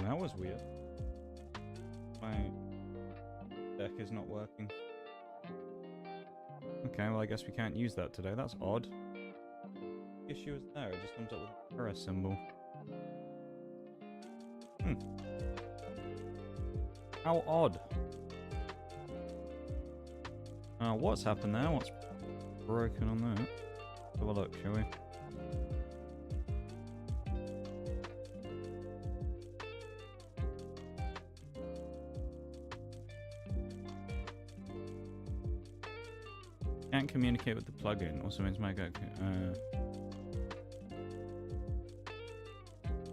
that was weird. My deck is not working. Okay, well I guess we can't use that today. That's odd. The issue is there, it just comes up with a error symbol. How odd. What's happened there? What's broken on that? Let's have a look, shall we? Can't communicate with the plugin. Also means my go.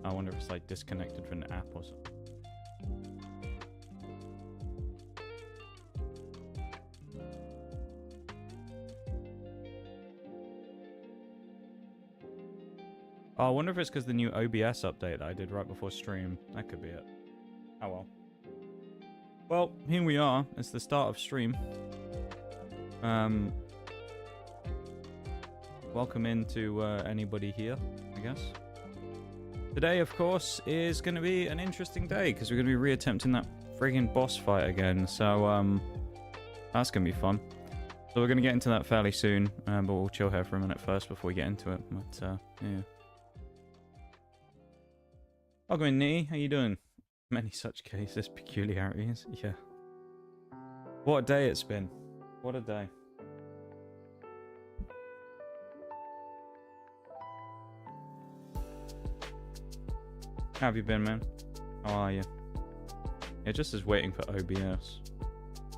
I wonder if it's like disconnected from the app or something. Oh, I wonder if it's because the new OBS update that I did right before stream. That could be it. Oh well. Well, here we are. It's the start of stream. Welcome into anybody here, I guess. Today, of course, is going to be an interesting day because we're going to be re-attempting that friggin' boss fight again. So, that's going to be fun. So we're going to get into that fairly soon, but we'll chill here for a minute first before we get into it. But, yeah. Welcome in, Nige. How you doing? Many such cases, peculiarities. Yeah. What a day it's been. What a day. How have you been, man? How are you? Yeah, just as waiting for OBS.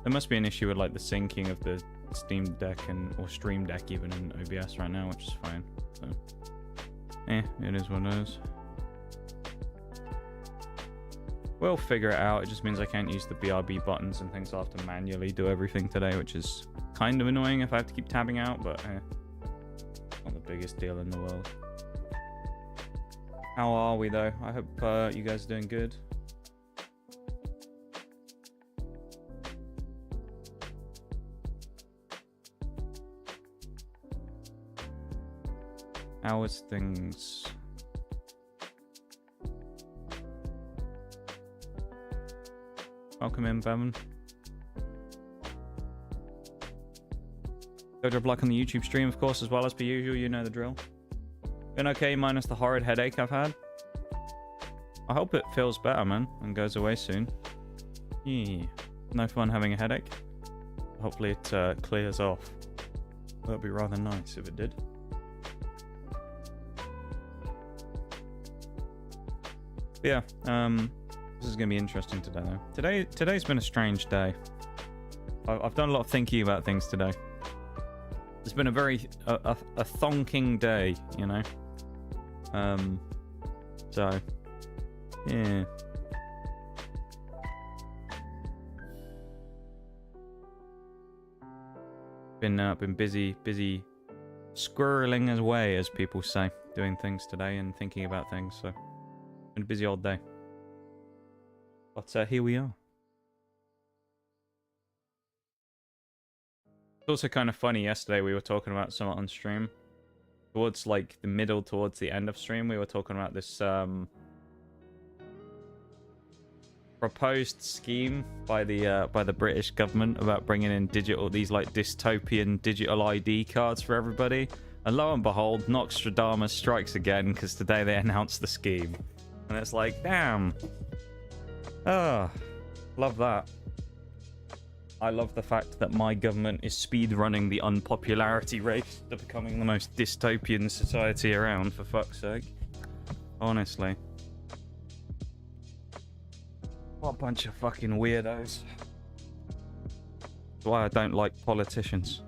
There must be an issue with like the syncing of the Steam Deck or Stream Deck even in OBS right now, which is fine. So, it is what it is. We'll figure it out. It just means I can't use the BRB buttons and things. I'll have to manually do everything today, which is kind of annoying if I have to keep tabbing out, but not the biggest deal in the world. How are we though? I hope you guys are doing good. How is things? Welcome in, Bevan. Go drop like on the YouTube stream, of course, as well as per usual. You know the drill. Been okay, minus the horrid headache I've had. I hope it feels better, man, and goes away soon. Yeah. No fun having a headache. Hopefully it clears off. That'd be rather nice if it did. But yeah, this is going to be interesting today, though. Today's been a strange day. I've done a lot of thinking about things today. It's been a very a thonking day, you know. So yeah. Been busy squirreling away, as people say, doing things today and thinking about things. So been a busy old day. But here we are. It's also kind of funny, yesterday we were talking about something on stream. Towards like the middle, towards the end of stream, we were talking about this proposed scheme by the British government about bringing in these like dystopian digital ID cards for everybody. And lo and behold, Nostradamus strikes again because today they announced the scheme. And it's like, damn. Ah, love that. I love the fact that my government is speedrunning the unpopularity race to becoming the most dystopian society around, for fuck's sake. Honestly. What a bunch of fucking weirdos. That's why I don't like politicians.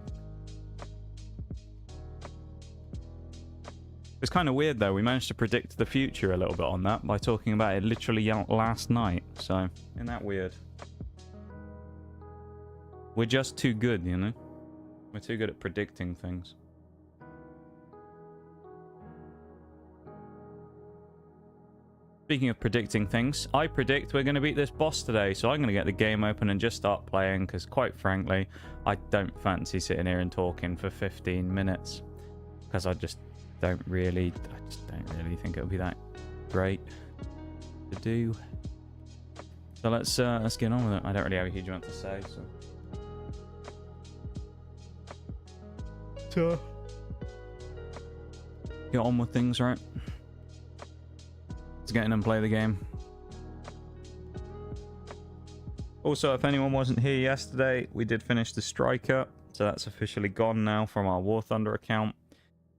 It's kind of weird though, we managed to predict the future a little bit on that by talking about it literally last night, so isn't that weird? We're just too good, you know? We're too good at predicting things. Speaking of predicting things, I predict we're going to beat this boss today, so I'm going to get the game open and just start playing, because quite frankly, I don't fancy sitting here and talking for 15 minutes. Because I just don't really think it'll be that great to do. So let's get on with it. I don't really have a huge amount to say, so get on with things, right? Let's get in and play the game. Also, if anyone wasn't here yesterday, we did finish the Striker, so that's officially gone now from our War Thunder account.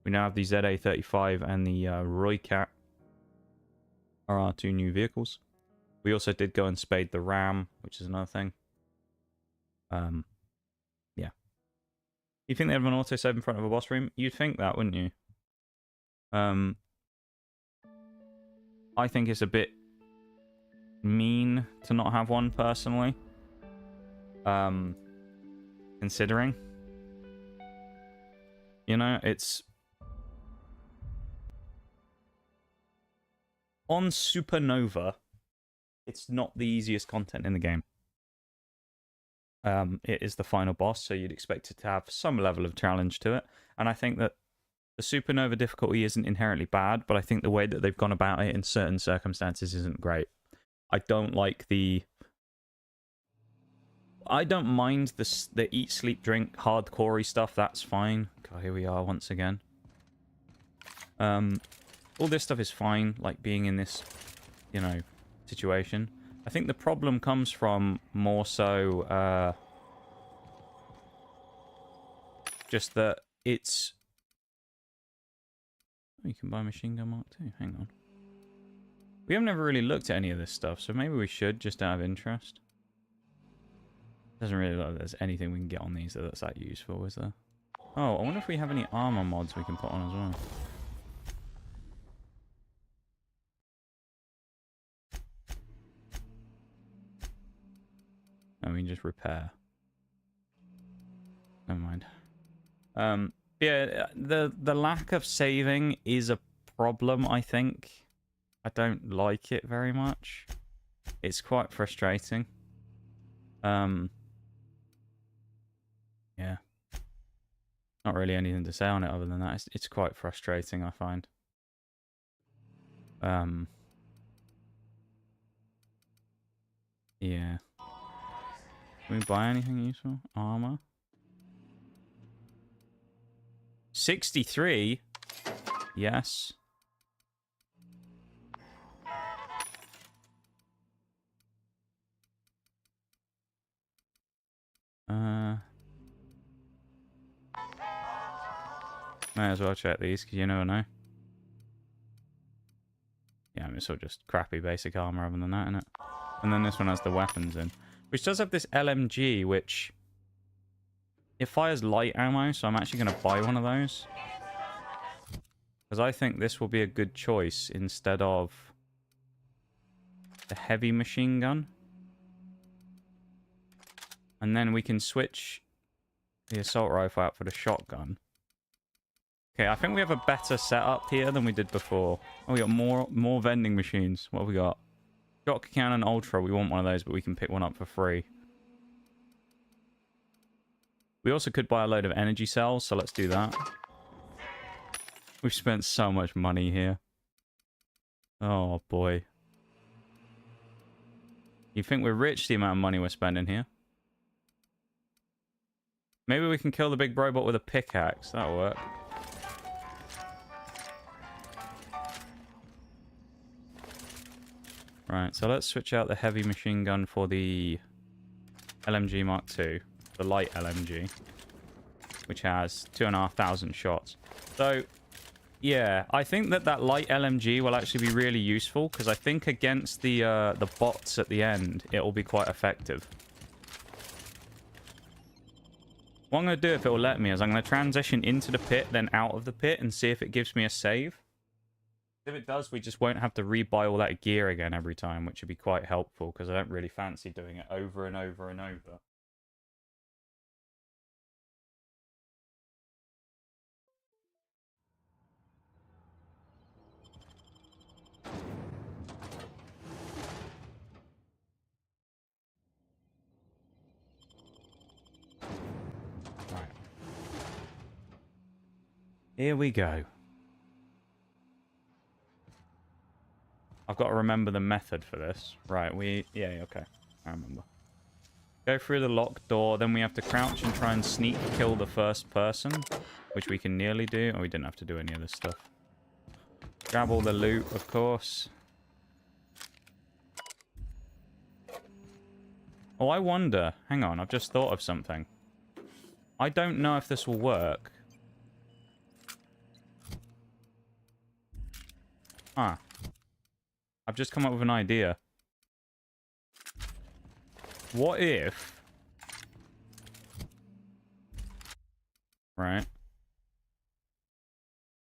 We now have the ZA-35 and the Roycat are our 2 new vehicles. We also did go and spade the Ram, which is another thing. Yeah. You think they have an autosave in front of a boss room? You'd think that, wouldn't you? I think it's a bit mean to not have one, personally. Considering. You know, it's... On Supernova, it's not the easiest content in the game. It is the final boss, so you'd expect it to have some level of challenge to it. And I think that the Supernova difficulty isn't inherently bad, but I think the way that they've gone about it in certain circumstances isn't great. I don't like the... I don't mind the eat, sleep, drink, hardcore-y stuff. That's fine. God, here we are once again. All this stuff is fine, like being in this, you know, situation. I think the problem comes from more so just that it's... Oh, you can buy Machine Gun Mark II. Hang on. We have never really looked at any of this stuff, so maybe we should, just out of interest. Doesn't really look like there's anything we can get on these that's that useful, is there? Oh, I wonder if we have any armor mods we can put on as well. I mean, just repair. Never mind. Yeah, the lack of saving is a problem, I think. I don't like it very much. It's quite frustrating. Yeah. Not really anything to say on it other than that. It's quite frustrating, I find. Yeah. Can we buy anything useful? Armor? 63? Yes. May as well check these, because you never know. Yeah, I mean, it's all just crappy basic armor other than that, innit? And then this one has the weapons in. Which does have this LMG, which... It fires light ammo, so I'm actually going to buy one of those. Because I think this will be a good choice instead of the heavy machine gun. And then we can switch the assault rifle out for the shotgun. Okay, I think we have a better setup here than we did before. Oh, we got more vending machines. What have we got? Shotgun Cannon Ultra. We want one of those, but we can pick one up for free. We also could buy a load of energy cells, so let's do that. We've spent so much money here. Oh, boy. You think we're rich, the amount of money we're spending here? Maybe we can kill the big robot with a pickaxe. That'll work. Right, so let's switch out the heavy machine gun for the LMG Mark II. The light LMG. Which has 2,500 shots. So, yeah, I think that light LMG will actually be really useful. Because I think against the bots at the end, it will be quite effective. What I'm going to do, if it will let me, is I'm going to transition into the pit, then out of the pit, and see if it gives me a save. If it does, we just won't have to rebuy all that gear again every time, which would be quite helpful, because I don't really fancy doing it over and over and over. Right. Here we go. I've got to remember the method for this. Right, yeah, okay. I remember. Go through the locked door, then we have to crouch and try and sneak kill the first person, which we can nearly do. Oh, we didn't have to do any of this stuff. Grab all the loot, of course. Oh, I wonder. Hang on, I've just thought of something. I don't know if this will work. Ah. I've just come up with an idea. What if... Right.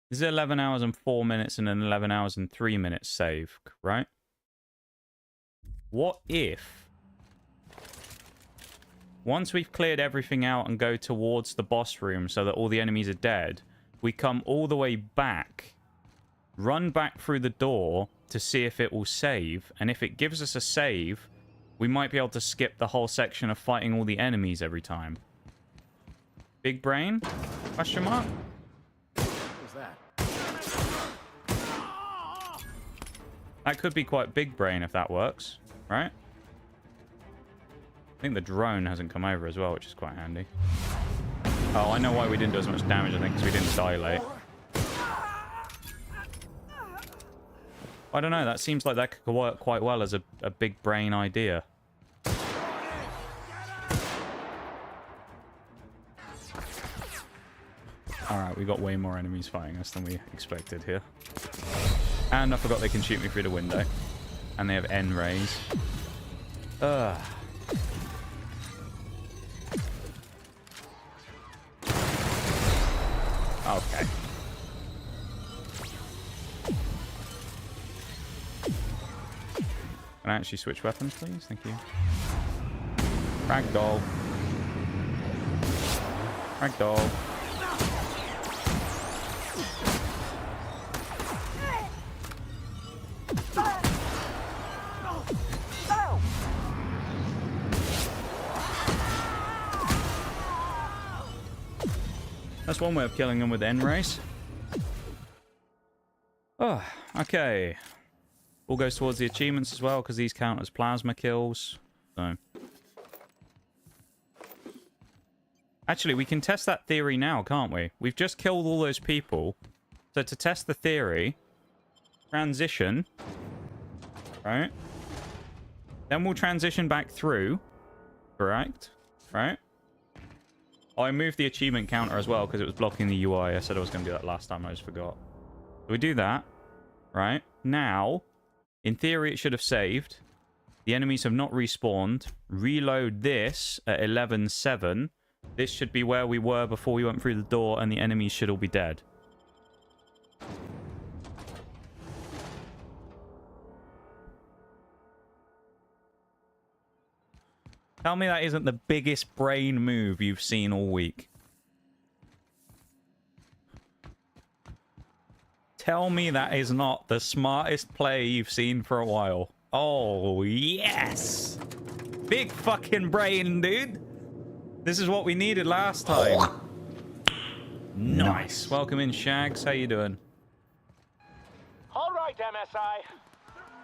This is 11 hours and 4 minutes and an 11 hours and 3 minutes save, right? What if... Once we've cleared everything out and go towards the boss room so that all the enemies are dead, we come all the way back, run back through the door to see if it will save, and if it gives us a save... We might be able to skip the whole section of fighting all the enemies every time. Big brain? Question mark? What was that? That could be quite big brain if that works, right? I think the drone hasn't come over as well, which is quite handy. Oh, I know why we didn't do as much damage, I think, because we didn't dilate. I don't know, that seems like that could work quite well as a big brain idea. Alright, we got way more enemies fighting us than we expected here. And I forgot they can shoot me through the window. And they have N rays. Ugh. Okay. Can I actually switch weapons, please? Thank you. Ragdoll. Ragdoll. That's one way of killing them with N-rays. Oh, okay. All goes towards the achievements as well, because these count as plasma kills. So. Actually, we can test that theory now, can't we? We've just killed all those people. So to test the theory, transition, right? Then we'll transition back through, correct? Right? Oh, I moved the achievement counter as well because it was blocking the UI. I said I was going to do that last time, I just forgot. So we do that, right? Now, in theory, it should have saved. The enemies have not respawned. Reload this at 11:07. This should be where we were before we went through the door, and the enemies should all be dead. Tell me that isn't the biggest brain move you've seen all week. Tell me that is not the smartest play you've seen for a while. Oh, yes! Big fucking brain, dude! This is what we needed last time. Nice. Welcome in, Shags. How you doing? All right, MSI.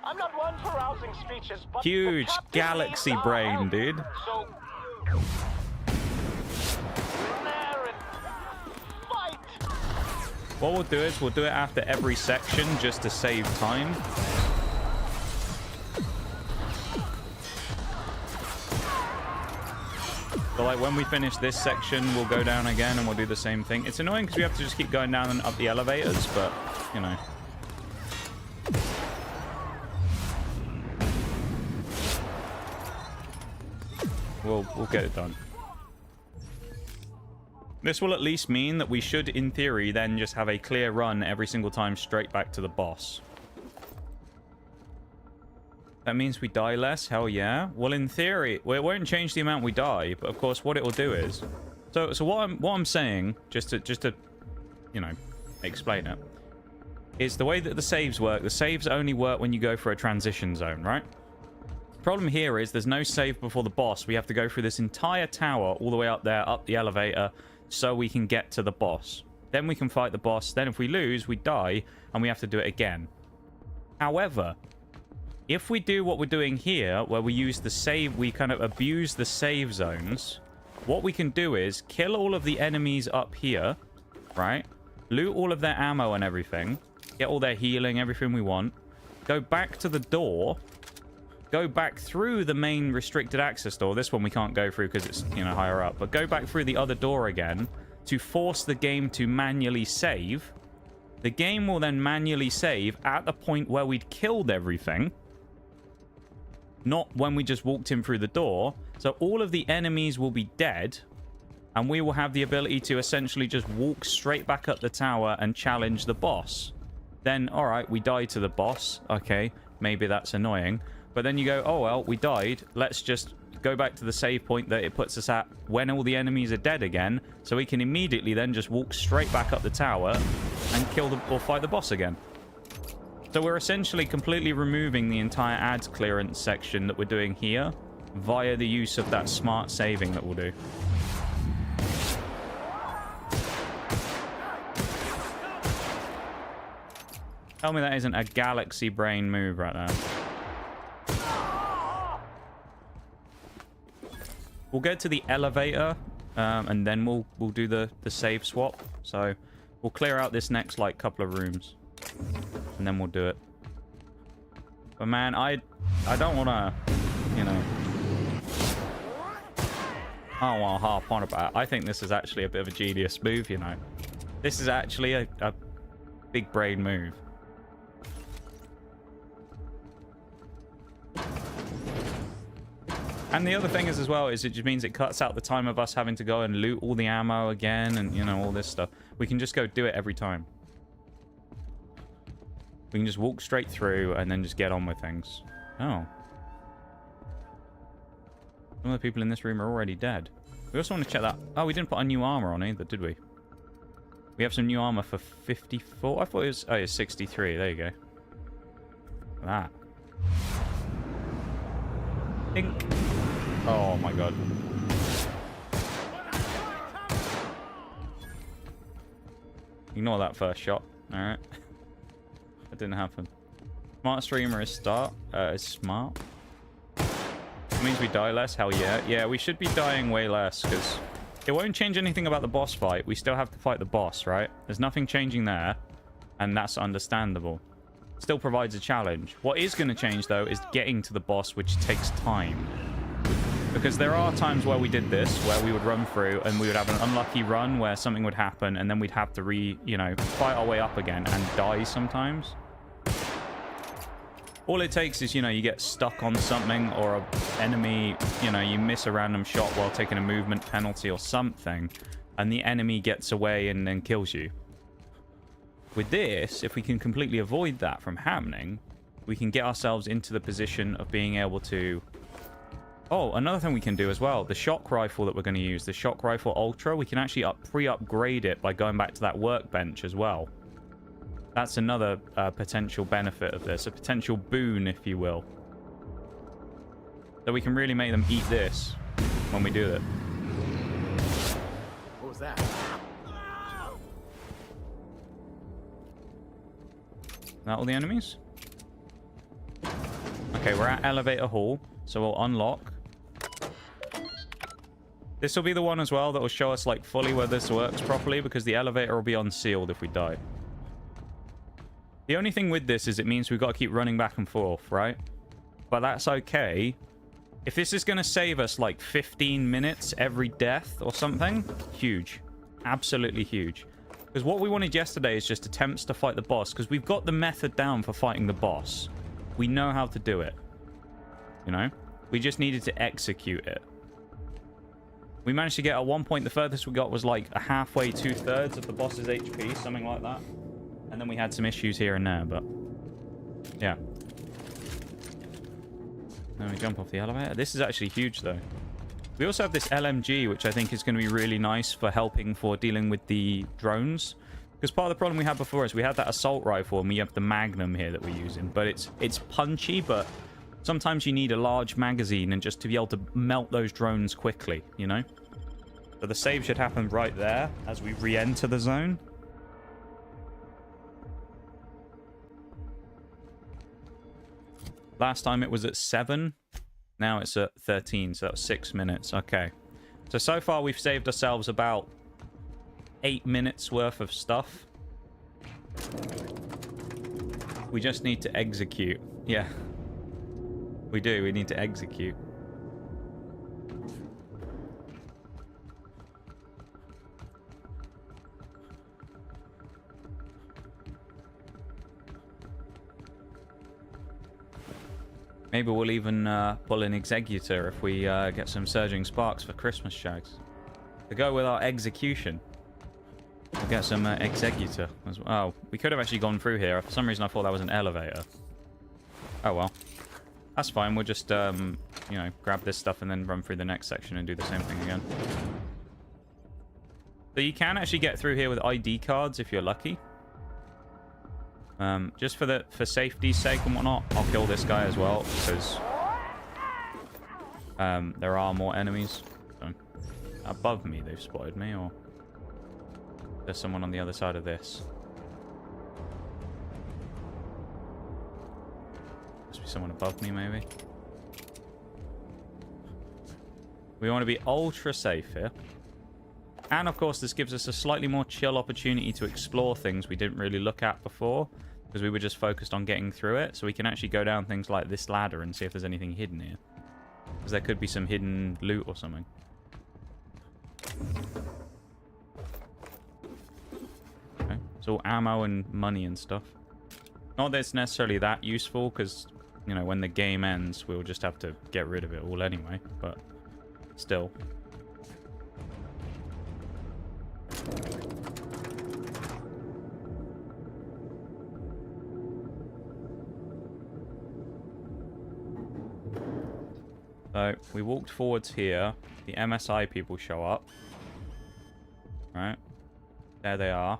I'm not one for rousing speeches, but huge galaxy brain, dude. So, there and fight. What we'll do is we'll do it after every section just to save time. So like when we finish this section, we'll go down again and we'll do the same thing. It's annoying because we have to just keep going down and up the elevators, but you know. We'll get it done. This will at least mean that we should, in theory, then just have a clear run every single time straight back to the boss. That means we die less? Hell yeah. Well, in theory, well, it won't change the amount we die, but of course what it will do is... So what I'm saying, just to, you know, explain it, is the way that the saves work, the saves only work when you go for a transition zone, right? Problem here is there's no save before the boss. We have to go through this entire tower all the way up there, up the elevator, so we can get to the boss. Then we can fight the boss. Then if we lose, we die, and we have to do it again. However, If we do what we're doing here, where we use the save, we kind of abuse the save zones, what we can do is kill all of the enemies up here, right? Loot all of their ammo and everything. Get all their healing, everything we want. Go back to the door. Go back through the main restricted access door. This one we can't go through because it's, you know, higher up. But go back through the other door again to force the game to manually save. The game will then manually save at the point where we'd killed everything. Not when we just walked in through the door. So all of the enemies will be dead. And we will have the ability to essentially just walk straight back up the tower and challenge the boss. Then, alright, we died to the boss. Okay, maybe that's annoying. But then you go, oh well, we died. Let's just go back to the save point that it puts us at when all the enemies are dead again. So we can immediately then just walk straight back up the tower and kill or fight the boss again. So we're essentially completely removing the entire ads clearance section that we're doing here via the use of that smart saving that we'll do. Tell me that isn't a galaxy brain move right there. We'll get to the elevator, and then we'll do the save swap. So we'll clear out this next like couple of rooms, and then we'll do it. But man, I don't want to, you know, I don't want to harp on about it. I think this is actually a bit of a genius move, you know. This is actually a big brain move. And the other thing is as well, is it just means it cuts out the time of us having to go and loot all the ammo again and, you know, all this stuff. We can just go do it every time. We can just walk straight through and then just get on with things. Oh. Some of the people in this room are already dead. We also want to check that. Oh, we didn't put a new armor on either, did we? We have some new armor for 54. I thought it was... Oh, it's 63. There you go. That. Dink. Oh my god. Ignore that first shot. Alright. That didn't happen. Smart streamer is smart. It means we die less? Hell yeah. Yeah, we should be dying way less, because it won't change anything about the boss fight. We still have to fight the boss, right? There's nothing changing there, and that's understandable. Still provides a challenge. What is going to change, though, is getting to the boss, which takes time. Because there are times where we did this, where we would run through and we would have an unlucky run where something would happen and then we'd have to fight our way up again and die sometimes. All it takes is, you know, you get stuck on something or an enemy, you know, you miss a random shot while taking a movement penalty or something, and the enemy gets away and then kills you. With this, if we can completely avoid that from happening, we can get ourselves into the position of being able to... Oh, another thing we can do as well, the shock rifle that we're going to use, the shock rifle ultra, we can actually pre-upgrade it by going back to that workbench as well. That's another potential benefit of this, a potential boon, if you will. So we can really make them eat this when we do it. What was that? Is that all the enemies? Okay, we're at Elevator Hall, so we'll unlock. This will be the one as well that will show us like fully where this works properly, because the elevator will be unsealed if we die. The only thing with this is it means we've got to keep running back and forth, right? But that's okay. If this is going to save us like 15 minutes every death or something, huge. Absolutely huge. Because what we wanted yesterday is just attempts to fight the boss, because we've got the method down for fighting the boss. We know how to do it. You know? We just needed to execute it. We managed to get at one point, the furthest we got was like a halfway, 2/3 of the boss's HP, something like that. And then we had some issues here and there, but yeah. Then we jump off the elevator. This is actually huge, though. We also have this LMG, which I think is going to be really nice for helping for dealing with the drones. Because part of the problem we had before is we had that assault rifle, and we have the Magnum here that we're using. But it's punchy, but sometimes you need a large magazine and just to be able to melt those drones quickly, you know? So the save should happen right there as we re-enter the zone. Last time it was at 7. Now it's at 13, so that was 6 minutes. Okay. So far we've saved ourselves about 8 minutes worth of stuff. We just need to execute. Yeah. We do. We need to execute. Maybe we'll even pull an executor if we get some surging sparks for Christmas shags. To go with our execution. We'll get some executor as well. Oh, we could have actually gone through here. For some reason I thought that was an elevator. Oh well. That's fine. We'll just, you know, grab this stuff and then run through the next section and do the same thing again. So you can actually get through here with ID cards if you're lucky. Just for safety's sake and whatnot, I'll kill this guy as well because there are more enemies. So, above me, they've spotted me, or there's someone on the other side of this. Must be someone above me, maybe. We want to be ultra safe here. And of course, this gives us a slightly more chill opportunity to explore things we didn't really look at before, because we were just focused on getting through it. So we can actually go down things like this ladder and see if there's anything hidden here. Because there could be some hidden loot or something. Okay, it's all ammo and money and stuff. Not that it's necessarily that useful, because, you know, when the game ends, we'll just have to get rid of it all anyway. But still. So, we walked forwards here. The MSI people show up. Right. There they are.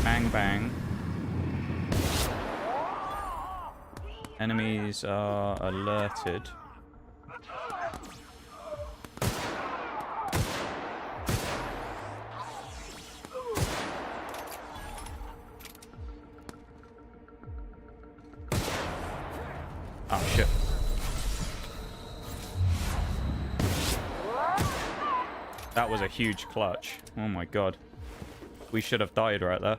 Bang, bang. Enemies are alerted. Oh, shit. That was a huge clutch. Oh my god. We should have died right there.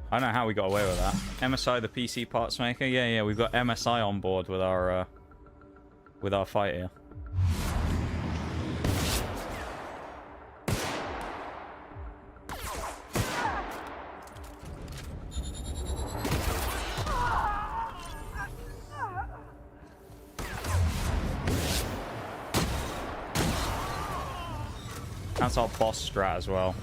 I don't know how we got away with that. MSI, the PC parts maker? Yeah, we've got MSI on board with our fight here. That's our boss strat as well.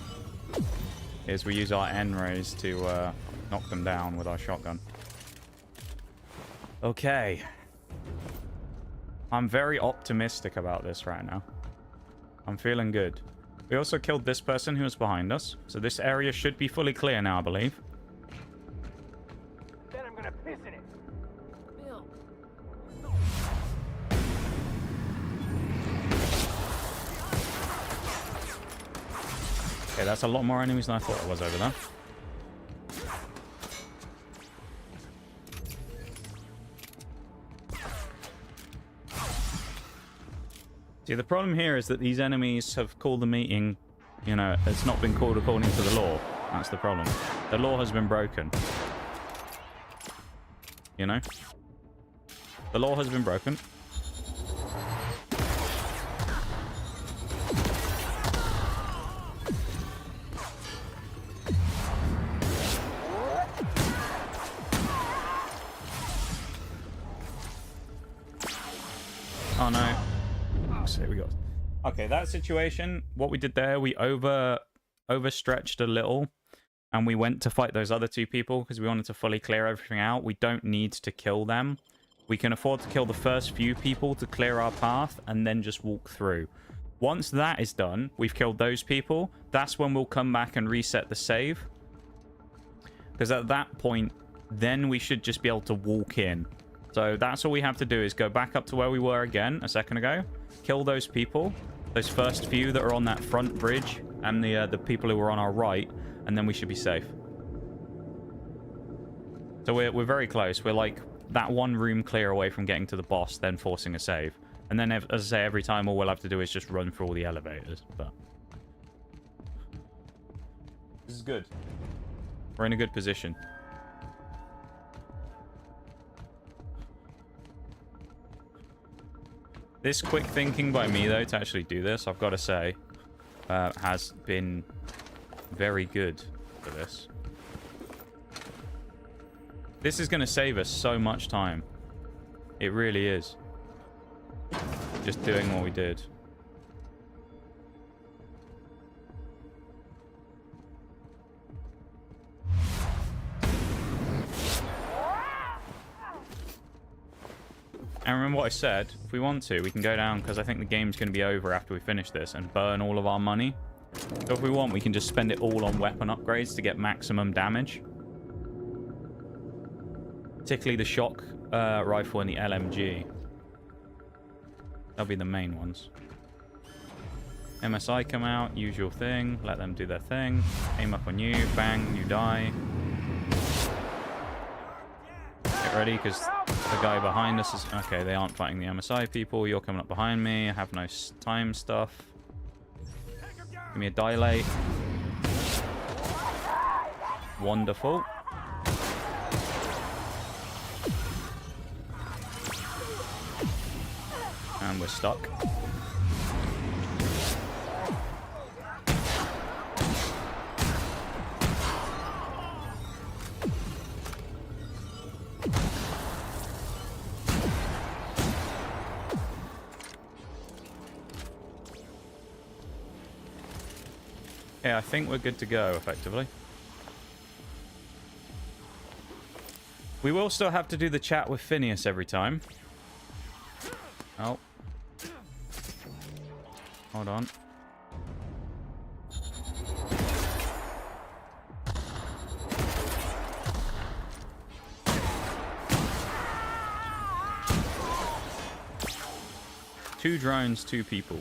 Is we use our N-rays to knock them down with our shotgun. Okay. I'm very optimistic about this right now. I'm feeling good. We also killed this person who was behind us. So this area should be fully clear now, I believe. Then I'm gonna piss in it. Bill. Okay, that's a lot more enemies than I thought it was over there. See, the problem here is that these enemies have called the meeting, you know, it's not been called according to the law. That's the problem. The law has been broken. You know? The law has been broken. Oh no. Oh, so we got... Okay, that situation, what we did there, we overstretched a little, and we went to fight those other two people because we wanted to fully clear everything out. We don't need to kill them. We can afford to kill the first few people to clear our path and then just walk through. Once that is done, we've killed those people, that's when we'll come back and reset the save. Because at that point, then we should just be able to walk in So that's all we have to do is go back up to where we were again a second ago. Kill those people. Those first few that are on that front bridge. And the people who were on our right. And then we should be safe. So we're very close. We're like that one room clear away from getting to the boss, then forcing a save. And then, as I say, every time all we'll have to do is just run through all the elevators. But this is good. We're in a good position. This quick thinking by me, though, to actually do this, I've got to say, has been very good for this. This is going to save us so much time. It really is. Just doing what we did. And remember what I said, if we want to, we can go down, because I think the game's going to be over after we finish this, and burn all of our money. So if we want, we can just spend it all on weapon upgrades to get maximum damage. Particularly the shock rifle and the LMG. That'll be the main ones. MSI come out, usual thing. Let them do their thing. Aim up on you, bang, you die. Get ready, because the guy behind us is... Okay, they aren't fighting the MSI people. You're coming up behind me. I have no time stuff. Give me a dilate. Wonderful. And we're stuck. Yeah, I think we're good to go, effectively. We will still have to do the chat with Phineas every time. Oh. Hold on. Two drones, two people.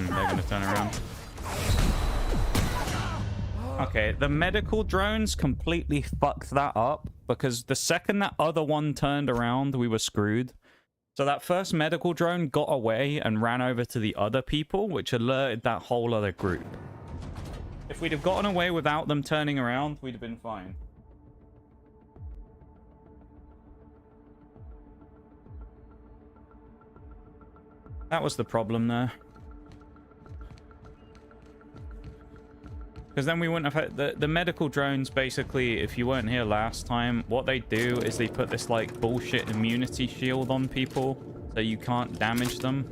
They're gonna turn around. Okay, the medical drones completely fucked that up, because the second that other one turned around, we were screwed. So that first medical drone got away and ran over to the other people, which alerted that whole other group. If we'd have gotten away without them turning around, we'd have been fine. That was the problem there. Because then we wouldn't have had... The medical drones, basically, if you weren't here last time, what they do is they put this, like, bullshit immunity shield on people so you can't damage them.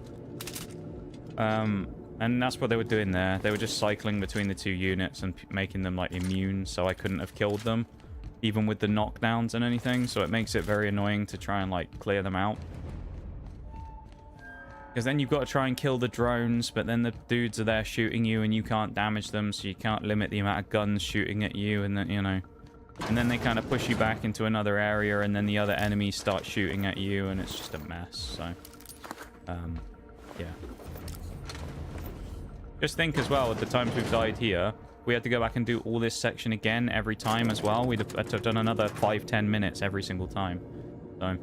And that's what they were doing there. They were just cycling between the two units and making them, like, immune, so I couldn't have killed them, even with the knockdowns and anything. So it makes it very annoying to try and, like, clear them out. Because then you've got to try and kill the drones, but then the dudes are there shooting you and you can't damage them, so you can't limit the amount of guns shooting at you, and then, you know. And then they kind of push you back into another area, and then the other enemies start shooting at you, and it's just a mess, so... yeah. Just think as well, at the times we've died here, we had to go back and do all this section again every time as well. We'd have had to have done another 5-10 minutes every single time. So...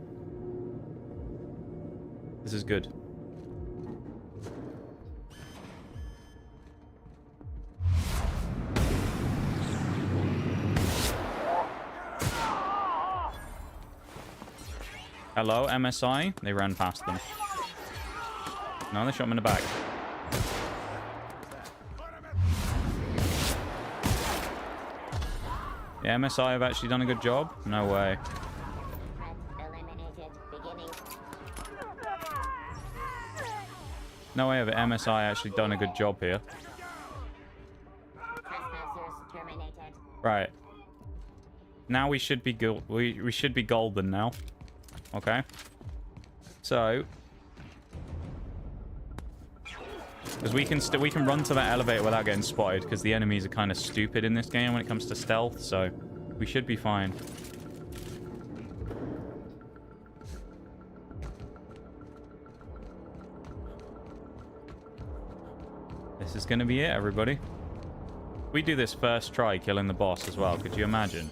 this is good. Hello, MSI. They ran past them. No, they shot him in the back. The MSI have actually done a good job? No way. No way have MSI actually done a good job here. Right. Now we should be we should be golden now. Okay. So, because we can run to that elevator without getting spotted, because the enemies are kind of stupid in this game when it comes to stealth, so we should be fine. This is going to be it, everybody. We do this first try killing the boss as well. Could you imagine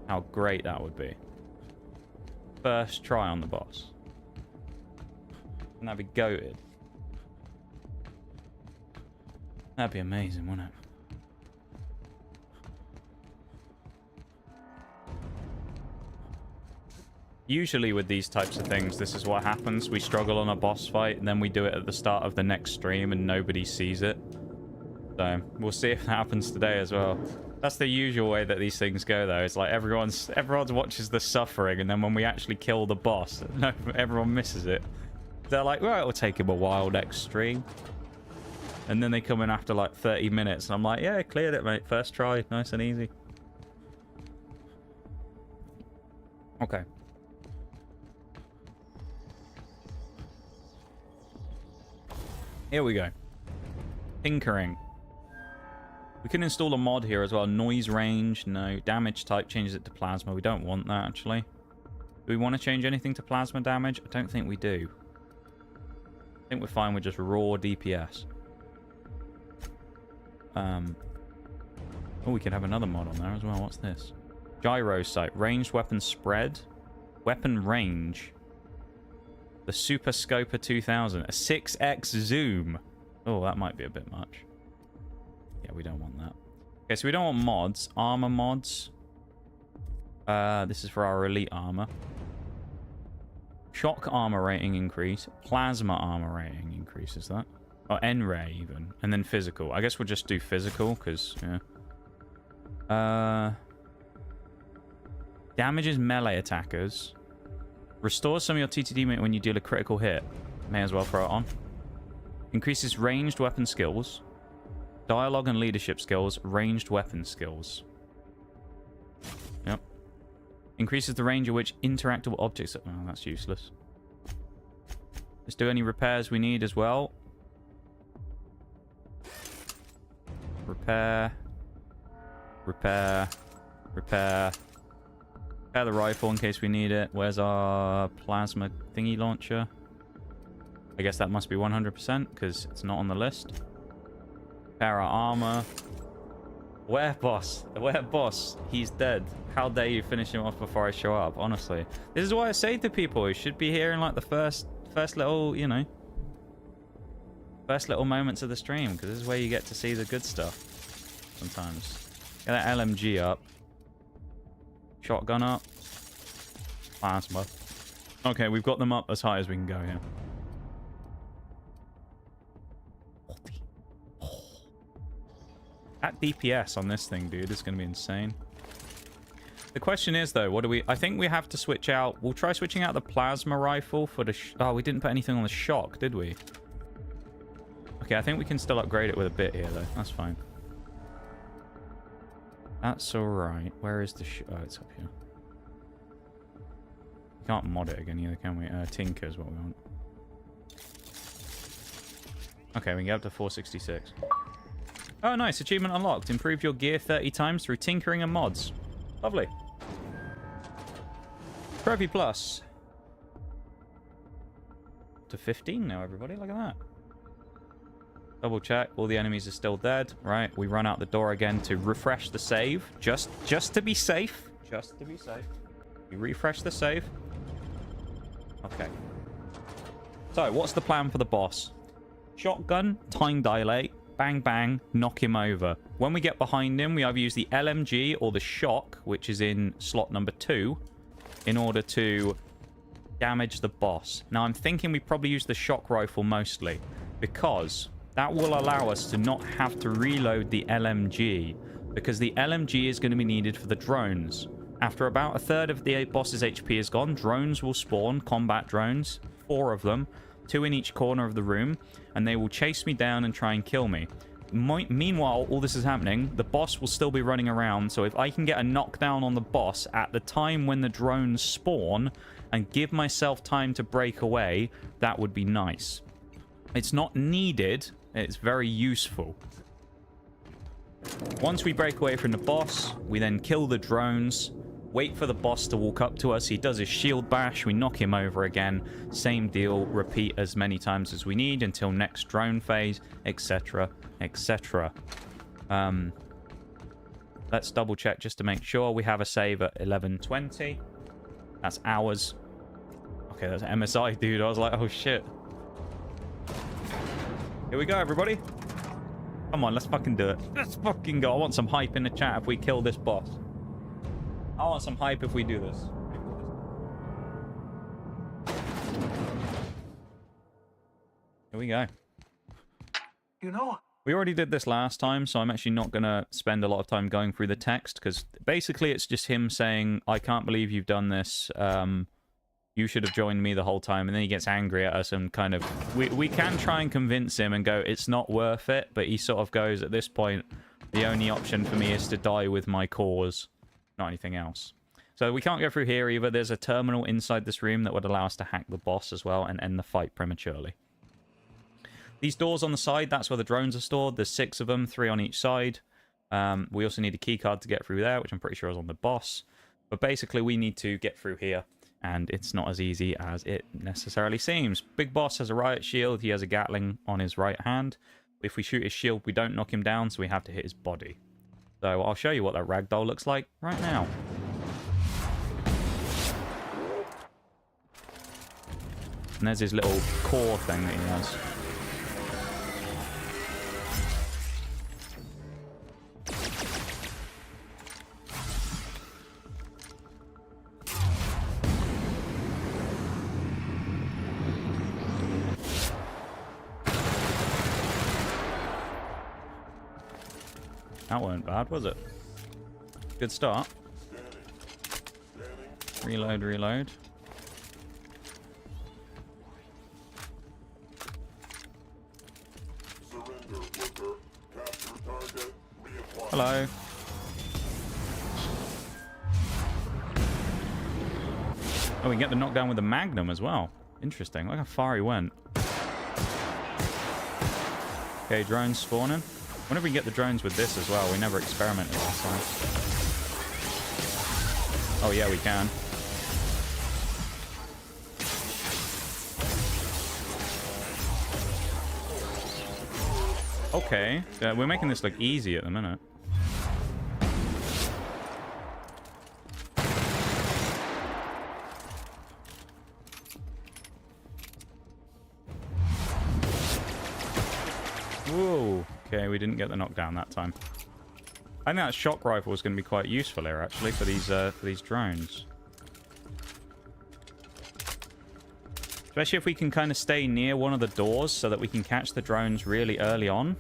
how great that would be? First try on the boss. And that'd be goated. That'd be amazing, wouldn't it? Usually with these types of things, this is what happens. We struggle on a boss fight, and then we do it at the start of the next stream, and nobody sees it. So, we'll see if that happens today as well. That's the usual way that these things go, though. It's like everyone watches the suffering, and then when we actually kill the boss, everyone misses it. They're like, well, it'll take him a while next stream. And then they come in after like 30 minutes, and I'm like, yeah, cleared it, mate. First try, nice and easy. Okay. Here we go. Tinkering. We can install a mod here as well. Noise range, no. Damage type changes it to plasma. We don't want that, actually. Do we want to change anything to plasma damage? I don't think we do. I think we're fine with just raw DPS. Oh, we could have another mod on there as well. What's this? Gyro sight. Ranged weapon spread. Weapon range. The Super Scoper 2000. A 6x zoom. Oh, that might be a bit much. Yeah, we don't want that. Okay, so we don't want mods. Armor mods. This is for our elite armor. Shock armor rating increase. Plasma armor rating increases that. Or N-ray even. And then physical. I guess we'll just do physical, because, yeah. Damages melee attackers. Restores some of your TTD when you deal a critical hit. May as well throw it on. Increases ranged weapon skills. Dialogue and leadership skills. Ranged weapon skills. Yep. Increases the range at which interactable objects... Oh, that's useless. Let's do any repairs we need as well. Repair. Repair. Repair. Repair the rifle in case we need it. Where's our plasma thingy launcher? I guess that must be 100% because it's not on the list. Repair our armor. Where boss? Where boss? He's dead. How dare you finish him off before I show up? Honestly, this is why I say to people, you should be here in like the first little, you know, first little moments of the stream, because this is where you get to see the good stuff. Sometimes. Get that LMG up. Shotgun up. Plasma. Okay, we've got them up as high as we can go here. That DPS on this thing, dude, is going to be insane. The question is, though, what do we... I think we have to switch out... We'll try switching out the plasma rifle for the... Oh, we didn't put anything on the shock, did we? Okay, I think we can still upgrade it with a bit here, though. That's fine. That's alright. Where is the... Oh, it's up here. We can't mod it again either, can we? Tinker is what we want. Okay, we can get up to 466. Oh, nice. Achievement unlocked. Improve your gear 30 times through tinkering and mods. Lovely. Trophy plus. To 15 now, everybody. Look at that. Double check. All the enemies are still dead. Right. We run out the door again to refresh the save. Just to be safe. Just to be safe. We refresh the save. Okay. So, what's the plan for the boss? Shotgun, time dilate. Bang, bang, knock him over. When we get behind him, we either use the LMG or the shock, which is in slot number 2, in order to damage the boss. Now, I'm thinking we probably use the shock rifle mostly, because that will allow us to not have to reload the LMG because the LMG is going to be needed for the drones. After about a third of the boss's HP is gone, drones will spawn, combat drones, 4 of them, 2 in each corner of the room, and they will chase me down and try and kill me. Meanwhile, all this is happening, the boss will still be running around, so if I can get a knockdown on the boss at the time when the drones spawn and give myself time to break away, that would be nice. It's not needed, it's very useful. Once we break away from the boss, we then kill the drones, wait for the boss to walk up to us, he does his shield bash, we knock him over again, same deal, repeat as many times as we need until next drone phase, etc, etc. Let's double check just to make sure. We have a save at 11:20. That's ours. Okay, that's MSI, dude. I was like, oh shit. Here we go, everybody. Come on, let's fucking do it. Let's fucking go. I want some hype in the chat if we kill this boss. I want some hype if we do this. Here we go. You know, We already did this last time, so I'm actually not going to spend a lot of time going through the text, because basically it's just him saying, I can't believe you've done this. You should have joined me the whole time. And then he gets angry at us and kind of... We can try and convince him and go, it's not worth it. But he sort of goes, at this point, the only option for me is to die with my cause. Not anything else. So we can't go through here either. There's a terminal inside this room that would allow us to hack the boss as well and end the fight prematurely. These doors on the side, that's where the drones are stored. There's 6 of them, 3 on each side. We also need a key card to get through there, which I'm pretty sure is on the boss. But basically, we need to get through here, and it's not as easy as it necessarily seems. Big boss has a riot shield. He has a Gatling on his right hand. If we shoot his shield, we don't knock him down, so we have to hit his body. So I'll show you what that ragdoll looks like right now. And there's his little core thing that he has. That weren't bad, was it? Good start. Reload, reload. Hello. Oh, we can get the knockdown with the Magnum as well. Interesting. Look how far he went. Okay, drones spawning. I wonder if we can get the drones with this as well. We never experimented last time. Oh yeah, we can. Okay. We're making this look easy at the minute. Whoa. Okay, we didn't get the knockdown that time. I think that shock rifle is going to be quite useful here, actually, for these drones. Especially if we can kind of stay near one of the doors so that we can catch the drones really early on.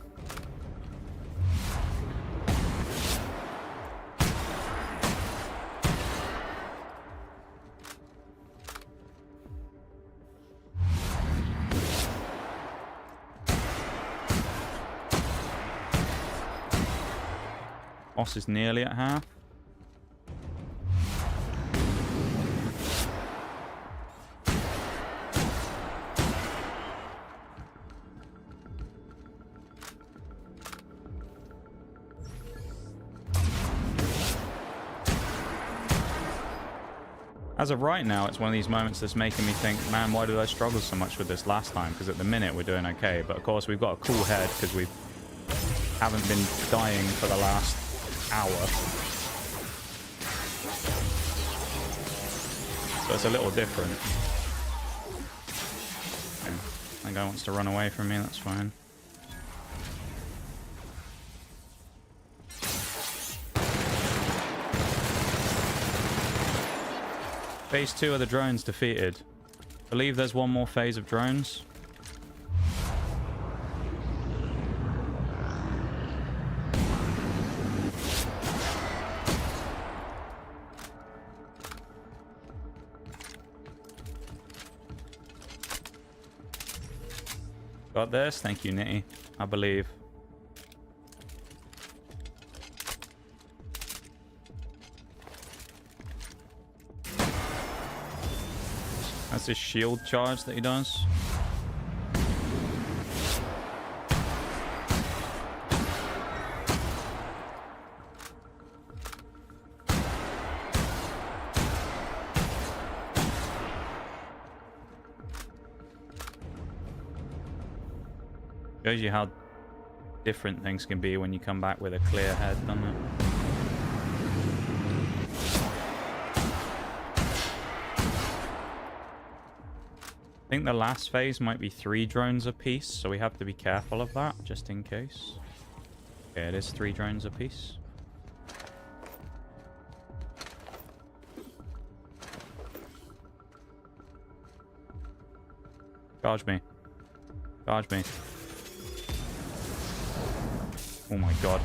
Boss is nearly at half. As of right now, it's one of these moments that's making me think, man, why did I struggle so much with this last time? Because at the minute, we're doing okay. But of course, we've got a cool head because we haven't been dying for the last hour. So it's a little different. Okay. That guy wants to run away from me, that's fine. Phase 2 of the drones defeated. I believe there's one more phase of drones. Got this? Thank you, Nitty. I believe. That's his shield charge that he does. Shows you how different things can be when you come back with a clear head, doesn't it? I think the last phase might be 3 drones a piece, so we have to be careful of that, just in case. Okay, it is 3 drones a piece. Charge me. Charge me. Oh my god.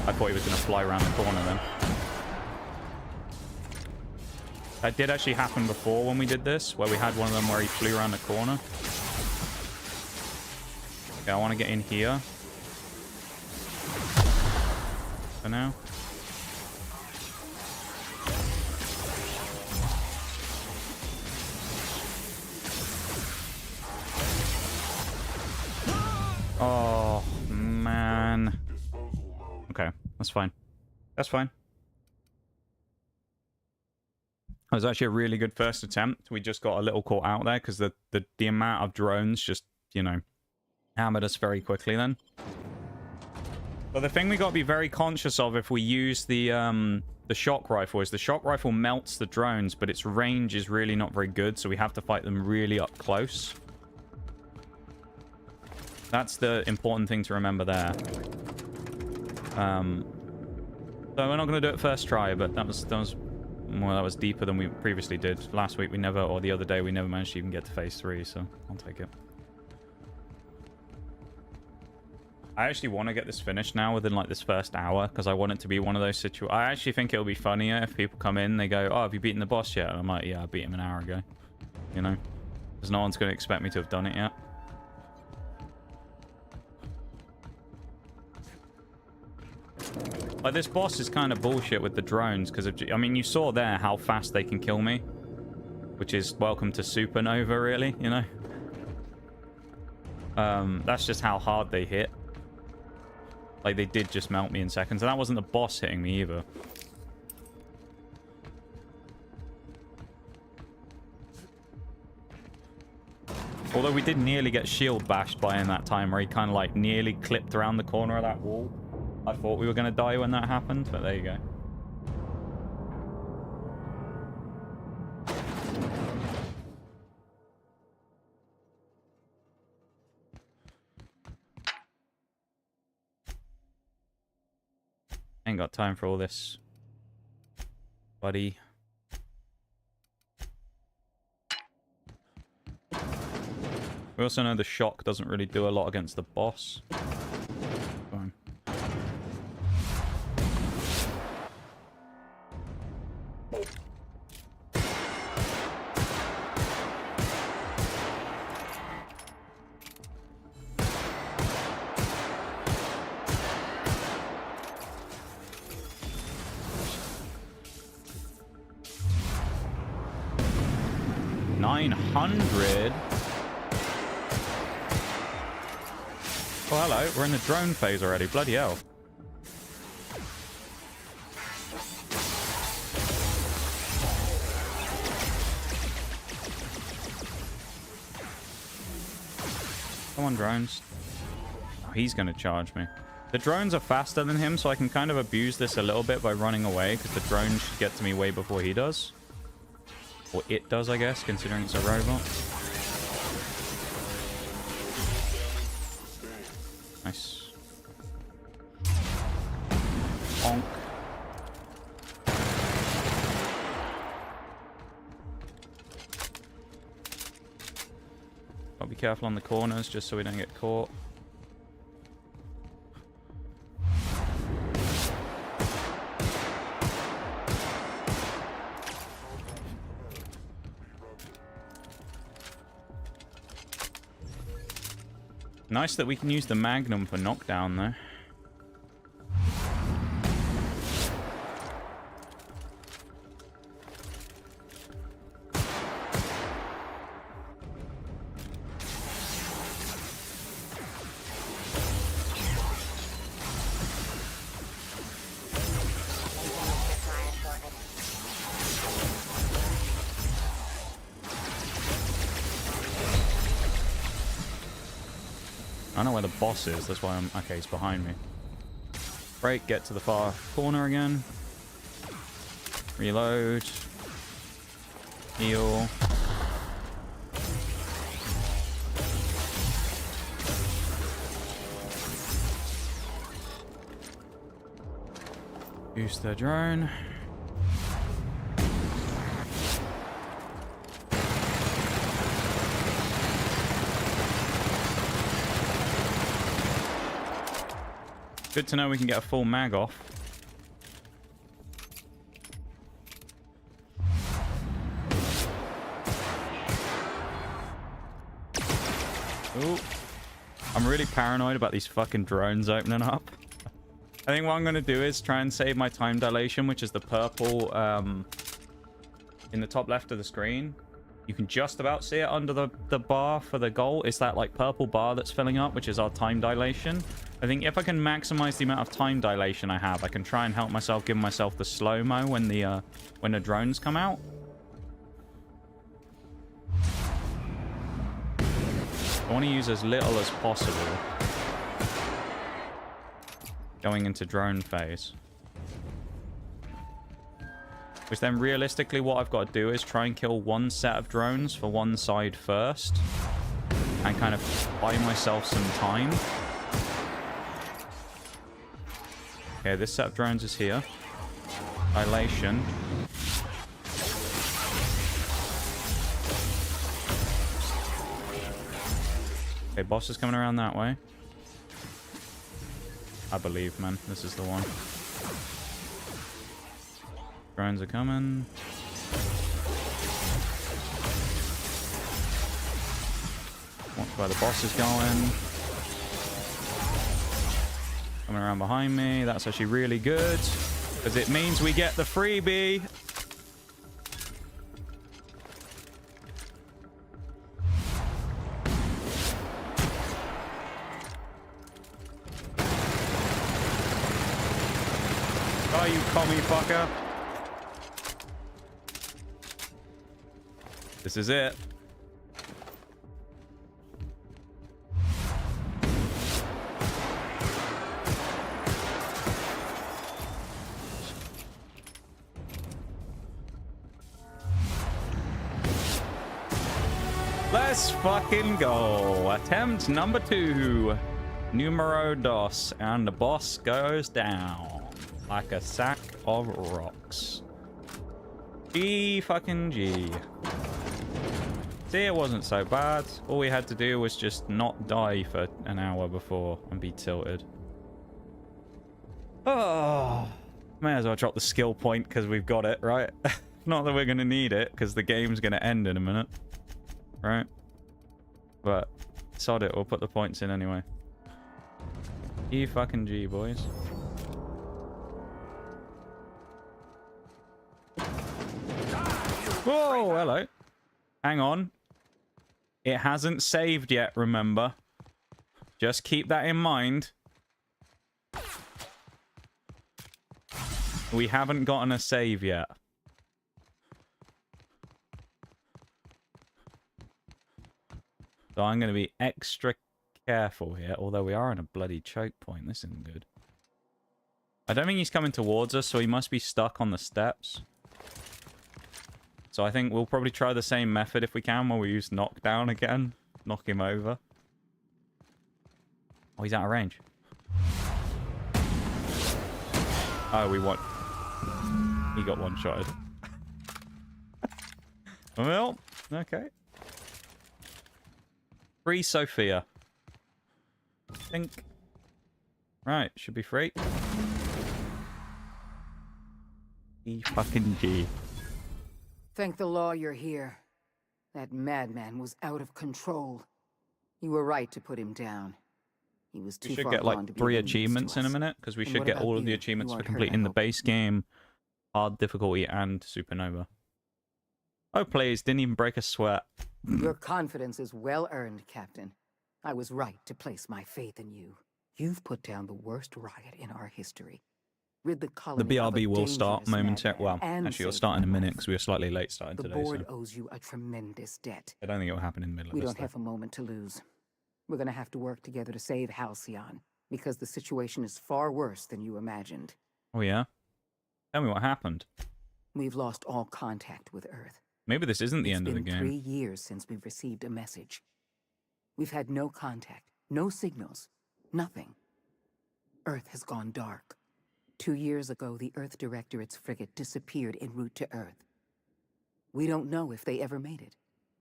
I thought he was going to fly around the corner then. That did actually happen before when we did this, where we had one of them where he flew around the corner. Okay, I want to get in here. For now. Oh, man. Okay, that's fine. That's fine. It was actually a really good first attempt. We just got a little caught out there because the amount of drones just, you know, hammered us very quickly then. But the thing we got to be very conscious of if we use the shock rifle is the shock rifle melts the drones, but its range is really not very good, so we have to fight them really up close. That's the important thing to remember there. So we're not going to do it first try, but that was well, that was deeper than we previously did. Last week we never, or the other day we never managed to even get to phase 3, so I'll take it. I actually want to get this finished now within like this first hour, because I want it to be one of those situations. I actually think it'll be funnier if people come in, they go, oh, have you beaten the boss yet? And I'm like, yeah, I beat him an hour ago. You know? Because no one's going to expect me to have done it yet. Like, this boss is kind of bullshit with the drones, because, I mean, you saw there how fast they can kill me. Which is welcome to supernova, really, you know? That's just how hard they hit. Like, they did just melt me in seconds. And that wasn't the boss hitting me, either. Although we did nearly get shield bashed by him that time, where he kind of, like, nearly clipped around the corner of that wall. I thought we were going to die when that happened, but there you go. Ain't got time for all this, buddy. We also know the shock doesn't really do a lot against the boss. Fine. Oh, hello. We're in the drone phase already. Bloody hell. Come on, drones. Oh, he's going to charge me. The drones are faster than him, so I can kind of abuse this a little bit by running away, because the drone should get to me way before he does. Or it does, I guess, considering it's a robot. Nice. Bonk. Gotta be careful on the corners, just so we don't get caught. Nice that we can use the Magnum for knockdown, though. I know where the boss is, that's why I'm... Okay, he's behind me. Break, get to the far corner again. Reload. Heal. Use the drone. Good to know we can get a full mag off. Ooh. I'm really paranoid about these fucking drones opening up. I think what I'm going to do is try and save my time dilation, which is the purple in the top left of the screen. You can just about see it under the bar for the goal. It's that like purple bar that's filling up, which is our time dilation. I think if I can maximize the amount of time dilation I have, I can try and help myself, give myself the slow-mo when the drones come out. I want to use as little as possible going into drone phase. Which then realistically what I've got to do is try and kill one set of drones for one side first. And kind of buy myself some time. Okay, this set of drones is here. Dilation. Okay, boss is coming around that way. I believe, man. This is the one. Drones are coming. Watch where the boss is going. Coming around behind me. That's actually really good. Because it means we get the freebie. Oh, you commie fucker. This is it. Let's fucking go. Attempt number 2. Numero dos. And the boss goes down like a sack of rocks. G fucking G. See, it wasn't so bad. All we had to do was just not die for an hour before and be tilted. Oh, may as well drop the skill point because we've got it, right? Not that we're going to need it because the game's going to end in a minute. Right? But sod it, we'll put the points in anyway. E fucking G, boys. Whoa, hello. Hang on. It hasn't saved yet, remember. Just keep that in mind. We haven't gotten a save yet. So I'm going to be extra careful here, although we are on a bloody choke point. This isn't good. I don't think he's coming towards us, so he must be stuck on the steps. So I think we'll probably try the same method if we can, where we use knockdown again. Knock him over. Oh, he's out of range. Oh, we want... He got one-shotted. Well, okay. Free Sophia. Think. Right, should be free. E fucking G. Thank the law you're here. That madman was out of control. You were right to put him down. He was We too should far get gone like to be 3 of any use to achievements in a us. minute, because we And should what get about all of the you? achievements You for aren't hurt, completing I the hope. base game, hard difficulty, and supernova. Oh please, didn't even break a sweat. Your confidence is well earned, Captain. I was right to place my faith in you. You've put down the worst riot in our history. Rid the The colony of a BRB will start dangerous momentarily. madman Well, and actually, it'll save start in a my minute life. because we were slightly late starting The today, board so owes you a tremendous debt. I don't think it'll happen in the middle We of this. don't have a moment to lose. We're going to have to work together to save Halcyon, because the situation is far worse than you imagined. Oh yeah? Tell me what happened. We've lost all contact with Earth. Maybe this isn't the It's end of the been game. 3 years since we've received a message. We've had no contact, no signals, nothing. Earth has gone dark. 2 years ago, the Earth Directorate's frigate disappeared en route to Earth. We don't know if they ever made it.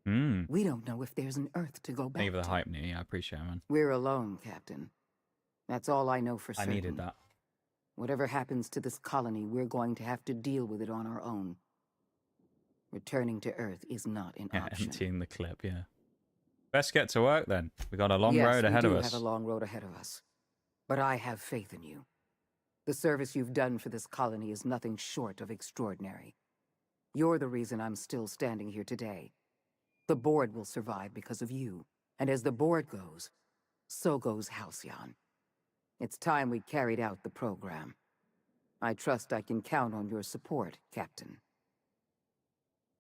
We don't know if there's an Earth to go back Thank you for the to. hype, Nige. I appreciate it, man. We're alone, Captain. That's all I know for I certain. needed that. Whatever happens to this colony, we're going to have to deal with it on our own. Returning to Earth is not an Yeah, option. emptying the clip, yeah. Best get to work then. We got a long Yes, road ahead of we us. do have a long road ahead of us. But I have faith in you. The service you've done for this colony is nothing short of extraordinary. You're the reason I'm still standing here today. The board will survive because of you. And as the board goes, so goes Halcyon. It's time we carried out the program. I trust I can count on your support, Captain.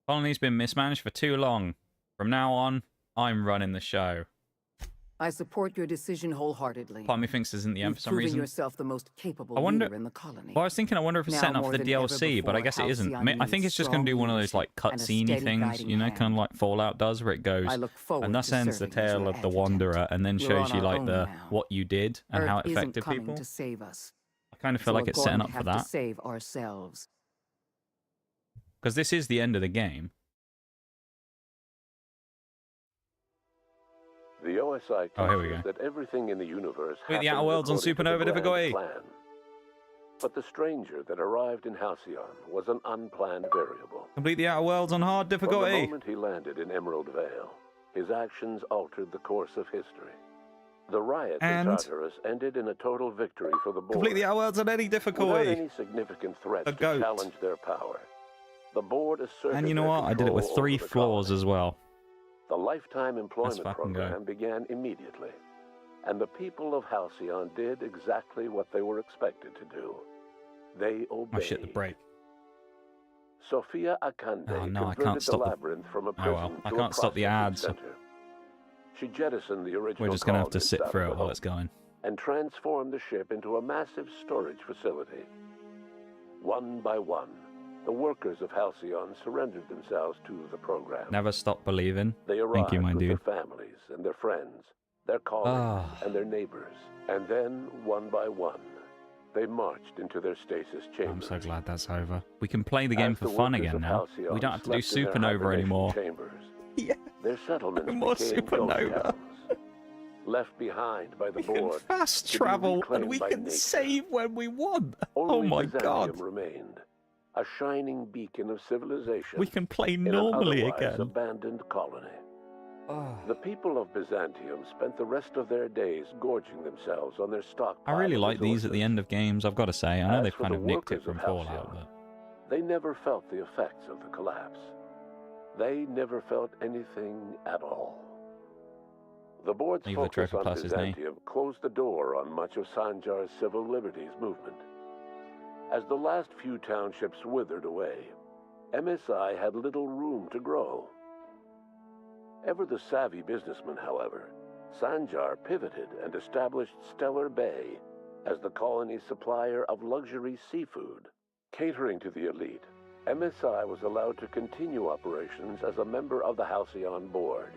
Colony's been mismanaged for too long. From now on, I'm running the show. I support your decision wholeheartedly. Part of me thinks this isn't the end You've for some proven reason. yourself the most capable I wonder- leader in the colony. Well, I was thinking, I wonder if it's Now setting up more for the than ever DLC, but I before, guess it isn't. Halcyon I think needs it's just going to do one of those like strong leadership and a cutscene steady things, guiding you know, kind of hand. like Fallout does, where it goes I look forward and thus to ends the serving as tale your of the adjutant. Wanderer, and then We're shows on you our like own the now. what you did and Earth how it isn't affected coming people. to save us. I kind of So feel like we're it's going setting to up for have that, to save ourselves. because this is the end of the game. The OSI Oh, here we teaches go. that everything in the universe Wait, the happens Outer Worlds on according to the supernova grand difficulty. plan. But the stranger that arrived in Halcyon was an unplanned variable. Complete the Outer Worlds on hard From the difficulty. moment he landed in Emerald Vale, his actions altered the course of history. The riot And- in Tartarus ended in a total victory for the board. Complete the Outer Worlds on any Without difficulty. any significant threats The to goat. challenge their power, the board asserted And you know their what? I did it with control 3 over the floors colony. as well. The lifetime employment fucking go. program began immediately, and the people of Halcyon did exactly what they were expected to do. They obeyed. Oh shit, the brake. Sophia Akande Oh, no, I converted can't the stop the- labyrinth from a Oh, prison well, I to can't a stop the processing ads. center. She jettisoned the original We're just going to have to colonists sit out through of it the while home it's going. and transformed the ship into a massive storage facility. One by one, the workers of Halcyon surrendered themselves to the program. Never stop believing. They arrived Thank you, my with dude. their families and their friends, their colleagues Ah. and their neighbors. And then, one by one, they marched into their stasis chambers. I'm so glad that's over. We can play the game As for the fun workers again of now. Halcyon We don't have to do slept in their supernova hibernation anymore. Chambers, Yeah. their settlements More became supernova. ghost towns, left behind by the We can board. fast to be travel reclaimed and we by can nature. save when we want. Only Oh my Byzantium god. remained, a shining beacon of civilization We can play in an normally otherwise again. abandoned colony. Oh. The people of Byzantium spent the rest of their days gorging themselves on their stockpile I really of like these at the resources. end of games, I've got to say. I know As they've for kind the of nicked it workers of from Fallout, Halcyon, but... They never felt the effects of the collapse. They never felt anything at all. The board's Leave the focus trophy on plus his knee. Byzantium closed the door on much of Sanjar's civil liberties movement. As the last few townships withered away, MSI had little room to grow. Ever the savvy businessman, however, Sanjar pivoted and established Stellar Bay as the colony's supplier of luxury seafood. Catering to the elite, MSI was allowed to continue operations as a member of the Halcyon board,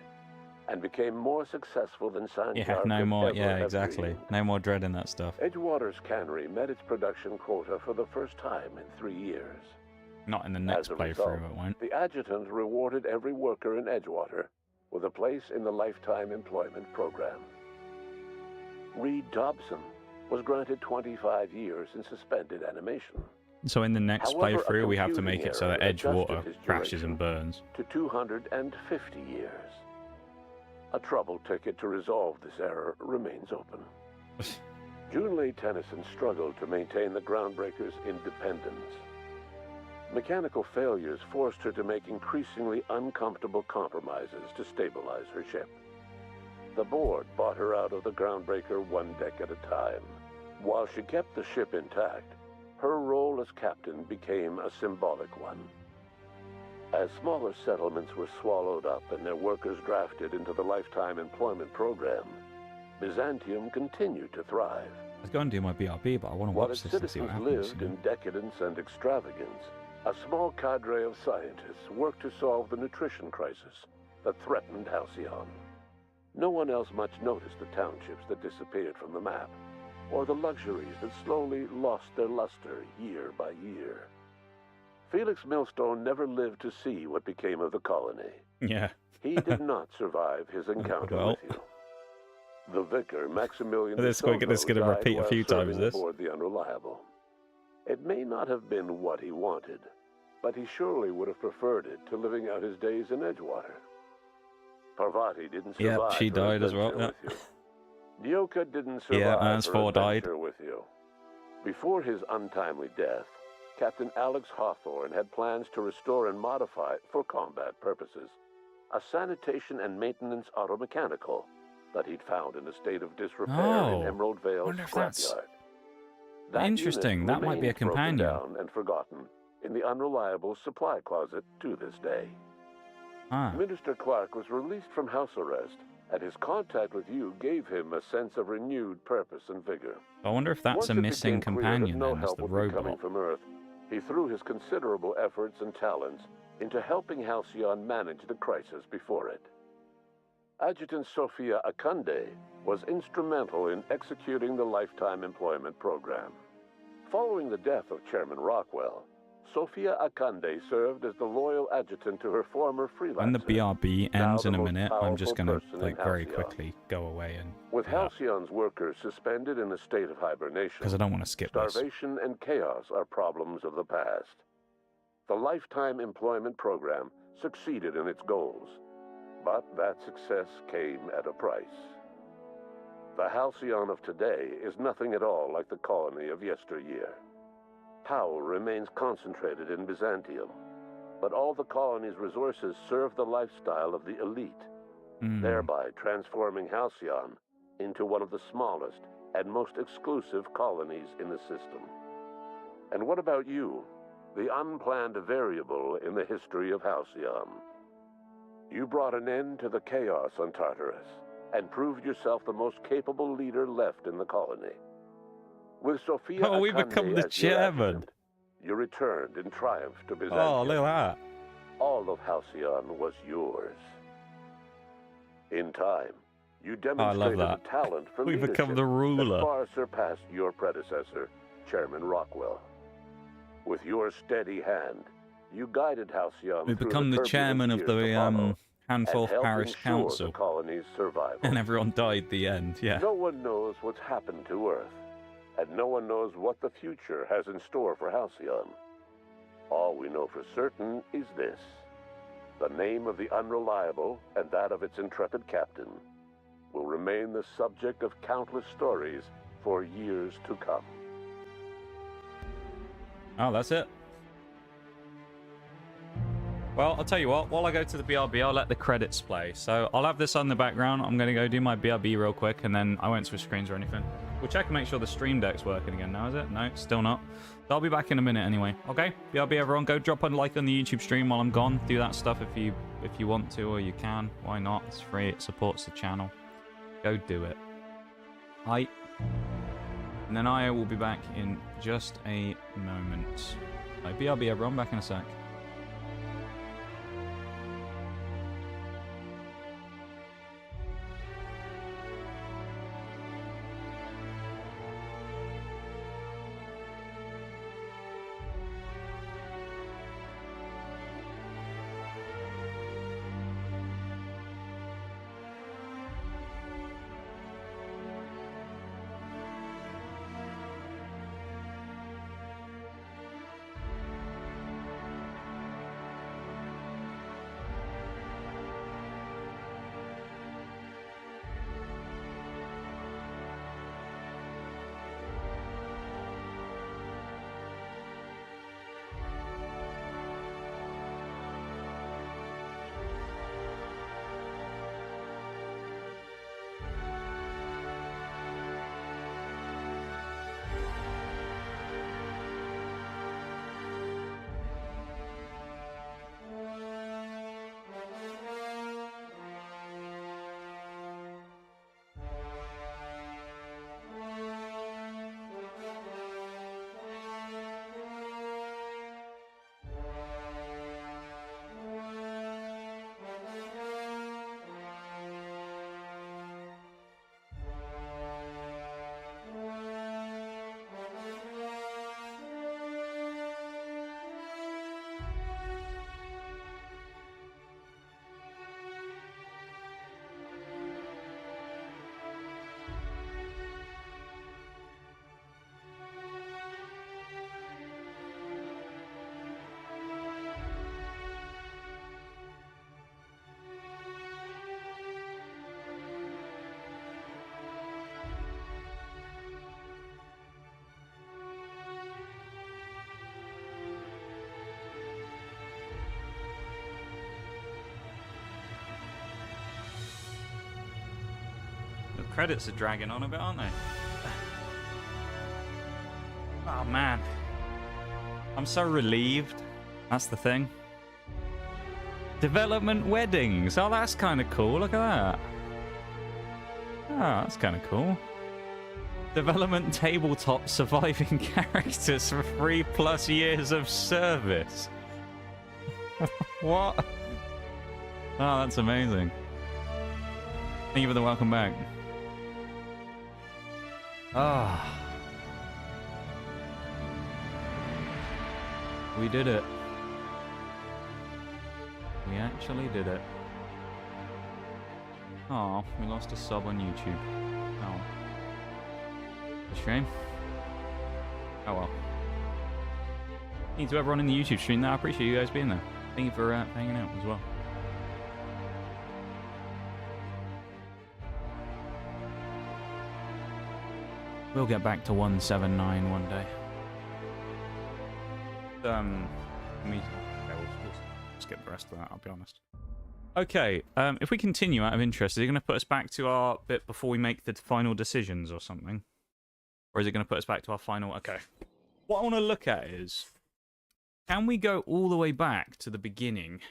and became more successful than Sanjar Yeah, no could more, ever yeah, have exactly. dreamed. No more dreading that stuff. Edgewater's cannery met its production quota for the first time in 3 years. Not in the next As a playthrough, result, it won't. the adjutant rewarded every worker in Edgewater with a place in the Lifetime Employment Program. Reed Dobson was granted 25 years in suspended animation So in the next However, a playthrough, we have to make computing it so that error adjusted Edgewater his crashes duration. and burns. to 250 years. A trouble ticket to resolve this error remains open. Junlei Tennyson struggled to maintain the groundbreaker's independence. Mechanical failures forced her to make increasingly uncomfortable compromises to stabilize her ship. The board bought her out of the groundbreaker one deck at a time. While she kept the ship intact, her role as captain became a symbolic one. As smaller settlements were swallowed up and their workers drafted into the lifetime employment program, Byzantium continued to thrive. I was going to do my BRB, but I want to While watch its this and see what citizens happens. lived in decadence and extravagance, a small cadre of scientists worked to solve the nutrition crisis that threatened Halcyon. No one else much noticed the townships that disappeared from the map, or the luxuries that slowly lost their luster year by year. Felix Millstone never lived to see what became of the colony. Yeah. He did not survive his encounter Well. with you. The vicar, Maximilian This de is Soto, gonna died repeat a while few times, serving this. aboard the Unreliable. It may not have been what he wanted, but he surely would have preferred it to living out his days in Edgewater. Parvati didn't survive. Yep, she her died as well, adventure with you. Nyoka didn't survive Yeah, Ernst her Four died. adventure with you. Before his untimely death, Captain Alex Hawthorne had plans to restore and modify, for combat purposes, a sanitation and maintenance automechanical that he'd found in a state of disrepair Oh, in Emerald Vale wonder if that's scrapyard. That interesting. unit That might be a remains broken companion. down and forgotten in the Unreliable supply closet to this day. Ah, Minister Clark was released from house arrest, and his contact with you gave him a sense of renewed purpose and vigor. I wonder if that's Once a it missing became clear that companion no then, as help the would be coming robot. from Earth, he threw his considerable efforts and talents into helping Halcyon manage the crisis before it. Adjutant Sophia Akande was instrumental in executing the Lifetime Employment Program. Following the death of Chairman Rockwell, Sophia Akande served as the loyal adjutant to her former freelancer. When the BRB now ends the in a most minute, I'm just powerful gonna person like in very Halcyon. quickly go away and With Halcyon's workers suspended in a state of hibernation, because I don't want to skip this. starvation and chaos are problems of the past. The Lifetime Employment Program succeeded in its goals, but that success came at a price. The Halcyon of today is nothing at all like the colony of yesteryear. Power remains concentrated in Byzantium, but all the colony's resources serve the lifestyle of the elite, thereby transforming Halcyon into one of the smallest and most exclusive colonies in the system. And what about you, the unplanned variable in the history of Halcyon? You brought an end to the chaos on Tartarus and proved yourself the most capable leader left in the colony. With Sophia Oh, we Akande become the as your chairman. adjutant, you returned in triumph to Byzantium. Oh, look at that. All of Halcyon was yours. In time, you love demonstrated that. a talent for We leadership become the ruler. that far surpassed your predecessor, Chairman Rockwell. With your steady hand, you guided Halcyon We through become the turbulent chairman of years to the follow, Handful and helped Parish ensure Council, the colony's survival. and everyone died at the end. Yeah. No one knows what's happened to Earth, and no one knows what the future has in store for Halcyon. All we know for certain is this: the name of the Unreliable and that of its intrepid captain will remain the subject of countless stories for years to come. Oh, that's it. Well, I'll tell you what, while I go to the BRB, I'll let the credits play. So I'll have this on the background. I'm going to go do my BRB real quick, and then I won't switch screens or anything. We'll check and make sure the stream deck's working again now, is it? No, still not. So I'll be back in a minute anyway. Okay, BRB everyone, go drop a like on the YouTube stream while I'm gone. Do that stuff if you want to, or you can. Why not? It's free, it supports the channel. Go do it. Hi. And then I will be back in just a moment. Right, BRB everyone, back in a sec. credits are dragging on a bit, aren't they? Oh, man. I'm so relieved. That's the thing. Development weddings. Oh, that's kind of cool. Look at that. Oh, that's kind of cool. Development tabletop surviving characters for 3+ years of service. What? Oh, that's amazing. Thank you for the welcome back. Ah. We did it. We actually did it. Oh, we lost a sub on YouTube. Oh. A shame. Oh well. Thank you to everyone in the YouTube stream there. I appreciate you guys being there. Thank you for hanging out as well. We'll get back to 179 one day. We'll skip the rest of that, I'll be honest. Okay, if we continue out of interest, is it going to put us back to our bit before we make the final decisions or something? Or is it going to put us back to our final... Okay. What I want to look at is... Can we go all the way back to the beginning?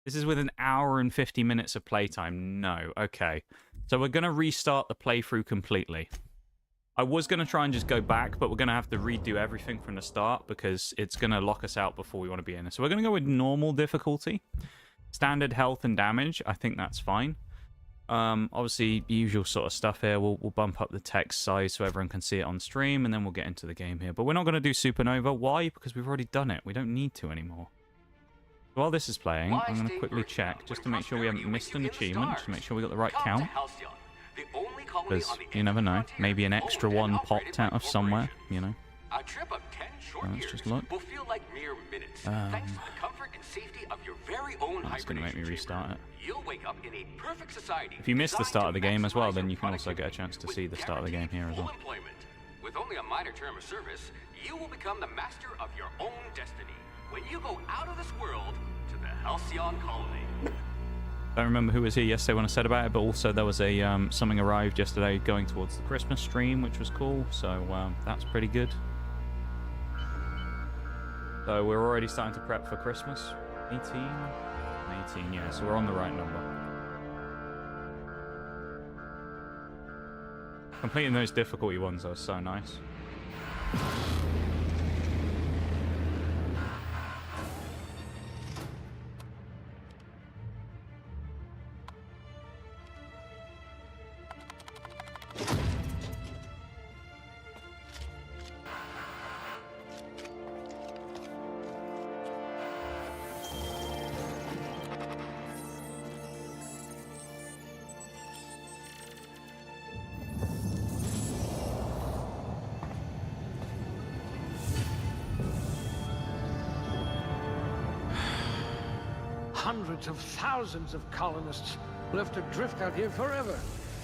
This is with an hour and 50 minutes of playtime. No. Okay. So we're going to restart the playthrough completely. I was going to try and just go back, but we're going to have to redo everything from the start because it's going to lock us out before we want to be in it. So we're going to go with normal difficulty. Standard health and damage. I think that's fine. Obviously, usual sort of stuff here. We'll bump up the text size so everyone can see it on stream, and then we'll get into the game here. But we're not going to do supernova. Why? Because we've already done it. We don't need to anymore. While this is playing, I'm going to quickly check just to make sure we haven't missed an achievement, just to make sure we got the right count. Because you never know. Maybe an extra one popped out of somewhere, you know. A trip of 10 short Let's just look. will feel like mere minutes, thanks to the comfort and safety of your very own That's going to make me restart it. You'll wake up in a perfect society. If you missed the start of the game as well, then you can also get a chance to see the start of the game here as well. With only a minor term of service, you will become the master of your own destiny when you go out of this world to the Halcyon colony. Don't remember who was here yesterday when I said about it, but also there was a something arrived yesterday going towards the Christmas stream, which was cool. So that's pretty good. So we're already starting to prep for Christmas. 18, yeah. So we're on the right number. Completing those difficulty ones are so nice. Hundreds of thousands of colonists left adrift out here forever,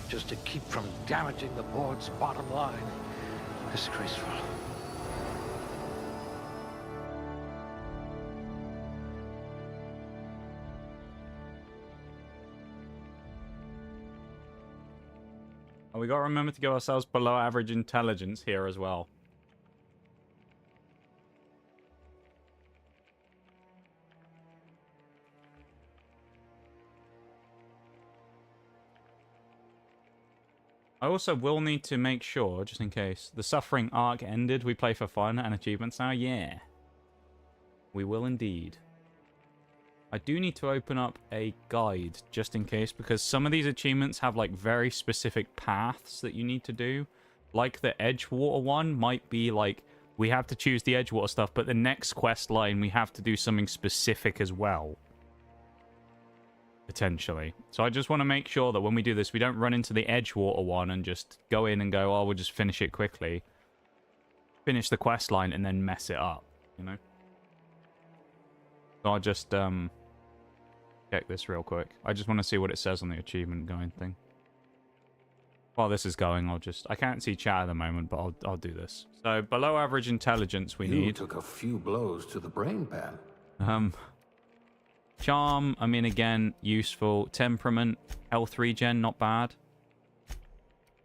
just to keep from damaging the board's bottom line. Disgraceful. And we got to remember to give ourselves below average intelligence here as well. I also will need to make sure, just in case, the suffering arc ended. We play for fun and achievements now. Yeah. We will indeed. I do need to open up a guide, just in case, because some of these achievements have, like, very specific paths that you need to do. Like the Edgewater one might be, like, we have to choose the Edgewater stuff, but the next quest line, we have to do something specific as well. Potentially. So I just want to make sure that when we do this, we don't run into the Edgewater one and just go in and go, oh, we'll just finish it quickly. Finish the quest line and then mess it up, you know? So I'll just check this real quick. I just want to see what it says on the achievement going thing. While this is going, I can't see chat at the moment, but I'll do this. So below average intelligence we need. You took a few blows to the brain pad. Charm, I mean, again, useful. Temperament, health regen, not bad.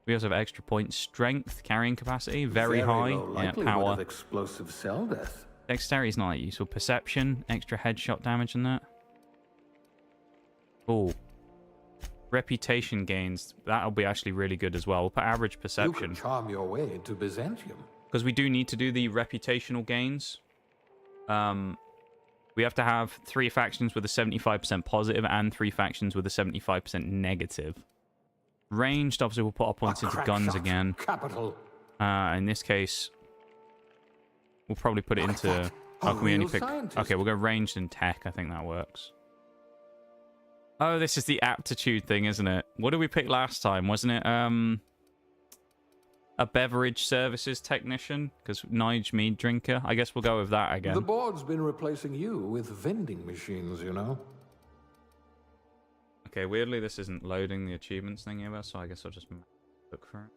We also have extra points. Strength, carrying capacity, very high. Low likelihood power. of explosive cell death. Dexterity is not that useful. Perception, extra headshot damage in that. Oh. Reputation gains. That'll be actually really good as well. We'll put average You perception. can charm your way into Byzantium. Because we do need to do the reputational gains. We have to have 3 factions with a 75% positive and 3 factions with a 75% negative. Ranged, obviously, we'll put our points into guns shot. again. Capital. In this case, we'll probably put it into... that? Oh, A can we only real pick... scientist. Okay, we'll go ranged and tech. I think that works. Oh, this is the aptitude thing, isn't it? What did we pick last time? Wasn't it a beverage services technician? Because Nige Meaddrinker. I guess we'll go with that again. The board's been replacing you with vending machines, you know. Okay, weirdly, this isn't loading the achievements thing either, so I guess I'll just look for it.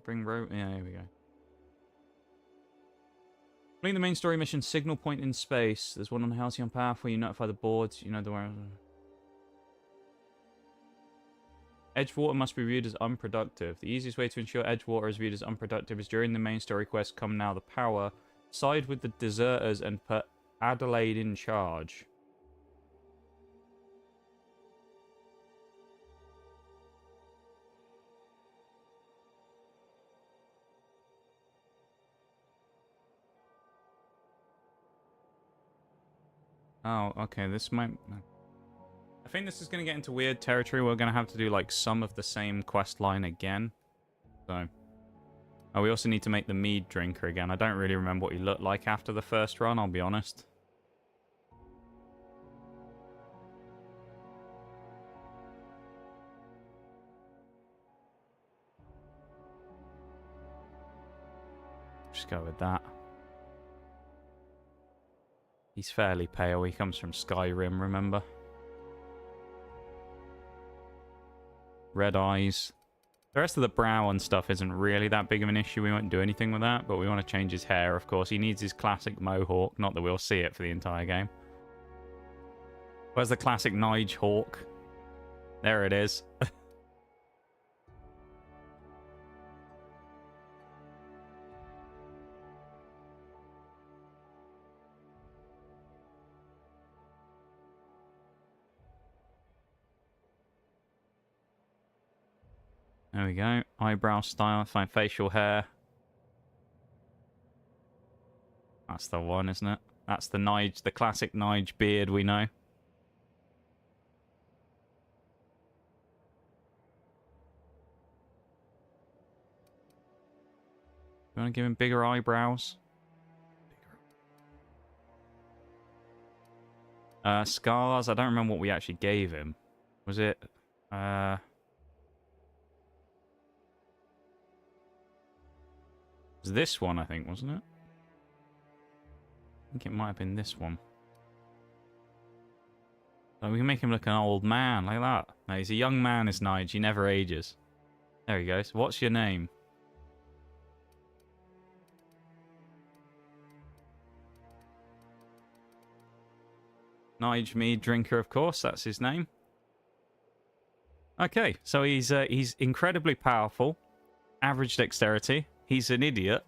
Bring rope. Yeah, here we go. Complete the main story mission, Signal Point in Space. There's one on the Halcyon Path where you notify the boards. You know the way. Edgewater must be viewed as unproductive. The easiest way to ensure Edgewater is viewed as unproductive is during the main story quest, Come Now the Power. Side with the deserters and put Adelaide in charge. Oh, okay, this might... I think this is going to get into weird territory. We're going to have to do, like, some of the same quest line again. So... Oh, we also need to make the Meaddrinker again. I don't really remember what he looked like after the first run, I'll be honest. Just go with that. He's fairly pale. He comes from Skyrim, remember? Red eyes. The rest of the brow and stuff isn't really that big of an issue. We won't do anything with that, but we want to change his hair, of course. He needs his classic mohawk. Not that we'll see it for the entire game. Where's the classic Nige hawk? There it is. There we go. Eyebrow style, fine facial hair. That's the one, isn't it? That's the Nige, the classic Nige beard we know. You want to give him bigger eyebrows? Scars, I don't remember what we actually gave him. Was it... It was this one, I think, wasn't it? I think it might have been this one. So we can make him look an old man, like that. No, he's a young man, is Nige. He never ages. There he goes. What's your name? Nige Meaddrinker, of course. That's his name. Okay, so he's incredibly powerful. Average dexterity. He's an idiot.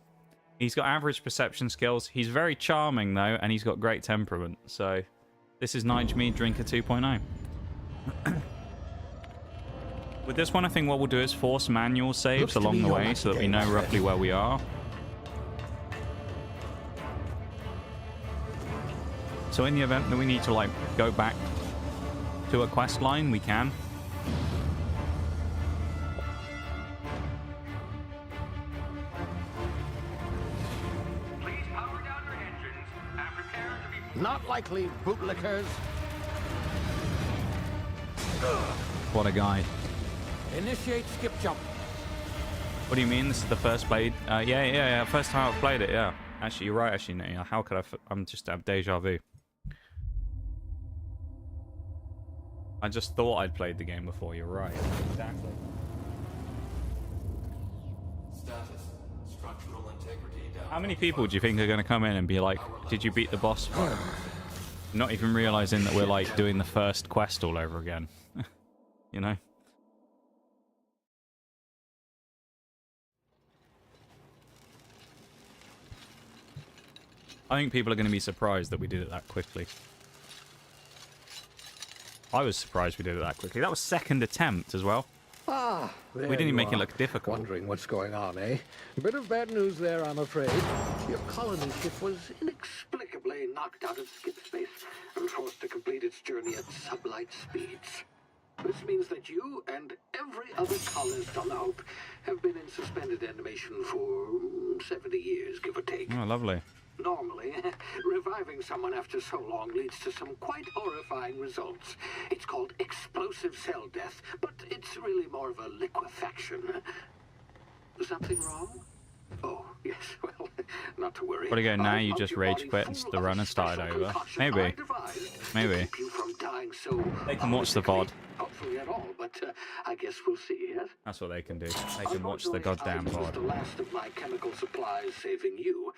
He's got average perception skills. He's very charming, though, and he's got great temperament. So, this is Nige Meaddrinker 2.0. With this one, I think what we'll do is force manual saves along the way so that we know roughly where we are. So in the event that we need to, like, go back to a quest line, we can. Not likely, bootlickers. What a guy. Initiate skip jump. What do you mean? This is the first played? Yeah. First time I've played it, yeah. Actually, you're right, actually. No, how could I'm just have deja vu. I just thought I'd played the game before, you're right. Exactly. Status. Structural integrity down. How many people do you think are going to come in and be like, did you beat the boss fight? Not even realizing that we're like doing the first quest all over again. You know? I think people are going to be surprised that we did it that quickly. I was surprised we did it that quickly. That was second attempt as well. Ah, there We didn't even you make it are. look difficult. Wondering what's going on, eh? A bit of bad news there, I'm afraid. Your colony ship was inexplicably knocked out of skip space and forced to complete its journey at sublight speeds. This means that you and every other colonist on the Hope have been in suspended animation for 70 years, give or take. Oh, lovely. Normally, reviving someone after so long leads to some quite horrifying results. It's called explosive cell death, but it's really more of a liquefaction. Something wrong? Oh, yes, well, not to worry. What do you go now? I'll You pump just your rage body quit and full the of a run and started special over. concoction Maybe. I devised to Maybe. keep you from dying so They can watch the VOD. hopefully at all, but I guess we'll see, yes? That's what they can do. They can watch the Unfortunately, goddamn I used the VOD. last of my chemical supplies saving you.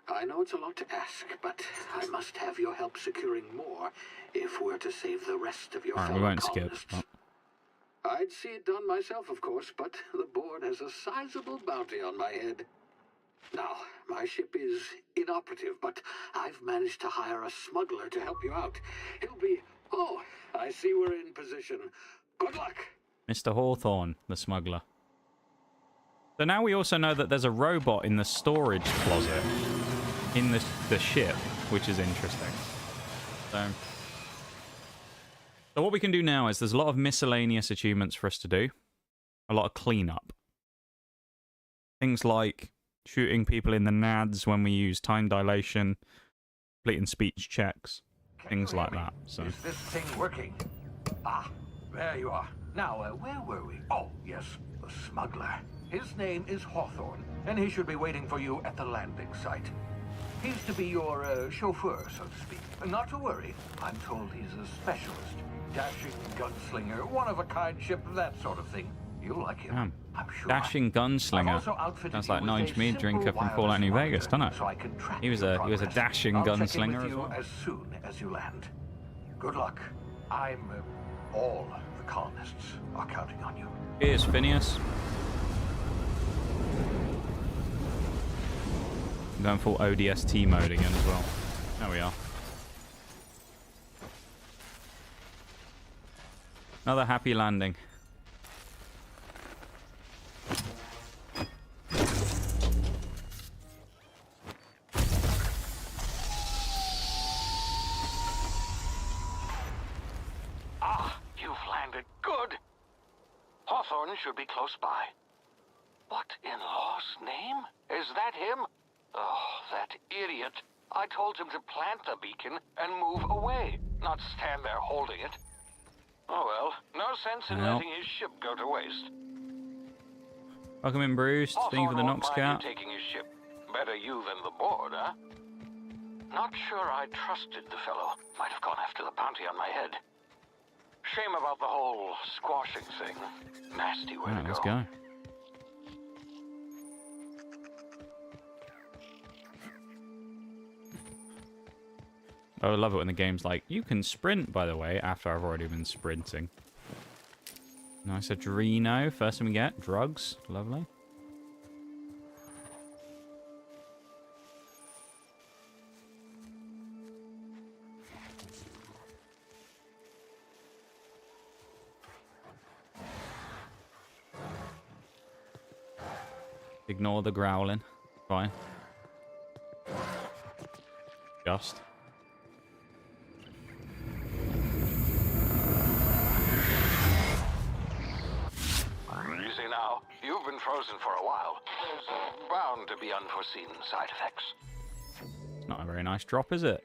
I know it's a lot to ask, but I must have your help securing more if we're to save the rest of your Alright, we fellow won't skip. colonists. But I'd see it done myself, of course, but the board has a sizable bounty on my head. Now, my ship is inoperative, but I've managed to hire a smuggler to help you out. He'll be... Oh, I see we're in position. Good luck! Mr. Hawthorne, the smuggler. So now we also know that there's a robot in the storage closet in the ship, which is interesting. So what we can do now is there's a lot of miscellaneous achievements for us to do. A lot of cleanup. Things like shooting people in the nads when we use time dilation, completing speech checks, things like that. So Is this thing working? Ah, there you are. Now, where were we? Oh, yes, the smuggler. His name is Hawthorne, and he should be waiting for you at the landing site. He's to be your chauffeur, so to speak. Not to worry. I'm told he's a specialist. Dashing gunslinger, one-of-a-kind ship, that sort of thing. You'll like him. Damn. I'm sure. Dashing I've gunslinger. also outfitted Sounds you like with a Nige Meaddrinker simple from Fallout New wireless Vegas, doesn't monitor it? so I can track He was your a progress. dashing I'll check in gunslinger with as you well. as soon as you land. Good luck. All the colonists are counting on you. Here's Phineas. I'm going full ODST mode again as well. There we are. Another happy landing. Ah, you've landed. Good. Hawthorne should be close by. What in law's name? Is that him? Oh, that idiot. I told him to plant the beacon and move away, not stand there holding it. Oh well, no sense in Well. letting his ship go to waste. Welcome in, Bruce. Thank you for the Hawthorne Nox won't mind Cat. you taking his ship. Better you than the board, huh? Not sure I trusted the fellow. Might have gone after the bounty on my head. Shame about the whole squashing thing. Nasty way Alright, to let's go. go. I love it when the game's like, you can sprint, by the way, after I've already been sprinting. Nice Adreno. First thing we get, drugs. Lovely. Ignore the growling. Fine. Just. Easy now. You've been frozen for a while. There's bound to be unforeseen side effects. Not a very nice drop, is it?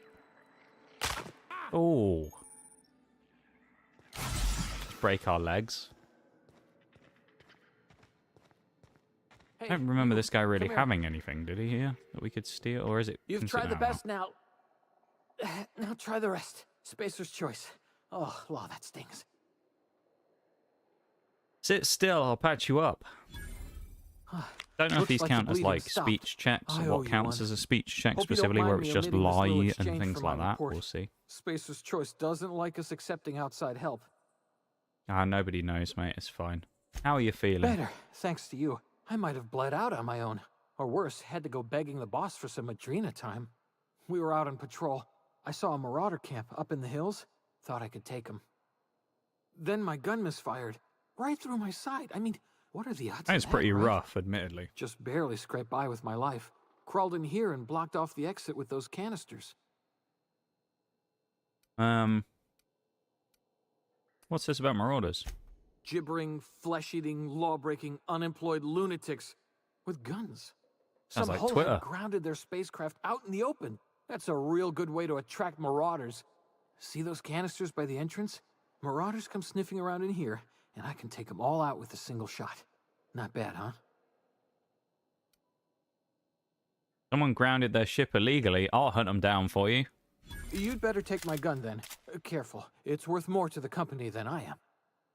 Oh. Break our legs. I don't remember this guy really having anything, did he here? That we could steal? Or is it... You've tried the best now. Now try the rest. Spacer's choice. Oh, wow, that stings. Sit still, I'll patch you up. Don't know if Looks these like the count as bleeding like stopped. speech checks I or owe what you counts one. as a speech check Hope you don't specifically, mind where me it's just omitting this little lie exchange and things from like my that. report. We'll see. Spacer's Choice doesn't like us accepting outside help. Nobody knows, mate. It's fine. How are you feeling? Better, thanks to you. I might have bled out on my own. Or worse, had to go begging the boss for some Adrena time. We were out on patrol. I saw a marauder camp up in the hills. Thought I could take him. Then my gun misfired. Right through my side. I mean, what are the odds of It's that, pretty right? rough, admittedly. Just barely scraped by with my life. Crawled in here and blocked off the exit with those canisters. What's this about marauders? Gibbering, flesh-eating, law-breaking, unemployed lunatics with guns. Sounds Some like hole Twitter. had grounded their spacecraft out in the open. That's a real good way to attract marauders. See those canisters by the entrance? Marauders come sniffing around in here, and I can take them all out with a single shot. Not bad, huh? Someone grounded their ship illegally. I'll hunt them down for you. You'd better take my gun then. Careful, it's worth more to the company than I am.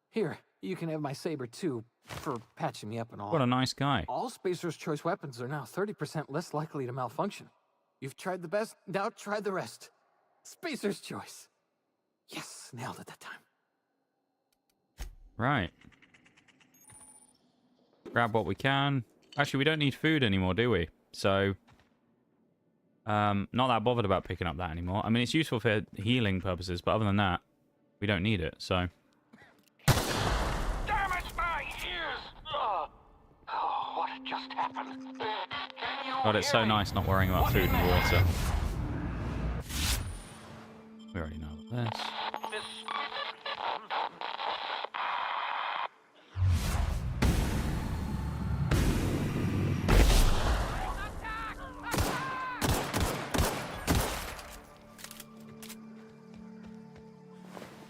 Here, you can have my saber too, for patching me up and all. What a nice guy. All Spacer's Choice weapons are now 30% less likely to malfunction. You've tried the best, now try the rest. Spacer's Choice. Yes, nailed it that time. Right. Grab what we can. Actually, we don't need food anymore, do we? So, not that bothered about picking up that anymore. I mean, it's useful for healing purposes, but other than that, we don't need it, so... Damn it, my ears! Oh, what just happened? Can you God, it's hear so me? nice not worrying about What food in and the water. heck? We already know about this. This...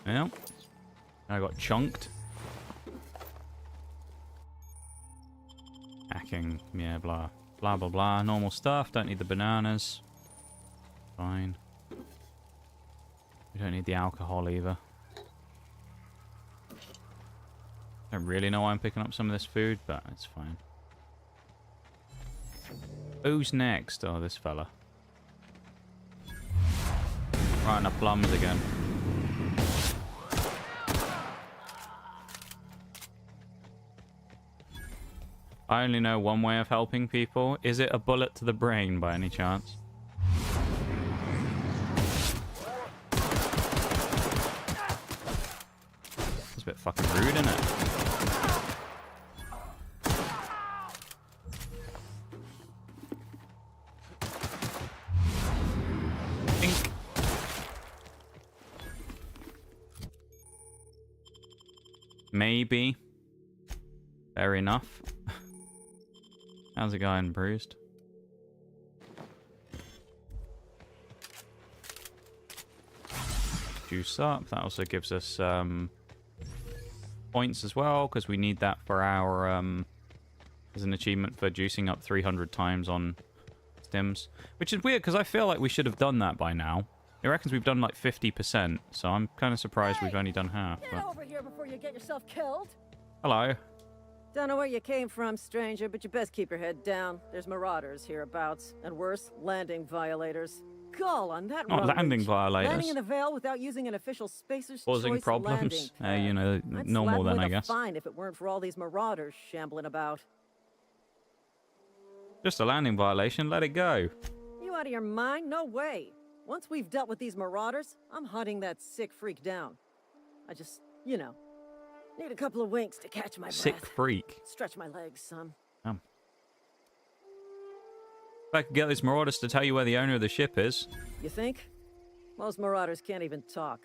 Yeah. I got chunked. Hacking, yeah, blah. Blah, blah, blah. Normal stuff. Don't need the bananas. Fine. We don't need the alcohol either. Don't really know why I'm picking up some of this food, but it's fine. Who's next? Oh, this fella. Right in the plums again. I only know one way of helping people. Is it a bullet to the brain by any chance? It's a bit fucking rude, isn't it? Think. Maybe. Fair enough. How's it going, bruised? Juice up. That also gives us points as well, because we need that for our as an achievement for juicing up 300 times on stims, which is weird because I feel like we should have done that by now. It reckons we've done like 50%, so I'm kind of surprised we've only done half. Get But... over here before you get yourself killed. Hello. Don't know where you came from, stranger, but you best keep your head down. There's marauders hereabouts, and worse, landing violators. Gall on that Not rubbish. landing violators. Landing in the Vale without using an official Spacer's Causing Choice problems. landing You pad. know, I'd normal slap 'em then, with I a guess. fine if it weren't for all these marauders shambling about. Just a landing violation. Let it go. You out of your mind? No way. Once we've dealt with these marauders, I'm hunting that sick freak down. I just, you know, need a couple of winks to catch my Sick breath. freak. Stretch my legs, son. If I could get these marauders to tell you where the owner of the ship is. You think? Most marauders can't even talk.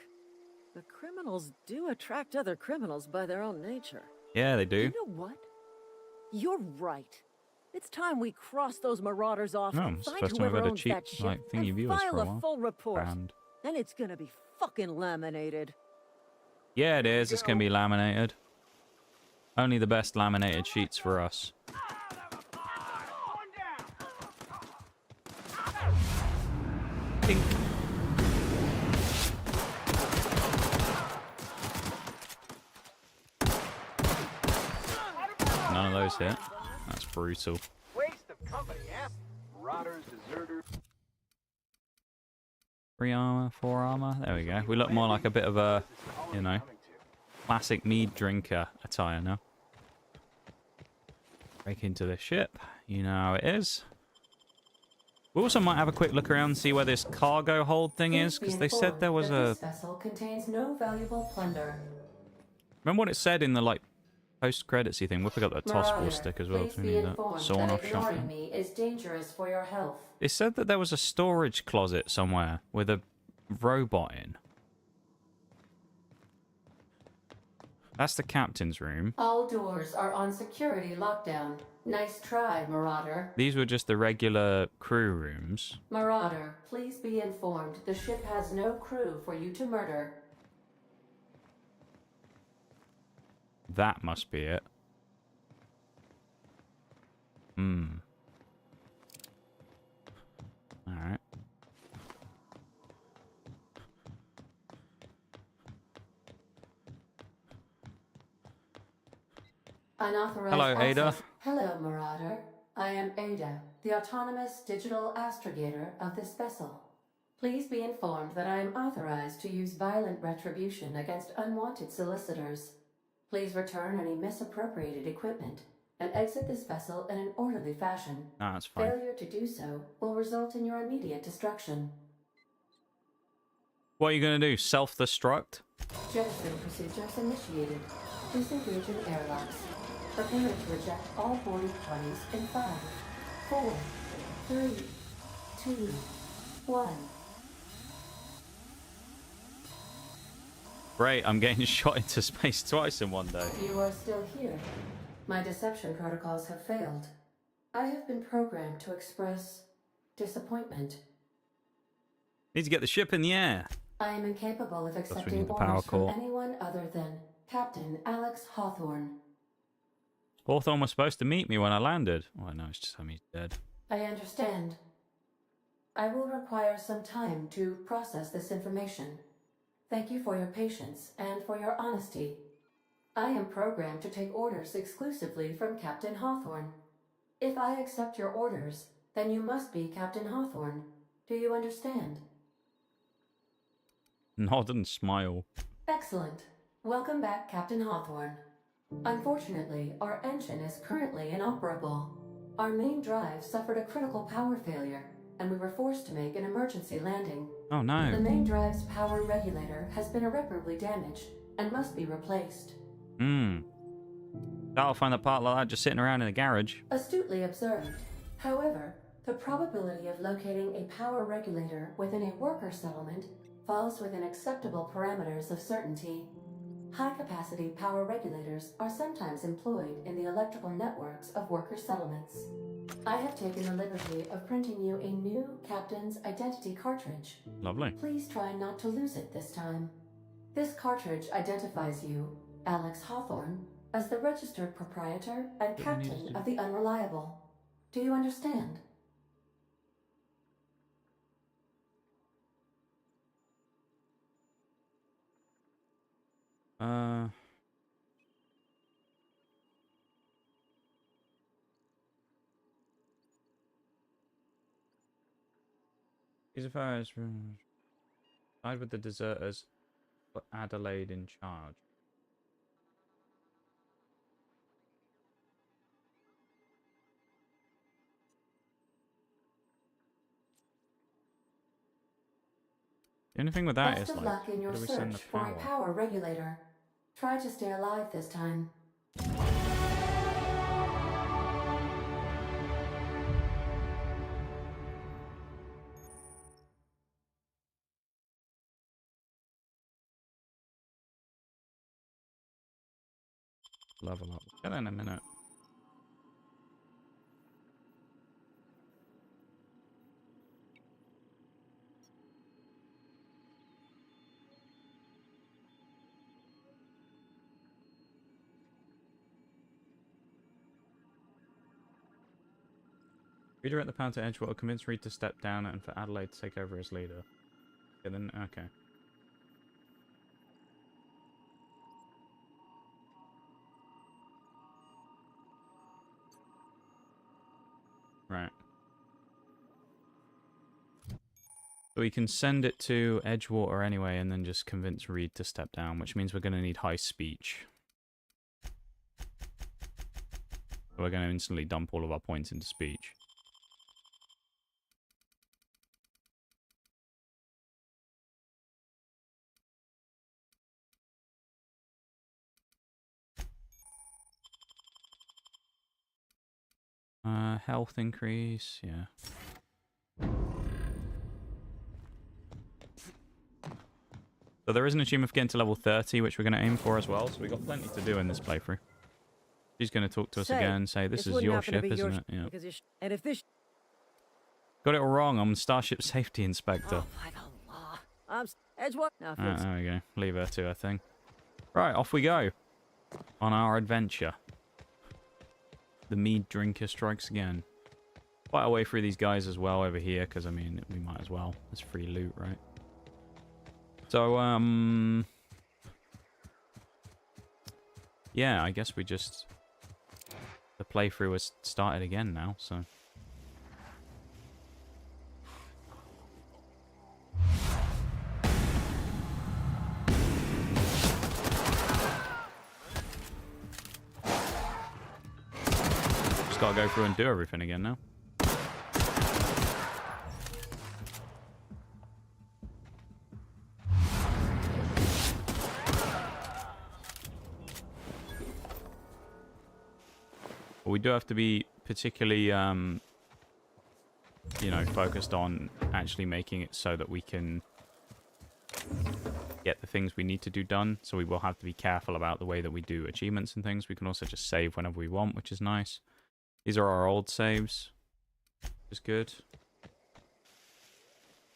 But criminals do attract other criminals by their own nature. Yeah, they do. You know what? You're right. It's time we cross those marauders off No, and it's the find first time I've whoever had a owns cheap, that ship like, thingy and viewers for file a a while. full report. Brand. Then it's gonna be fucking laminated. Yeah, it is. It's going to be laminated. Only the best laminated sheets for us. Dink. None of those hit. That's brutal. Waste of company, eh? Marauders, deserters. 3 armor, 4 armor. There we go. We look more like a bit of a, you know, classic Meaddrinker attire now. Break into the ship. You know how it is. We also might have a quick look around and see where this cargo hold thing is, because they said there was a... This vessel contains no valuable plunder. Remember what it said in the, like, post-creditsy thing? We'll pick up that Toss Ball Marauder, stick as well, please because we be need that. informed Sawn that off ignoring shotgun. me is dangerous for your health. It said that there was a storage closet somewhere with a robot in. That's the captain's room. All doors are on security lockdown. Nice try, Marauder. These were just the regular crew rooms. Marauder, please be informed the ship has no crew for you to murder. That must be it. Alright. Unauthorized Hello, Ada. access. Hello, Marauder. I am Ada, the autonomous digital astrogator of this vessel. Please be informed that I am authorized to use violent retribution against unwanted solicitors. Please return any misappropriated equipment and exit this vessel in an orderly fashion. No, that's fine. Failure to do so will result in your immediate destruction. What are you going to do? Self-destruct? Jettison procedures initiated. Disengage in airlocks. Prepare to reject all boarding parties in 5, 4, 3, 2, 1. Great, I'm getting shot into space twice in one day. You are still here. My deception protocols have failed. I have been programmed to express disappointment. Need to get the ship in the air. I am incapable of we accepting need the power orders from core. anyone other than Captain Alex Hawthorne. Hawthorne was supposed to meet me when I landed. Oh, no, it's just how he's dead. I understand. I will require some time to process this information. Thank you for your patience and for your honesty. I am programmed to take orders exclusively from Captain Hawthorne. If I accept your orders, then you must be Captain Hawthorne. Do you understand? Nod and smile. Excellent. Welcome back, Captain Hawthorne. Unfortunately, our engine is currently inoperable. Our main drive suffered a critical power failure, and we were forced to make an emergency landing. Oh, no. The main drive's power regulator has been irreparably damaged and must be replaced. I'll find a part like that just sitting around in the garage. Astutely observed. However, the probability of locating a power regulator within a worker settlement falls within acceptable parameters of certainty. High-capacity power regulators are sometimes employed in the electrical networks of worker settlements. I have taken the liberty of printing you a new Captain's Identity cartridge. Lovely. Please try not to lose it this time. This cartridge identifies you, Alex Hawthorne, as the registered proprietor and captain of the Unreliable. Do you understand? These affairs side with the deserters, put Adelaide in charge. The only thing with that Best is of like, luck in your where do we send search the for power? a power regulator. Try to stay alive this time. Level up. Get that in a minute. Redirect the power to Edgewater, convince Reed to step down and for Adelaide to take over as leader. Okay, then, okay. Right. So we can send it to Edgewater anyway, and then just convince Reed to step down, which means we're going to need high speech. So we're going to instantly dump all of our points into speech. Health increase, yeah. So there is an achievement for getting to level 30, which we're going to aim for as well. So we've got plenty to do in this playthrough. She's going to talk to us again, say, this is your ship, isn't it? Yeah. And if this... Got it all wrong, I'm Starship Safety Inspector. Oh, by the law. I'm Edgewater. Now, There we go. Leave her to her thing. Right, off we go. On our adventure. The Meaddrinker strikes again. Quite a way through these guys as well over here, because, I mean, we might as well. It's free loot, right? So, yeah, I guess we just... The playthrough has started again now, so... Just gotta go through and do everything again now. But we do have to be particularly, you know, focused on actually making it so that we can get the things we need to do done. So we will have to be careful about the way that we do achievements and things. We can also just save whenever we want, which is nice. These are our old saves, which is good.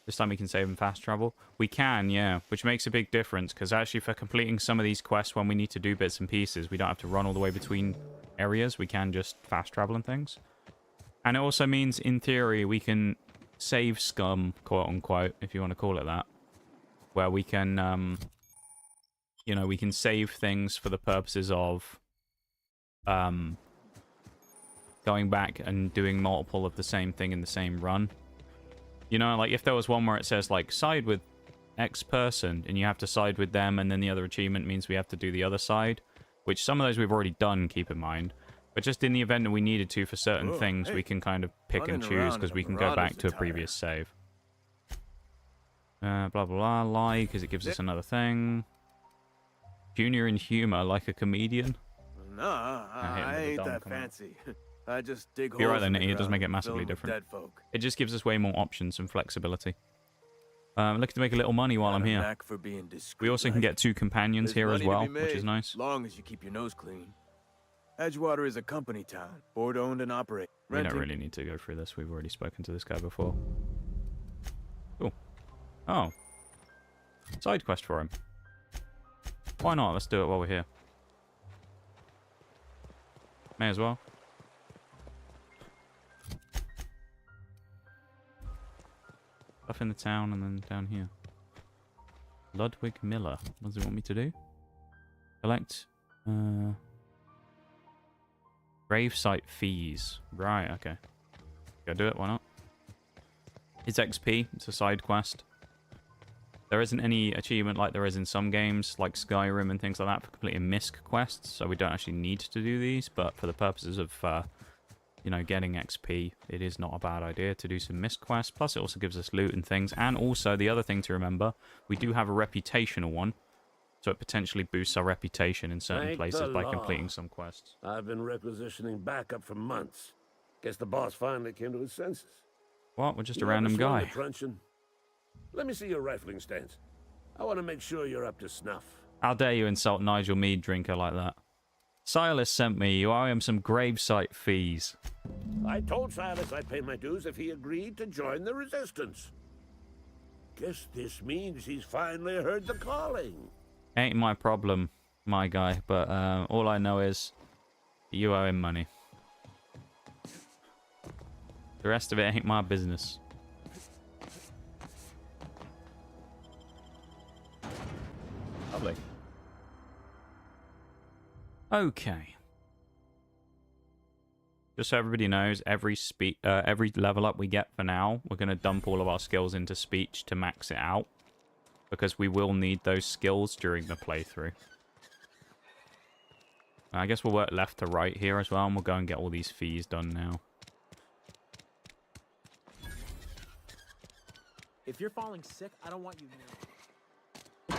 This time we can save and fast travel. We can, yeah, which makes a big difference, because actually for completing some of these quests when we need to do bits and pieces, we don't have to run all the way between areas. We can just fast travel and things. And it also means, in theory, we can save scum, quote unquote, if you want to call it that, where we can, you know, we can save things for the purposes of going back and doing multiple of the same thing in the same run. You know, like if there was one where it says, like, side with X person, and you have to side with them, and then the other achievement means we have to do the other side, which some of those we've already done, keep in mind. But just in the event that we needed to for certain things, we can kind of pick and choose, because we can go back to a previous save. Blah, blah, blah. Lie, because it gives us another thing. Junior in humor, like a comedian. Nah, I ain't that fancy. I just dig holes. You're right, then, it does make it massively different. It just gives us way more options and flexibility. Looking to make a little money while I'm here. We also can get 2 companions here as well, which is nice. As long as you keep your nose clean. Edgewater is a company town, board owned and operated. We don't really need to go through this. We've already spoken to this guy before. Cool. Oh. Side quest for him. Why not? Let's do it while we're here. May as well. Up in the town and then down here. Ludwig Miller. What does he want me to do? Collect gravesite fees. Right, okay. Go do it, why not? It's XP, it's a side quest. There isn't any achievement like there is in some games, like Skyrim and things like that, for completing misc quests, so we don't actually need to do these, but for the purposes of you know, getting XP, it is not a bad idea to do some misc quests. Plus, it also gives us loot and things. And also, the other thing to remember, we do have a reputational one. So it potentially boosts our reputation in certain places by completing some quests. I've been requisitioning backup for months. Guess the boss finally came to his senses. What? We're just a random guy. Let me see your rifling stance. I want to make sure you're up to snuff. How dare you insult Nigel Meaddrinker like that? Silas sent me. You owe him some gravesite fees. I told Silas I'd pay my dues if he agreed to join the resistance. Guess this means he's finally heard the calling. Ain't my problem, my guy, but all I know is you owe him money. The rest of it ain't my business. Lovely. Okay. Just so everybody knows, every level up we get for now, we're going to dump all of our skills into speech to max it out. Because we will need those skills during the playthrough. I guess we'll work left to right here as well, and we'll go and get all these fees done now. If you're falling sick, I don't want you near me.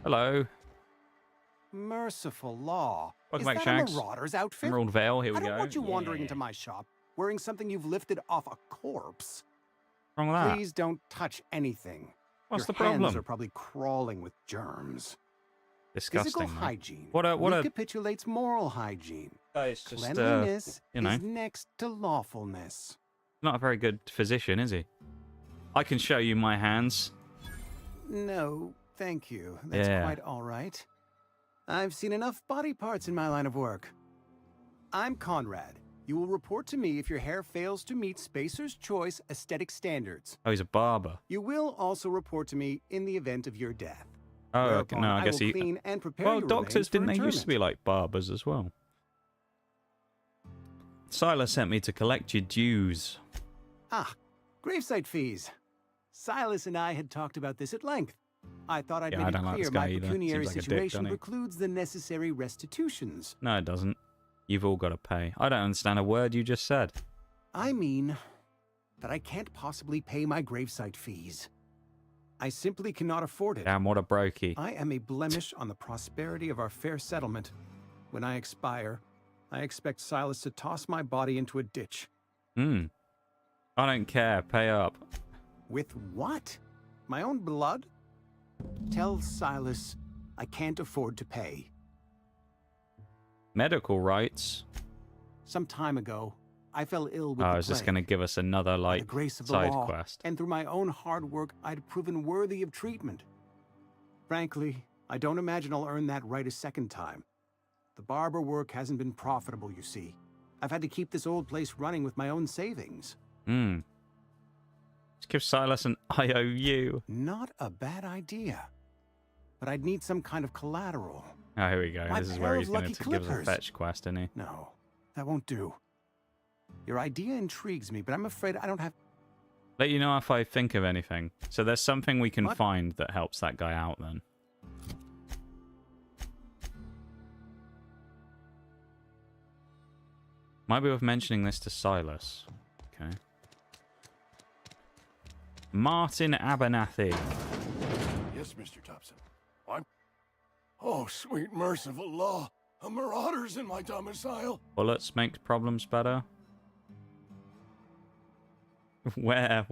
Hello. Merciful law. Welcome Is back, that Shags. a Marauder's outfit? Emerald Vale, here we I don't go. want you wandering into my shop wearing something you've lifted off a corpse. What's wrong with that? Please don't touch anything. What's Your the problem? hands are probably crawling with germs. Disgusting. Physical man. hygiene What a recapitulates moral hygiene. It's just Cleanliness you know, is next to lawfulness. not a very good physician, is he? I can show you my hands. No, thank you. That's quite all right. I've seen enough body parts in my line of work. I'm Conrad. You will report to me if your hair fails to meet Spacer's Choice aesthetic standards. Oh, he's a barber. You will also report to me in the event of your death. Oh, okay. Whereupon No, I guess will he. clean and prepare Well, your doctors remains for didn't they used to be interment. like barbers as well? Silas sent me to collect your dues. Ah, gravesite fees. Silas and I had talked about this at length. I thought I'd Yeah, make I it don't like clear this my guy either. pecuniary Seems like a dick, situation doesn't he? precludes the necessary restitutions. No, it doesn't. You've all got to pay. I don't understand a word you just said. I mean that I can't possibly pay my gravesite fees. I simply cannot afford it. Damn, what a brokey. I am a blemish on the prosperity of our fair settlement. When I expire, I expect Silas to toss my body into a ditch. I don't care. Pay up. With what? My own blood? Tell Silas I can't afford to pay. Medical rights. Some time ago, I fell ill with Oh, the is this plague. going to give us another, By like, the grace of the side law, quest? and through my own hard work, I'd proven worthy of treatment. Frankly, I don't imagine I'll earn that right a second time. The barber work hasn't been profitable, you see. I've had to keep this old place running with my own savings. Let's give Silas an IOU. Not a bad idea. But I'd need some kind of collateral. Oh, here we go. My This is pair where of he's going lucky to give us a clippers. fetch quest, isn't he? No, that won't do. Your idea intrigues me, but I'm afraid I don't have... Let you know if I think of anything. So there's something we can What? find that helps that guy out then. Might be worth mentioning this to Silas. Okay. Martin Abernathy. Yes, Mr. Thompson. I'm... Oh, sweet merciful law. A marauder's in my domicile. Bullets make problems better. Where?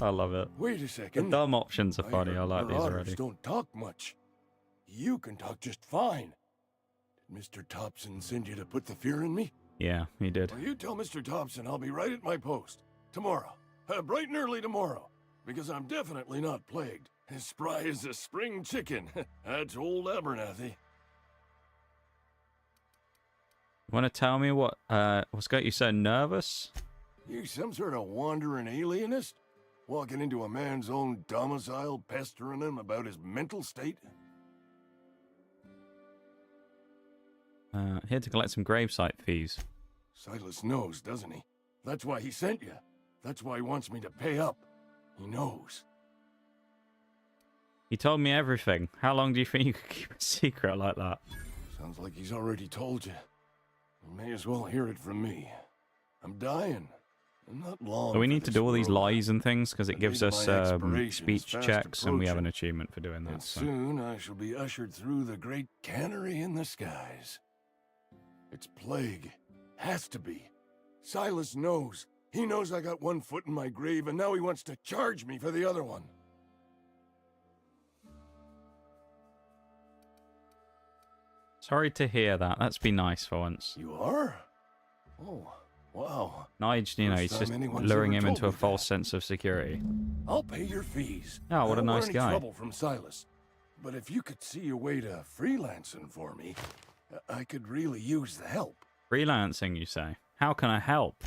I love it. Wait a The second. dumb options are funny. I like these Marauders already. don't talk much. You can talk just fine. Did Mr. Thompson send you to put the fear in me? Yeah, he did. Well, you tell Mr. Thompson I'll be right at my post. Tomorrow. Bright and early tomorrow. Because I'm definitely not plagued. As spry as a spring chicken. That's old Abernathy. Want to tell me what's got you so nervous? You some sort of wandering alienist? Walking into a man's own domicile, pestering him about his mental state? Here to collect some gravesite fees. Silas knows, doesn't he? That's why he sent you. That's why he wants me to pay up. He knows. He told me everything. How long do you think you could keep a secret like that? Sounds like he's already told you. You may as well hear it from me. I'm dying. And not long. So we for need to this do all these world. lies and things because it The gives date of us my expiration is speech fast checks and we have an approaching. achievement for doing that. And So. soon I shall be ushered through the great cannery in the skies. It's plague. Has to be. Silas knows. He knows I got one foot in my grave, and now he wants to charge me for the other one. Sorry to hear that. Let's be nice for once. You are? Oh, wow. Nige, you know, First he's time just anyone's luring ever him told into a me false sense of security. I'll pay your fees. Oh, what a I don't nice want guy. any trouble from Silas. But if you could see a way to freelancing for me, I could really use the help. Freelancing, you say? How can I help?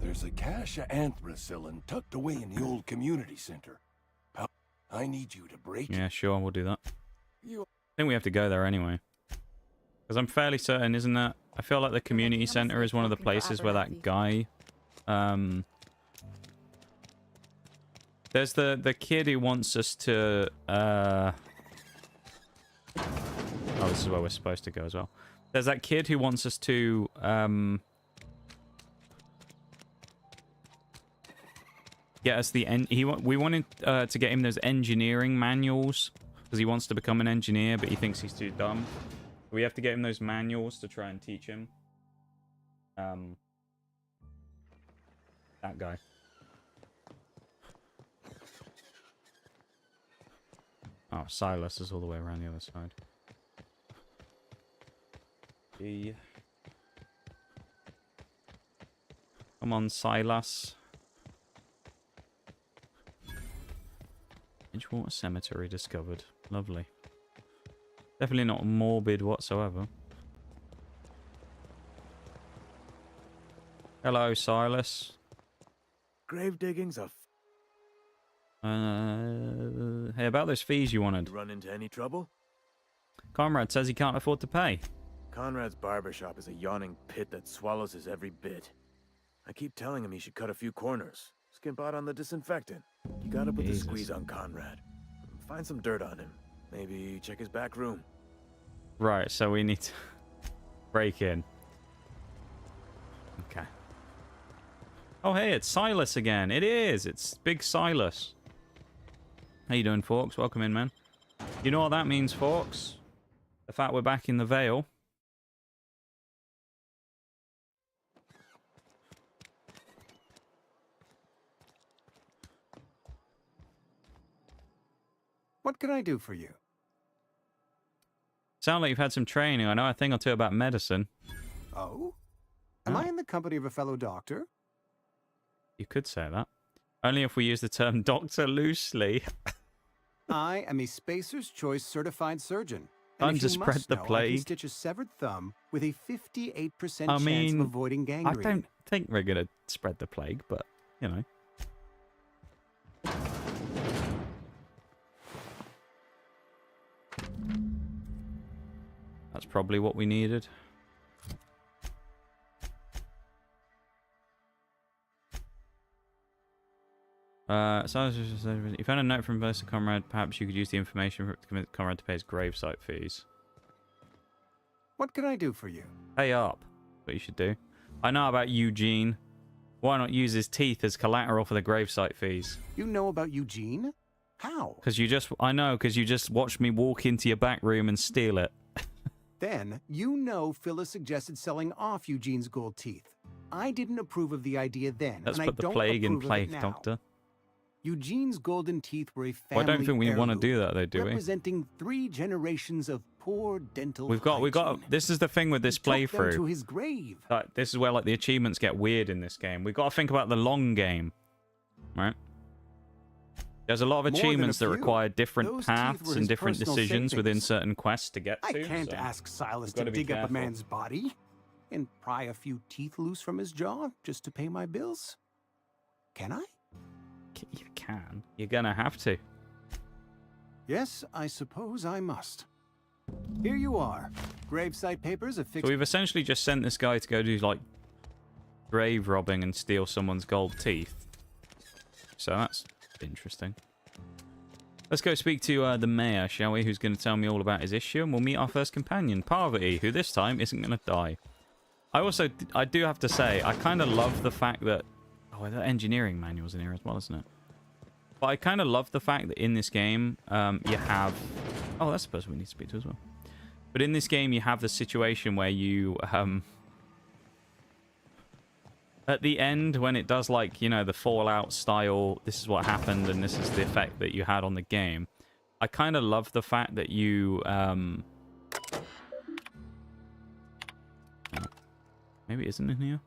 There's a cache of anthracillin tucked away in the old community center. I need you to break Yeah, sure, we'll do that. You... I think we have to go there anyway. Because I'm fairly certain, isn't that I feel like the community center is one of the places where that guy... There's the kid who wants us to... Oh, this is where we're supposed to go as well. There's that kid who wants us to... get us the... We wanted to get him those engineering manuals. Because he wants to become an engineer, but he thinks he's too dumb. We have to get him those manuals to try and teach him. That guy. Oh, Silas is all the way around the other side. Come on, Silas. Edgewater Cemetery discovered. Lovely. Definitely not morbid whatsoever. Hello, Silas. Grave digging's a... Hey, about those fees you wanted. Run into any trouble? Conrad says he can't afford to pay. Conrad's barbershop is a yawning pit that swallows his every bit. I keep telling him he should cut a few corners. Skimp out on the disinfectant. You gotta put the squeeze on Conrad. Find some dirt on him. Maybe check his back room. Right, so we need to break in. Okay. Oh, hey, it's Silas again. It is. It's Big Silas. How you doing, Forks? Welcome in, man. You know what that means, Forks? The fact we're back in the Vale. What can I do for you? Sound like you've had some training. I know a thing or two about medicine. Oh? Am I in the company of a fellow doctor? You could say that. Only if we use the term doctor loosely. I am a Spacer's Choice certified surgeon. Time to spread the plague. I can stitch a severed thumb with a 58% chance of avoiding gangrene. I don't think we're going to spread the plague, but, you know. That's probably what we needed. So you found a note from Versa Conrad. Perhaps you could use the information to commit Conrad to pay his gravesite fees. What can I do for you? Pay up. What you should do. I know about Eugene. Why not use his teeth as collateral for the gravesite fees? You know about Eugene? How? Because you just... I know, because you just watched me walk into your back room and steal it. Then, you know Phyllis suggested selling off Eugene's gold teeth. I didn't approve of the idea then, Let's and put I the don't plague in approve of play, it now. Doctor. Eugene's golden teeth were a family Well, I don't think we want to heirloom, do that, though, do we? representing 3 generations of poor dental We got. This is the thing with this He took them playthrough. to his grave. This is where like the achievements get weird in this game. We've got to think about the long game, right? There's a lot of More than a achievements that few. require different Those teeth paths were and his different personal decisions within savings. certain quests to get I to. can't so ask Silas we've to gotta be dig up a careful. man's body and pry a few teeth loose from his jaw just to pay my bills. Can I? You can. You're gonna have to. Yes, I suppose I must. Here you are. Gravesite papers affixed. So we've essentially just sent this guy to go do like grave robbing and steal someone's gold teeth. So that's interesting. Let's go speak to the mayor, shall we? Who's going to tell me all about his issue, and we'll meet our first companion, Parvati, who this time isn't going to die. I do have to say, I kind of love the fact that... Oh, the engineering manual's in here as well, isn't it? But I kind of love the fact that in this game, you have... Oh, that's the person we need to speak to as well. But in this game, you have the situation where you... At the end, when it does, like, you know, the Fallout style, this is what happened and this is the effect that you had on the game. I kind of love the fact that you... Maybe it isn't in here?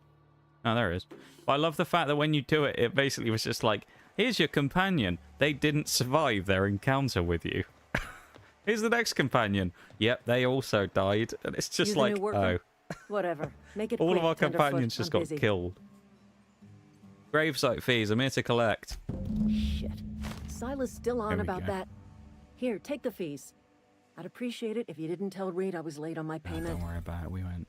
Oh, there it is. But I love the fact that when you do it, it basically was just like, here's your companion. They didn't survive their encounter with you. Here's the next companion. Yep, they also died. And it's just like, oh. Whatever. Make it All quick, of our Tenderfoot. companions just I'm got busy. killed. Gravesite fees, I'm here to collect. Shit. Silas still There on we about go. that. Here, take the fees. I'd appreciate it if you didn't tell Reed I was late on my Oh, payment. don't worry about it, we won't.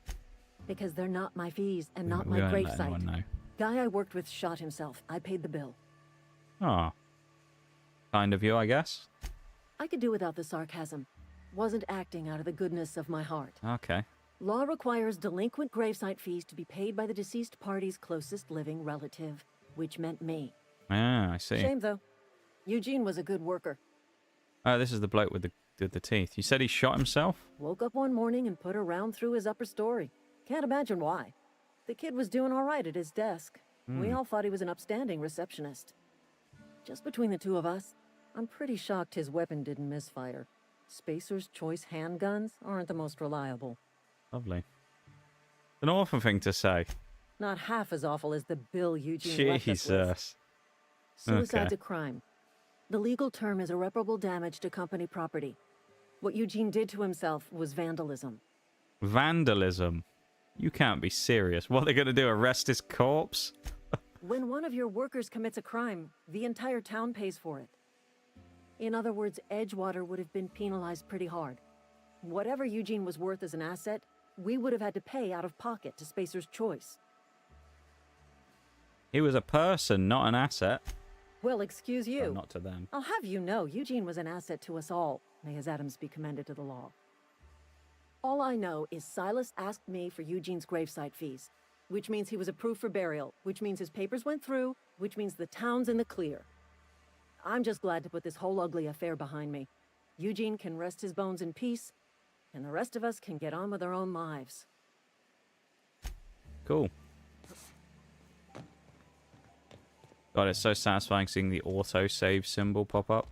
Because they're not my fees and not We my won't let gravesite. anyone know. Guy I worked with shot himself. I paid the bill. Oh. Kind of you, I guess. I could do without the sarcasm. Wasn't acting out of the goodness of my heart. Okay. Law requires delinquent gravesite fees to be paid by the deceased party's closest living relative, which meant me. Ah, I see. Shame, though. Eugene was a good worker. Oh, this is the bloke with the teeth. You said he shot himself? Woke up one morning and put a round through his upper story. Can't imagine why. The kid was doing all right at his desk. We all thought he was an upstanding receptionist. Just between the two of us, I'm pretty shocked his weapon didn't misfire. Spacer's Choice handguns aren't the most reliable. Lovely. An awful thing to say. Not half as awful as the bill Eugene left us with. Jesus. Suicide's a crime. The legal term is irreparable damage to company property. What Eugene did to himself was vandalism. Vandalism? You can't be serious. What are they going to do, arrest his corpse? When one of your workers commits a crime, the entire town pays for it. In other words, Edgewater would have been penalized pretty hard. Whatever Eugene was worth as an asset, we would have had to pay out of pocket to Spacer's Choice. He was a person, not an asset. Well, excuse you. Well, not to them. I'll have you know, Eugene was an asset to us all. May his atoms be commended to the law. All I know is Silas asked me for Eugene's gravesite fees, which means he was approved for burial, which means his papers went through, which means the town's in the clear. I'm just glad to put this whole ugly affair behind me. Eugene can rest his bones in peace, and the rest of us can get on with our own lives. Cool. God, it's so satisfying seeing the auto-save symbol pop up.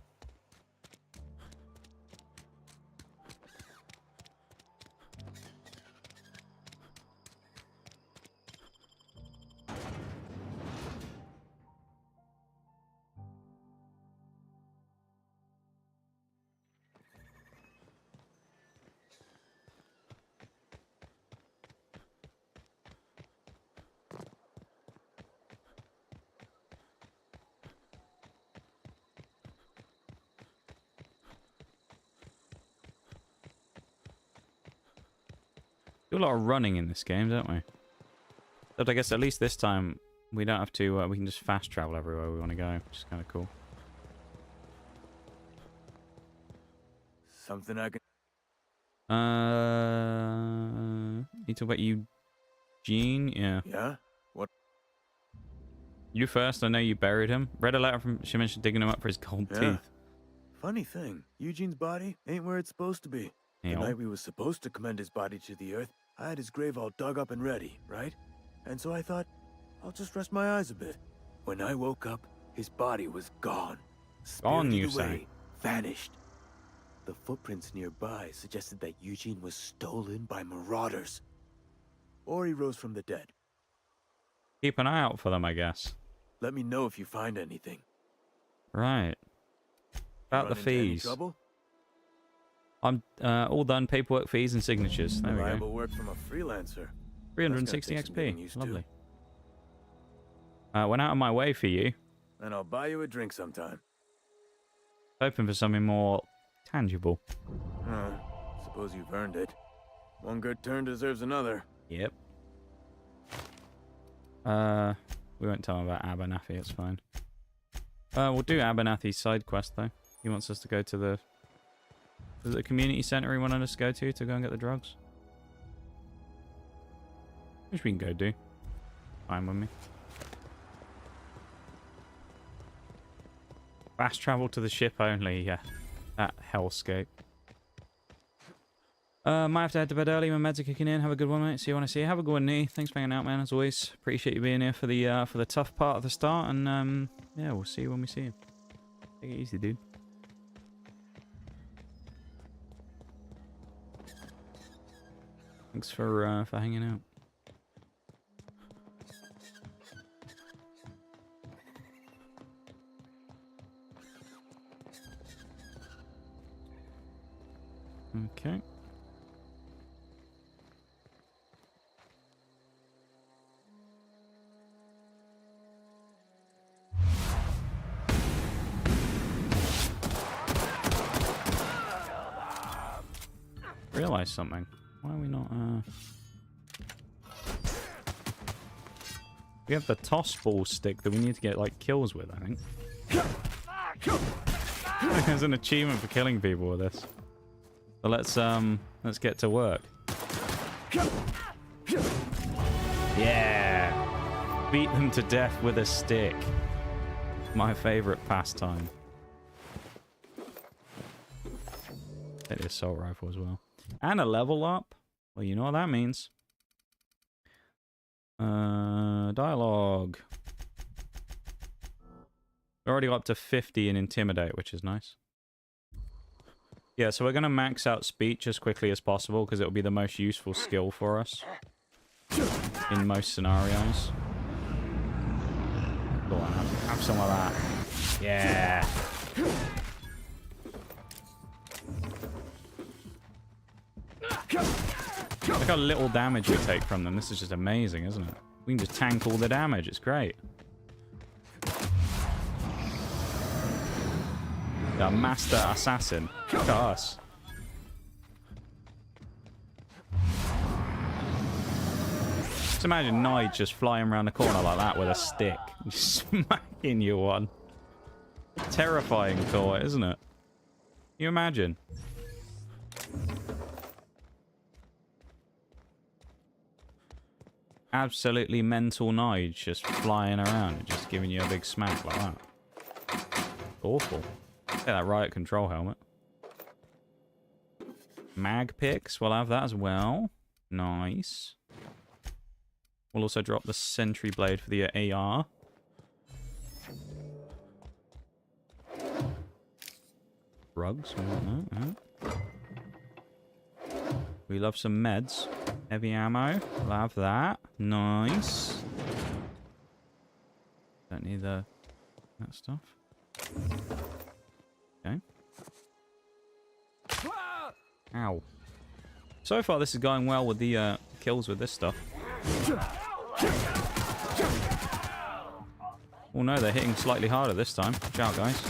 Do a lot of running in this game, don't we? But I guess at least this time we don't have to. We can just fast travel everywhere we want to go, which is kind of cool. Something I can. You talk about Eugene? Yeah. Yeah? What? You first. I know you buried him. Read a letter from. She mentioned digging him up for his gold teeth. Funny thing, Eugene's body ain't where it's supposed to be. The night we was supposed to commend his body to the earth, I had his grave all dug up and ready, right? And so I thought, I'll just rest my eyes a bit. When I woke up, his body was gone. Gone, you Spirited away, say? vanished. The footprints nearby suggested that Eugene was stolen by marauders. Or he rose from the dead. Keep an eye out for them, I guess. Let me know if you find anything. Right. About the fees. Trouble? I'm all done. Paperwork, fees, and signatures. There we Reliable go. work from a freelancer. 360 That's gotta take some getting XP. used to. Lovely. Went out of my way for you. And I'll buy you a drink sometime. Hoping for something more tangible. Suppose you've earned it. One good turn deserves another. Yep. We won't tell him about Abernathy. It's fine. We'll do Abernathy's side quest though. He wants us to go to the. Was it the community center he wanted us to go to go and get the drugs? Which we can go do. Fine with me. Fast travel to the ship only, yeah. That hellscape. Might have to head to bed early. My meds are kicking in. Have a good one, mate. See you when I see you. Have a good one, Nee. Thanks for hanging out, man, as always. Appreciate you being here for the tough part of the start. And, yeah, we'll see you when we see you. Take it easy, dude. Thanks for hanging out. Okay. Realize something. Why are we not We have the toss ball stick that we need to get, like, kills with, I think. There's an achievement for killing people with this. So let's get to work. Yeah! Beat them to death with a stick. My favorite pastime. Take the assault rifle as well. And a level up. Well, you know what that means. Dialogue. We're already up to 50 in Intimidate, which is nice. Yeah, so we're going to max out speech as quickly as possible because it'll be the most useful skill for us in most scenarios. Go on, have some of that. Yeah. Look how little damage we take from them. This is just amazing, isn't it? We can just tank all the damage. It's great. The master assassin. Look at us. Just imagine Nige just flying around the corner like that with a stick. Smacking you one. Terrifying thought, isn't it? Can you imagine? Absolutely mental Nige just flying around and just giving you a big smack like that. Awful. Get that riot control helmet. Mag picks, we'll have that as well. Nice. We'll also drop the sentry blade for the AR. Rugs, we want that. We love some meds. Heavy ammo, we'll have that. Nice. Don't need that stuff. Okay. Ow. So far, this is going well with the kills with this stuff. Oh no, they're hitting slightly harder this time. Watch out, guys.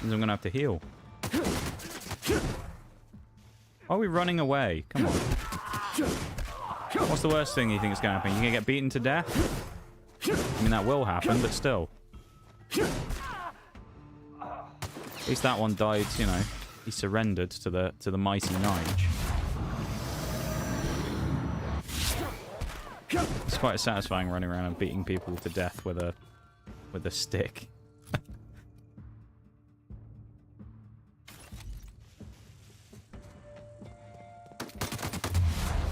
Means I'm gonna have to heal. Why are we running away? Come on. What's the worst thing you think is gonna happen? You're gonna get beaten to death? I mean, that will happen, but still. At least that one died, you know. He surrendered to the mighty Nige. It's quite satisfying running around and beating people to death with a stick.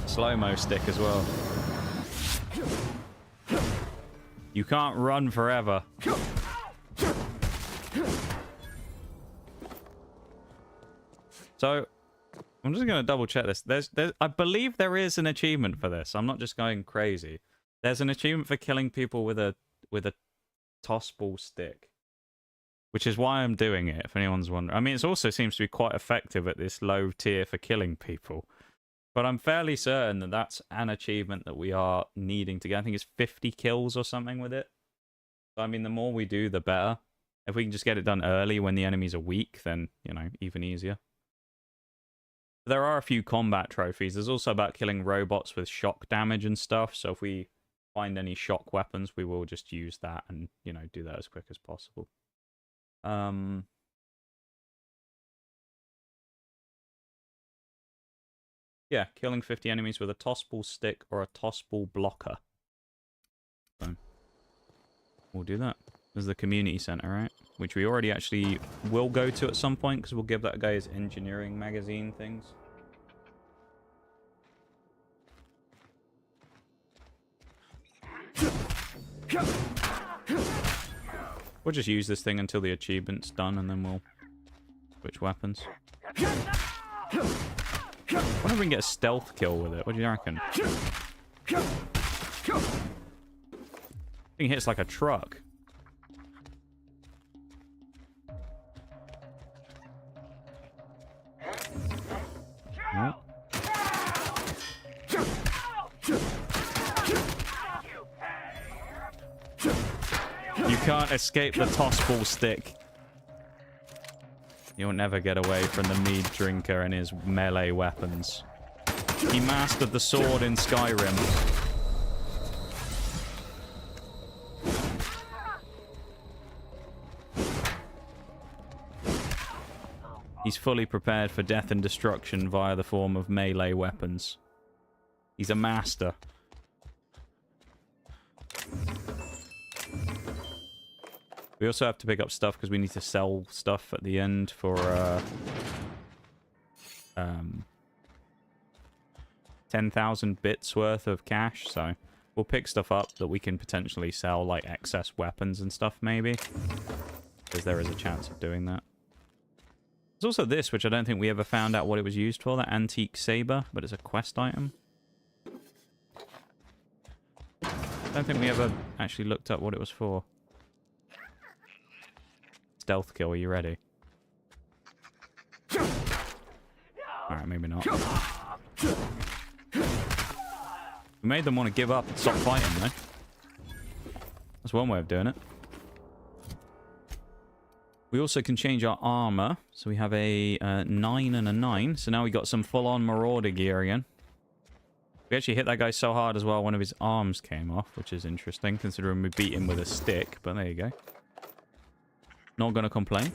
Slow-mo stick as well. You can't run forever. So, I'm just going to double check this. I believe there is an achievement for this. I'm not just going crazy. There's an achievement for killing people with a toss ball stick, which is why I'm doing it. If anyone's wondering, I mean, it also seems to be quite effective at this low tier for killing people. But I'm fairly certain that that's an achievement that we are needing to get. I think it's 50 kills or something with it. So, I mean, the more we do, the better. If we can just get it done early when the enemies are weak, then, you know, even easier. There are a few combat trophies. There's also about killing robots with shock damage and stuff. So if we find any shock weapons, we will just use that and, you know, do that as quick as possible. Yeah, killing 50 enemies with a tossball stick or a tossball blocker. So, we'll do that. There's the community center, right? Which we already actually will go to at some point because we'll give that guy his engineering magazine things. We'll just use this thing until the achievement's done and then we'll switch weapons. I wonder if we can get a stealth kill with it. What do you reckon? I think it hits like a truck. Oh. You can't escape the tossball stick. You'll never get away from the Meaddrinker and his melee weapons. He mastered the sword in Skyrim. He's fully prepared for death and destruction via the form of melee weapons. He's a master. We also have to pick up stuff because we need to sell stuff at the end for 10,000 bits worth of cash, so we'll pick stuff up that we can potentially sell, like excess weapons and stuff, maybe. Because there is a chance of doing that. There's also this, which I don't think we ever found out what it was used for, that antique saber, but it's a quest item. I don't think we ever actually looked up what it was for. Stealth kill, are you ready? Alright, maybe not. We made them want to give up and stop fighting, though. That's one way of doing it. We also can change our armor. So we have a 9 and a 9. So now we got some full-on Marauder gear again. We actually hit that guy so hard as well, one of his arms came off, which is interesting, considering we beat him with a stick. But there you go. Not gonna complain.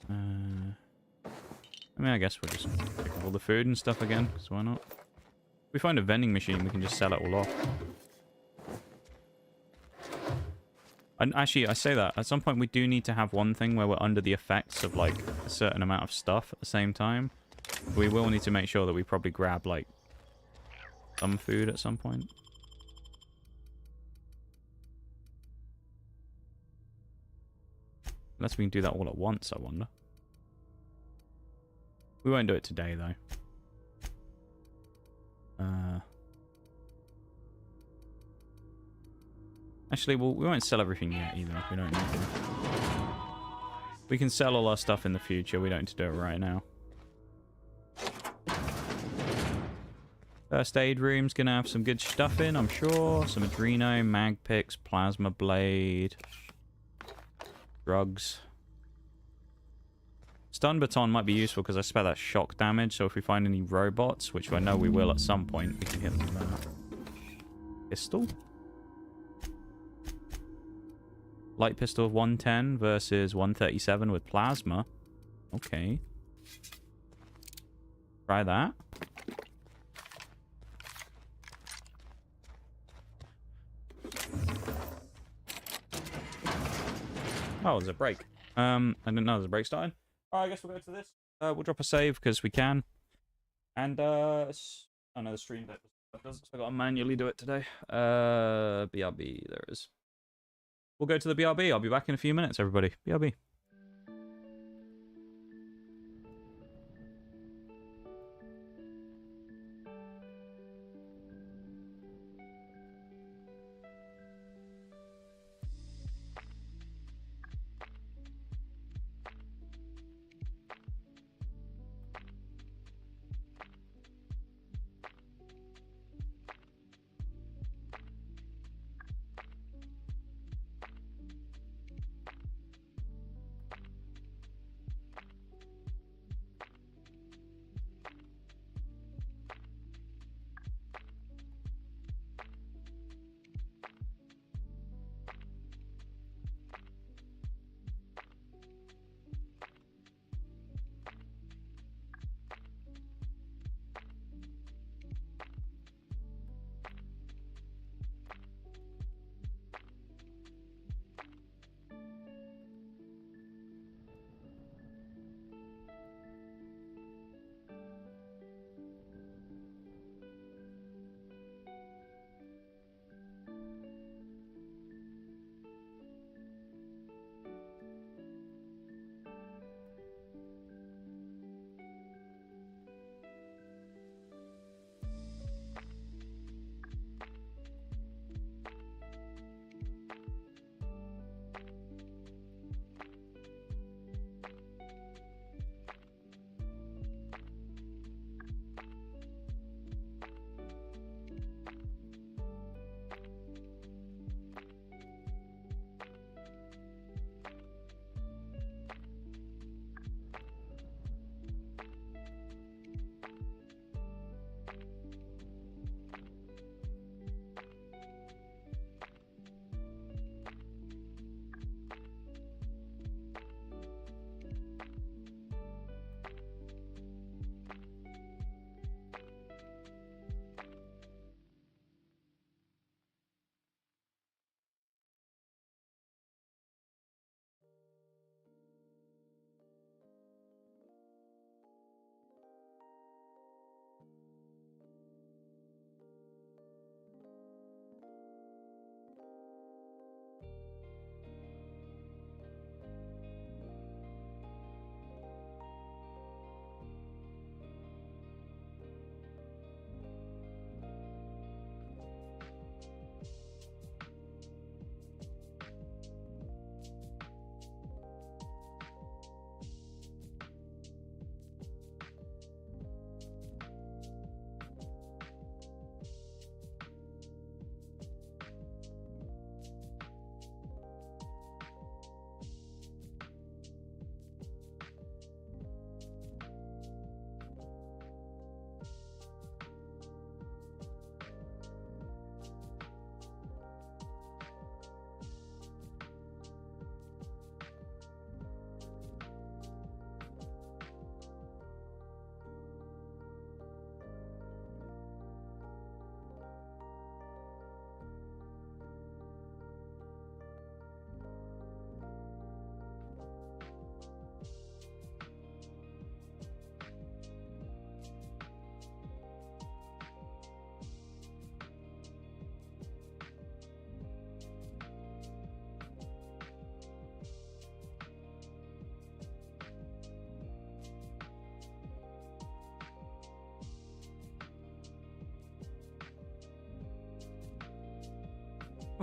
I mean, I guess we'll just pick up all the food and stuff again, because why not? If we find a vending machine, we can just sell it all off. And actually, I say that, at some point we do need to have one thing where we're under the effects of, like, a certain amount of stuff at the same time. We will need to make sure that we probably grab, like, some food at some point. Unless we can do that all at once, I wonder. We won't do it today, though. Actually, we won't sell everything yet, either. We don't need to. We can sell all our stuff in the future. We don't need to do it right now. First aid room's gonna have some good stuff in, I'm sure. Some Adreno, mag picks, plasma blade, drugs. Stun baton might be useful because I spare that shock damage, so if we find any robots, which I know we will at some point, we can hit them with that. Pistol? Light pistol of 110 versus 137 with plasma. Okay. Try that. Oh, there's a break. I didn't know there's a break starting. Alright, I guess we'll go to this. We'll drop a save because we can. And, oh no, the stream bit does, so I gotta manually do it today. BRB, there it is. We'll go to the BRB. I'll be back in a few minutes, everybody. BRB.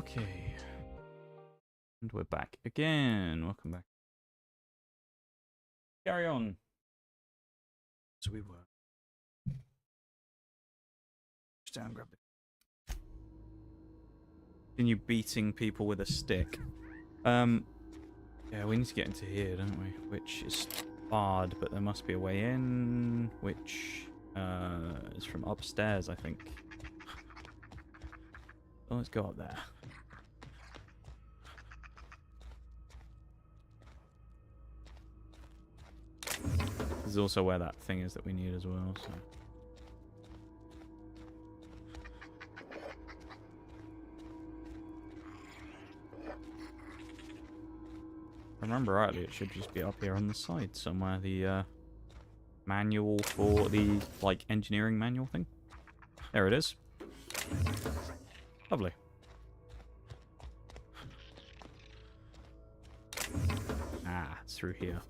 Okay. And we're back again. Welcome back. Carry on. So we were. Just down, grab it. Continue beating people with a stick. Yeah, we need to get into here, don't we? Which is hard, but there must be a way in, which is from upstairs, I think. So let's go up there. This is also where that thing is that we need as well, so. If I remember rightly, it should just be up here on the side somewhere. The manual for the like engineering manual thing. There it is. Lovely. Ah, it's through here.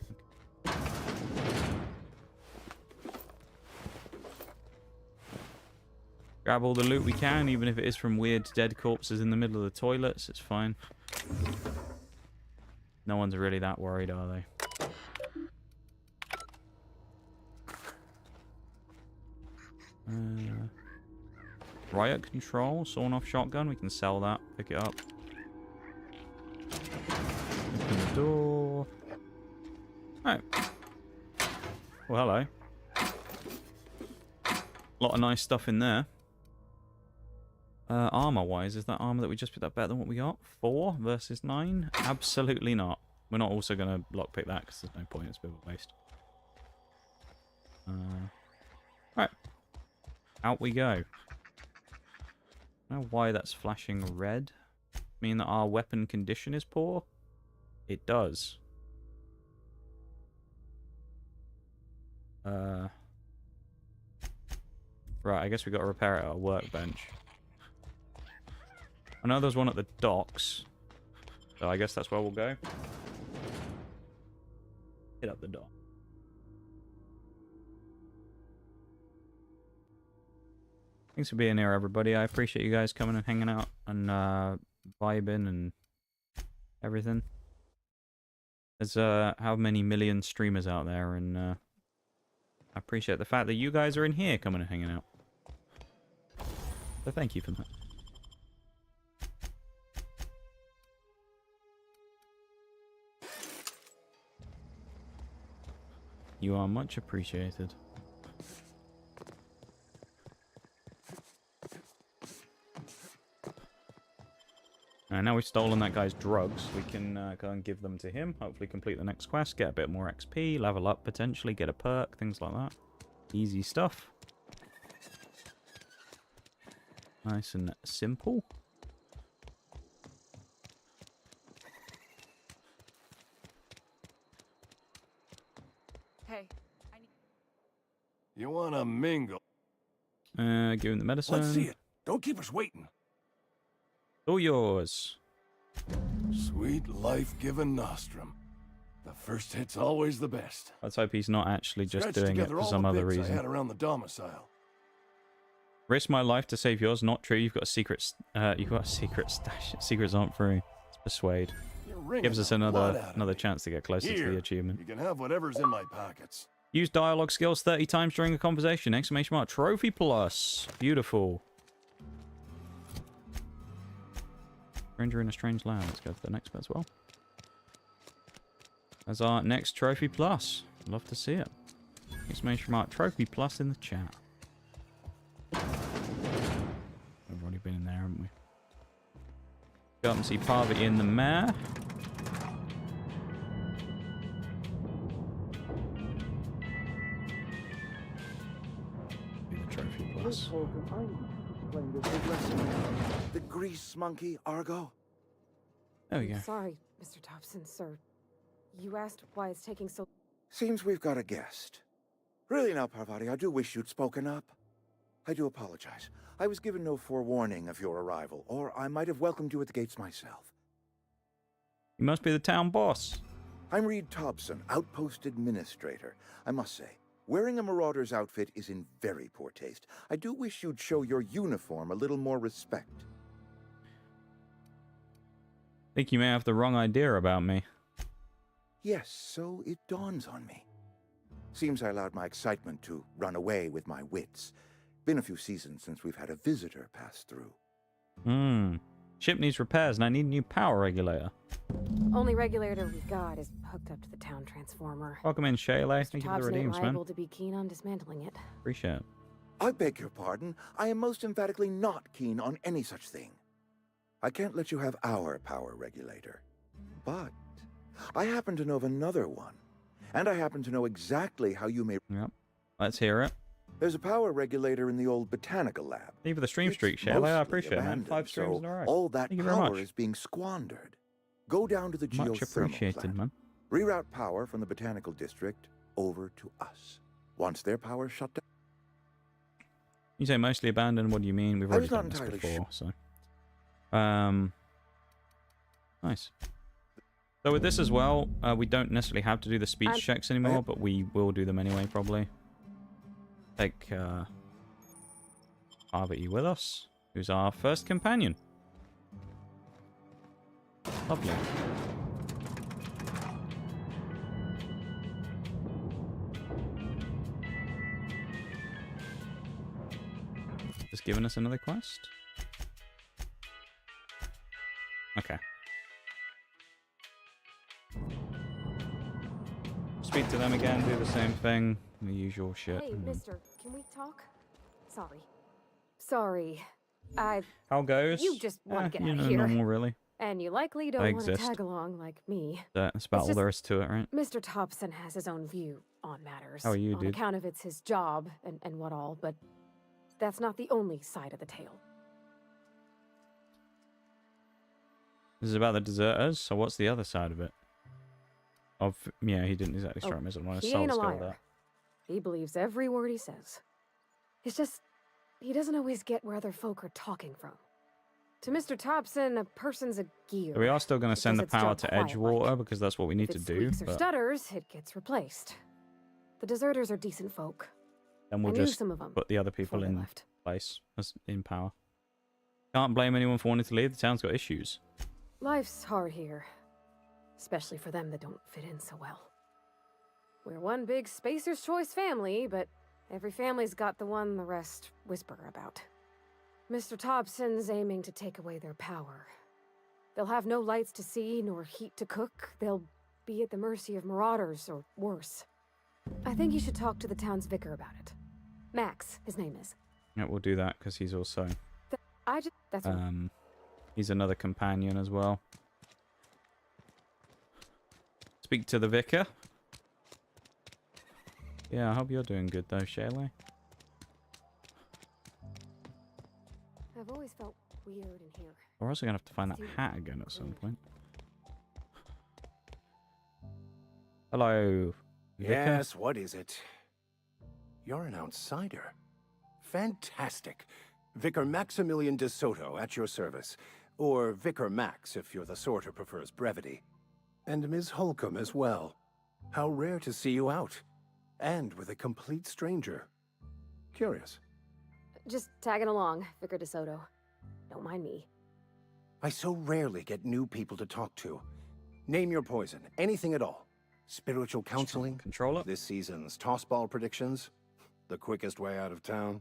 Grab all the loot we can, even if it is from weird dead corpses in the middle of the toilets. It's fine. No one's really that worried, are they? Riot control, sawn-off shotgun. We can sell that. Pick it up. Open the door. Alright. Well, hello. A lot of nice stuff in there. Armor-wise, is that armor that we just picked up better than what we got? 4 versus 9? Absolutely not. We're not also going to lockpick that because there's no point. It's a bit of a waste. Alright. Out we go. I don't know why that's flashing red. Mean that our weapon condition is poor? It does. Right, I guess we got to repair it at a workbench. I know there's one at the docks, so I guess that's where we'll go. Hit up the dock. Thanks for being here, everybody. I appreciate you guys coming and hanging out and vibing and everything. There's how many million streamers out there, and I appreciate the fact that you guys are in here coming and hanging out. So thank you for that. You are much appreciated. And now we've stolen that guy's drugs, we can go and give them to him. Hopefully complete the next quest, get a bit more XP, level up potentially, get a perk, things like that. Easy stuff. Nice and simple. Hey, You want to mingle? Give him the medicine. Let's see it. Don't keep us waiting. All yours. Sweet life-giving nostrum. The first hit's always the best. Let's hope he's not actually just Scratched doing it together for all some the other bits reason. I had around the domicile. Risk my life to save yours. Not true. You've got a secret. You've got a secret stash. Secrets aren't free. It's persuade. Gives us another chance to get closer to the achievement. You can have whatever's in my pockets. Use dialogue skills 30 times during a conversation. Exclamation mark. Trophy plus. Beautiful. Stranger in a strange land. Let's go to the next bit as well. As our next trophy plus. Love to see it. Exclamation mark. Trophy plus in the chat. We've already been in there, haven't we? Go up and see Parvati in the mare. Be the trophy plus. The grease monkey, Argo? There we go. Sorry, Mr. Thompson, sir. You asked why it's taking so... Seems we've got a guest. Really now, Parvati, I do wish you'd spoken up. I do apologize. I was given no forewarning of your arrival, or I might have welcomed you at the gates myself. You must be the town boss. I'm Reed Thompson, Outpost Administrator. I must say, wearing a marauder's outfit is in very poor taste. I do wish you'd show your uniform a little more respect. Think you may have the wrong idea about me. Yes, so it dawns on me. Seems I allowed my excitement to run away with my wits. Been a few seasons since we've had a visitor pass through. Ship needs repairs and I need a new power regulator. Only regulator we got is hooked up to the town transformer. Welcome in, Shayla. Thank you for the Thompson ain't redeems, man. liable to be keen on dismantling it. Appreciate it. I beg your pardon. I am most emphatically not keen on any such thing. I can't let you have our power regulator. But I happen to know of another one. And I happen to know exactly how you may... Yep. Let's hear it. There's a power regulator in the old botanical lab. Thank you for the stream streak, Shayla. I appreciate it, man. 5 streams in a row. All that Thank you very power much. is being squandered. Go down to the geothermal Much appreciated, plant. man. Reroute power from the botanical district over to us. Once their power shut down... You say mostly abandoned, what do you mean? We've already done this before, so... Nice. So with this as well, we don't necessarily have to do the speech checks anymore, but we will do them anyway, probably. Take Parvati with us, who's our first companion. Lovely. Just giving us another quest? Okay. Speak to them again, do the same thing, the usual shit. Hey, mister, can we talk? Sorry. How goes? You just want to get you out know, of here. normal, really. And you likely don't want to tag along like me. That's about all there is to it, right? Mr. Thompson has his own view on matters. How are you, on dude? account of it's his job and what all, but that's not the only side of the tale. This is about the deserters, so what's the other side of it? Yeah, he didn't exactly strike me as one of He soul ain't a skill liar. there. He believes every word he says. It's just, he doesn't always get where other folk are talking from. To Mr. Thompson, a person's a gear. So we are still going to send the It does its power job to quiet Edgewater because that's what we need If to it do. squeaks or But stutters, it gets replaced. The deserters are decent folk. then we'll I knew just some of 'em put the other people before they in left. place as in power. Can't blame anyone for wanting to leave. The town's got issues. Life's hard here. Especially for them that don't fit in so well. We're one big Spacer's Choice family, but every family's got the one the rest whisper about. Mr. Thompson's aiming to take away their power. They'll have no lights to see, nor heat to cook. They'll be at the mercy of marauders, or worse. I think you should talk to the town's vicar about it. Max, his name is. Yeah, we'll do that because he's also That's he's another companion as well. Speak to the vicar. Yeah, I hope you're doing good though, Shayla. I've always felt weird in here. We're also gonna have to find that hat again at some point. Hello, vicar. Yes, what is it? You're an outsider. Fantastic. Vicar Maximilian de Soto at your service. Or Vicar Max if you're the sort who prefers brevity. And Ms. Holcomb as well. How rare to see you out. And with a complete stranger. Curious. Just tagging along, Vicar DeSoto. Don't mind me. I so rarely get new people to talk to. Name your poison, anything at all. Spiritual counseling, controller, this season's tossball predictions, the quickest way out of town.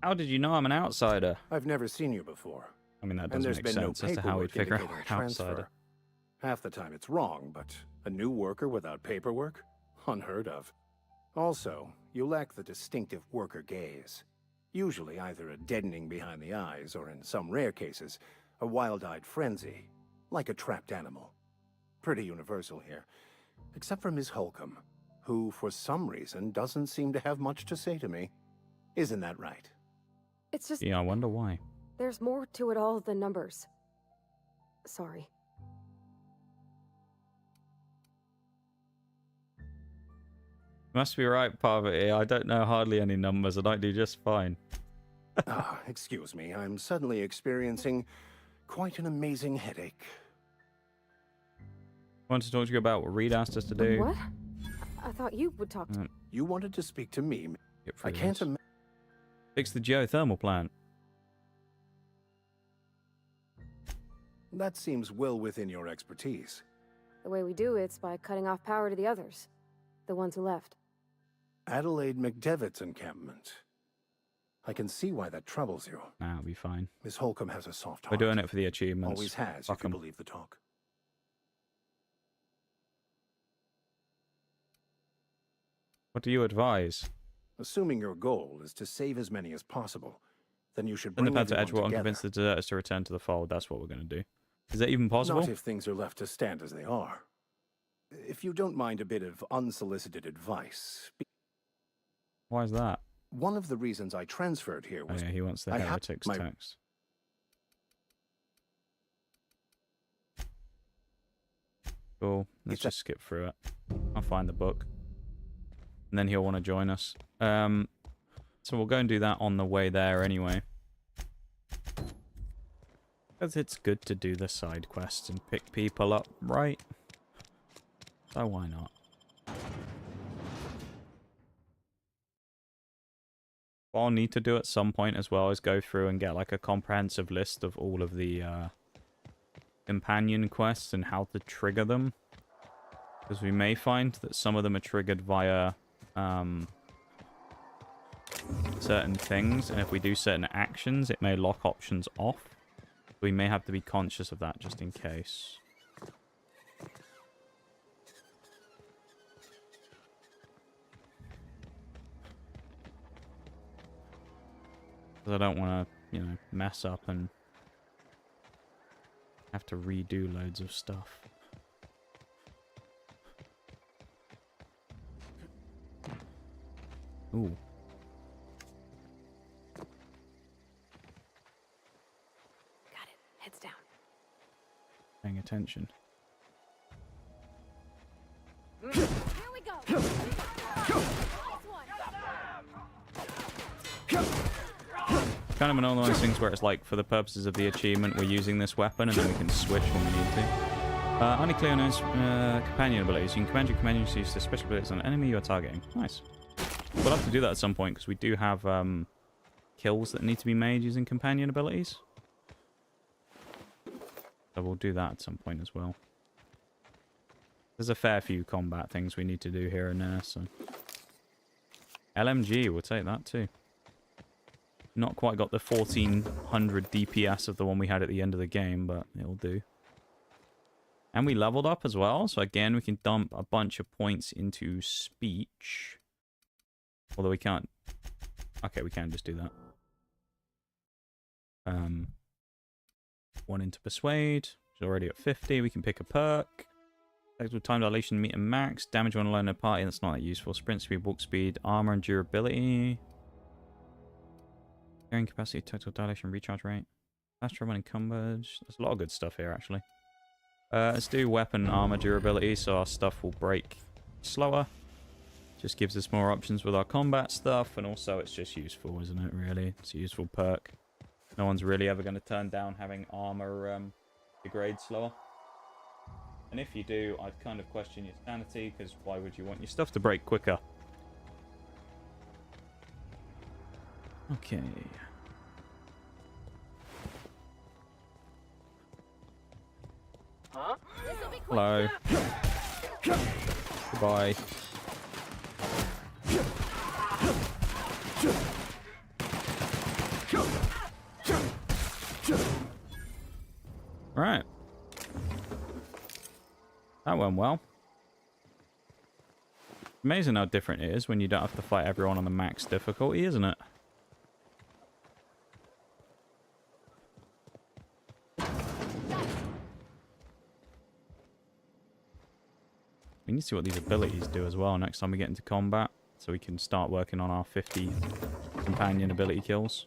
How did you know I'm an outsider? I've never seen you before. I mean, that And does there's make been sense no as to how we'd paperwork figure out indicating a transfer. outsider. Half the time it's wrong, but a new worker without paperwork? Unheard of. Also, you lack the distinctive worker gaze. Usually either a deadening behind the eyes, or in some rare cases, a wild-eyed frenzy, like a trapped animal. Pretty universal here. Except for Ms. Holcomb, who for some reason doesn't seem to have much to say to me. Isn't that right? It's just... Yeah, I wonder why. There's more to it all than numbers. Sorry. Must be right, Parvati. I don't know hardly any numbers and I do just fine. Excuse me, I'm suddenly experiencing quite an amazing headache. I want to talk to you about what Reed asked us to do. What? I thought you would talk to... You wanted to speak to me? I can't imagine. Fix the geothermal plant. That seems well within your expertise. The way we do it's by cutting off power to the others. The ones who left. Adelaide McDevitt's encampment. I can see why that troubles you. Nah, it'll be fine. Miss Holcomb has a soft heart. We're doing it for the achievements. Always has, Fuck if you 'em. believe the talk. What do you advise? Assuming your goal is to save as many as possible, then you should Send bring the pad to everyone Edgewater and together. convince the deserters to return to the fold. That's what we're going to do. Is that even possible? Not if things are left to stand as they are. If you don't mind a bit of unsolicited advice. Why is that? One of the reasons I transferred here Oh, was... yeah, he wants the I have heretics my- text. Cool. Let's just skip through it. I'll find the book. And then he'll want to join us. So we'll go and do that on the way there anyway. Because it's good to do the side quests and pick people up, right? So why not? What I'll need to do at some point as well is go through and get like a comprehensive list of all of the companion quests and how to trigger them. Because we may find that some of them are triggered via certain things, and if we do certain actions, it may lock options off. We may have to be conscious of that just in case. Because I don't want to, you know, mess up and have to redo loads of stuff. Ooh. Got it. Heads down. Paying attention. Here we go. Kind of one of those things where it's like, for the purposes of the achievement, we're using this weapon and then we can switch when we need to. Only clear knows companion abilities. You can command your companions to use the special abilities on an enemy you are targeting. Nice. We'll have to do that at some point because we do have kills that need to be made using companion abilities. So we'll do that at some point as well. There's a fair few combat things we need to do here and there, so... LMG, we'll take that too. Not quite got the 1400 DPS of the one we had at the end of the game, but it'll do. And we leveled up as well, so again we can dump a bunch of points into speech. Although we can't... Okay, we can just do that. One into persuade, which is already at 50. We can pick a perk. Actual time dilation meter max. Damage when alone in a party, that's not that useful. Sprint speed, walk speed, armor and durability. Carrying capacity, total dilation, recharge rate. Fast travel when encumbered. There's a lot of good stuff here, actually. Let's do weapon armor durability, so our stuff will break slower. Just gives us more options with our combat stuff, and also it's just useful, isn't it, really? It's a useful perk. No one's really ever going to turn down having armor degrade slower. And if you do, I'd kind of question your sanity, because why would you want your stuff to break quicker? Okay. Huh? Hello. Goodbye. Right. That went well. Amazing how different it is when you don't have to fight everyone on the max difficulty, isn't it? We need to see what these abilities do as well next time we get into combat, so we can start working on our 50 companion ability kills.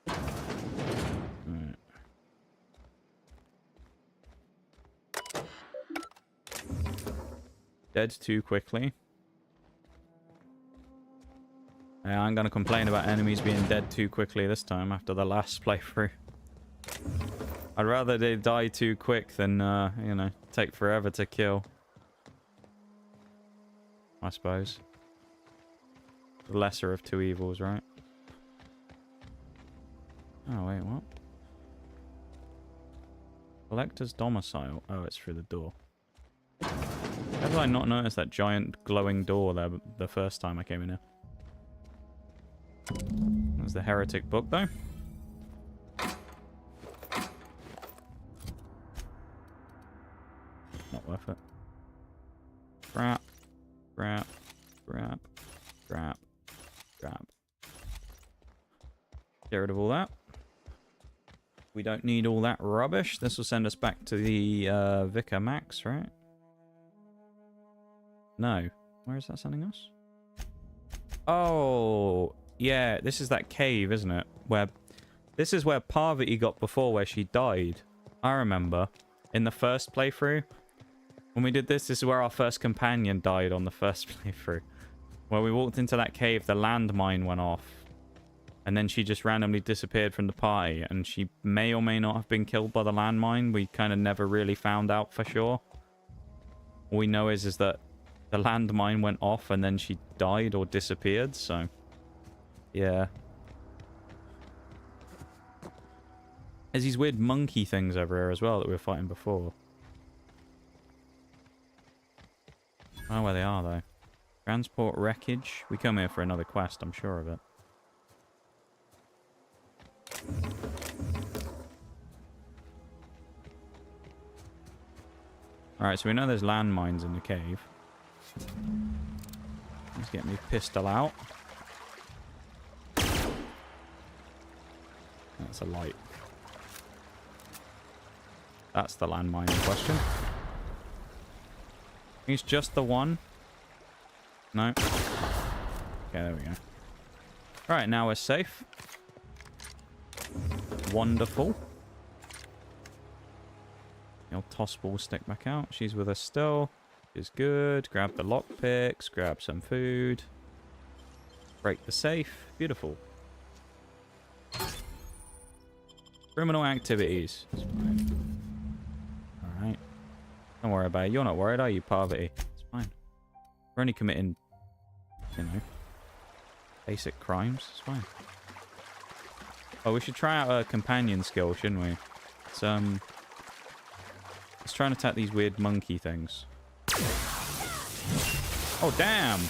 Right. Dead too quickly. Yeah, I'm going to complain about enemies being dead too quickly this time after the last playthrough. I'd rather they die too quick than, you know, take forever to kill. I suppose. The lesser of two evils, right? Oh, wait, what? Collector's domicile. Oh, it's through the door. How did I not notice that giant glowing door there the first time I came in here? That's the heretic book, though. Not worth it. Crap. Crap. Crap. Crap. Crap. Get rid of all that. We don't need all that rubbish. This will send us back to the Vicar Max, right? No. Where is that sending us? Oh, yeah. This is that cave, isn't it? Where this is where Parvati got before, where she died. I remember. In the first playthrough. When we did this, this is where our first companion died on the first playthrough. Where we walked into that cave, the landmine went off. And then she just randomly disappeared from the party. And she may or may not have been killed by the landmine. We kind of never really found out for sure. All we know is that the landmine went off and then she died or disappeared. So, yeah. There's these weird monkey things over here as well that we were fighting before. I don't know where they are, though. Transport wreckage. We come here for another quest, I'm sure of it. Alright, so we know there's landmines in the cave. Let's get me pistol out. That's a light. That's the landmine in question. I think it's just the one. No. Okay, there we go. Alright, now we're safe. Wonderful. I'll toss ball stick back out. She's with us still. Is good. Grab the lockpicks. Grab some food. Break the safe. Beautiful. Criminal activities. Alright. Don't worry about it. You're not worried, are you, Parvati? It's fine. We're only committing, you know, basic crimes. It's fine. Oh, we should try out a companion skill, shouldn't we? It's, let's try and attack these weird monkey things. Oh, damn!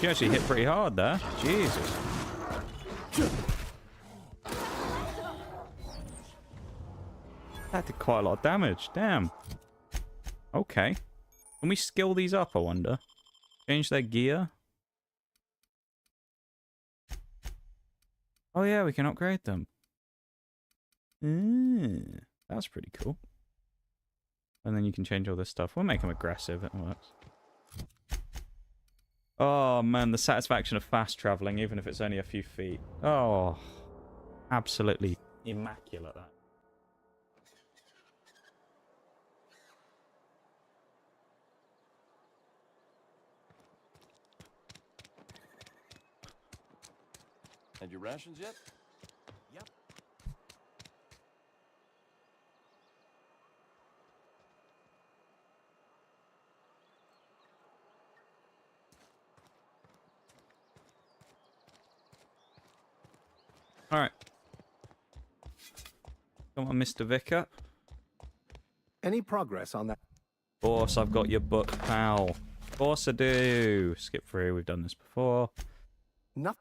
You actually hit pretty hard there. Jesus. That did quite a lot of damage. Damn. Okay. Can we skill these up, I wonder? Change their gear? Oh yeah, we can upgrade them. That's pretty cool. And then you can change all this stuff. We'll make them aggressive. It works. Oh man, the satisfaction of fast traveling, even if it's only a few feet. Oh, absolutely immaculate, that. Had your rations yet? Yep. All right. Come on, Mr. Vicar. Any progress on that? Of course, I've got your book, pal. Of course I do. Skip through. We've done this before. No.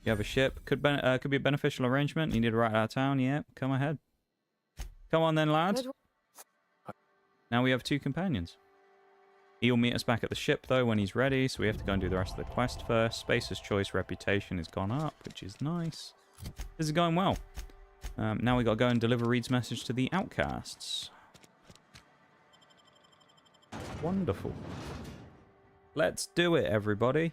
You have a ship. Could be a beneficial arrangement. You need to ride out of town. Yeah, come ahead. Come on then, lad. Now we have two companions. He'll meet us back at the ship, though, when he's ready, so we have to go and do the rest of the quest first. Spacer's Choice reputation has gone up, which is nice. This is going well. Now we got to go and deliver Reed's message to the outcasts. Wonderful. Let's do it, everybody.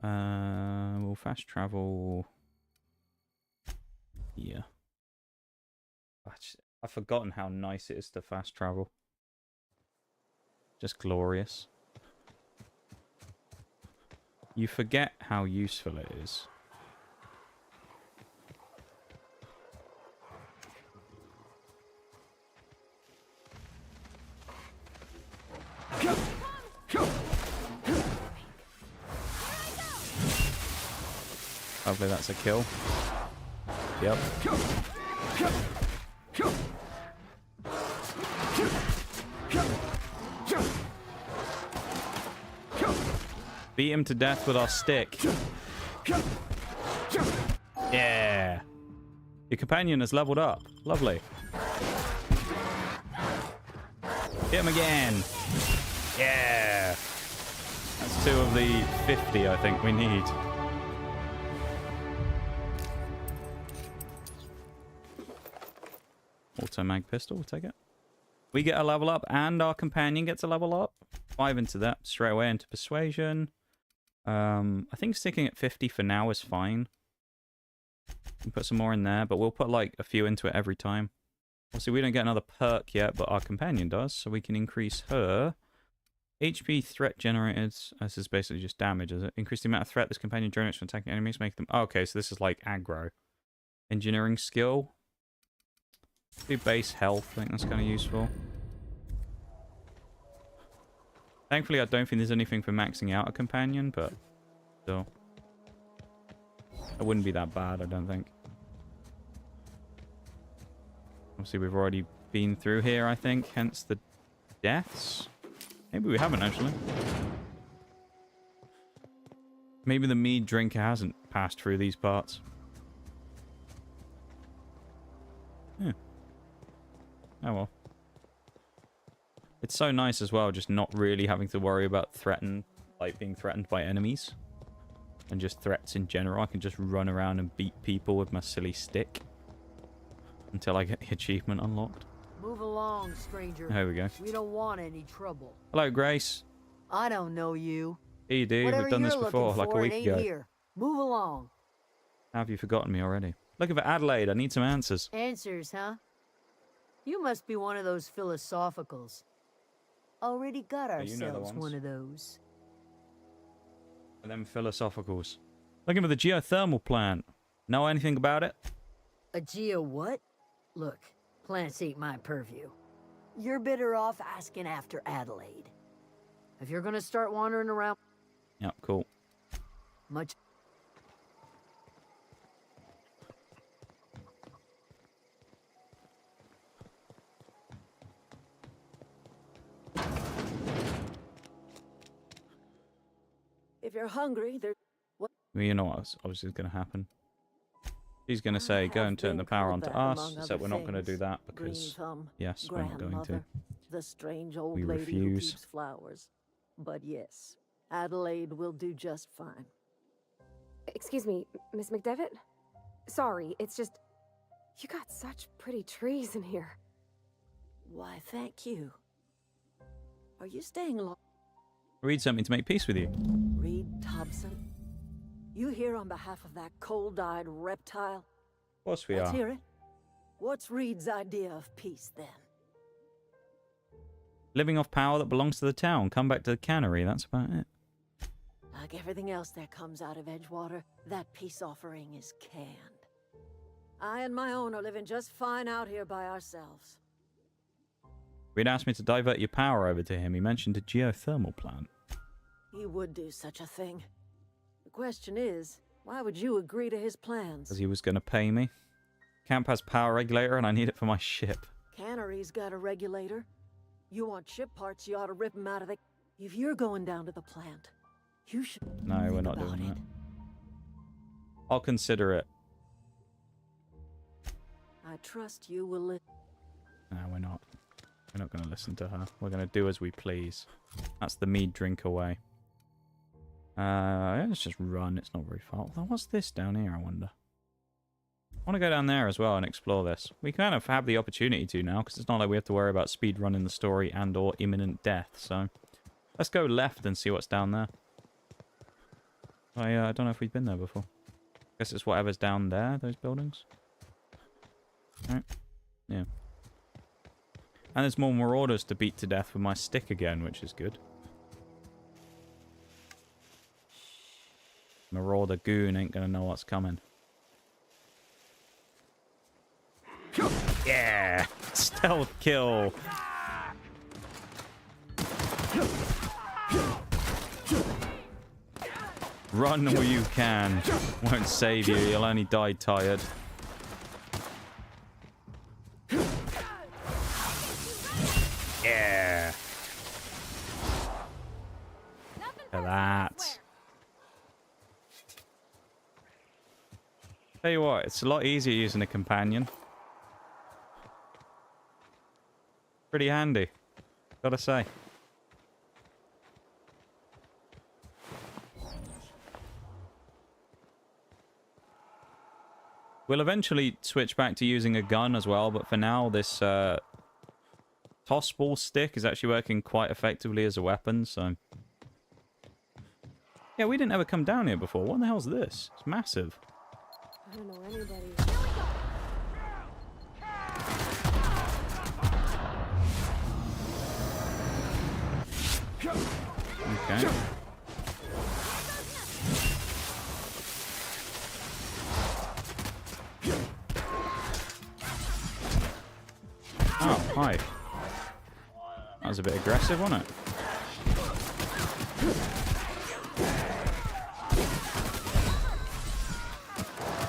We'll fast travel. Yeah. I've forgotten how nice it is to fast travel. Just glorious. You forget how useful it is. Hopefully that's a kill. Yep. Beat him to death with our stick. Yeah. Your companion has leveled up. Lovely. Hit him again. Yeah. That's 2 of the 50 I think we need. Auto mag pistol, we'll take it. We get a level up and our companion gets a level up. 5 into that, straight away into persuasion. I think sticking at 50 for now is fine. We can put some more in there, but we'll put like a few into it every time. Obviously, we don't get another perk yet, but our companion does, so we can increase her. HP threat generated. This is basically just damage, is it? Increase the amount of threat this companion generates from attacking enemies, make them... Oh, okay, so this is like aggro. Engineering skill. Do base health, I think that's kind of useful. Thankfully, I don't think there's anything for maxing out a companion, but still. It wouldn't be that bad, I don't think. Obviously, we've already been through here, I think, hence the deaths. Maybe we haven't, actually. Maybe the Meaddrinker hasn't passed through these parts. Yeah. Oh well. It's so nice as well, just not really having to worry about being threatened by enemies. And just threats in general. I can just run around and beat people with my silly stick. Until I get the achievement unlocked. Move along, stranger. There we go. We don't want any trouble. Hello, Grace. I don't know you. Hey, you do. Whatever We've done this you're before, looking like a for, week it ain't ago. here. Move along. Have you forgotten me already? Looking for Adelaide. I need some answers. Answers, huh? You must be one of those philosophicals. Already got Yeah, you know the ourselves ones. one of those. And them philosophicals. Looking for the geothermal plant. Know anything about it? A geo what? Look, plants ain't my purview. You're better off asking after Adelaide. If you're gonna start wandering around... Yep, cool. Much... If you're hungry, there's... What? Well, you know what's obviously going to happen. He's going to say, go and turn the power on to us, except we're not going to do that because, yes, we're not going to. The strange old We lady who refuse. keeps flowers. But yes, Adelaide will do just fine. Excuse me, Miss McDevitt? Sorry, it's just... You got such pretty trees in here. Why, thank you. Are you staying long? Read something to make peace with you. Reed Thompson? You here on behalf of that cold-eyed reptile? Of course we Let's are. hear it. What's Reed's idea of peace, then? Living off power that belongs to the town. Come back to the cannery. That's about it. Like everything else that comes out of Edgewater, that peace offering is canned. I and my own are living just fine out here by ourselves. Reed asked me to divert your power over to him. He mentioned a geothermal plant. He would do such a thing. The question is, why would you agree to his plans? Because he was going to pay me. Camp has power regulator and I need it for my ship. Cannery's got a regulator. You want ship parts, you ought to rip them out of the... If you're going down to the plant, you should... No, we're not doing that. I'll consider it. I trust you will live. No, we're not. We're not going to listen to her. We're going to do as we please. That's the Meaddrinker way. Let's just run. It's not very far. Although, what's this down here, I wonder? I want to go down there as well and explore this. We kind of have the opportunity to now, because it's not like we have to worry about speed running the story and or imminent death. So, let's go left and see what's down there. I don't know if we've been there before. Guess it's whatever's down there, those buildings. Right. Yeah. And there's more marauders to beat to death with my stick again, which is good. Marauder goon ain't gonna know what's coming. Yeah! Stealth kill! Run all you can. Won't save you, you'll only die tired. Yeah! Look at that. Tell you what, it's a lot easier using a companion. Pretty handy, gotta say. We'll eventually switch back to using a gun as well, but for now, this toss ball stick is actually working quite effectively as a weapon, so... Yeah, we didn't ever come down here before. What the hell's this? It's massive. I don't know anybody. Okay. Oh, hi. That was a bit aggressive, wasn't it?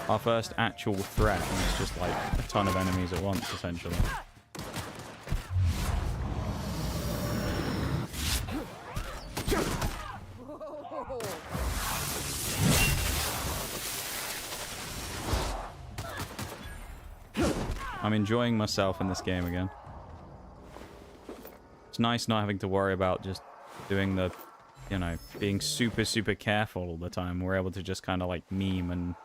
Our first actual threat, and it's just like a ton of enemies at once, essentially. I'm enjoying myself in this game again. It's nice not having to worry about just doing the, you know, being super, super careful all the time. We're able to just kind of like meme and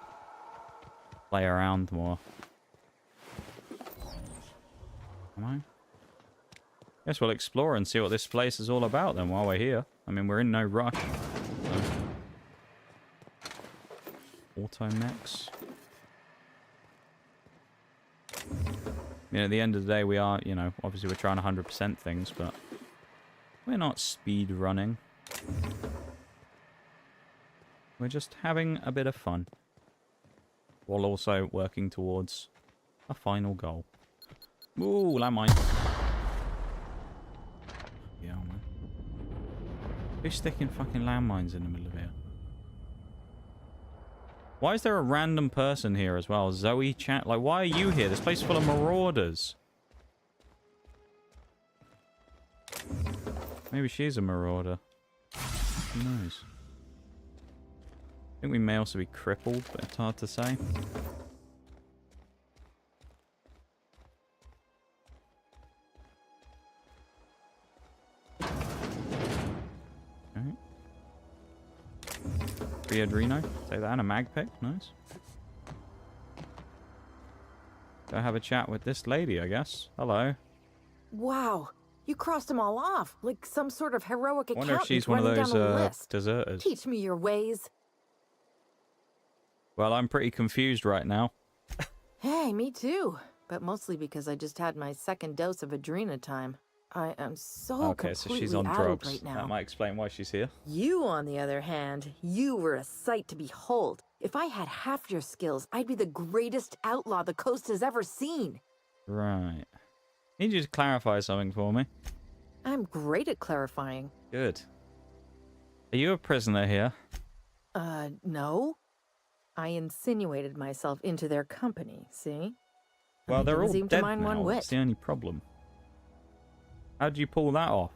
play around more. Am I? Guess we'll explore and see what this place is all about then while we're here. I mean, we're in no rush. So. Auto mechs. I mean, at the end of the day, we are, you know, obviously we're trying 100% things, but we're not speed running. We're just having a bit of fun. While also working towards a final goal. Ooh, landmine. Yeah, man. Who's sticking fucking landmines in the middle of here? Why is there a random person here as well? Zoe chat? Like, why are you here? This place is full of marauders. Maybe she's a marauder. Who knows? I think we may also be crippled, but it's hard to say. Okay. Riadrino, take that, and a mag pick, nice. Go have a chat with this lady, I guess. Hello. Wow, you crossed them all off, like some sort of heroic accountant. Wonder if she's one of those deserters. Teach me your ways. Well, I'm pretty confused right now. Hey, me too. But mostly because I just had my second dose of adrenatime. I am so okay, so completely she's on addled drugs. right now. That might explain why she's here. You, on the other hand, you were a sight to behold. If I had half your skills, I'd be the greatest outlaw the coast has ever seen. Right. Need you to clarify something for me. I'm great at clarifying. Good. Are you a prisoner here? No. I insinuated myself into their company, see? Well, they're all seem dead to mind now. one whit. That's the only problem. How'd you pull that off?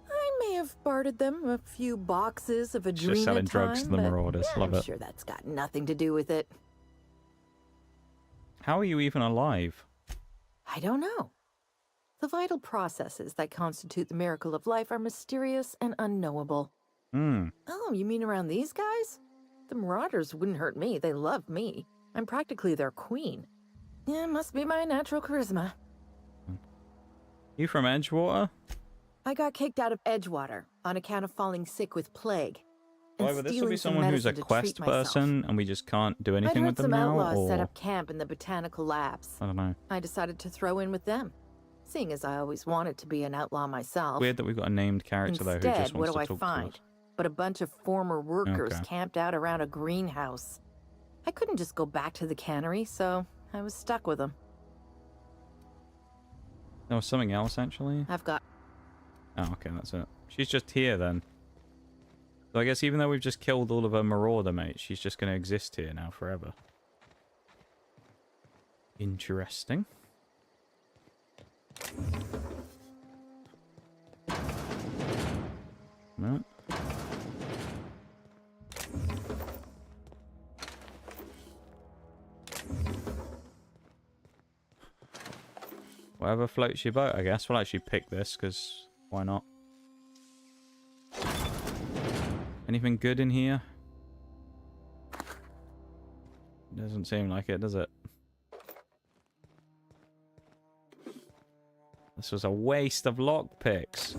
I may have bartered them a few boxes of adrenochrome. Just selling drugs to the marauders. Love I'm it. sure that's got nothing to do with it. How are you even alive? I don't know. The vital processes that constitute the miracle of life are mysterious and unknowable. Oh, you mean around these guys? The marauders wouldn't hurt me. They love me. I'm practically their queen. Yeah, must be my natural charisma. You from Edgewater? I got kicked out of Edgewater on account of falling sick with plague. and However, this will stealing be some someone who's a medicine to quest treat myself. person, and we just can't do I'd anything heard with them some now, outlaws set or up camp in the botanical labs. I don't know. I decided to throw in with them, seeing as I always wanted to be an outlaw myself. Weird that we've got a named character though who just Instead, wants what do to I talk find? to us. But a bunch of former workers Okay. camped out around a greenhouse. I couldn't just go back to the cannery, so I was stuck with them. There was something else actually. I've got... Oh, okay, that's it. She's just here then. So I guess even though we've just killed all of her marauder mates, she's just going to exist here now forever. Interesting. No. Whatever floats your boat, I guess. We'll actually pick this, because why not? Anything good in here? Doesn't seem like it, does it? This was a waste of lockpicks.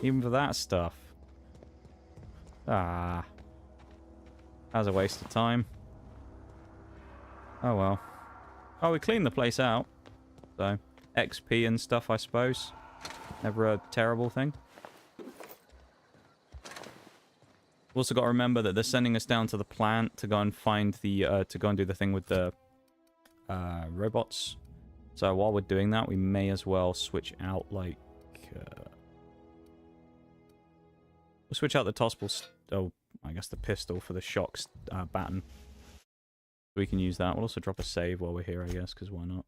Even for that stuff. Ah. That was a waste of time. Oh well. Oh, we cleaned the place out. So, XP and stuff, I suppose. Never a terrible thing. We've also got to remember that they're sending us down to the plant to go and find the, to go and do the thing with the robots. So while we're doing that, we may as well switch out, like, we'll switch out the tossable, oh, I guess the pistol for the shocks baton. We can use that. We'll also drop a save while we're here, I guess, because why not?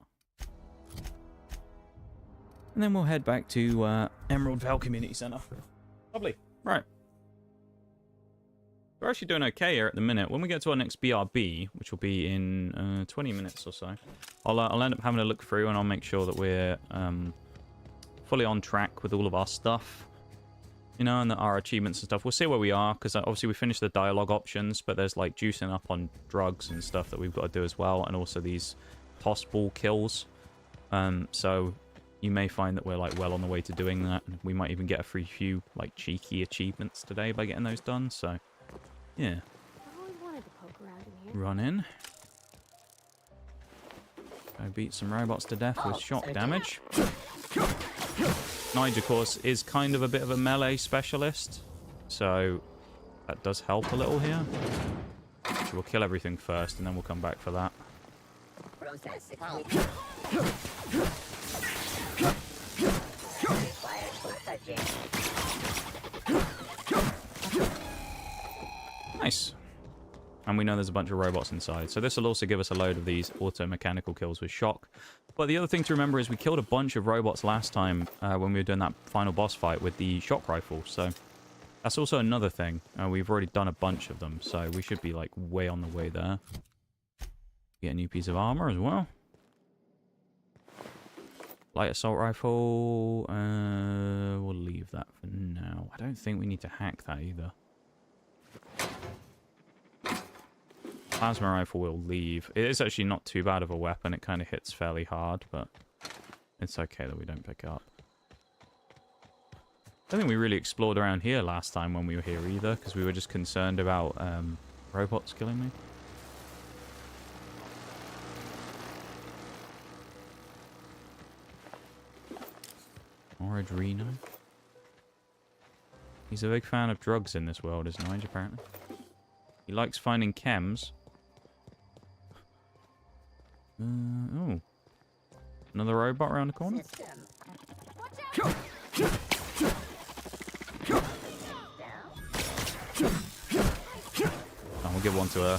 And then we'll head back to Emerald Vale Community Center. Lovely. Right. We're actually doing okay here at the minute. When we get to our next BRB, which will be in 20 minutes or so, I'll end up having a look through and I'll make sure that we're fully on track with all of our stuff. You know, and that our achievements and stuff. We'll see where we are, because obviously we finished the dialogue options, but there's like juicing up on drugs and stuff that we've got to do as well, and also these toss ball kills. So you may find that we're like well on the way to doing that. We might even get a few like cheeky achievements today by getting those done. So yeah, run in. Go beat some robots to death with shock damage. Nige, of course, is kind of a bit of a melee specialist, so that does help a little here. So we'll kill everything first, and then we'll come back for that. Nice. And we know there's a bunch of robots inside. So this will also give us a load of these auto-mechanical kills with shock. But the other thing to remember is we killed a bunch of robots last time when we were doing that final boss fight with the shock rifle. So that's also another thing. We've already done a bunch of them. So we should be like way on the way there. Get a new piece of armor as well. Light assault rifle. We'll leave that for now. I don't think we need to hack that either. Plasma rifle will leave. It is actually not too bad of a weapon. It kind of hits fairly hard, but it's okay that we don't pick it up. I don't think we really explored around here last time when we were here either, because we were just concerned about robots killing me. Orange Reno. He's a big fan of drugs in this world, is Nige, apparently. He likes finding chems. Oh. Another robot around the corner? Oh, we'll give one to her.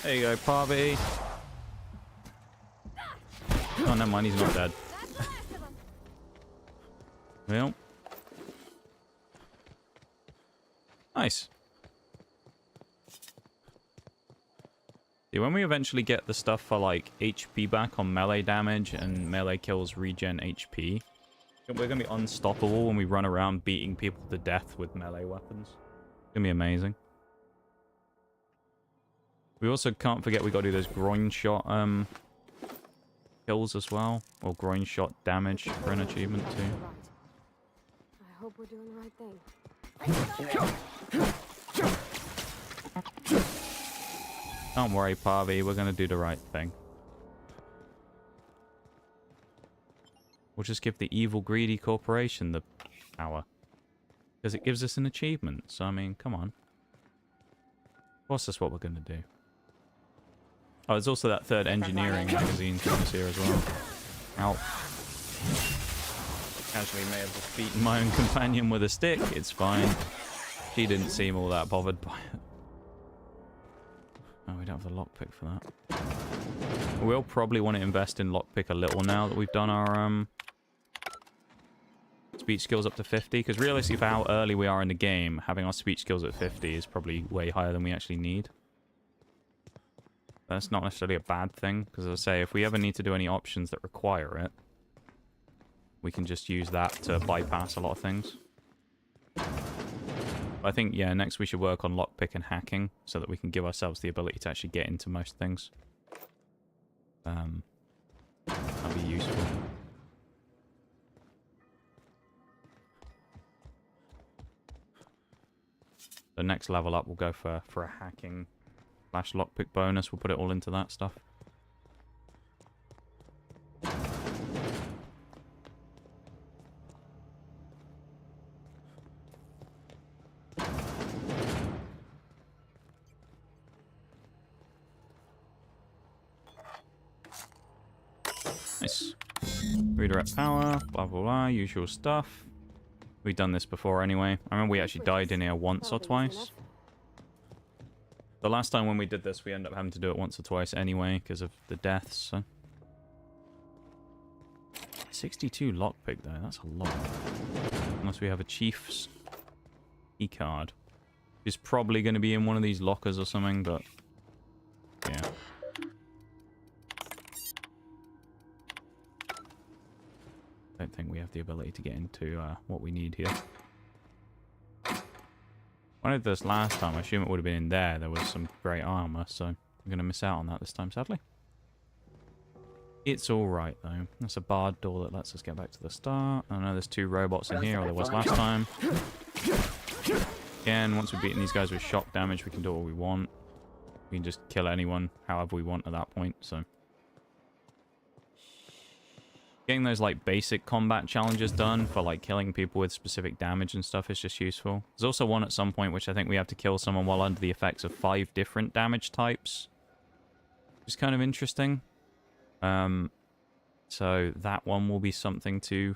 There you go, Parvati. Oh, never mind, he's not dead. Well. Nice. Yeah, when we eventually get the stuff for like HP back on melee damage and melee kills regen HP, we're going to be unstoppable when we run around beating people to death with melee weapons. It's going to be amazing. We also can't forget we got to do those groin shot kills as well, or groin shot damage for an achievement too. I hope we're doing the right thing. Don't worry, Parvy. We're going to do the right thing. We'll just give the evil, greedy corporation the power. Because it gives us an achievement. So, I mean, come on. Of course that's what we're going to do. Oh, there's also that third engineering magazine thing this here as well. Ow. Casually may have just beaten my own companion with a stick. It's fine. She didn't seem all that bothered by it. Oh, we don't have the lockpick for that. We'll probably want to invest in lockpick a little now that we've done our speech skills up to 50. Because realistically, for how early we are in the game, having our speech skills at 50 is probably way higher than we actually need. That's not necessarily a bad thing, because as I say, if we ever need to do any options that require it, we can just use that to bypass a lot of things. I think, yeah, next we should work on lockpick and hacking, so that we can give ourselves the ability to actually get into most things. That'd be useful. The next level up, we'll go for a hacking / lockpick bonus. We'll put it all into that stuff. Nice. Redirect power, blah blah blah, usual stuff. We've done this before anyway. I remember we actually died in here once or twice. The last time when we did this, we ended up having to do it once or twice anyway, because of the deaths, so. 62 lockpick though, that's a lot. Unless we have a chief's key card. It's probably going to be in one of these lockers or something, but yeah. I don't think we have the ability to get into what we need here. When I did this last time, I assume it would have been in there. There was some great armor, so I'm going to miss out on that this time, sadly. It's alright, though. That's a barred door that lets us get back to the start. I know there's 2 robots in here, or there was last time. Again, once we've beaten these guys with shock damage, we can do what we want. We can just kill anyone however we want at that point, so. Getting those, like, basic combat challenges done for, like, killing people with specific damage and stuff is just useful. There's also one at some point which I think we have to kill someone while under the effects of 5 different damage types. Which is kind of interesting. So that one will be something to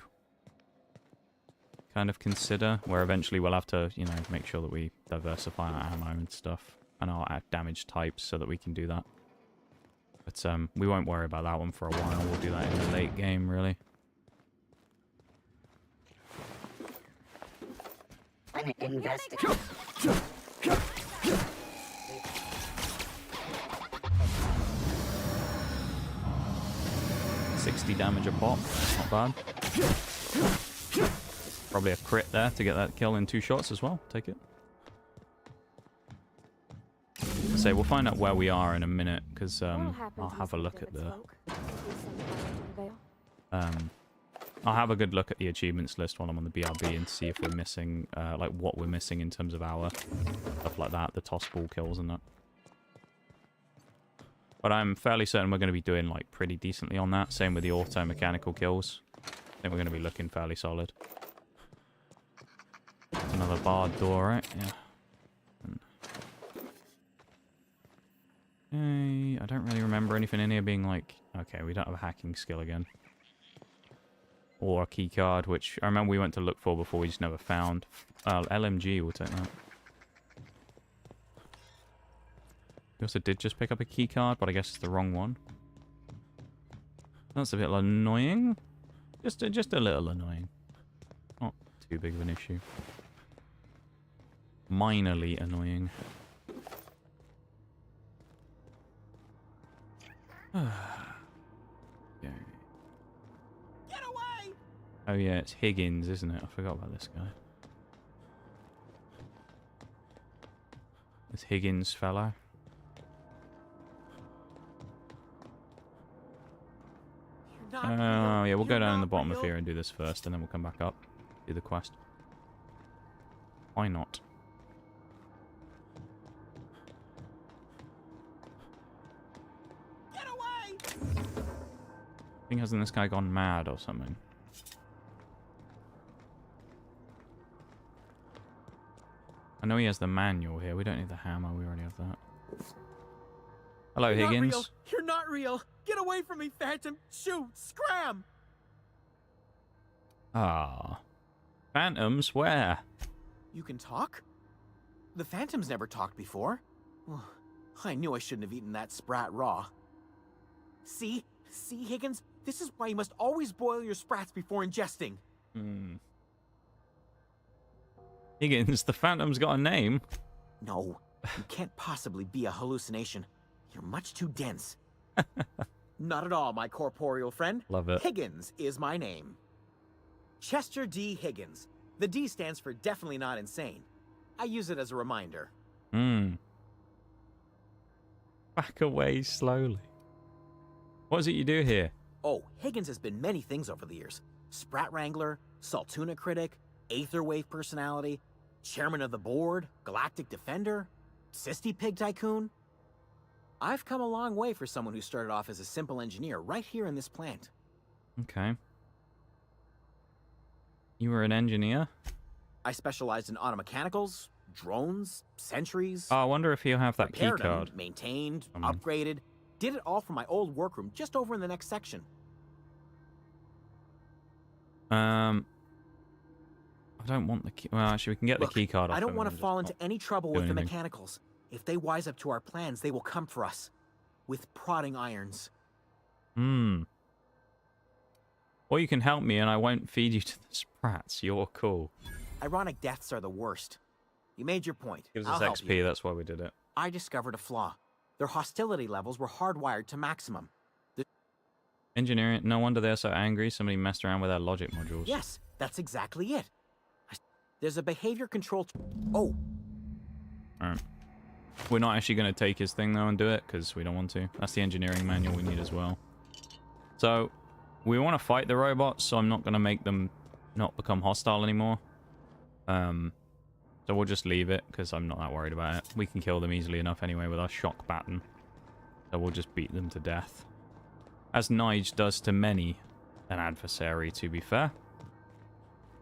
kind of consider, where eventually we'll have to, you know, make sure that we diversify our ammo and stuff, and our damage types so that we can do that. But we won't worry about that one for a while. We'll do that in the late game, really. Investigate. 60 damage a pop. That's not bad. Probably a crit there to get that kill in 2 shots as well. Take it. So we'll find out where we are in a minute, because I'll have a look at the I'll have a good look at the achievements list while I'm on the BRB and see if we're missing like what we're missing in terms of our stuff like that, the toss ball kills and that. But I'm fairly certain we're going to be doing like pretty decently on that. Same with the auto mechanical kills. I think we're going to be looking fairly solid. There's another barred door, right? Yeah. I don't really remember anything in here being like... Okay, we don't have a hacking skill again. Or a key card, which I remember we went to look for before, we just never found. LMG, we'll take that. We also did just pick up a key card, but I guess it's the wrong one. That's a bit annoying. Just a little annoying. Not too big of an issue. Minorly annoying. Okay. Get away! Oh yeah, it's Higgins, isn't it? I forgot about this guy. This Higgins fella. Oh yeah, we'll go down in the bottom of here and do this first, and then we'll come back up, do the quest. Why not? Get away! I think hasn't this guy gone mad or something? I know he has the manual here. We don't need the hammer. We already have that. Hello, You're Higgins. Not real. You're not real. Get away from me, Phantom. Shoot! Scram! Ah. Phantoms? Where? You can talk? The Phantoms never talked before. I knew I shouldn't have eaten that sprat raw. See? See, Higgins? This is why you must always boil your sprats before ingesting. Hmm. Higgins, the Phantom's got a name. No, you can't possibly be a hallucination. You're much too dense. Not at all, my corporeal friend. Love it. Higgins is my name. Chester D. Higgins. The D stands for definitely not insane. I use it as a reminder. Hmm. Back away slowly. What is it you do here? Oh, Higgins has been many things over the years. Sprat Wrangler, Saltuna Critic, Aetherwave Personality, Chairman of the Board, Galactic Defender, Sisty Pig Tycoon. I've come a long way for someone who started off as a simple engineer right here in this plant. Okay. You were an engineer? I specialized in automechanicals, drones, sentries. Oh, I wonder if you have that key repaired them, card. maintained, upgraded. Did it all from my old workroom just over in the next section. I don't want the key. Well, actually, we can get Look, the key card off I don't him want and to fall just into any trouble do with the anything. mechanicals. If they wise up to our plans, they will come for us. With prodding irons. Hmm. Or you can help me and I won't feed you to the sprats. You're cool. Ironic deaths are the worst. You made your point. Gives I'll us help XP, you. that's why we did it. I discovered a flaw. Their hostility levels were hardwired to maximum. Engineering, no wonder they're so angry. Somebody messed around with their logic modules. Yes, that's exactly it. There's a behavior control... Oh! Alright. We're not actually going to take his thing, though, and do it, because we don't want to. That's the engineering manual we need as well. So, we want to fight the robots, so I'm not going to make them not become hostile anymore. So we'll just leave it, because I'm not that worried about it. We can kill them easily enough anyway with our shock baton. So we'll just beat them to death. As Nige does to many an adversary, to be fair.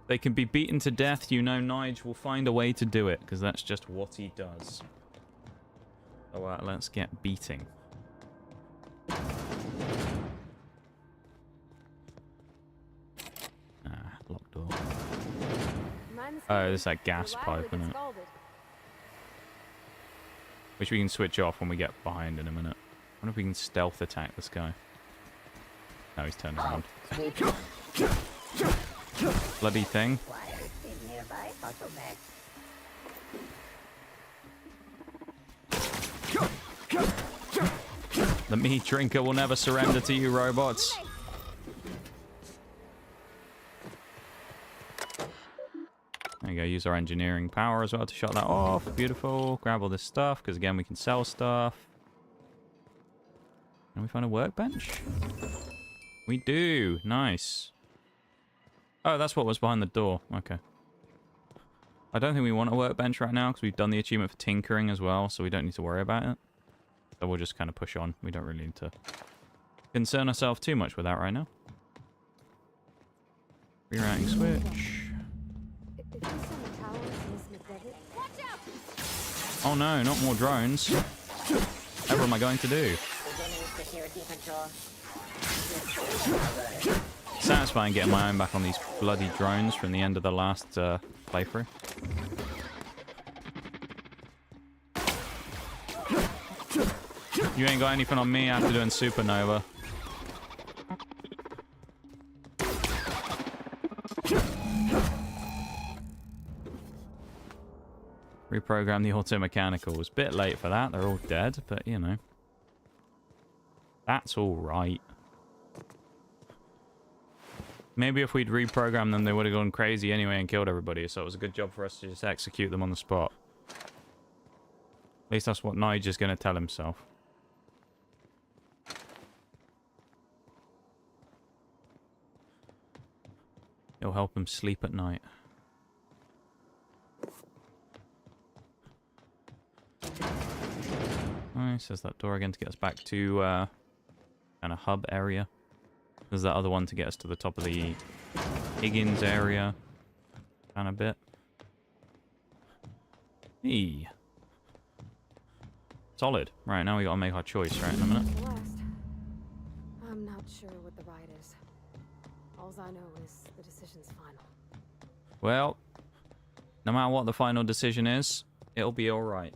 They can be beaten to death, you know Nige will find a way to do it, because that's just what he does. So let's get beating. Locked door. Oh, there's that gas pipe, isn't it? Which we can switch off when we get behind in a minute. I wonder if we can stealth attack this guy. No, he's turned around. Bloody thing. The Meaddrinker will never surrender to you, robots. There you go, use our engineering power as well to shut that off. Beautiful. Grab all this stuff, because again, we can sell stuff. Can we find a workbench? We do. Nice. Oh, that's what was behind the door. Okay. I don't think we want a workbench right now, because we've done the achievement for tinkering as well, so we don't need to worry about it. So we'll just kind of push on. We don't really need to concern ourselves too much with that right now. Rerouting switch. Oh no, not more drones. Whatever am I going to do? Satisfying getting my own back on these bloody drones from the end of the last playthrough. You ain't got anything on me after doing supernova. Reprogram the auto-mechanicals. Bit late for that. They're all dead, but you know. That's alright. Maybe if we'd reprogrammed them, they would have gone crazy anyway and killed everybody, so it was a good job for us to just execute them on the spot. At least that's what Nige is going to tell himself. It'll help him sleep at night. Nice. There's that door again to get us back to kind of hub area. There's that other one to get us to the top of the Higgins area. Kind of bit. Hey. Solid. Right, now we gotta make our choice, right, in a minute. I'm not sure what the ride is. All I know is the decision's final. Well, no matter what the final decision is, it'll be alright.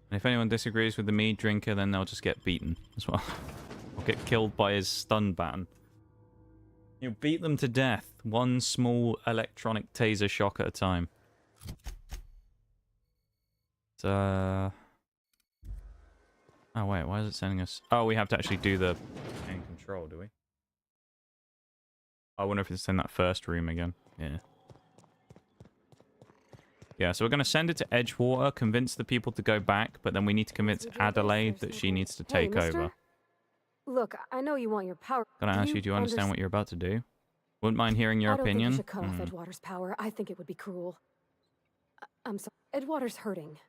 And if anyone disagrees with the Meaddrinker, then they'll just get beaten as well. Or get killed by his stun baton. You beat them to death. One small electronic taser shock at a time. Oh wait, why is it sending us... Oh, we have to actually do the in control, do we? I wonder if it's in that first room again. Yeah. Yeah, so we're going to send it to Edgewater, convince the people to go back, but then we need to convince Adelaide that she needs to take over. Look, I know you want your power. Can I ask you, do you understand what you're about to do? Wouldn't mind hearing your opinion. I don't think you should cut off Edgewater's power. I think it would be cruel. I'm sorry. Edgewater's hurting.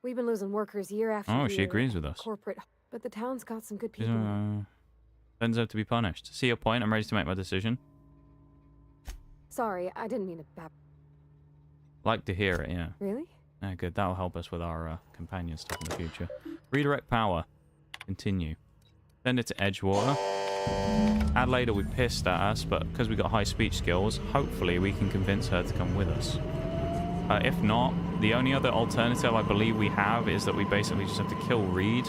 We've been losing workers year after year. Oh, she agrees with us. Corporate, but the town's got some good people. They deserve to be punished. See your point. I'm ready to make my decision. Sorry, I didn't mean to Like to hear it, yeah. Really? Yeah, good. That'll help us with our companion stuff in the future. Redirect power. Continue. Send it to Edgewater. Adelaide will be pissed at us, but because we got high speech skills, hopefully we can convince her to come with us. If not, the only other alternative I believe we have is that we basically just have to kill Reed.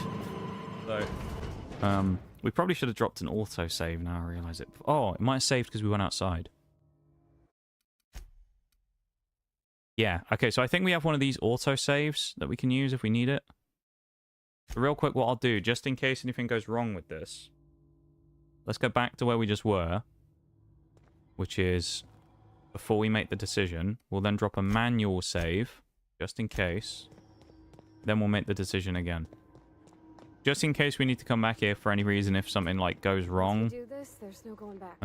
So, we probably should have dropped an autosave now I realize it. Oh, it might have saved because we went outside. Yeah, okay, so I think we have one of these autosaves that we can use if we need it. But real quick, what I'll do, just in case anything goes wrong with this, let's go back to where we just were, which is before we make the decision. We'll then drop a manual save, just in case. Then we'll make the decision again. Just in case we need to come back here for any reason if something, like, goes wrong. Do this, there's no going back.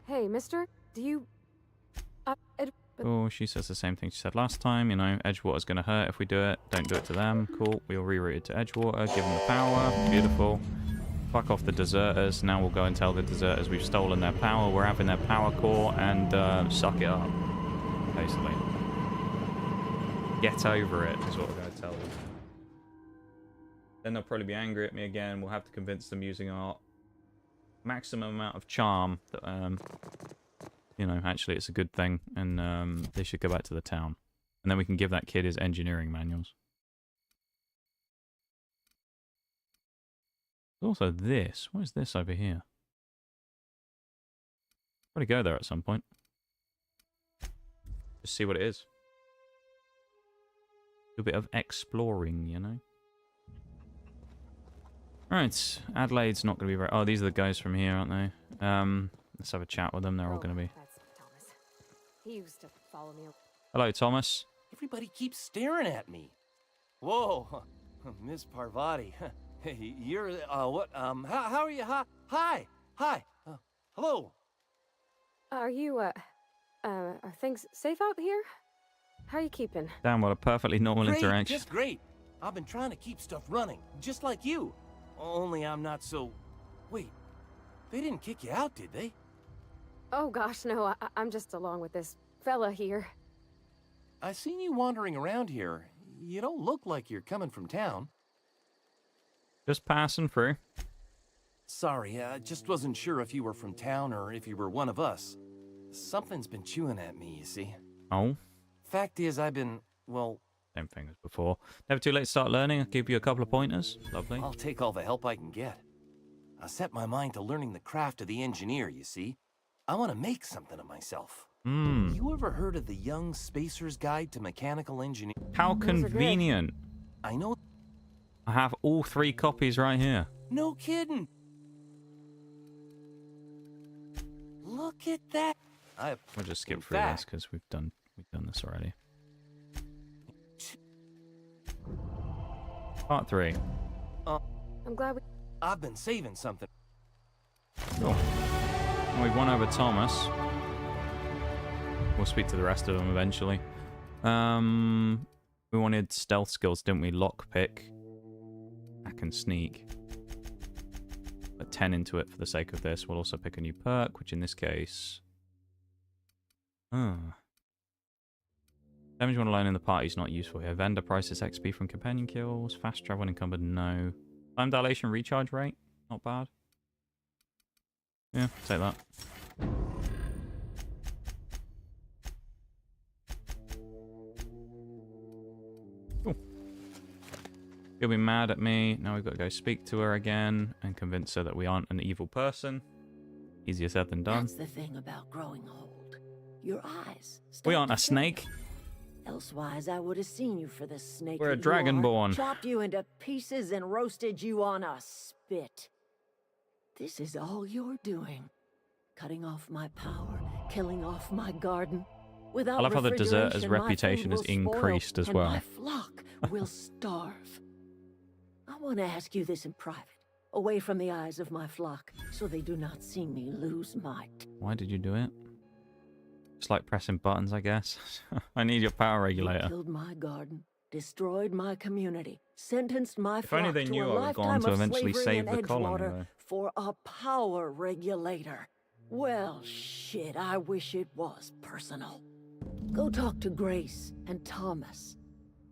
Hey, mister, do you... Oh, she says the same thing she said last time. You know, Edgewater's going to hurt if we do it. Don't do it to them. Cool. We'll reroute it to Edgewater. Give them the power. Beautiful. Fuck off the deserters. Now we'll go and tell the deserters we've stolen their power. We're having their power core and suck it up. Basically. Get over it is what we're going to tell them. Then they'll probably be angry at me again. We'll have to convince them using our maximum amount of charm that, you know, actually it's a good thing, and they should go back to the town. And then we can give that kid his engineering manuals. Also this. What is this over here? Probably go there at some point. Just see what it is. Do a bit of exploring, you know? Right, Adelaide's not going to be very... Oh, these are the guys from here, aren't they? Let's have a chat with them. They're all going to be... He used to follow me. Hello, Thomas. Everybody keeps staring at me. Whoa, Miss Parvati. Hey, you're, what, how are you? Hi. Hello. Are you, are things safe out here? How are you keeping? Damn, what a perfectly normal interaction. Just great. I've been trying to keep stuff running, just like you. Only I'm not so... Wait, they didn't kick you out, did they? Oh gosh, no, I'm just along with this fella here. I seen you wandering around here. You don't look like you're coming from town. Just passing through. Sorry, I just wasn't sure if you were from town or if you were one of us. Something's been chewing at me, you see. Oh? Fact is, I've been, well... Same thing as before. Never too late to start learning. I'll give you a couple of pointers. Lovely. I'll take all the help I can get. I set my mind to learning the craft of the engineer, you see. I want to make something of myself. You ever heard of the Young Spacer's Guide to Mechanical Engineering? How convenient. I know. I have all 3 copies right here. No kidding. Look at that. We'll just skip through this because we've done this already. Part 3. I'm glad I've been saving something. Cool. Well, we've won over Thomas. We'll speak to the rest of them eventually. We We wanted stealth skills, didn't we? Lockpick. I can sneak. Put 10 into it for the sake of this. We'll also pick a new perk, which in this case... Damage when alone in the party is not useful here. Vendor prices XP from companion kills. Fast travel when encumbered, no. Time dilation recharge rate, not bad. Yeah, take that. Cool. She'll be mad at me. Now we've got to go speak to her again and convince her that we aren't an evil person. Easier said than done. That's the thing about growing old. Your eyes. We aren't a snake. Elsewise, I would have seen you for the snake. We're a that you are, dragonborn. Chopped you into pieces and roasted you on a spit. This is all you're doing. Cutting off my power, killing off my garden. Without I love how the deserter's refrigeration, my reputation food has will spoil, increased as and well. my flock will starve. I want to ask you this in private, away from the eyes of my flock, so they do not see me lose my... Why did you do it? Just like pressing buttons, I guess. I need your power regulator. You killed my garden, destroyed my community, sentenced my If only flock they to knew a I was going lifetime to of eventually slavery save in the colony, Edgewater though. for a power regulator. Well, shit, I wish it was personal. Go talk to Grace and Thomas.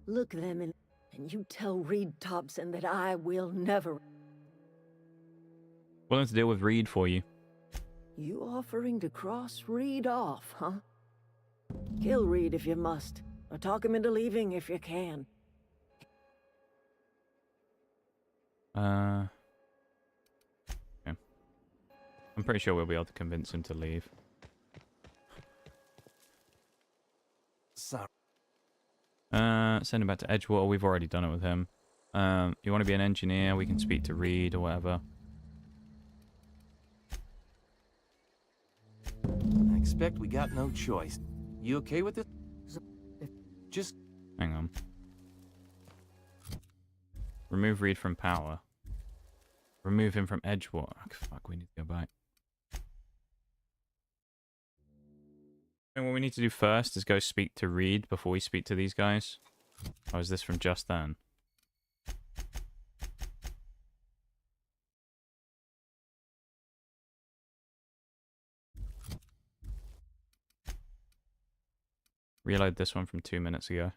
Look them in, and you tell Reed Thompson that I will never... Willing to deal with Reed for you. You offering to cross Reed off, huh? Kill Reed if you must, or talk him into leaving if you can. Okay. I'm pretty sure we'll be able to convince him to leave. Sorry. Send him back to Edgewater. We've already done it with him. You want to be an engineer? We can speak to Reed or whatever. I expect we got no choice. You okay with this? Just... Hang on. Remove Reed from power. Remove him from Edgewater. Oh, fuck, we need to go back. And what we need to do first is go speak to Reed before we speak to these guys. Or is this from just then? Reload this one from 2 minutes ago.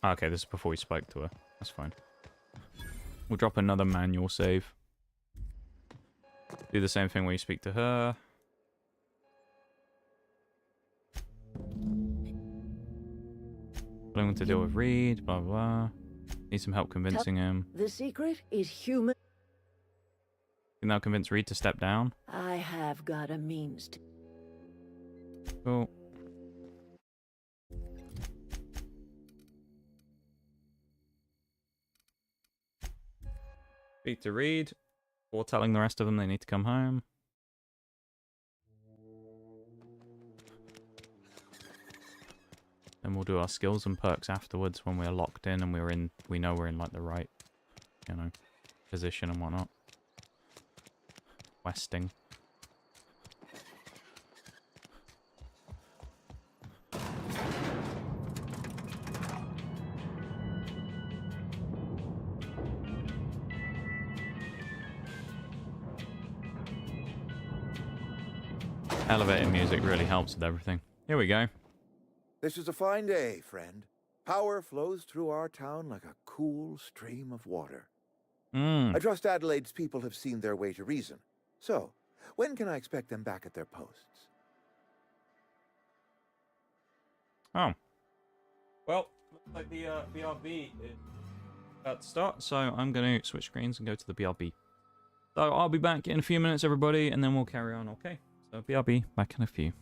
Okay, this is before we spoke to her. That's fine. We'll drop another manual save. Do the same thing when you speak to her. Willing to deal with Reed, blah, blah, blah. Need some help convincing him. The secret is human. Can now convince Reed to step down? I have got a means to... Cool. Speak to Reed. Or telling the rest of them they need to come home. Then we'll do our skills and perks afterwards when we're locked in and we know we're in like the right, you know, position and whatnot. Questing. Elevator music really helps with everything. Here we go. This is a fine day, friend. Power flows through our town like a cool stream of water. I trust Adelaide's people have seen their way to reason. So, when can I expect them back at their posts? Oh. Well, looks like the BRB is about to start, so I'm going to switch screens and go to the BRB. So I'll be back in a few minutes, everybody, and then we'll carry on, okay? So BRB, back in a few.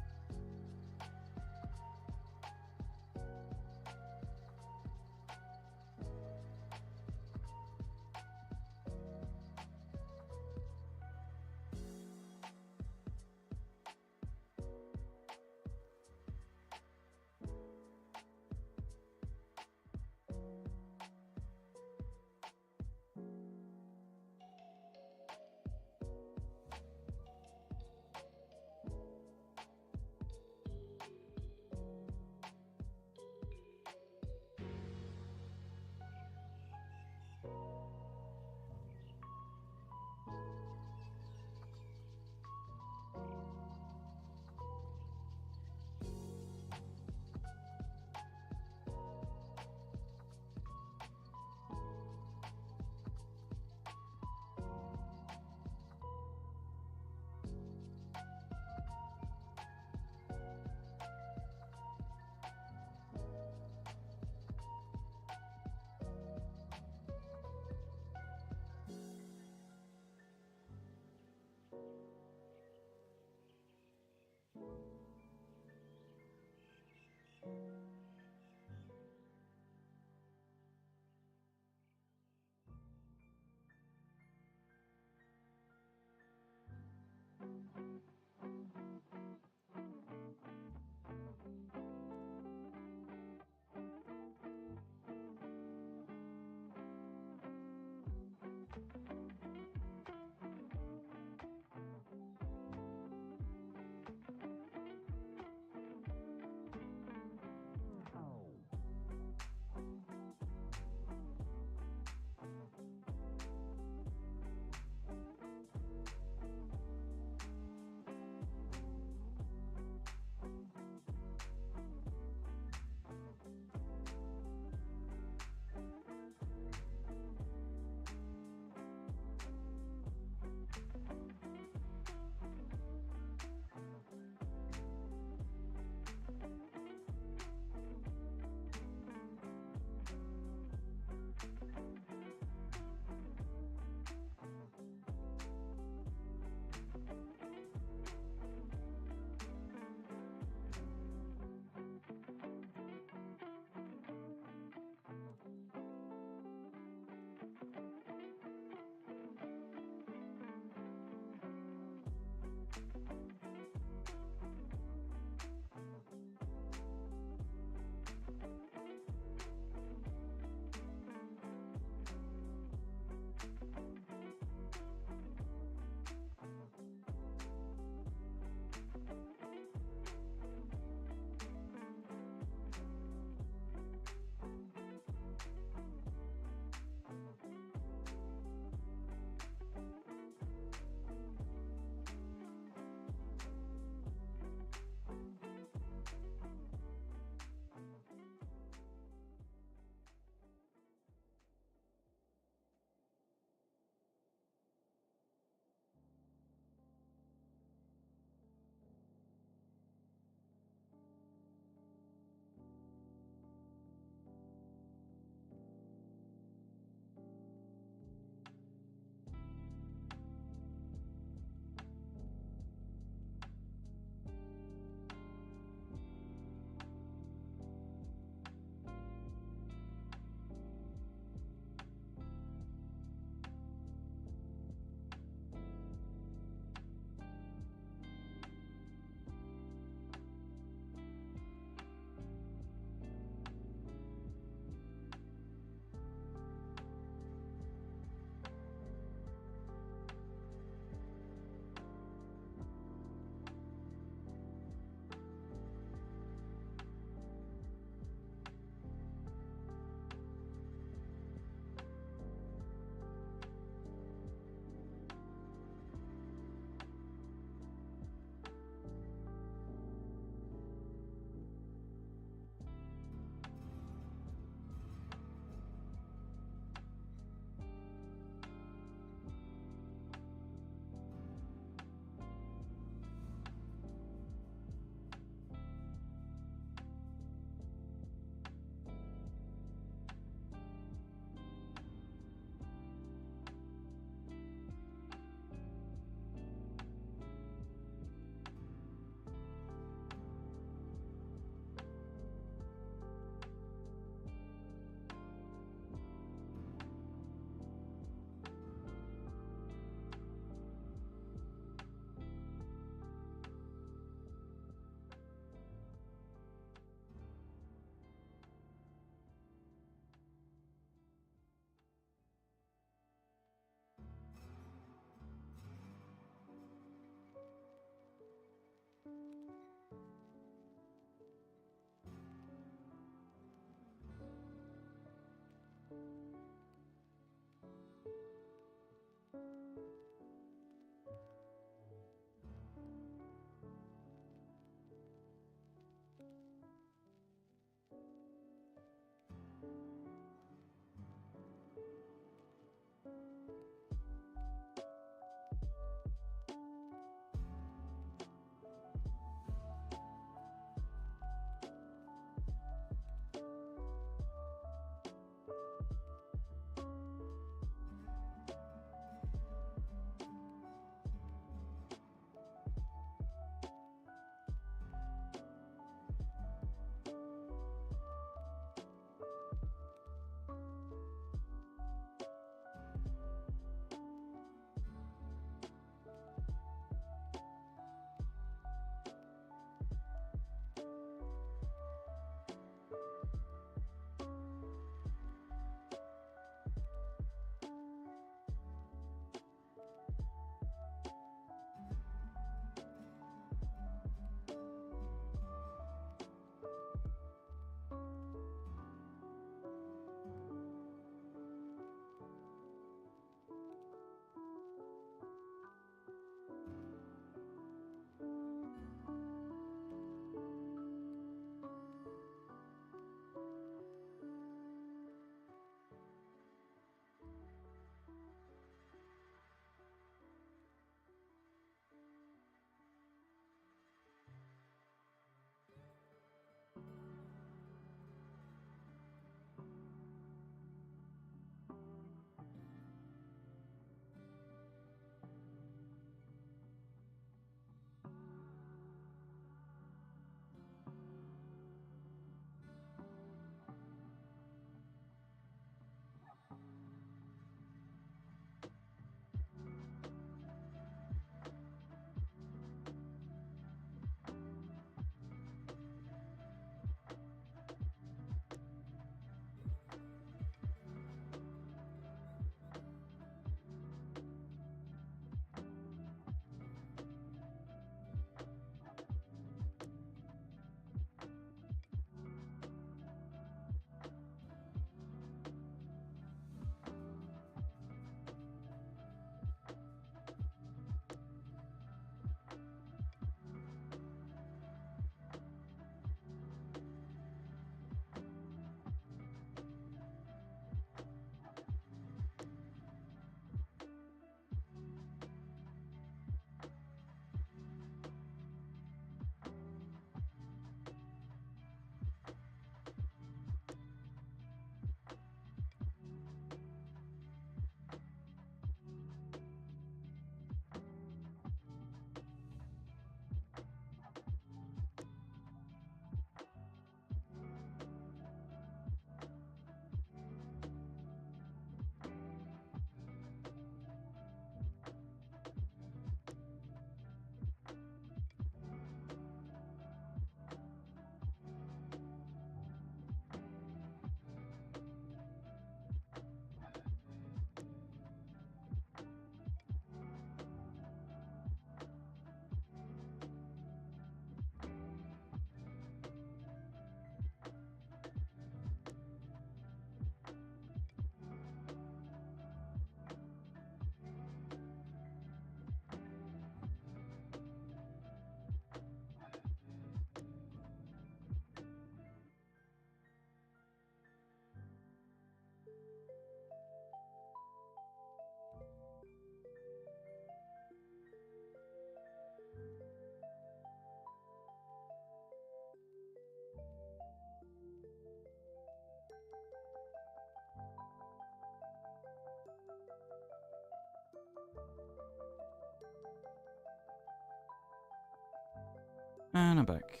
And I'm back.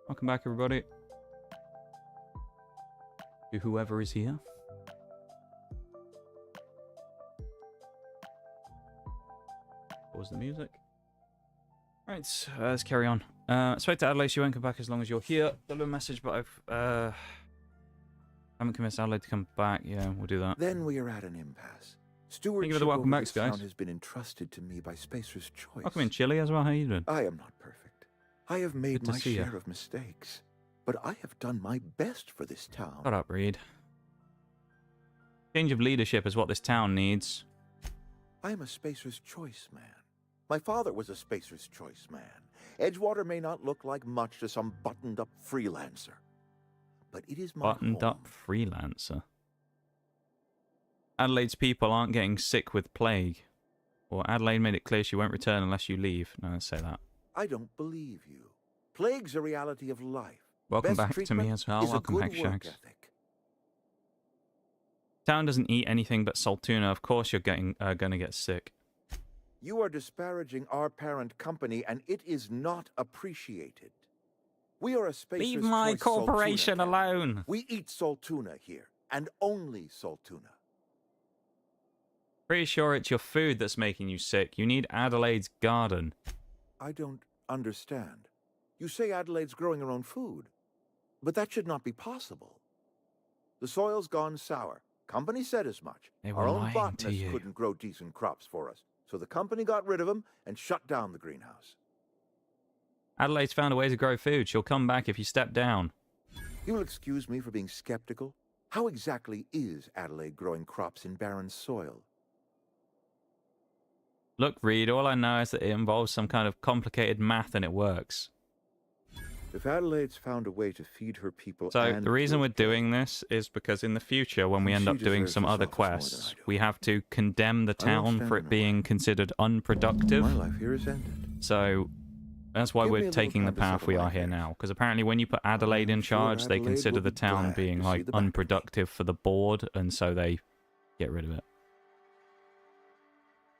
Welcome back, everybody. To whoever is here. Pause the music. Right, let's carry on. Spoke to Adelaide. She won't come back as long as you're here. The little message, but I've haven't convinced Adelaide to come back. Yeah, we'll do that. Then we are at an impasse. Stewardship Thank you for the welcome over back, this guys. town has been entrusted to me by Spacer's Choice. Welcome in Chile as well. How you doing? I am not perfect. I have made Good to my see ya. share of mistakes, but I have done my best for this town. Shut up, Reed. Change of leadership is what this town needs. I am a Spacer's Choice man. My father was a Spacer's Choice man. Edgewater may not look like much to some buttoned-up freelancer, but it is my Buttoned-up freelancer. Adelaide's people aren't getting sick with plague. Or Adelaide made it clear she won't return unless you leave. No, let's say that. I don't believe you. Plague's a reality of life. Welcome Best back to me treatment as well. is a Welcome good back, work Shags. ethic. Town doesn't eat anything but saltuna. Of course you're gonna get sick. You are disparaging our parent company, and it is not appreciated. We are a Spacer's Leave my Choice corporation Saltuna family. alone. We eat saltuna here, and only saltuna. Pretty sure it's your food that's making you sick. You need Adelaide's garden. I don't understand. You say Adelaide's growing her own food, but that should not be possible. The soil's gone sour. Company said as much. They were Our own lying to botanists you. couldn't grow decent crops for us, so the company got rid of them and shut down the greenhouse. Adelaide's found a way to grow food. She'll come back if you step down. You will excuse me for being skeptical. How exactly is Adelaide growing crops in barren soil? Look, Reed, all I know is that it involves some kind of complicated math and it works. If Adelaide's found a way to feed her people So and the reason we're doing this is because in the future, when we end She up doing deserves some this other office more than quests, we have to condemn the I won't town stand for in it her being considered unproductive. My life here is ended. So that's why Give me a we're little taking the time to path settle we my are here affairs. now. Because apparently when you put Adelaide in sure charge, they Adelaide consider will the be town glad being to see like the back of me. unproductive for the board, and so they get rid of it.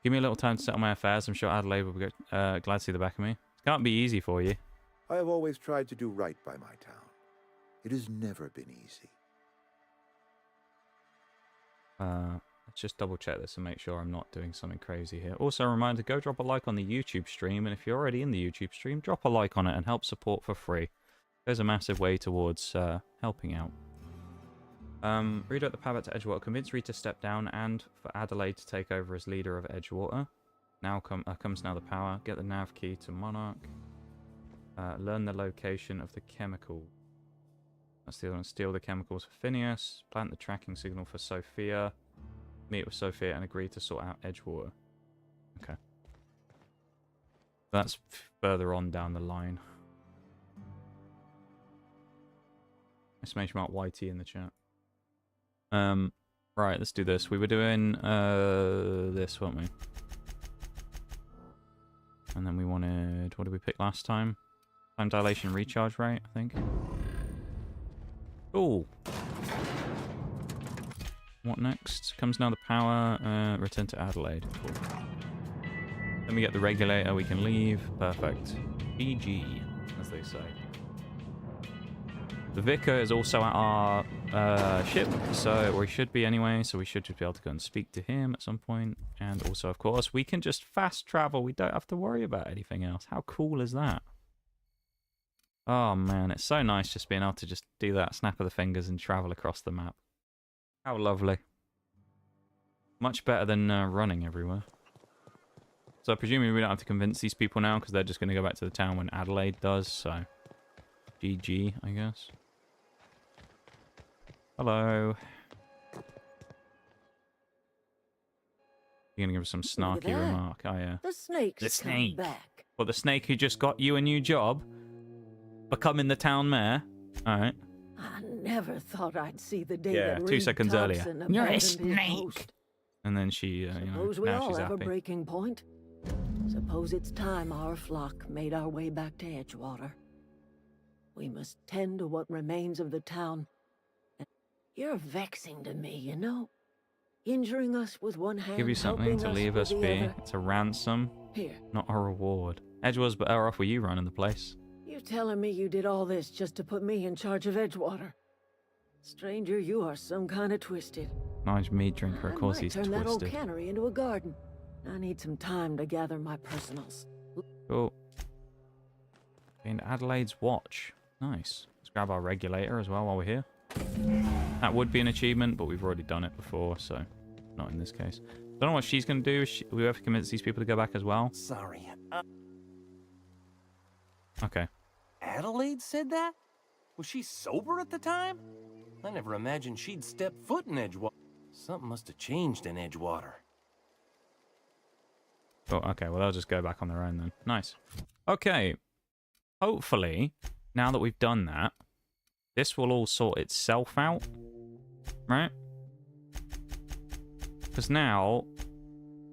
Give me a little time to settle my affairs. I'm sure Adelaide will be glad to see the back of me. It can't be easy for you. I have always tried to do right by my town. It has never been easy. Let's just double check this and make sure I'm not doing something crazy here. Also a reminder, go drop a like on the YouTube stream, and if you're already in the YouTube stream, drop a like on it and help support for free. There's a massive way towards helping out. Read out the power to Edgewater. Convince Reed to step down and for Adelaide to take over as leader of Edgewater. Now comes now the power. Get the nav key to Monarch. Learn the location of the chemical. Steal the chemicals for Phineas. Plant the tracking signal for Sophia. Meet with Sophia and agree to sort out Edgewater. Okay. That's further on down the line. Exclamation mark YT in the chat. Right, let's do this. We were doing this, weren't we? And then we wanted, what did we pick last time? Time dilation recharge rate, I think. Cool. What next? Comes now the power. Return to Adelaide. Cool. Then we get the regulator. We can leave. Perfect. GG, as they say. The Vicar is also at our ship, or he should be anyway, so we should just be able to go and speak to him at some point. And also, of course, we can just fast travel. We don't have to worry about anything else. How cool is that? Oh man, it's so nice just being able to just do that, snap of the fingers and travel across the map. How lovely. Much better than running everywhere. So presumably we don't have to convince these people now because they're just going to go back to the town when Adelaide does, so GG, I guess. Hello. You're going to give us some snarky remark. Oh yeah. The snake's The snake. come back. Well, the snake who just got you a new job? Becoming the town mayor? Alright. I never thought I'd see the day Yeah, that 2 Reed seconds earlier. Thompson You're a abandoned his snake! post. And then she, you know, Suppose we now all she's have a happy. breaking point. Suppose it's time our flock made our way back to Edgewater. We must tend to what remains of the town. You're vexing to me, you know. Injuring us with one hand, Give you something helping to us leave with us the be. other. It's a ransom, Here. not a reward. Edgewater's better off with you running the place. You telling me you did all this just to put me in charge of Edgewater? Stranger, you are some kind of twisted. Nigel Meaddrinker, of course he's turn that old twisted. cannery into a garden. I need some time to gather my personals. Cool. Gained Adelaide's watch. Nice. Let's grab our regulator as well while we're here. That would be an achievement, but we've already done it before, so not in this case. Don't know what she's going to do. We have to convince these people to go back as well. Sorry. Okay. Adelaide said that? Was she sober at the time? I never imagined she'd step foot in Edgewater. Something must have changed in Edgewater. Oh, okay. Well, they'll just go back on their own then. Nice. Okay. Hopefully, now that we've done that, this will all sort itself out. Right? Because now,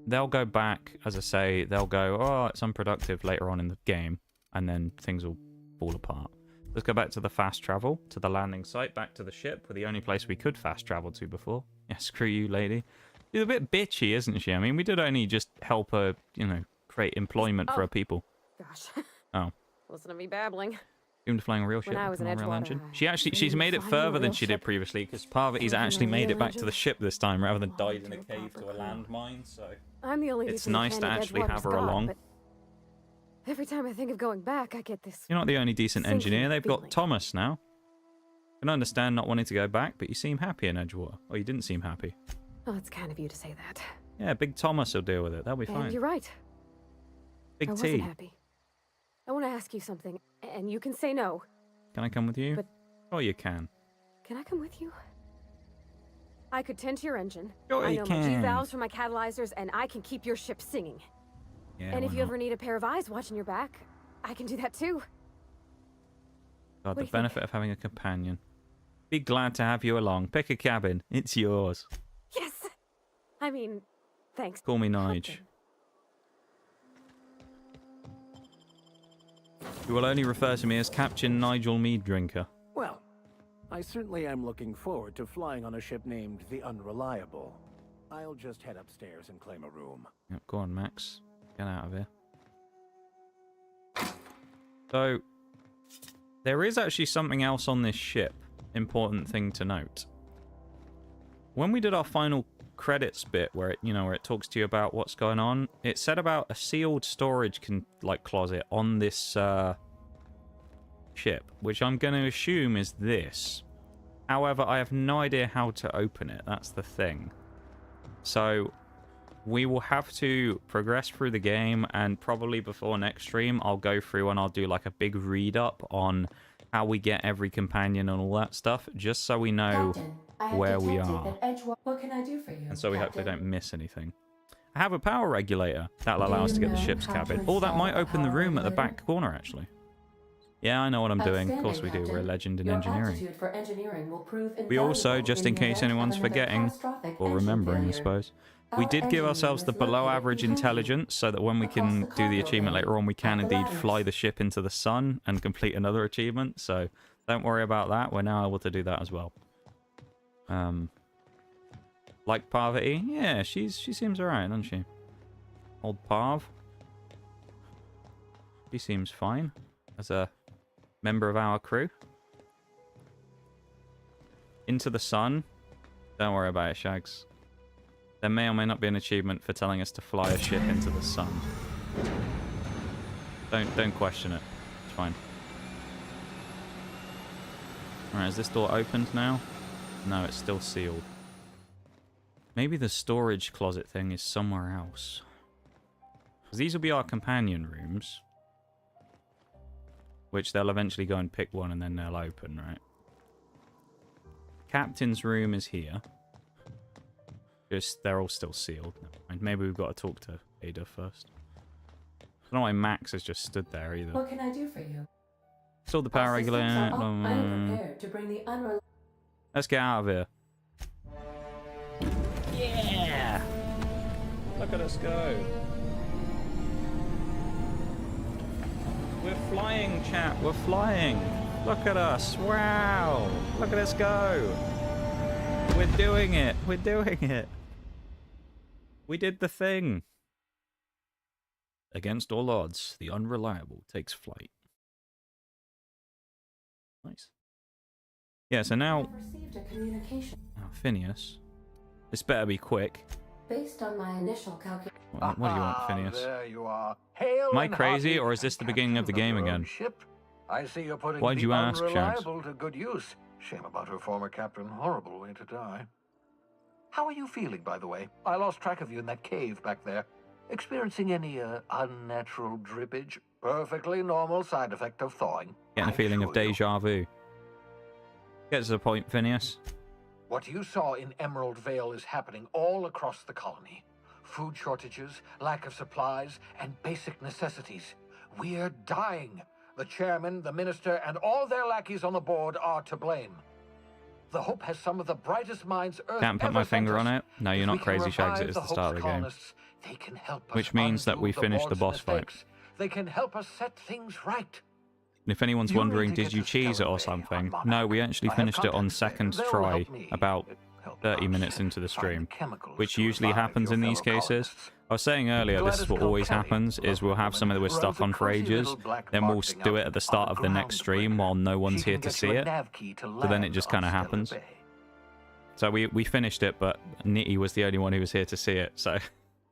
they'll go back, as I say, they'll go, oh, it's unproductive later on in the game, and then things will fall apart. Let's go back to the fast travel, to the landing site, back to the ship, the only place we could fast travel to before. Yeah, screw you, lady. She's a bit bitchy, isn't she? I mean, we did only just help her, you know, create employment for her people. Gosh. Oh. Listen to me babbling. Doomed to flying a real ship. When I was in a real Edgewater, engine. She's made it further than she did previously, because Parvati's actually made it back to the ship this time rather than died in a cave to a landmine. So I'm the only it's decent nice to mechanic actually have her Edgewater's got, along. but every time I think of going back, I get this. You're not the only decent sinking engineer. They've feeling. got Thomas now. I can understand not wanting to go back, but you seem happy in Edgewater. Or you didn't seem happy. Oh, it's kind of you to say that. Yeah, Big Thomas will deal with it. That'll be And fine. you're right. Big I T. wasn't happy. I want to ask you something, and you can say no. Can I come with you? But- Oh, you can. Can I come with you? I could tend to your engine. Sure I you know my G can. valves for my catalyzers, and I can keep your ship singing. Yeah, and if why you not? ever need a pair of eyes watching your back, I can do that too. God, What do the you think? benefit of having a companion. Be glad to have you along. Pick a cabin. It's yours. Yes! I mean, thanks. Call me Nige. You will only refer to me as Captain Nigel Meaddrinker. Well, I certainly am looking forward to flying on a ship named the Unreliable. I'll just head upstairs and claim a room. Yep, go on, Max. Get out of here. So, there is actually something else on this ship. Important thing to note. When we did our final credits bit, where it, you know, where it talks to you about what's going on, it said about a sealed storage closet on this ship, which I'm going to assume is this. However, I have no idea how to open it. That's the thing. So we will have to progress through the game, and probably before next stream I'll go through and I'll do like a big read up on how we get every companion and all that stuff, just so we know where we are, What can I do for you? and so we hopefully don't miss anything. I have a power regulator that'll allow us to get the ship's cabin. Oh, that might open the room at the back corner actually. Yeah, I know what I'm doing. Of course we do. We're a legend in engineering. We also, just in case anyone's forgetting, or remembering I suppose, we did give ourselves the below average intelligence so that when we can do the achievement later on, we can indeed fly the ship into the sun and complete another achievement. So don't worry about that. We're now able to do that as well. Like Parvati, yeah, she seems alright, doesn't she? Old Parv. She seems fine as a member of our crew. Into the sun. Don't worry about it, Shags. There may or may not be an achievement for telling us to fly a ship into the sun. Don't question it. It's fine. Alright, is this door opened now? No, it's still sealed. Maybe the storage closet thing is somewhere else. Because these will be our companion rooms. Which they'll eventually go and pick one and then they'll open, right? Captain's room is here. Just, they're all still sealed. And maybe we've got to talk to Ada first. I don't know why Max has just stood there either. What can I do for you? Still the power regulator. I am prepared to bring the Let's get out of here. Yeah! Look at us go. We're flying, chat. We're flying. Look at us. Wow. Look at us go. We're doing it. We're doing it. We did the thing. Against all odds, the unreliable takes flight. Nice. Yeah, so now... Received a communication. Oh, Phineas. This better be quick. Based on my initial calculation. What do you want, Phineas? There you are. Hail Am I and crazy, hearty or is this the beginning of the game again? ship. I see you're putting Why'd the you ask, Shags? unreliable to good use. Shame about her former captain. Horrible way to die. How are you feeling, by the way? I lost track of you in that cave back there. Experiencing any unnatural drippage? Perfectly normal side effect of thawing. Getting a feeling of deja vu. Get to the point, Phineas. What you saw in Emerald Vale is happening all across the colony. Food shortages, lack of supplies, and basic necessities. We're dying. The chairman, the minister, and all their lackeys on the board are to blame. The Hope has some of the brightest minds Earth Can't put ever my sent finger us. on it. No, you're If not we can crazy, Shags. It revive is the the start of the Hope's game. colonists, they can help us Which means that undo we the finished the board's boss fight. mistakes. They can help us set things right. And if anyone's You need wondering, to did get you to cheese it or Skeleton Bay something? on No, we actually I have finished it on contacts there. second They'll try, help me about 30 minutes into the stream, which usually happens in these cases. I was saying earlier, this is what always happens, is we'll have something that we're stuck on for ages, then we'll do it at the start of the next stream while no one's here to see it, so then it just kind of happens. So we finished it, but Nitty was the only one who was here to see it, so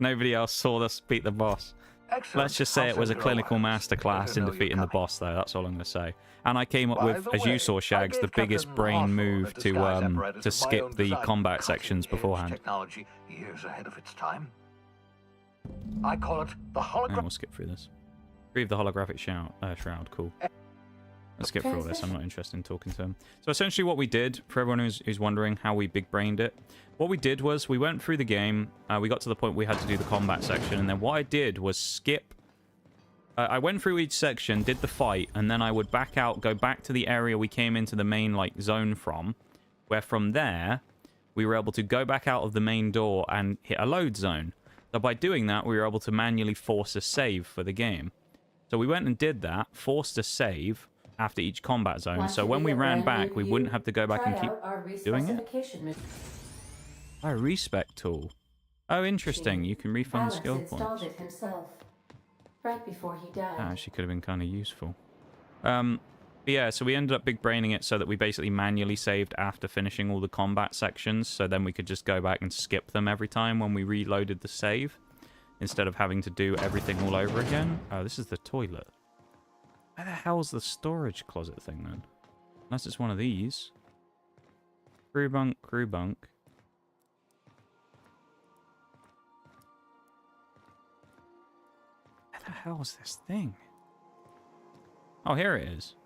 nobody else saw us beat the boss. Excellent. Let's just say it was a clinical masterclass in defeating the boss, though. That's all I'm going to say. And I came up with, as you saw, Shags, the biggest brain move to skip the combat sections beforehand. Technology years ahead of its time. I call it the hologram. And we'll skip through this. Retrieve the holographic shroud. Cool. Let's skip through all this. I'm not interested in talking to him. So essentially what we did, for everyone who's wondering how we big-brained it, what we did was we went through the game. We got to the point we had to do the combat section. And then what I did was skip. I went through each section, did the fight, and then I would back out, go back to the area we came into the main zone from. Where from there, we were able to go back out of the main door and hit a load zone. So by doing that, we were able to manually force a save for the game. So we went and did that, forced a save after each combat zone. So when we ran back, we wouldn't have to go back and keep doing it. Oh, respec tool. Oh, interesting. You can refund skill points. It himself, right before he died. That actually could have been kind of useful. But yeah, so we ended up big braining it so that we basically manually saved after finishing all the combat sections. So then we could just go back and skip them every time when we reloaded the save, instead of having to do everything all over again. Oh, this is the toilet. Where the hell's the storage closet thing then? Unless it's one of these. Crew bunk, crew bunk. Where the hell is this thing? Oh, here it is.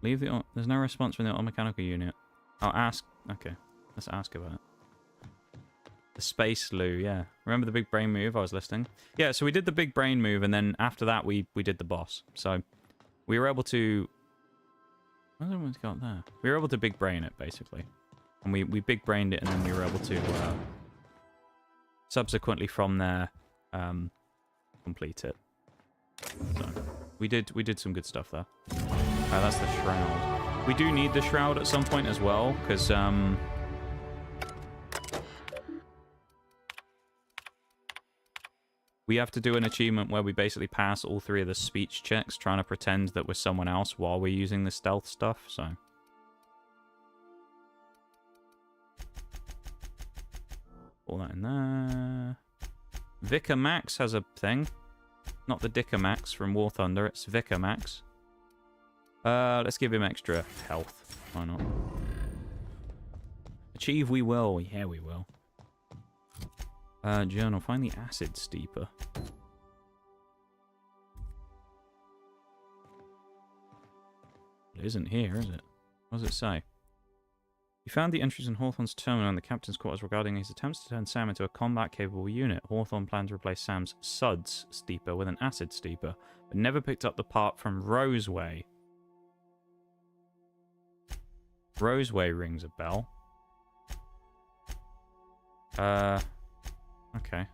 Leave the... There's no response from the automechanical unit. I'll ask... Okay, let's ask about it. The space loo, yeah. Remember the big brain move I was listing? Yeah, so we did the big brain move, and then after that, we did the boss. So we were able to... What have we got there? We were able to big brain it, basically. And we big brained it, and then we were able to... subsequently from there, complete it. So we did some good stuff there. That's the shroud. We do need the shroud at some point as well, because we have to do an achievement where we basically pass all 3 of the speech checks, trying to pretend that we're someone else while we're using the stealth stuff, so... All that in there. Vicar Max has a thing. Not the Dicker Max from War Thunder, it's Vicar Max. Let's give him extra health. Why not? Achieve we will. Yeah, we will. Journal. Find the acid steeper. It isn't here, is it? What does it say? You found the entries in Hawthorne's terminal and the captain's quarters regarding his attempts to turn Sam into a combat-capable unit. Hawthorne planned to replace Sam's SUDS steeper with an acid steeper, but never picked up the part from Roseway. Roseway rings a bell. Okay.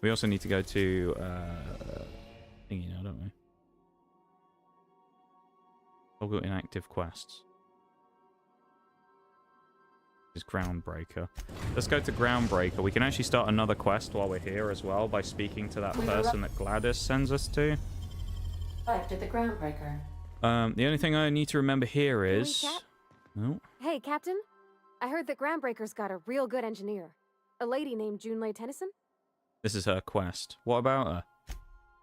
We also need to go to, thingy now, don't we? Toggle inactive quests. Is Groundbreaker. Let's go to Groundbreaker. We can actually start another quest while we're here as well by speaking to that person that Gladys sends us to. Arrived at the Groundbreaker. The only thing I need to remember here is... Oh. Hey, Captain. I heard that Groundbreaker's got a real good engineer. A lady named Junlei Tennyson. This is her quest. What about her?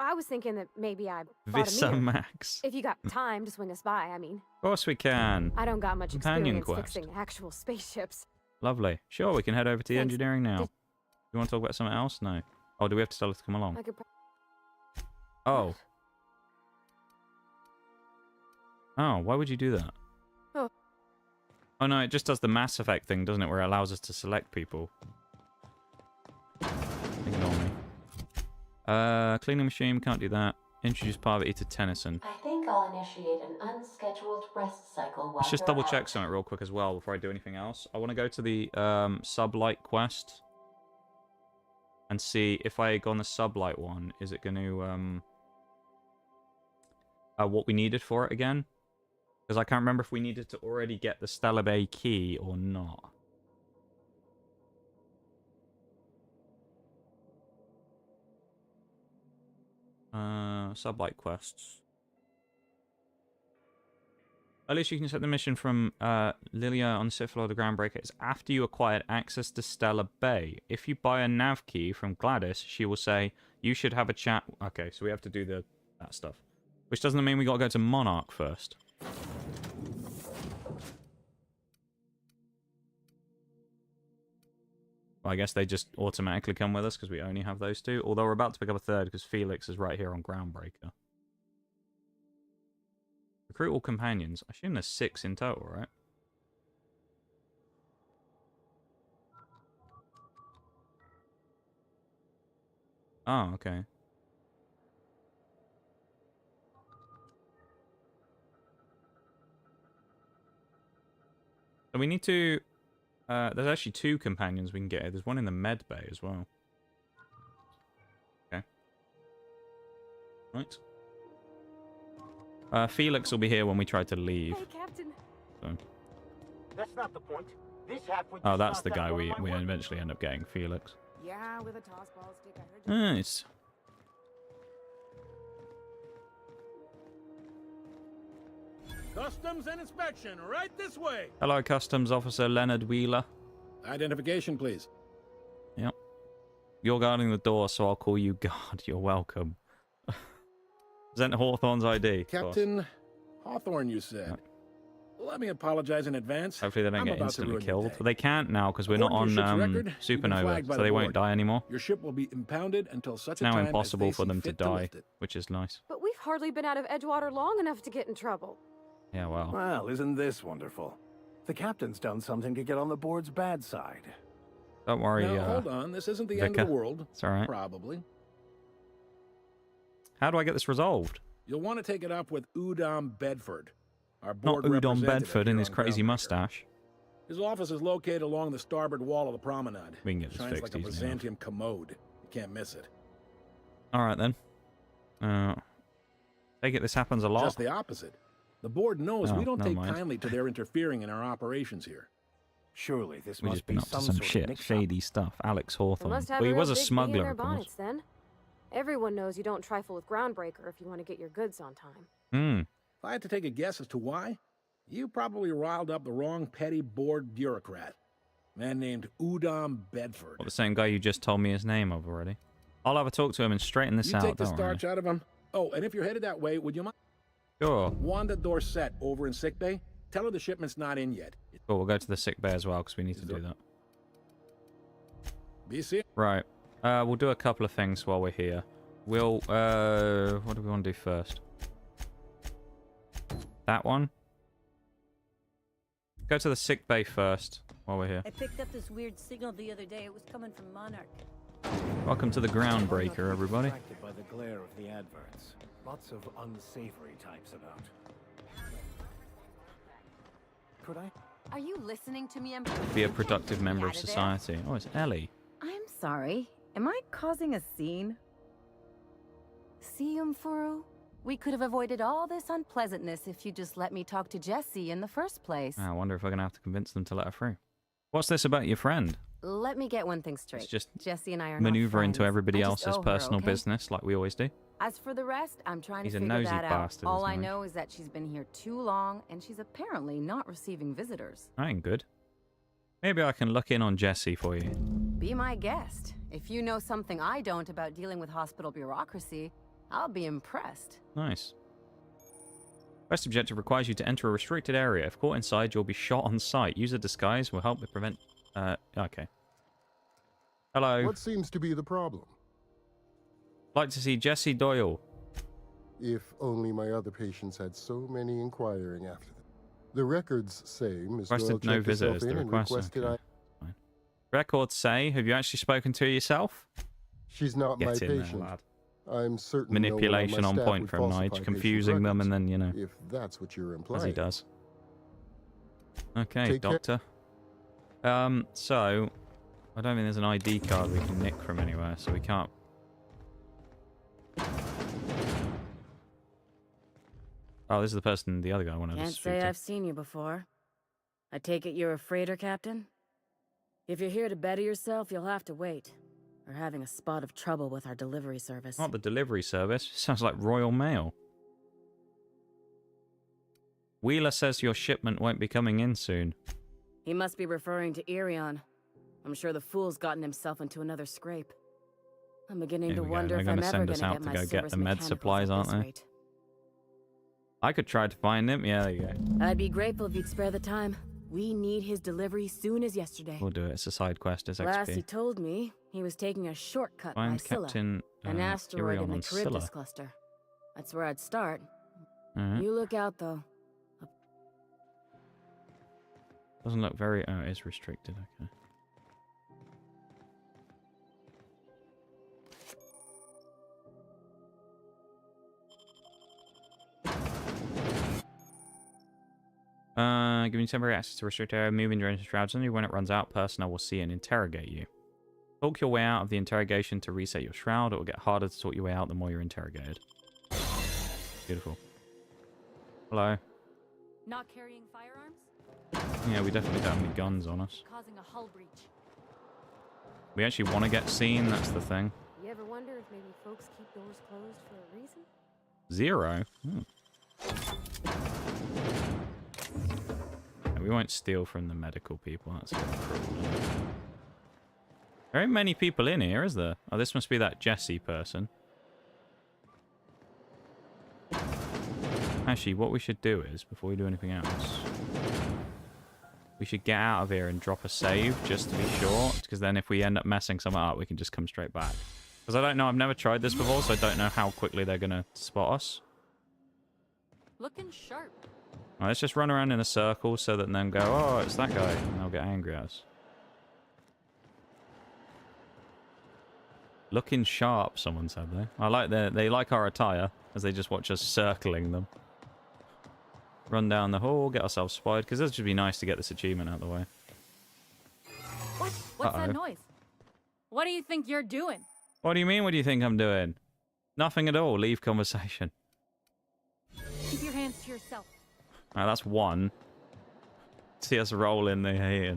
I was thinking that maybe I bought a Visa meter. Max. If you got time to swing us by, I mean. Of course we can. I don't got much Companion experience quest. fixing actual spaceships. Lovely. Sure, we can head over to the Thanks. engineering now. You want to talk about something else? No. Oh, do we have to tell her to come along? I could Oh. Oh, why would you do that? Oh. Oh no, it just does the Mass Effect thing, doesn't it? Where it allows us to select people. Ignore me. Cleaning machine, can't do that. Introduce Parvati to Tennyson. I think I'll initiate an unscheduled rest cycle while Let's just you're double out. check something real quick as well before I do anything else. I want to go to the sublight quest and see if I go on the sublight one, is it going to what we needed for it again? Because I can't remember if we needed to already get the Stella Bay key or not. Sublight quests. At least you can set the mission from Lilia on Sith Lord the Groundbreaker. It's after you acquired access to Stella Bay. If you buy a nav key from Gladys, she will say, you should have a chat. Okay, so we have to do that stuff. Which doesn't mean we gotta go to Monarch first. Well, I guess they just automatically come with us because we only have those two. Although we're about to pick up a third because Felix is right here on Groundbreaker. Recruit all companions. I assume there's 6 in total, right? Oh, okay. So we need to... there's actually 2 companions we can get. There's one in the med bay as well. Okay. Right. Felix will be here when we try to leave. Hey, Captain. So. That's not the point. This half would Oh, that's the guy we eventually end up getting, Felix. Yeah, with a toss ball stick. I heard you. Nice. Customs and inspection, right this way. Hello, Customs Officer Leonard Wheeler. Identification, please. Yep. You're guarding the door, so I'll call you guard. You're welcome. Present Hawthorne's ID. Captain Hawthorne, you said. Yep. Let me apologize in advance. Hopefully they don't I'm get about to instantly ruin your killed. day. They can't now because we're not on According to your ship's record, you've been supernova, flagged by so the they board. won't die anymore. Your ship will be impounded until such It's a now time impossible as they for them see to fit die, lift it. which is nice. But we've hardly been out of Edgewater long enough to get in trouble. Yeah, well. Well, isn't this wonderful? The captain's done something to get on the board's bad side. Don't worry, Now, hold on. This isn't the end of Vicar. the world. It's all right. Probably. How do I get this resolved? You'll want to take it up with Udom Bedford, our Not board Udon representative Bedford here and his on crazy Groundbreaker. mustache. His office is located along the starboard wall of the promenade. We can get this Shines fixed like a easily enough. Byzantium commode. You can't miss it. All right then. Take it this happens a lot. Just the opposite. The board knows Oh, we don't never take mind. kindly to their interfering in our operations here. Surely this We've must just been be up to some some sort of shit, mix-up. shady stuff. Alex They Hawthorne. must have Well, he a was real a big bee in smuggler, their of course. bonnets, then. Everyone knows you don't trifle with Groundbreaker if you want to get your goods on time. Hmm. If I had to take a guess as to why, you probably riled up the wrong petty board bureaucrat. A man named Udom Bedford. Well, the same guy you just told me his name of already. I'll have a talk to him and straighten this You out. take the Don't worry. starch out of him. Oh, and if you're headed that way, would you mind? Sure. Wanda Dorset over in sickbay. Tell her the shipment's not in yet. Cool, we'll go to the sick bay as well because we need to do that. Be see. Right. We'll do a couple of things while we're here. We'll, what do we want to do first? That one? Go to the sick bay first while we're here. I picked up this weird signal the other day. It was coming from Monarch. Welcome to the Groundbreaker, everybody. Distracted by the glare of the adverts. Lots of unsavory types about. Could I? Are you listening to me? Be a productive member of Out of there. society. Oh, it's Ellie. I'm sorry. Am I causing a scene? See, Umfuru? We could have avoided all this unpleasantness if you just let me talk to Jessie in the first place. I wonder if we're going to have to convince them to let her through. What's this about your friend? Let me get one thing straight. It's just Jesse and I are maneuver not into friends. everybody I just else's owe her, personal okay? business like we always do. As for the rest, I'm trying He's to a figure nosy that out. bastard, All isn't I he? know is that she's been here too long, and she's apparently not receiving visitors. That ain't good. Maybe I can look in on Jesse for you. Be my guest. If you know something I don't about dealing with hospital bureaucracy, I'll be impressed. Nice. Quest objective requires you to enter a restricted area. If caught inside, you'll be shot on sight. Use a disguise will help to prevent... okay. Hello. What seems to be the problem? Like to see Jesse Doyle. If only my other patients had so many inquiring after them. The records say Miss Doyle Requested no checked herself visitors. The in and request. requested Okay. Fine. Records say, have you actually spoken to her yourself? She's not my Get in patient. there, lad. I'm certain Manipulation no on one on my point staff from would falsify Nige, patient confusing them and records, then, you know. If that's what you're implying. As he does. Okay, Take care. doctor. So, I don't think there's an ID card we can nick from anywhere, so we can't. Oh, this is the person, the other guy I wanted to Can't speak say to. I've seen you before. I take it you're a freighter captain? If you're here to better yourself, you'll have to wait. We're having a spot of trouble with our delivery service. Not the delivery service. Sounds like Royal Mail. Wheeler says your shipment won't be coming in soon. He must be referring to Irion. I'm sure the fool's gotten himself into another scrape. I'm beginning Here to we go. wonder They're if going I'm to ever send gonna us out get to my go get service the med mechanicals supplies, at aren't this they? rate. I could try to find him. Yeah, there you go. I'd be grateful if you'd spare the time. We need his delivery soon as yesterday. We'll do it. It's a side quest. It's Last he XP. told me, he was taking a shortcut by Find Scylla, Captain an asteroid Irion in the on Charybdis Scylla. cluster. That's where I'd start. Alright. You look out, though. Doesn't look very... Oh, it is restricted. Okay. Giving you temporary access to restricted area, moving during shrouds. Only when it runs out, personnel will see and interrogate you. Talk your way out of the interrogation to reset your shroud. It will get harder to talk your way out the more you're interrogated. Beautiful. Hello. Not carrying firearms? Yeah, we definitely don't have any guns on us. Causing a hull breach. We actually want to get seen, that's the thing. You ever wonder if maybe folks keep doors closed for a reason? 0? Yeah, we won't steal from the medical people. That's a bit cruel. Isn't it? There ain't many people in here, is there? Oh, this must be that Jesse person. Actually, what we should do is, before we do anything else, we should get out of here and drop a save, just to be sure. Because then if we end up messing something up, we can just come straight back. Because I don't know, I've never tried this before, so I don't know how quickly they're going to spot us. Looking sharp. Right, let's just run around in a circle so that then go, oh, it's that guy, and they'll get angry at us. Looking sharp, someone said there. I like they like our attire, as they just watch us circling them. Run down the hall, get ourselves spotted, because this would be nice to get this achievement out of the way. What's that noise? What do you think you're doing? What do you mean, what do you think I'm doing? Nothing at all, leave conversation. Keep your hands to yourself. Alright, that's one. See us roll in the hay.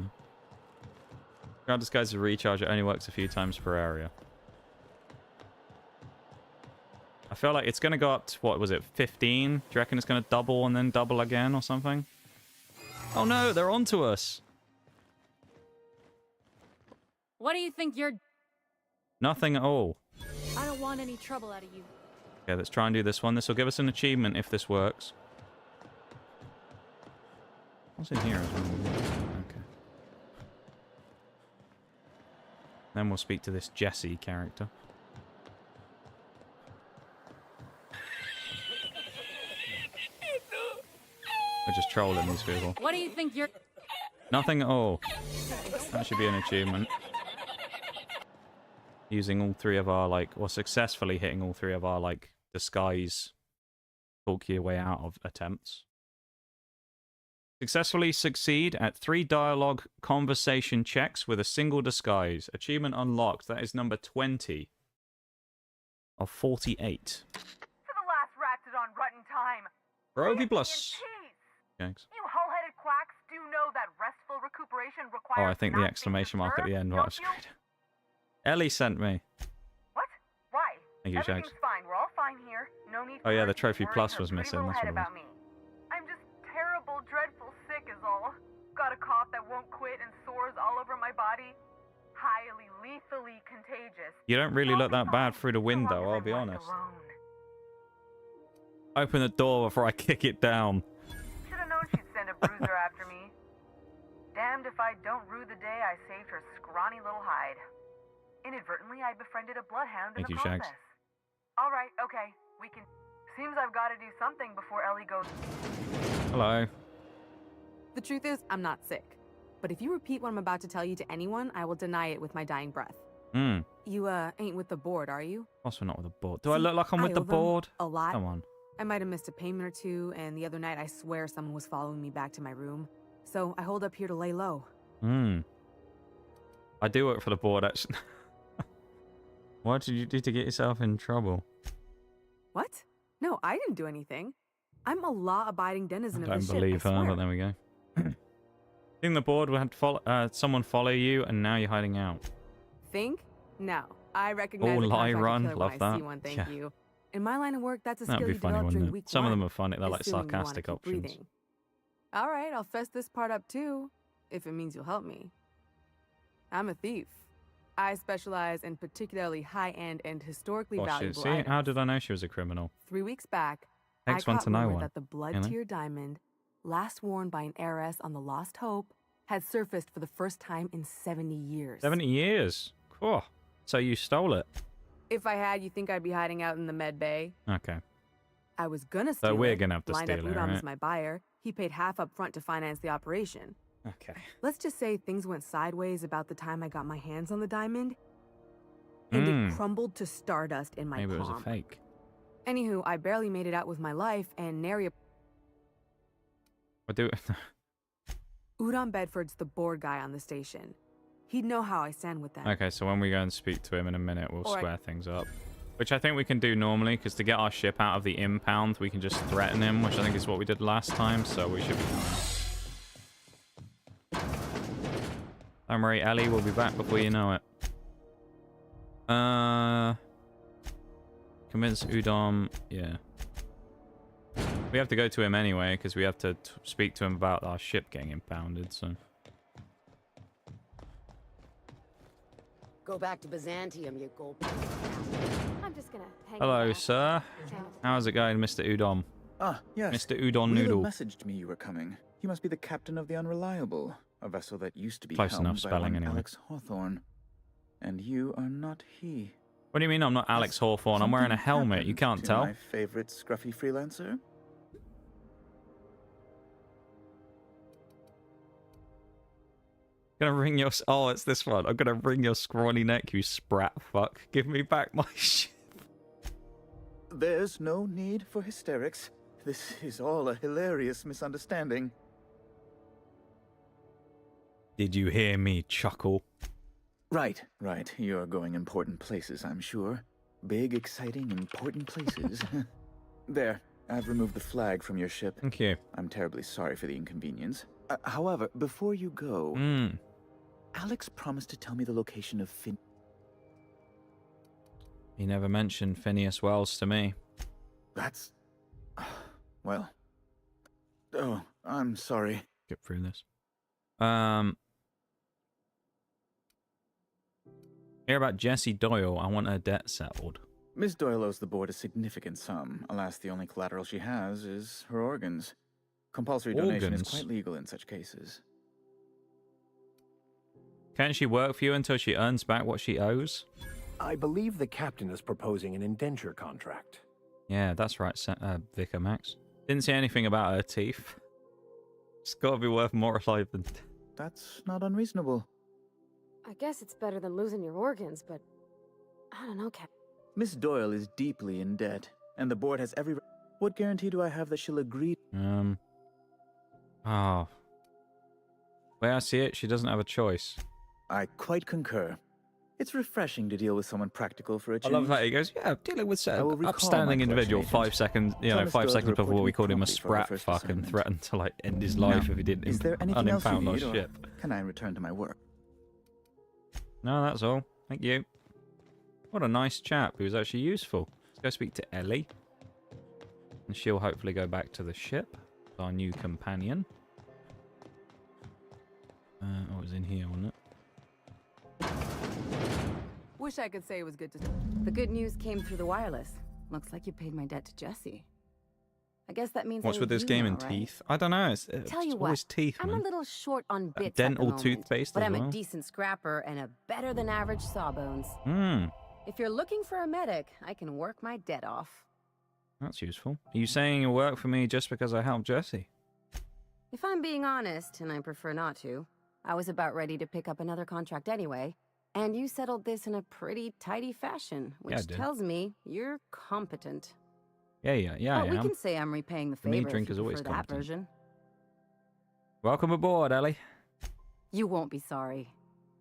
Ground disguise is a recharge, it only works a few times per area. I feel like it's going to go up to, what was it, 15? Do you reckon it's going to double and then double again or something? Oh no, they're onto us. What do you think you're... Nothing at all. I don't want any trouble out of you. Okay, let's try and do this one. This will give us an achievement if this works. What's in here as well? Okay. Then we'll speak to this Jesse character. We're just trolling these people. What do you think you're... Nothing at all. That should be an achievement. Using all three of our, like, or successfully hitting all three of our, like, disguise, talk your way out of attempts. Successfully succeed at 3 dialogue conversation checks with a single disguise. Achievement unlocked. That is number 20 of 48. To the last ratted on rotten time. Roby Plus. Thanks. You hull-headed quacks do know that restful recuperation Oh, requires I think the exclamation mark at the end might have screwed. Ellie sent me. What? Why? Thank you, Everything's Shags. fine. We're all fine here. No need Oh for yeah, her the to be trophy worrying plus her was pretty missing. little That's head what it was. about me. I'm just terrible, dreadful sick is all. Got a cough that won't quit and sores all over my body. Highly lethally contagious. You don't really look that bad through the window, I'll be honest. Open the door before I kick it down. Should have known she'd send a bruiser after me. Damned if I don't rue the day I saved her scrawny little hide. Inadvertently, I befriended a bloodhound in Thank the you, Shags. process. All right, okay, we can. Seems I've got to do something before Ellie goes. Hello. The truth is, I'm not sick. But if you repeat what I'm about to tell you to anyone, I will deny it with my dying breath. You, ain't with the board, are you? Also not with the board. Do I look like I'm with the owe them board? a lot. Come on. I might have missed a payment or two, and the other night I swear someone was following me back to my room. So I hold up here to lay low. I do work for the board, actually. What did you do to get yourself in trouble? What? No, I didn't do anything. I'm a law-abiding denizen I of don't this believe ship, I her, swear. but there we go. Think the board had someone follow you, and now you're hiding out. Think? No. I recognize Oh, a lie, contractor run. killer Love when I see that. one, thank Yeah. you. In my line of work, that's a skill That'd be you funny, develop wouldn't during it? week Some of them one, are funny. They're like assuming you wanna sarcastic keep options. breathing. All right, I'll fess this part up too, if it means you'll help me. I'm a thief. I specialize in particularly high-end and historically Oh, shit. valuable See, items. how did I know she was a criminal? 3 weeks back, Takes I one caught to know rumor one, that the you know? blood-tier diamond, last worn by an heiress on the Lost Hope, had surfaced for the first time in 70 years. 70 years? Cool. So you stole it? If I had, you think I'd be hiding out in the med bay? Okay. I was gonna steal So we're it, gonna have to lined steal up it, Udom right? as my buyer. He paid half up front to finance the operation. Okay. Let's just say things went sideways about the time I got my hands on the diamond, and it crumbled to stardust in my Maybe palm. it was a fake. Anywho, I barely made it out with my life, and nary a... I do. Udom Bedford's the board guy on the station. He'd know how I stand with that. Okay, so when we go and speak to him in a minute, we'll Or I- square things up. Which I think we can do normally, because to get our ship out of the impound, we can just threaten him, which I think is what we did last time, so we should be fine. Don't worry, Ellie, we'll be back before you know it. Convince Udom, yeah. We have to go to him anyway, because we have to speak to him about our ship getting impounded, so... Go back to Byzantium, you gold. I'm just gonna hang Hello, out. sir. How's it going, Mr. Udom? Ah, yes. Mr. Udon Wheeler Noodle. messaged me you were coming. You must be the captain of the Unreliable, a vessel that used to be Close helmed enough by spelling, one anyway. Alex Hawthorne. And you are not he. What do you mean I'm not Alex Hawthorne? I'm wearing a Something helmet. You can't happened to tell. My favorite scruffy freelancer? Gonna wring your... Oh, it's this one. I'm gonna wring your scrawny neck, you sprat fuck. Give me back my shit. There's no need for hysterics. This is all a hilarious misunderstanding. Did you hear me chuckle? Right. You're going important places, I'm sure. Big, exciting, important places. There. I've removed the flag from your ship. Thank you. I'm terribly sorry for the inconvenience. However, before you go... Alex promised to tell me the location of Finn... He never mentioned Phineas Wells to me. That's... Well... Oh, I'm sorry. Get through this. Hear about Jessie Doyle. I want her debt settled. Miss Doyle owes the board a significant sum. Alas, the only collateral she has is her organs. Compulsory donation is Organs? quite legal in such cases. Can't she work for you until she earns back what she owes? I believe the captain is proposing an indenture contract. Yeah, that's right, Vicar Max. Didn't say anything about her teeth. It's got to be worth more alive than... That's not unreasonable. I guess it's better than losing your organs, but I don't know, Cap. Miss Doyle is deeply in debt, and the board has every... What guarantee do I have that she'll agree? Oh. Way I see it, she doesn't have a choice. I quite concur. It's refreshing to deal with someone practical for a I change. love that. He goes, yeah, dealing with I will an recall upstanding my individual. question, 5 seconds, you know, Thomas 5 Doyle seconds report before to we me called him a promptly for our sprat first fuck and assignment. threatened to, like, end his Now, life if he didn't is there anything else you unimpound our need, or ship. can I return to my work? No, that's all. Thank you. What a nice chap. He was actually useful. Let's go speak to Ellie. And she'll hopefully go back to the ship. Our new companion. Oh, it was in here, wasn't it? Wish I could say it was good to... The good news came through the wireless. Looks like you paid my debt to Jesse. I guess that means What's I with owe this you game now, and right? teeth? I don't know. It's Tell you always what, teeth, I'm man. a little short on bits at dental the moment, toothpaste but as I'm well. a decent scrapper and a better than average sawbones. Hmm. If you're looking for a medic, I can work my debt off. That's useful. Are you saying you'll work for me just because I helped Jesse? If I'm being honest, and I prefer not to, I was about ready to pick up another contract anyway, and you settled this in a pretty tidy fashion, Yeah, I which did. tells me you're competent. Yeah, But I we am. can say I'm repaying the favor if Meaddrinker's you always prefer that competent. version. Welcome aboard, Ellie. You won't be sorry.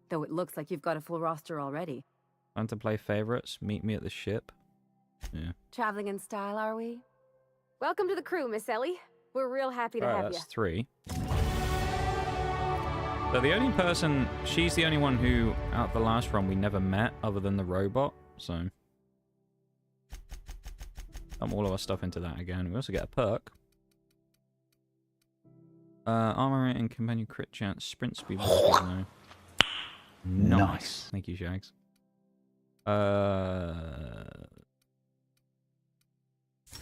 Though it looks like you've got a full roster already. Time to play favorites. Meet me at the ship. Yeah. Traveling in style, are we? Welcome to the crew, Miss Ellie. We're real happy to have you. That's 3. So the only person, she's the only one who, out of the last run, we never met other than the robot. So, dump all of our stuff into that again. We also get a perk. Armor and companion crit chance, sprint speed. No. Nice. Thank you, Shags.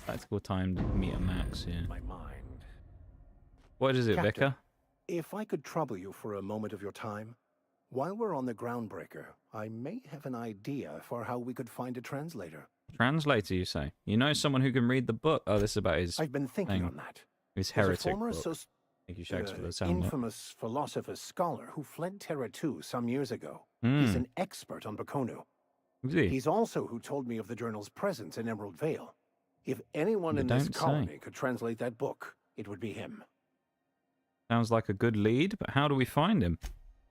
Tactical timed meter max, yeah. My mind. What is it, Captain, Vicar? If I could trouble you for a moment of your time, while we're on the groundbreaker, I may have an idea for how we could find a translator. Translator, you say? You know someone who can read the book? Oh, this is about his I've been thinking thing. on that. His There's a heretic former book. Thank you, Shags, for the sound. infamous philosopher scholar who fled Terra 2 some years ago. He's an expert on Bakonu. Is he? He's also who told me of the journal's presence in Emerald Vale. If anyone You in this don't say. colony could translate that book, it would be him. Sounds like a good lead, but how do we find him?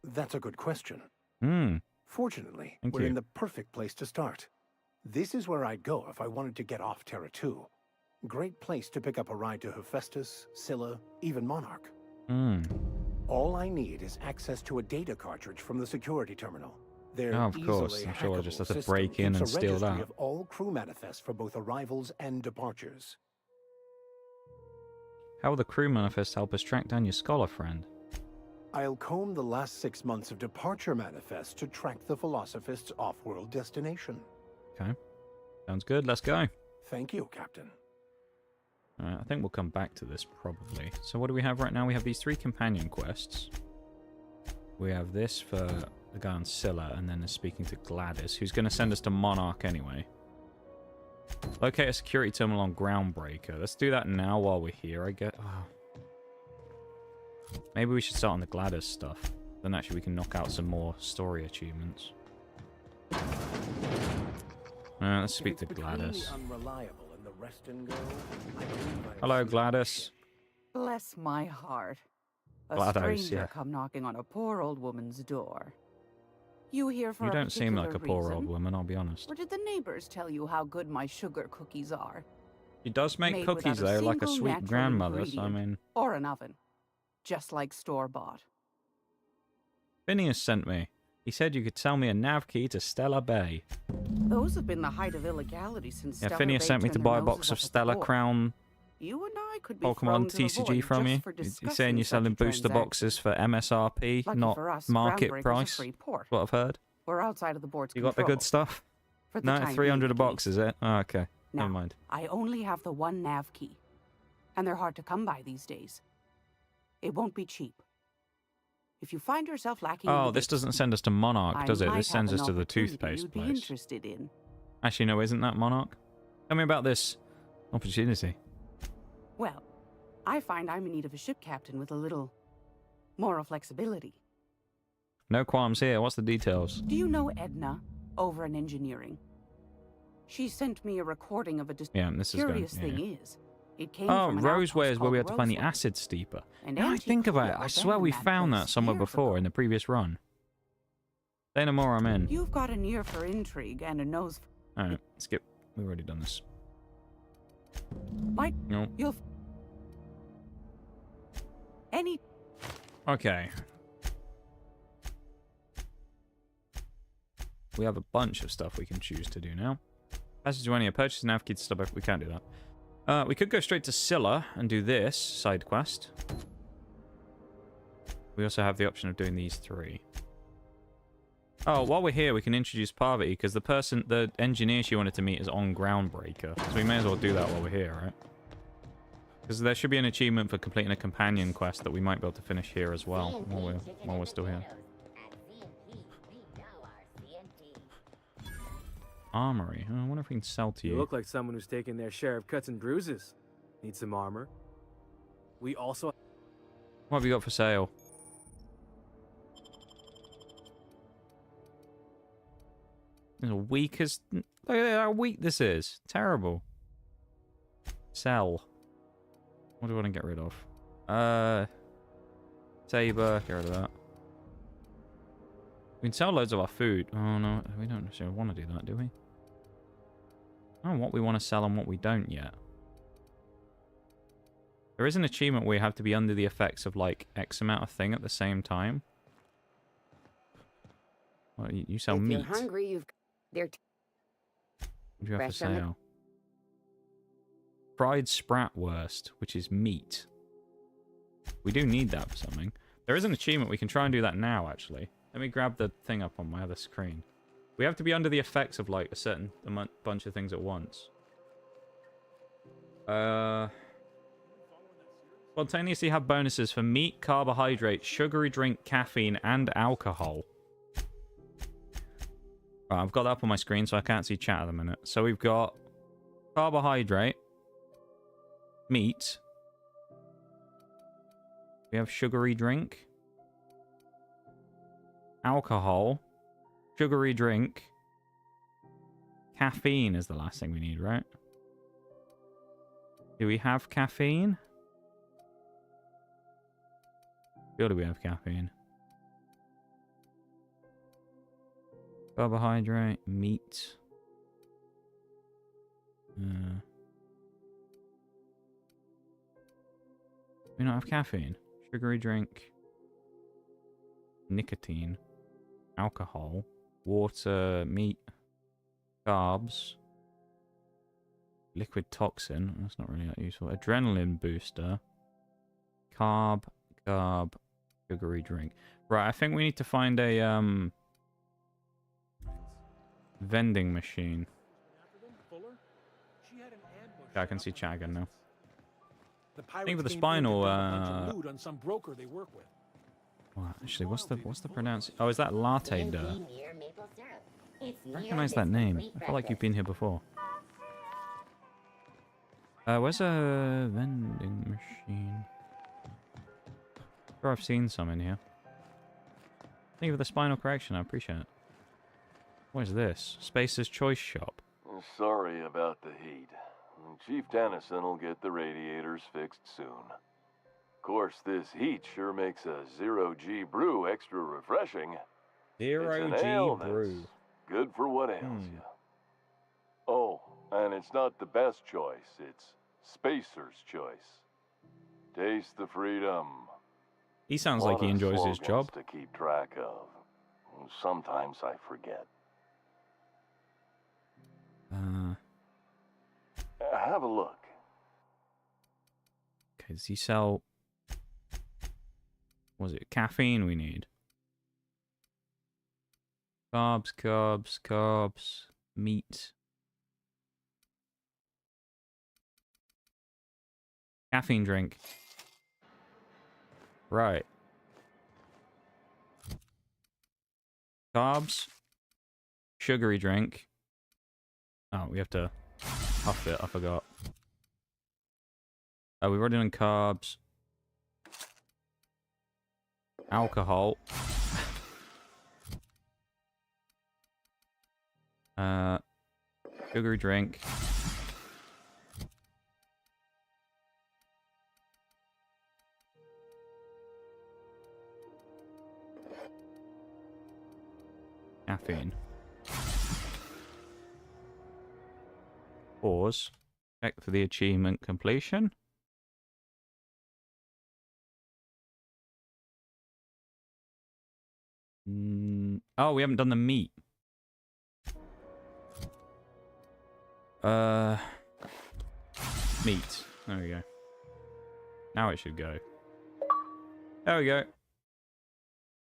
That's a good question. Hmm. Fortunately, Thank we're you. in the perfect place to start. This is where I'd go if I wanted to get off Terra 2. Great place to pick up a ride to Hephaestus, Scylla, even Monarch. Hmm. All I need is access to a data cartridge from the security terminal. Their Oh, of course. easily I'm sure I just hackable have to system break in keeps and a steal registry that. of all crew manifests for both arrivals and departures. How will the crew manifest help us track down your scholar friend? I'll comb the last 6 months of departure manifests to track the Philosophist's off-world destination. Okay. Sounds good. Let's go. Thank you, Captain. I think we'll come back to this probably. So what do we have right now? We have these 3 companion quests. We have this for the guy on Scylla, and then speaking to Gladys, who's going to send us to Monarch anyway. Locate a security terminal on Groundbreaker. Let's do that now while we're here, I guess. Oh. Maybe we should start on the Gladys stuff. Then actually we can knock out some more story achievements. Let's speak to Gladys. Hello, Gladys. Bless my heart. A GLaDOS, stranger yeah. come knocking on a poor old woman's door. You here for You a don't seem particular like a poor old reason? woman, I'll be honest. Or did the neighbors tell you how good my sugar cookies are? She does make Made cookies, without though, like a single sweet natural grandmother, so I ingredient mean... Or an oven. Just like store-bought. Phineas sent me. He said you could sell me a nav key to Stella Bay. Those have been the height of illegality since Yeah, Stellar Phineas Bay sent me turned to their buy a noses box up of at the Stella door. Crown You and I could be thrown Pokemon to the TCG void from just you. for You're discussing saying you're such selling a booster transaction. boxes for MSRP, Lucky not for us, market Groundbreaker's a price. free port. What I've heard. We're outside of the board's You got the control. good stuff? For the No, time 300 a being, box, is it? Oh, okay. Now, Never mind. I only have the one nav key, and they're hard to come by these days. It won't be cheap. If you find yourself lacking in Oh, the this bits, doesn't send us to Monarch, I does it? might This sends have us an to the opportunity toothpaste you'd be place. interested in. Actually, no, isn't that Monarch? Tell me about this opportunity. Well, I find I'm in need of a ship captain with a little moral flexibility. No qualms here. What's the details? Do you know Edna over in engineering? She sent me a recording of a Yeah, this is going... curious Yeah. thing is, it came Oh, from an Roseway is outpost where we had called to find the Roseway. acid steeper. And Now I antique think about it, people I swear we abandoned that found that place somewhere years before in the previous run. Say no more, I'm in. You've got an ear for intrigue and a nose for... Alright, skip. We've already done this. Might... No. You'll... Any... Okay. We have a bunch of stuff we can choose to do now. Passage to any purchase nav key to stop. We can't do that. We could go straight to Scylla and do this side quest. We also have the option of doing these 3. Oh, while we're here, we can introduce Parvati, because the engineer she wanted to meet is on Groundbreaker. So we may as well do that while we're here, right? Because there should be an achievement for completing a companion quest that we might be able to finish here as well, while we're still here. Armory. Oh, I wonder if we can sell to you. You look like someone who's taken their share of cuts and bruises. Need some armor. We also... What have you got for sale? As weak as... Look at how weak this is. Terrible. Sell. What do I want to get rid of? Saber. Get rid of that. We can sell loads of our food. Oh, no. We don't necessarily want to do that, do we? I don't know what we want to sell and what we don't yet. There is an achievement where you have to be under the effects of, like, X amount of thing at the same time. Well, you sell meat. If you're hungry, you've... They're... What do you have for Fresh on the- sale? Fried spratwurst, which is meat. We do need that for something. There is an achievement. We can try and do that now, actually. Let me grab the thing up on my other screen. We have to be under the effects of, like, a certain bunch of things at once. Spontaneously have bonuses for meat, carbohydrate, sugary drink, caffeine, and alcohol. Right, I've got that up on my screen, so I can't see chat at the minute. So we've got carbohydrate, meat. We have sugary drink, alcohol, sugary drink, caffeine is the last thing we need, right? Do we have caffeine? Or do we have caffeine? Carbohydrate, meat. We don't have caffeine. Sugary drink. Nicotine. Alcohol. Water, meat. Carbs. Liquid toxin. That's not really that useful. Adrenaline booster. Carb. Sugary drink. Right, I think we need to find a vending machine. Yeah, I can see chat again now. I think with the spinal on some broker they work with. Well, actually, what's the pronounce? Oh, is that latte duh? I recognize that name. I feel like you've been here before. Where's a vending machine? Sure, I've seen some in here. Thank you for the spinal correction. I appreciate it. What is this? Spacer's Choice Shop. Sorry about the heat. Chief Dennison will get the radiators fixed soon. Of course, this heat sure makes a zero-G brew extra refreshing. Zero-G brew. Good for what ails you. Oh, and it's not the best choice. It's Spacer's Choice. Taste the freedom. He sounds like he enjoys his job. To keep track of. Sometimes I forget. Have a look. Okay, does he sell... Was it caffeine we need? Carbs, meat. Caffeine drink. Right. Carbs. Sugary drink. Oh, we have to huff it. I forgot. We've already done carbs. Alcohol. Sugary drink. caffeine. Pause. Check for the achievement completion. Oh, we haven't done the meat. Meat. There we go. Now it should go. There we go.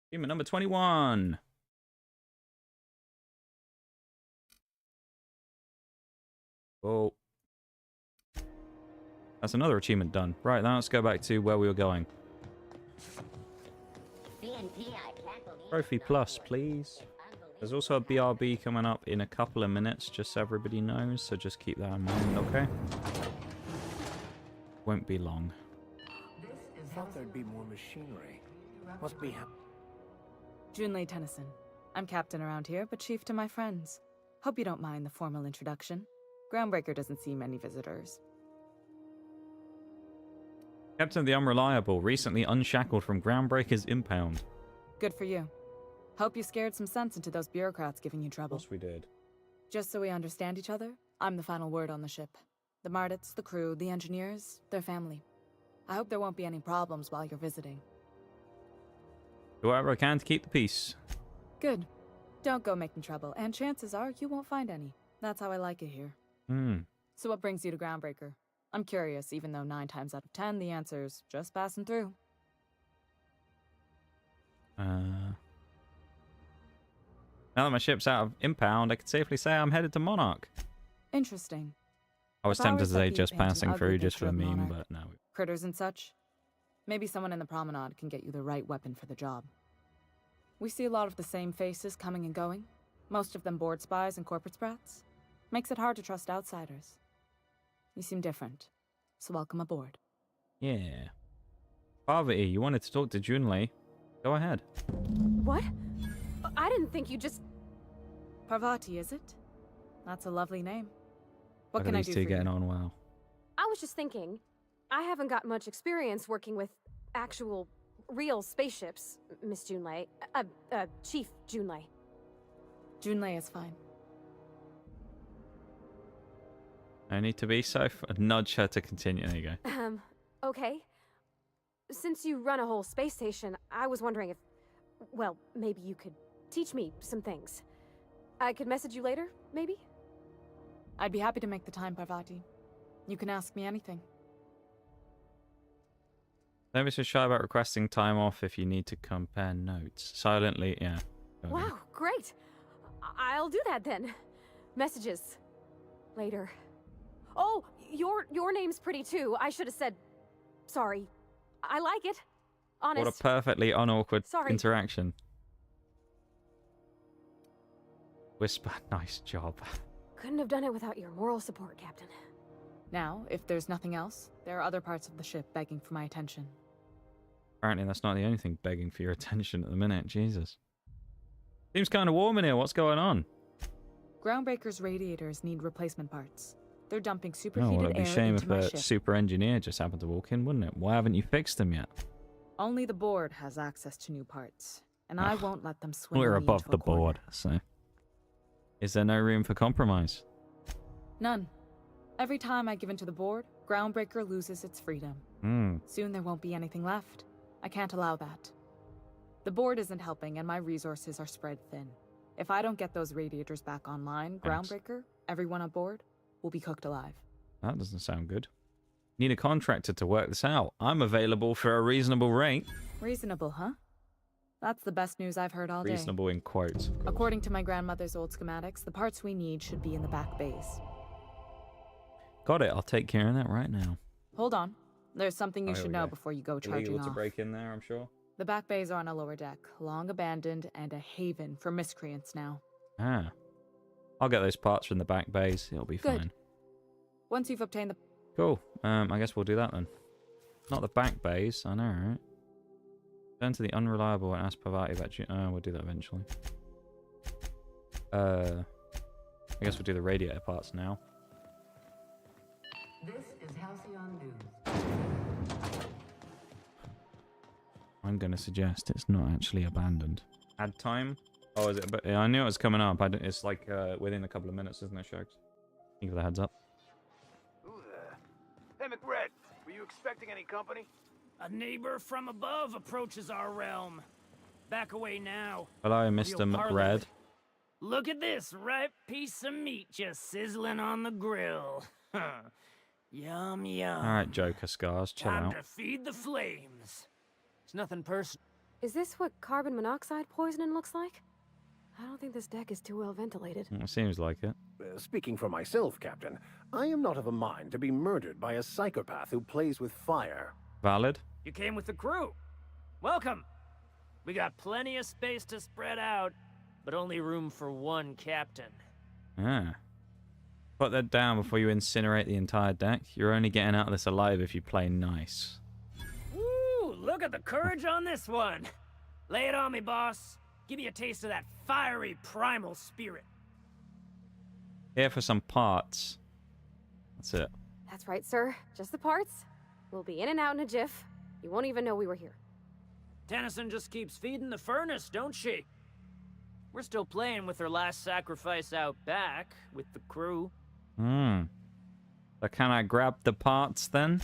Achievement number 21. Oh. That's another achievement done. Right, now let's go back to where we were going. Trophy plus, please. There's also a BRB coming up in a couple of minutes, just so everybody knows, so just keep that in mind, okay? Won't be long. I thought there'd be more machinery. Must be Junlei Tennyson. I'm captain around here, but chief to my friends. Hope you don't mind the formal introduction. Groundbreaker doesn't see many visitors. Captain of the Unreliable, recently unshackled from Groundbreaker's impound. Good for you. Hope you scared some sense into those bureaucrats giving you trouble. Of course we did. Just so we understand each other, I'm the final word on the ship. The Mardits, the crew, the engineers, their family. I hope there won't be any problems while you're visiting. Do whatever I can to keep the peace. Good. Don't go making trouble, and chances are you won't find any. That's how I like it here. So what brings you to Groundbreaker? I'm curious, even though 9 times out of 10 the answer's just passing through. Now that my ship's out of impound, I can safely say I'm headed to Monarch. Interesting. I was If I tempted were to to say be just painting passing ugly through just for picture the of meme, Monarch. but no. Critters and such? Maybe someone in the promenade can get you the right weapon for the job. We see a lot of the same faces coming and going. Most of them board spies and corporate sprats. Makes it hard to trust outsiders. You seem different, so welcome aboard. Yeah. Parvati, you wanted to talk to Junlei. Go ahead. What? I didn't think you just... Parvati, is it? That's a lovely name. What Look can at I these do two for getting you? on well. I was just thinking, I haven't got much experience working with actual, real spaceships, Miss Junlei. Chief Junlei. Junlei is fine. I need to be so... Nudge her to continue. There you go. Okay. Since you run a whole space station, I was wondering if, well, maybe you could teach me some things. I could message you later, maybe? I'd be happy to make the time, Parvati. You can ask me anything. Don't be so shy about requesting time off if you need to compare notes. Silently, yeah. Wow, great. I'll do that then. Messages. Later. Oh, your name's pretty too. I should have said sorry. I like it. Honest. What a perfectly unawkward Sorry. interaction. Whisper, nice job. Couldn't have done it without your moral support, Captain. Now, if there's nothing else, there are other parts of the ship begging for my attention. Apparently that's not the only thing begging for your attention at the minute. Jesus. Seems kind of warm in here. What's going on? Groundbreaker's radiators need replacement parts. They're dumping Oh, superheated well, it'd be a air shame into if my a ship. super engineer just happened to walk in, wouldn't it? Why haven't you fixed them yet? Only the board has access to new parts, and I won't let them swing We're me above into the a corner. board, so... Is there no room for compromise? None. Every time I give in to the board, Groundbreaker loses its freedom. Soon there won't be anything left. I can't allow that. The board isn't helping, and my resources are spread thin. If I don't get those radiators back online, Thanks. Groundbreaker, everyone on board, will be cooked alive. That doesn't sound good. Need a contractor to work this out. I'm available for a reasonable rate. Reasonable, huh? That's the best news I've heard all day. Reasonable in quotes. of course. According to my grandmother's old schematics, the parts we need should be in the back bays. Got it. I'll take care of that right now. Hold on. There's something you Oh, here should we know go. before you go charging Illegal to off. break in there, I'm sure. The back bays are on a lower deck, long abandoned and a haven for miscreants now. Ah. I'll get those parts from the back bays. It'll be Good. fine. Once you've obtained the... Cool. I guess we'll do that then. Not the back bays. I know, right? Turn to the unreliable and ask Parvati about you. We'll do that eventually. I guess we'll do the radiator parts now. This is Halcyon News. I'm going to suggest it's not actually abandoned. Add time. Oh, is it? But yeah, I knew it was coming up. It's like within a couple of minutes, isn't it, Shags? Give the heads up. Who the? Hey, McRed, were you expecting any company? A neighbor from above approaches our realm. Back away now. Hello, Mr. McRed. Look at this ripe piece of meat just sizzling on the grill. Yum, yum. All right, Joker Scars, chill Time out. to feed the flames. It's nothing personal. Is this what carbon monoxide poisoning looks like? I don't think this deck is too well ventilated. It seems like it. Speaking for myself, Captain, I am not of a mind to be murdered by a psychopath who plays with fire. Valid. You came with the crew. Welcome. We got plenty of space to spread out, but only room for one captain. Ah. Put that down before you incinerate the entire deck. You're only getting out of this alive if you play nice. Woo! Look at the courage on this one. Lay it on me, boss. Give me a taste of that fiery primal spirit. Here for some parts. That's it. That's right, sir. Just the parts. We'll be in and out in a jiff. You won't even know we were here. Tennyson just keeps feeding the furnace, don't she? We're still playing with her last sacrifice out back with the crew. So can I grab the parts then?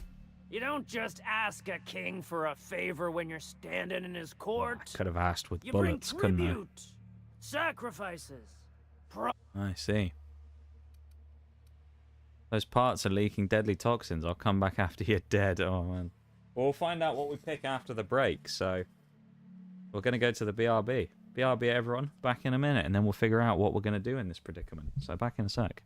You don't just ask a king for a favor when you're standing in his court. I could have asked with You bullets, bring couldn't tribute, sacrifices. I see. Those parts are leaking deadly toxins. I'll come back after you're dead. Oh, man. We'll find out what we pick after the break, so... We're going to go to the BRB. BRB, everyone. Back in a minute, and then we'll figure out what we're going to do in this predicament. So back in a sec.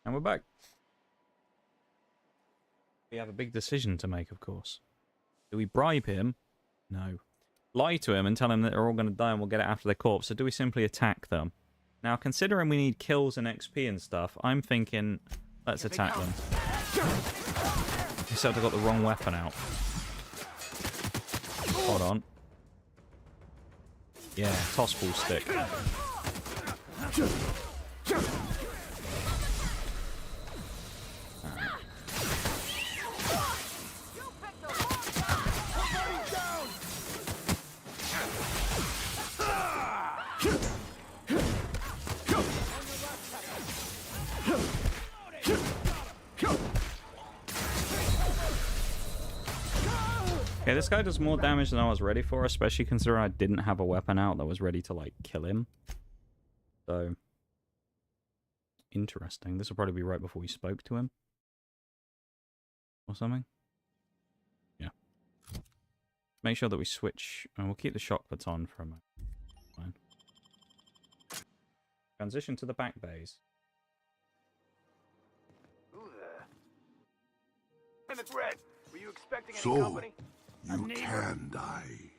And we're back. We have a big decision to make, of course. Do we bribe him? No. Lie to him and tell him that they're all going to die and we'll get it after their corpse, or do we simply attack them? Now, considering we need kills and XP and stuff, I'm thinking, let's attack them. Except I got the wrong weapon out. Hold on. Yeah, toss ball stick. Okay, this guy does more damage than I was ready for, especially considering I didn't have a weapon out that was ready to, like, kill him. So, interesting. This will probably be right before we spoke to him. Or something. Yeah. Make sure that we switch, and we'll keep the shock puts on for a moment. Fine. Transition to the back bays. Who there? Hey, McRed, were you expecting any company? You can die.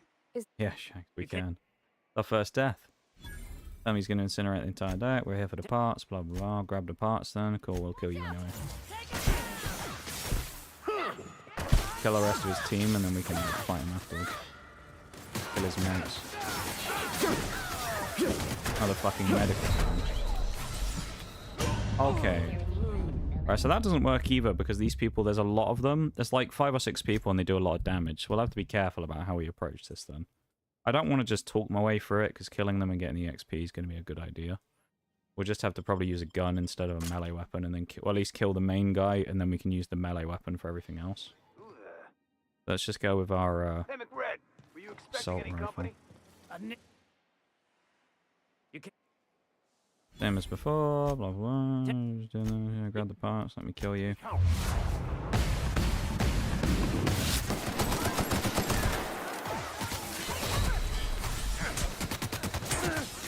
Yeah, Shaq, we can. Our first death. He's going to incinerate the entire deck. We're here for the parts. Blah, blah, blah. Grab the parts then. Cool, we'll kill you anyway. Kill the rest of his team and then we can fight him afterwards. Kill his mates. Another fucking medical. Okay. Alright, so that doesn't work either because these people, there's a lot of them. There's like 5 or 6 people and they do a lot of damage. So we'll have to be careful about how we approach this then. I don't want to just talk my way through it because killing them and getting the XP is going to be a good idea. We'll just have to probably use a gun instead of a melee weapon and then or at least kill the main guy and then we can use the melee weapon for everything else. Let's just go with our Hey, McRed, were you expecting assault any rifle. company? You can... Same as before, blah, blah, blah. Grab the parts, let me kill you.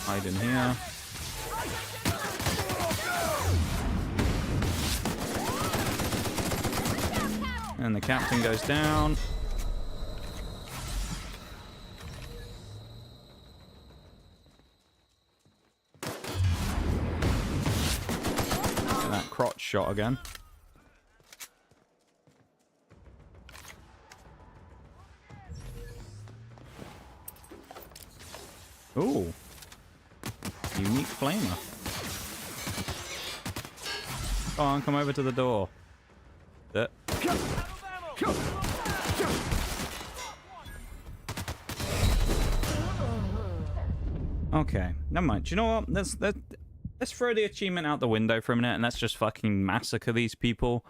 Hide in here. And the captain goes down. That crotch shot again. Ooh. Unique flamer. Come on, come over to the door. That. Okay, never mind. Do you know what? Let's throw the achievement out the window for a minute and let's just fucking massacre these people.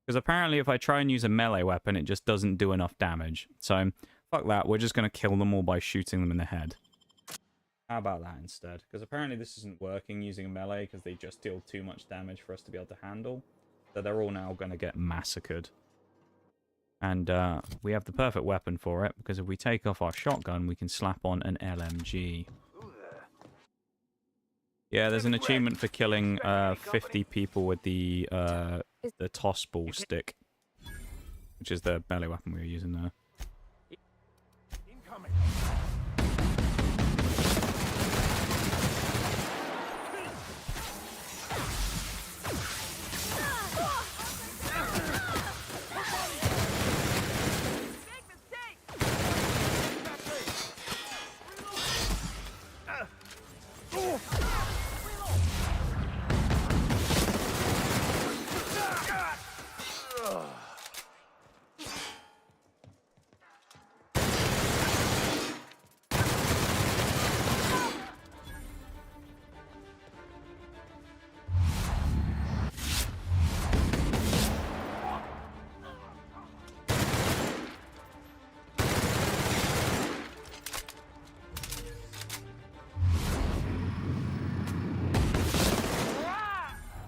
Because apparently if I try and use a melee weapon, it just doesn't do enough damage. So, fuck that. We're just going to kill them all by shooting them in the head. How about that instead? Because apparently this isn't working using a melee because they just deal too much damage for us to be able to handle. So they're all now going to get massacred. And we have the perfect weapon for it because if we take off our shotgun, we can slap on an LMG. Yeah, there's an achievement for killing 50 people with the toss ball stick, which is the melee weapon we were using there. Incoming.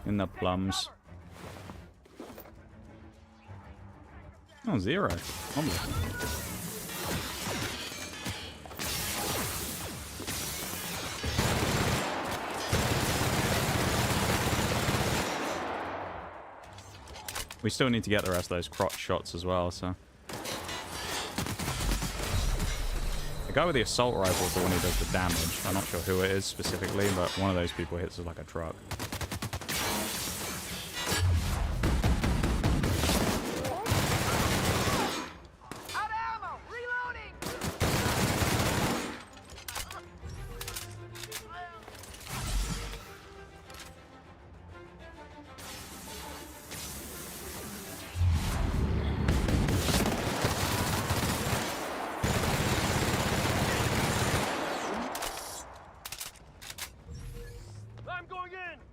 In the plums. Oh, 0. Lovely. We still need to get the rest of those crotch shots as well, so. The guy with the assault rifle is the one who does the damage. I'm not sure who it is specifically, but one of those people hits us like a truck.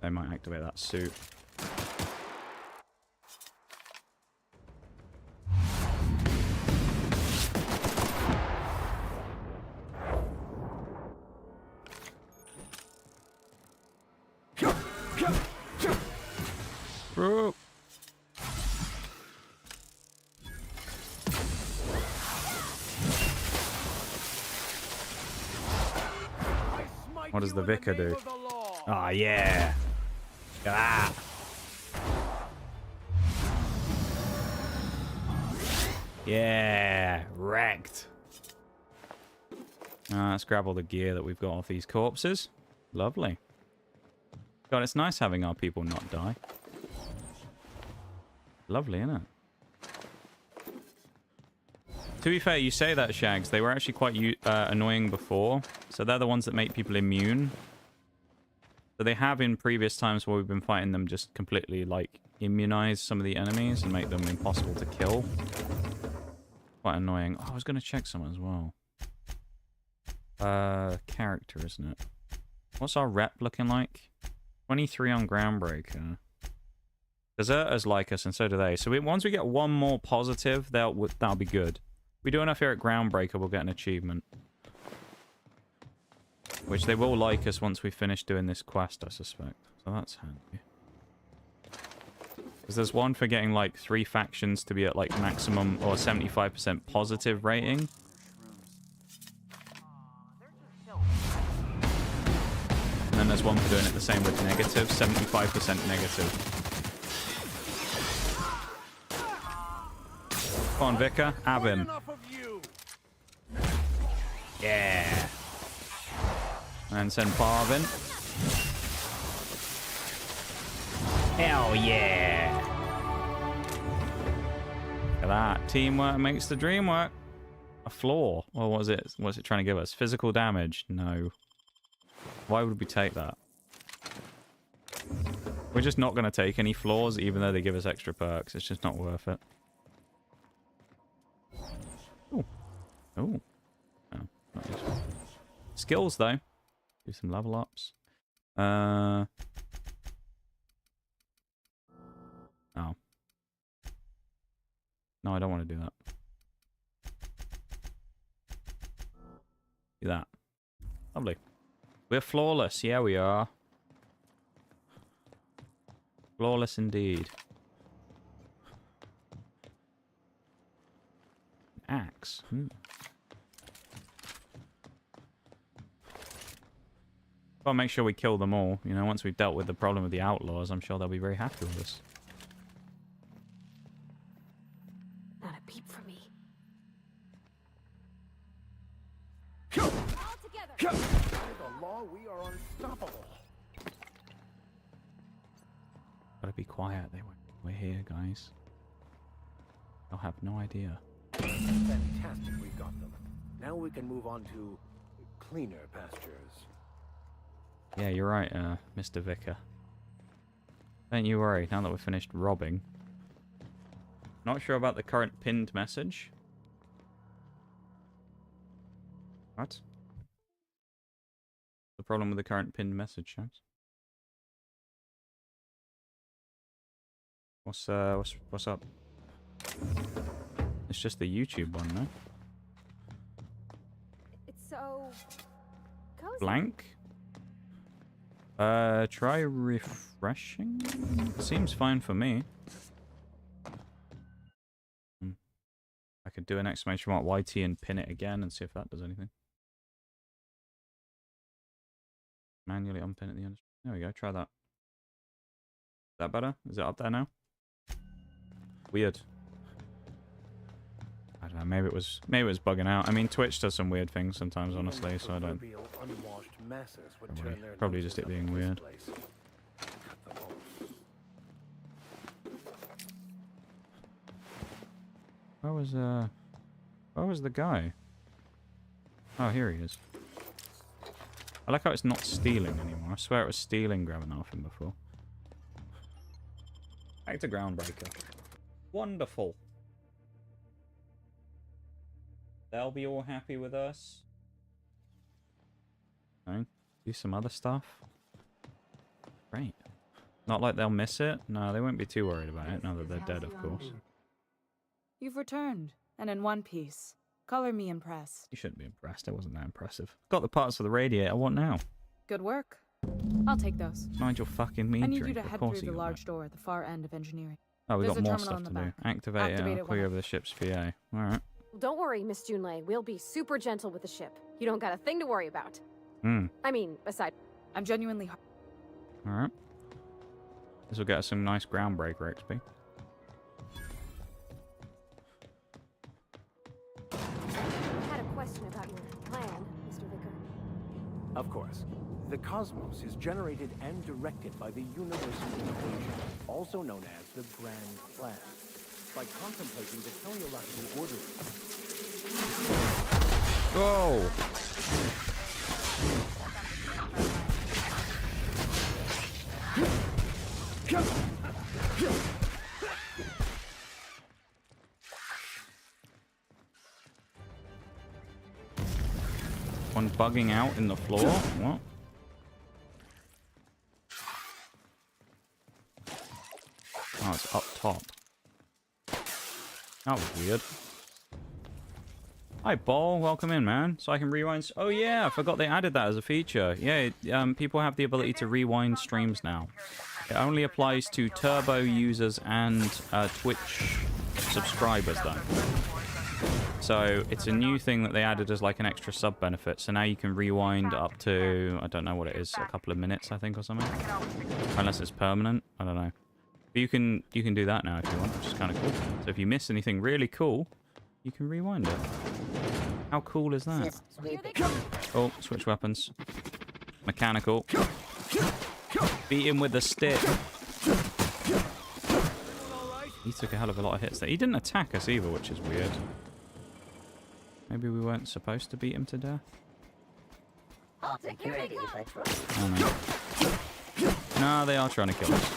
They might activate that suit. Bro. What does the vicar do? Oh, yeah. Look at that. Yeah, wrecked. Let's grab all the gear that we've got off these corpses. Lovely. God, it's nice having our people not die. Lovely, isn't it? To be fair, you say that, Shags. They were actually quite annoying before. So they're the ones that make people immune. So they have in previous times where we've been fighting them just completely, like, immunize some of the enemies and make them impossible to kill. Quite annoying. Oh, I was going to check some as well. Character, isn't it? What's our rep looking like? 23 on Groundbreaker. Deserters like us, and so do they. So once we get one more positive, that'll be good. If we do enough here at Groundbreaker, we'll get an achievement. Which they will like us once we finish doing this quest, I suspect. So that's handy. Because there's one for getting, like, 3 factions to be at, like, maximum or 75% positive rating. And then there's one for doing it the same with negative, 75% negative. Come on, Vicar. Have him. Yeah. And send Parvin. Hell yeah. Look at that. Teamwork makes the dream work. A flaw. Well, what was it? What's it trying to give us? Physical damage? No. Why would we take that? We're just not going to take any flaws, even though they give us extra perks. It's just not worth it. Ooh. Ooh. Oh, not useful. Skills, though. Do some level ups. Oh. No, I don't want to do that. Do that. Lovely. We're flawless. Yeah, we are. Flawless indeed. Axe. Gotta make sure we kill them all. You know, once we've dealt with the problem with the outlaws, I'm sure they'll be very happy with us. Not a peep for me. All together. By the law, we are unstoppable. Gotta be quiet. We're here, guys. They'll have no idea. Fantastic, we got them. Now we can move on to cleaner pastures. Yeah, you're right, Mr. Vicar. Don't you worry, now that we're finished robbing. Not sure about the current pinned message. What? The problem with the current pinned message, Shanks? What's up? It's just the YouTube one, no? It's so cozy. Blank? Try refreshing? Seems fine for me. I could do an exclamation mark YT and pin it again and see if that does anything. Manually unpin at the end. There we go, try that. Is that better? Is it up there now? Weird. I don't know. Maybe it was bugging out. I mean, Twitch does some weird things sometimes, honestly. So I don't. Probably just it being weird. Where was the guy? Oh, here he is. I like how it's not stealing anymore. I swear it was stealing grabbing off him before. Back to Groundbreaker. Wonderful. They'll be all happy with us. No? Do some other stuff. Great. Not like they'll miss it. No, they won't be too worried about it now that they're dead, of course. You've returned, and in one piece. Color me impressed. You shouldn't be impressed. It wasn't that impressive. Got the parts of the radiator. What now? Good work. I'll take those. Nigel fucking Meaddrinker. I need you to head through the large door at the far end of engineering. Oh, we There's got a more terminal stuff in to the do. back. Activate it and clear over the ship's PA. Alright. Don't worry, Miss Junlei. We'll be super gentle with the ship. You don't got a thing to worry about. I mean, aside... I'm genuinely... Alright. This will get us some nice Groundbreaker XP. I had a question about your plan, Mr. Vicar. Of course. The cosmos is generated and directed by the universal equation, also known as the Grand Plan. By contemplating the teleological order. Whoa! One bugging out in the floor? What? Oh, it's up top. That was weird. Hi, Ball. Welcome in, man. So I can rewind... Oh, yeah. I forgot they added that as a feature. Yeah, people have the ability to rewind streams now. It only applies to Turbo users and Twitch subscribers, though. So it's a new thing that they added as like an extra sub benefit. So now you can rewind up to... I don't know what it is. A couple of minutes, I think, or something. Unless it's permanent. I don't know. But you can do that now if you want, which is kind of cool. So if you miss anything really cool, you can rewind it. How cool is that? Oh, switch weapons. Mechanical. Beat him with the stick. He took a hell of a lot of hits there. He didn't attack us either, which is weird. Maybe we weren't supposed to beat him to death? I'll take your radio if I try. Oh, no. No, they are trying to kill us.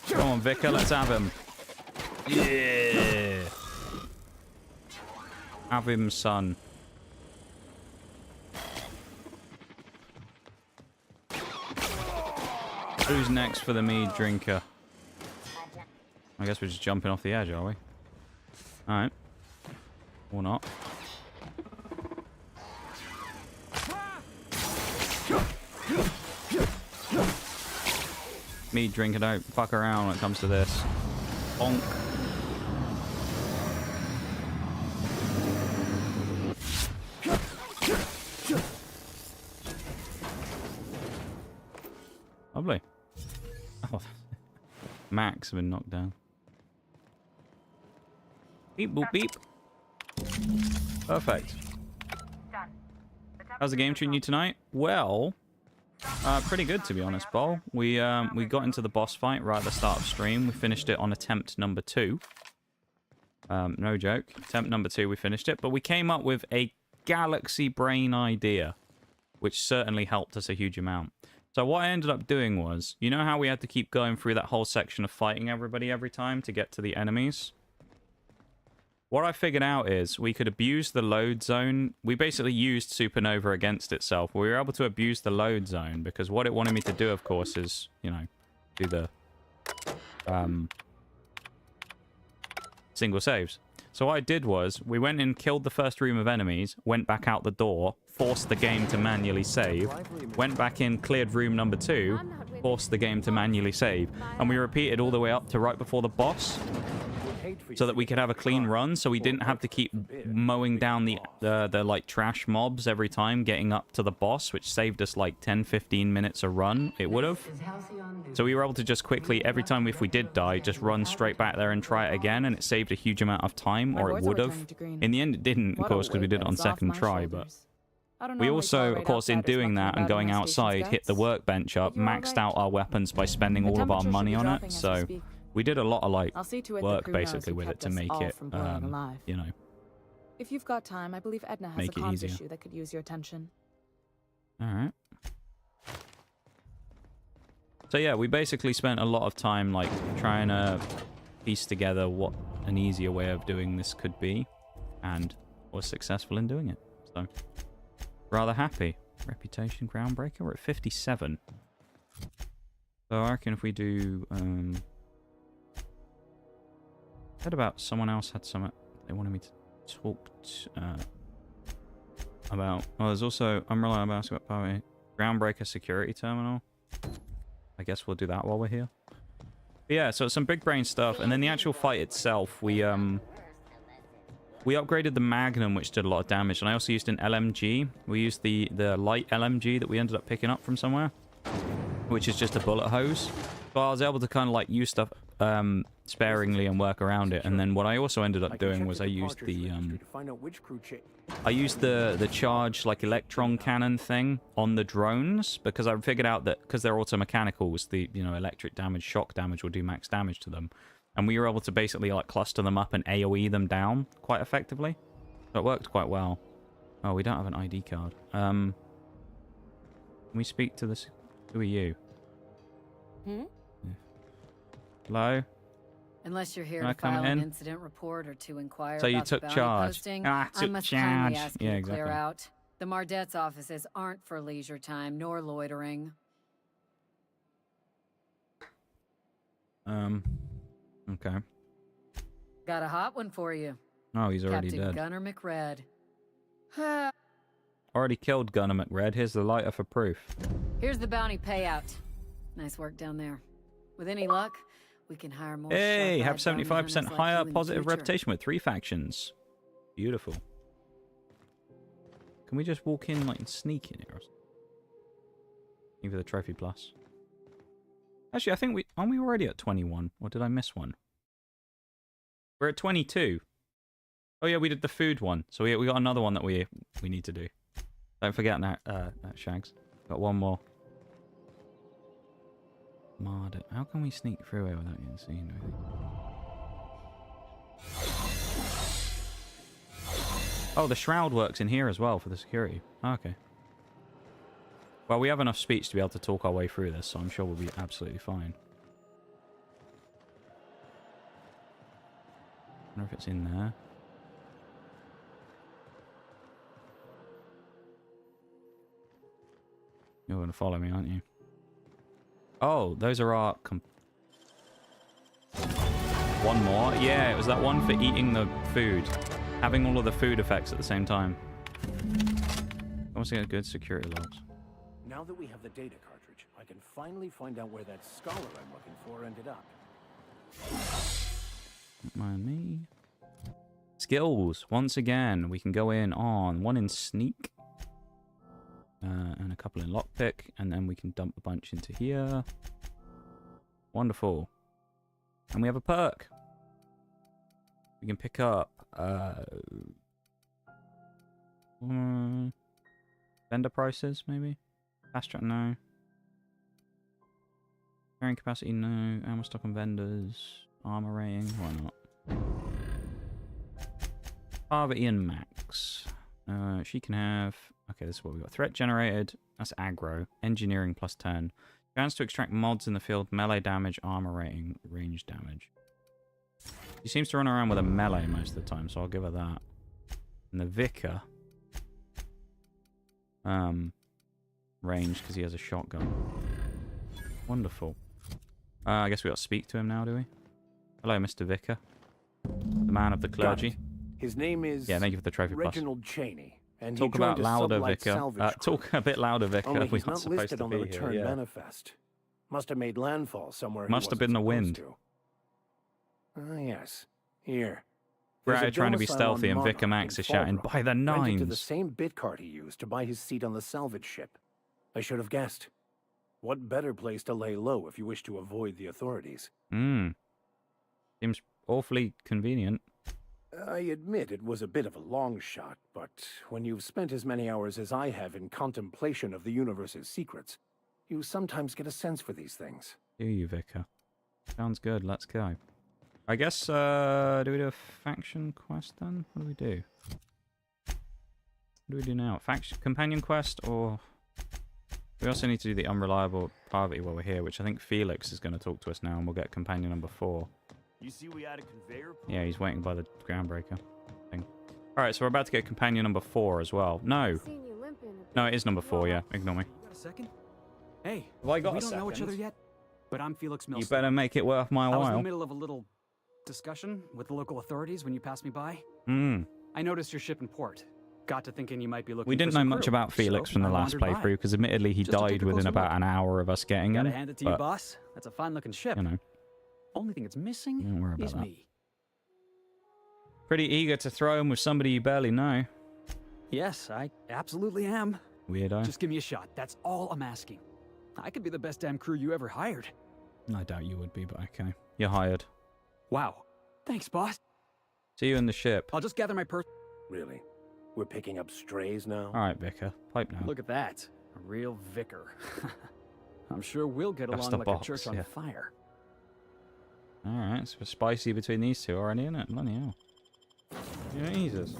Come on, Vicar, let's have him. Yeah. Have him, son. Who's next for the Meaddrinker? I guess we're just jumping off the edge, are we? Alright. Or not. Meaddrinker, don't fuck around when it comes to this. Bonk. Lovely. Oh, Max have been knocked down. Beep boop beep. Perfect. How's the game treating you tonight? Well, pretty good to be honest, Bol. We got into the boss fight right at the start of stream. We finished it on attempt number 2. No joke. Attempt number 2, we finished it. But we came up with a galaxy brain idea, which certainly helped us a huge amount. So what I ended up doing was, you know how we had to keep going through that whole section of fighting everybody every time to get to the enemies? What I figured out is we could abuse the load zone. We basically used Supernova against itself. We were able to abuse the load zone because what it wanted me to do, of course, is, you know, do the single saves. So what I did was we went and killed the first room of enemies, went back out the door, forced the game to manually save, went back in, cleared room number 2, forced the game to manually save, and we repeated all the way up to right before the boss. so that we could have a clean run, so we didn't have to keep mowing down the like trash mobs every time getting up to the boss, which saved us like 10-15 minutes a run. It would have. So we were able to just quickly, every time if we did die, just run straight back there and try it again, and it saved a huge amount of time, or it would have. In the end, it didn't, of course, because we did it on second try, but we also, of course, in doing that and going outside, hit the workbench up, maxed out our weapons by spending all of our money on it, so we did a lot of, like, work, basically, with it to make it, you know, If you've got time, I believe Edna has a comms issue that could use your attention. Alright. So yeah, we basically spent a lot of time, like, trying to piece together what an easier way of doing this could be, and was successful in doing it, so rather happy. Reputation groundbreaker, we're at 57. So I reckon if we do, heard about someone else had something they wanted me to talk about. Oh, there's also unreliable about power groundbreaker security terminal. I guess we'll do that while we're here. But yeah, so some big brain stuff, and then the actual fight itself, we upgraded the Magnum, which did a lot of damage, and I also used an LMG. We used the light LMG that we ended up picking up from somewhere, which is just a bullet hose. So I was able to kind of like use stuff sparingly and work around it. And then what I also ended up doing was I used the charge like electron cannon thing on the drones, because I figured out that because they're auto-mechanicals, the electric damage, shock damage will do max damage to them. And we were able to basically like cluster them up and AoE them down quite effectively. So it worked quite well. Oh, we don't have an ID card. Can we speak to this? Who are you? Hmm? Hello? Unless you're here Can I to file come an in? incident report or to inquire So you about took the bounty charge. posting, Ah, I took must charge. kindly ask you Yeah, to clear exactly. out. The Mardet's offices aren't for leisure time nor loitering. Okay. Got a hot one for you. Oh, he's already Captain dead. Gunner McRed. Already killed Gunner McRed. Here's the lighter for proof. Here's the bounty payout. Nice work down there. With any luck, we can hire more. Hey, have sharp-eyed bounty 75% hunters like higher you in the positive future. reputation with 3 factions. Beautiful. Can we just walk in like and sneak in here or something? Even the trophy plus. Actually, I think aren't we already at 21? Or did I miss one? We're at 22. Oh yeah, we did the food one. So we got another one that we need to do. Don't forget that, Shags. Got one more. Marder. How can we sneak through here without getting seen? Oh, the shroud works in here as well for the security. Oh, okay. Well, we have enough speech to be able to talk our way through this, so I'm sure we'll be absolutely fine. I wonder if it's in there. You're going to follow me, aren't you? Oh, those are our... One more? Yeah, it was that one for eating the food. Having all of the food effects at the same time. I want to get good security logs. Now that we have the data cartridge, I can finally find out where that scholar I'm looking for ended up. Don't mind me. Skills. Once again, we can go in on one in sneak. And a couple in lockpick. And then we can dump a bunch into here. Wonderful. And we have a perk. We can pick up... vendor prices, maybe? Fast track, no. Carrying capacity, no. Ammo stock on vendors. Armor rating, why not? Parvati and Max. She can have... Okay, this is what we got. Threat generated. That's aggro. Engineering plus 10. Chance to extract mods in the field. Melee damage, armor rating, range damage. She seems to run around with a melee most of the time, so I'll give her that. And the Vicar... range, because he has a shotgun. Wonderful. I guess we got to speak to him now, do we? Hello, Mr. Vicar. The man of the clergy. His name is... Yeah, thank you for the trophy plus. Reginald Cheney. And Talk he joined about a louder, sublight Vicar. salvage crew. Talk a bit louder, Vicar. Only We're he's not not supposed listed to on be the here. return Yeah. manifest. Must have made landfall somewhere. Must have been the wind. Ah, yes. Here. We're There's a out trying to be domicile on stealthy, and Monarch Vicar Max in is shouting, Fallbrook, "By the rented to the nines!" same bit card he used to buy his seat on the salvage ship. I should have guessed. What better place to lay low if you wish to avoid the authorities? Hmm. Seems awfully convenient. I admit it was a bit of a long shot, but when you've spent as many hours as I have in contemplation of the universe's secrets, you sometimes get a sense for these things. Do you, Vicar? Sounds good. Let's go. I guess, do we do a faction quest then? What do we do? What do we do now? Faction companion quest, or we also need to do the unreliable party while we're here, which I think Felix is going to talk to us now, and we'll get companion number 4. You see, we had a conveyor. Yeah, he's waiting by the groundbreaker thing. All right, so we're about to get companion number 4 as well. No, no, it is number 4. Yeah, ignore me. Got a second? Hey, Well, I got we a don't know each second. other yet, but I'm Felix Milstein. You better make it worth my I was in while. the middle of a little discussion with the local authorities when you passed me by. Hmm. I noticed your ship in port. Got to thinking you might be looking We for didn't know some much crew, about Felix so from the I last wandered by. playthrough, because admittedly he Just to take died a within closer about look. an hour of us getting him. Gotta hand it to you, but, boss. That's a fine-looking ship. You know, Only thing it's missing don't worry about is that. me. Pretty eager to throw him with somebody you barely know. Yes, I absolutely am. Weirdo. Just give me a shot. That's all I'm asking. I could be the best damn crew you ever hired. I doubt you would be, but okay. You're hired. Wow. Thanks, boss. See you in the ship. I'll just gather my Really? We're picking up strays now? All right, Vicar. Pipe now. Look at that. A real vicar. I'm sure we'll get That's along the like box, a church on yeah. fire. All right, so it's spicy between these two already, isn't it? Bloody hell. Jesus.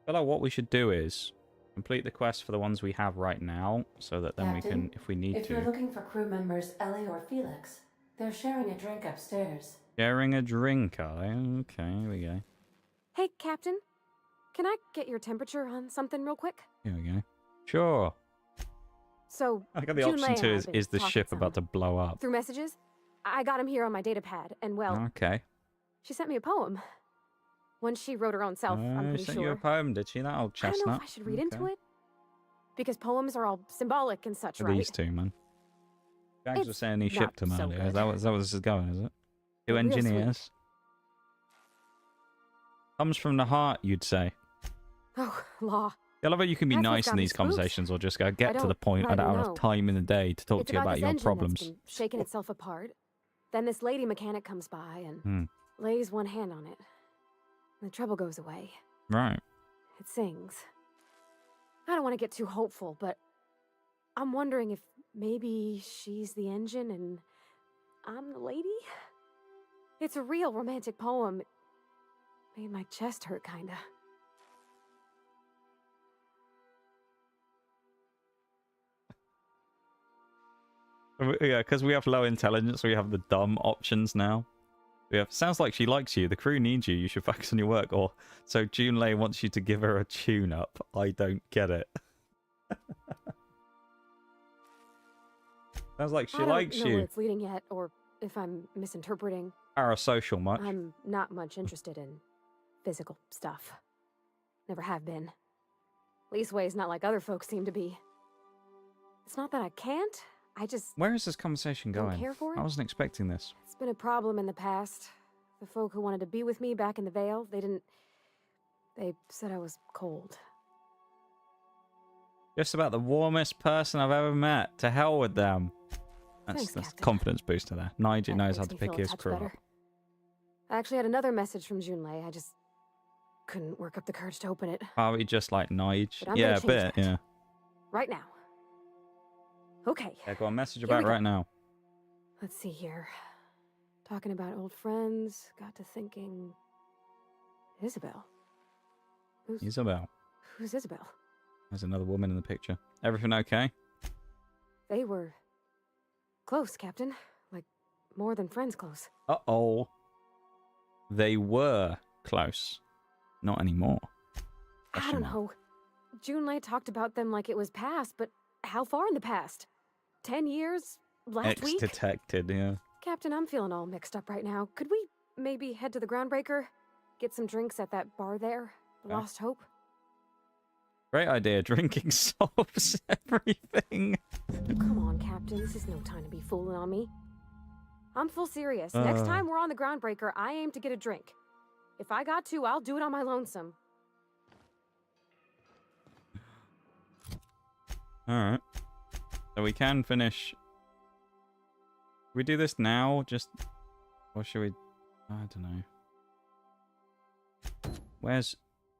I feel like what we should do is complete the quest for the ones we have right now, so that then we Captain, can, if we need if you're to. looking for crew members Ellie or Felix, they're sharing a drink upstairs. Sharing a drink, are they? Okay, here we go. Hey, Captain. Can I get your temperature on something real quick? Here we go. Sure. So, I got the June option Lei too and I is, have been is the talking ship some. about to blow up? Through messages? I got him here on my data pad, and well, Okay. she sent me a poem. One she wrote her own self, I'm pretty sent sure. you a poem, did she? That old I don't chestnut. know if I should read into Okay. it. Because poems are all symbolic and such, For right? these two, man. Jags was It's saying he shipped them not so earlier. good. Is that what this is going, is it? Two But real sweet. engineers. Comes from the heart, you'd say. Oh, law. I love how you can be That's what's nice in got me these spooked. conversations or just go, get to the don't point. I rightly don't know. have time in the day to talk It's to you about this your engine that's problems. been shaking itself apart. Then this lady mechanic comes by and Hmm. lays one hand on it. And the trouble goes away. Right. It sings. I don't want to get too hopeful, but I'm wondering if maybe she's the engine and I'm the lady? It's a real romantic poem. It made my chest hurt, kinda. Yeah, because we have low intelligence, we have the dumb options now. We have, sounds like she likes you. The crew needs you. You should focus on your work. Or, so June Lei wants you to give her a tune-up. I don't get it. Sounds like she likes I don't know you. where it's leading yet, or if I'm misinterpreting. Parasocial much? I'm not much interested in physical stuff. Never have been. Leastways not like other folks seem to be. It's not that I can't, I just... Where is this conversation Don't going? care for it? I wasn't expecting this. It's been a problem in the past. The folk who wanted to be with me back in the Vale, they said I was cold. Just about the warmest person I've ever met. To hell with them. That's confidence booster there. Nige knows how makes to me feel pick a his touch crew better. up. I actually had another message from June Lei. I just couldn't work up the courage to open it. Are we just like Nige? But I'm Yeah, gonna a change bit, that. yeah. Right now. Okay. Yeah, got a message Here about we go. right now. Let's see here. Talking about old friends, got to thinking... Isabel? Isabel. Who's Isabel? There's another woman in the picture. Everything okay? They were... close, Captain. Like, more than friends close. Uh-oh. They were close. Not anymore. I don't know. June Lei talked about them like it was past, but how far in the past? 10 years? Last week? Ex-detected, yeah. Captain, I'm feeling all mixed up right now. Could we maybe head to the Groundbreaker? Get some drinks at that bar there? The Okay. Lost Hope? Great idea. Drinking solves everything. Come on, Captain. This is no time to be fooling on me. I'm full serious. Next time we're on the Groundbreaker, I aim to get a drink. If I got to, I'll do it on my lonesome. Alright. So we can finish... we do this now? Just... or should we... I don't know. Where's...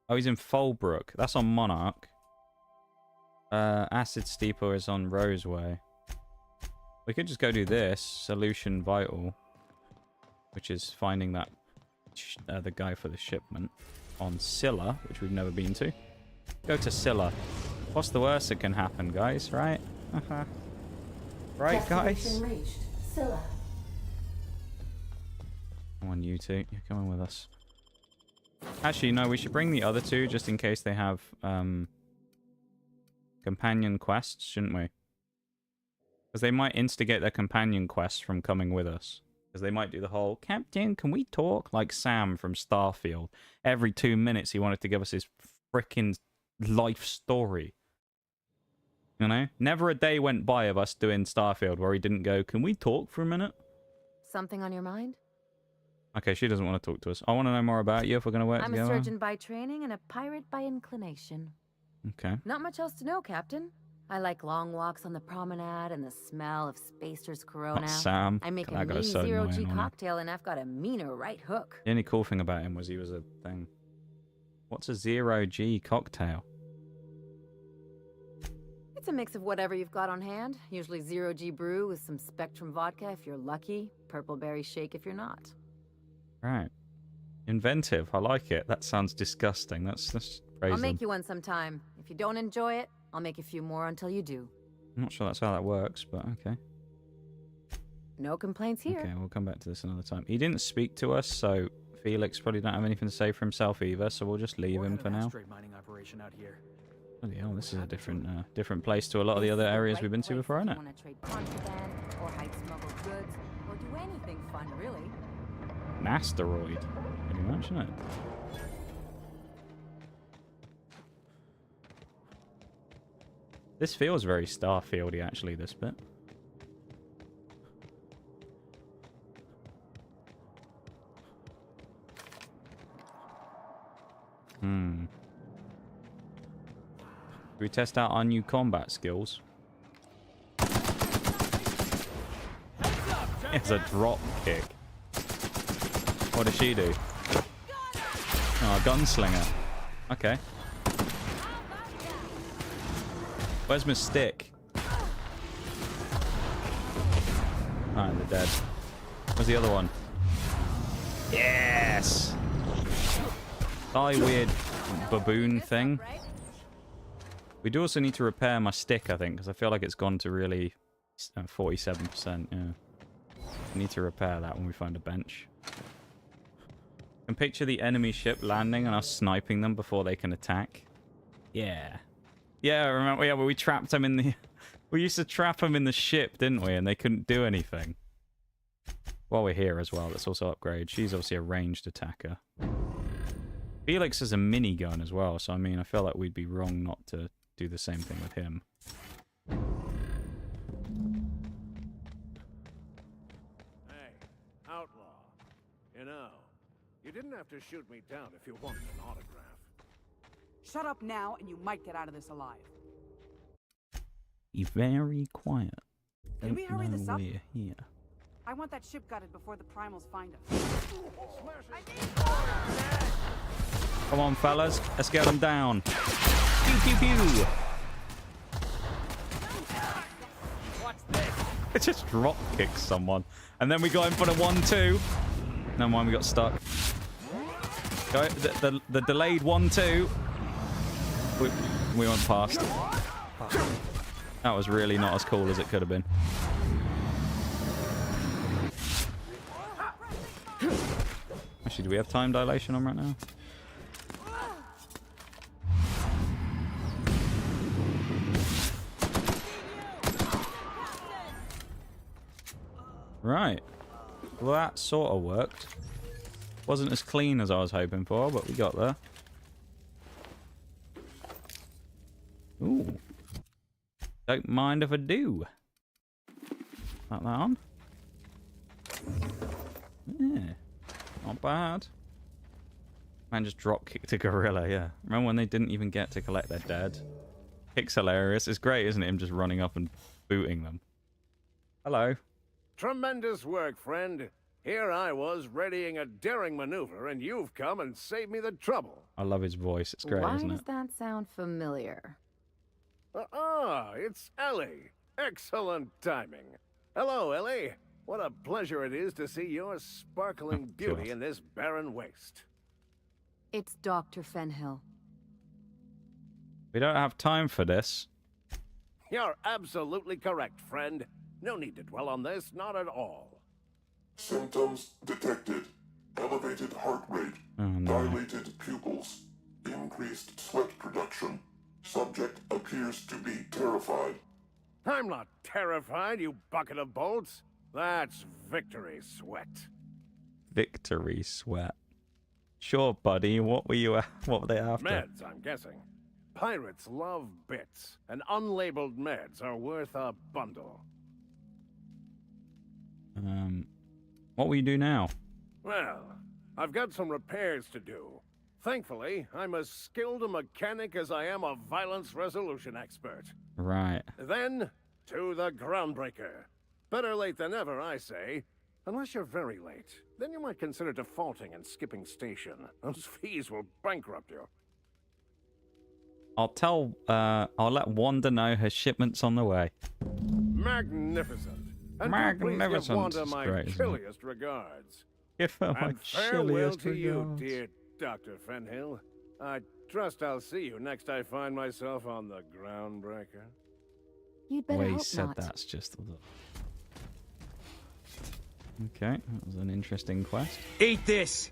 oh, he's in Folbrook. That's on Monarch. Acid Steeple is on Roseway. We could just go do this. Solution Vital. Which is finding that... the guy for the shipment. On Scylla, which we've never been to. Go to Scylla. What's the worst that can happen, guys? Right? Right, guys? Destination reached. Scylla. Come on, you two. You're coming with us. Actually, no, we should bring the other two just in case they have companion quests, shouldn't we? Because they might instigate their companion quests from coming with us. Because they might do the whole, Captain, can we talk? Like Sam from Starfield. Every 2 minutes he wanted to give us his frickin' life story. You know? Never a day went by of us doing Starfield where he didn't go, can we talk for a minute? Something on your mind? Okay, she doesn't want to talk to us. I want to know more about you if we're going to work together. I'm a surgeon by training and a pirate by inclination. Okay. Not much else to know, Captain. I like long walks on the promenade and the smell of Spacer's Corona. That's Sam. I make That a guy mean was so zero-G annoying, wasn't he? cocktail and I've got a meaner right hook. The only cool thing about him was he was a thing. What's a 0G cocktail? It's a mix of whatever you've got on hand. Usually 0G brew with some Spectrum vodka if you're lucky. Purple berry shake if you're not. Right. Inventive. I like it. That sounds disgusting. That's crazy. I'll make you one sometime. If you don't enjoy it, I'll make a few more until you do. I'm not sure that's how that works, but okay. No complaints here. Okay, we'll come back to this another time. He didn't speak to us, so Felix probably don't have anything to say for himself either, so we'll just leave him for now. Mining operation out here. Bloody hell, this is a different place to a lot of the other areas we've been to before, isn't it? Want to trade contraband or hide smuggled goods or do anything fun, really. An asteroid, pretty much, isn't it? This feels very Starfieldy, actually, this bit. Do we test out our new combat skills? It's a drop kick. What does she do? Oh, a gunslinger. Okay. Where's my stick? Alright, they're dead. Where's the other one? Yes! Die, weird baboon thing. We do also need to repair my stick, I think, because I feel like it's gone to really 47%, yeah. I need to repair that when we find a bench. I can picture the enemy ship landing and us sniping them before they can attack. Yeah. Yeah, I remember, yeah, but we trapped them in the... we used to trap them in the ship, didn't we? And they couldn't do anything. While we're here as well, let's also upgrade. She's obviously a ranged attacker. Felix is a minigun as well, so I mean, I feel like we'd be wrong not to do the same thing with him. Hey, outlaw. You know, you didn't have to shoot me down if you wanted an autograph. Shut up now, and you might get out of this alive. Be very quiet. Can we hurry this up? We're here. I want that ship gutted before the primals find us. Come on, fellas. Let's get them down. Pew, pew, pew. It just drop kicked someone. And then we got in for the 1-2. Never mind, we got stuck. Go, the delayed 1-2. We went past. That was really not as cool as it could have been. Actually, do we have time dilation on right now? Right. Well, that sort of worked. Wasn't as clean as I was hoping for, but we got there. Ooh. Don't mind if I do. Like that on. Yeah, not bad. Man just drop kicked a gorilla, yeah. Remember when they didn't even get to collect their dead? Kick's hilarious. It's great, isn't it? Him just running up and booting them. Hello. Tremendous work, friend. Here I was readying a daring maneuver, and you've come and saved me the trouble. I love his voice. It's great, Why isn't does it? that sound familiar? It's Ellie. Excellent timing. Hello, Ellie. What a pleasure it is to see your sparkling beauty in this barren waste. It's Dr. Fenhill. We don't have time for this. You're absolutely correct, friend. No need to dwell on this, not at all. Symptoms detected. Elevated heart rate. Oh, no. Dilated pupils. Increased sweat production. Subject appears to be terrified. I'm not terrified, you bucket of bolts. That's victory sweat. Victory sweat. Sure, buddy. What were they after? Meds, I'm guessing. Pirates love bits, and unlabeled meds are worth a bundle. What will you do now? Well, I've got some repairs to do. Thankfully, I'm as skilled a mechanic as I am a violence resolution expert. Right. Then, to the groundbreaker. Better late than never, I say. Unless you're very late. Then you might consider defaulting and skipping station. Those fees will bankrupt you. I'll let Wanda know her shipment's on the way. Magnificent. And Magnificent. please give Wanda my Great, isn't it? chilliest regards. Give her my And farewell chilliest to you, regards. dear Dr. Fenhill. I trust I'll see you next I find myself on the groundbreaker. You'd The better way he hope said not. that's just... Okay, that was an interesting quest. Eat this!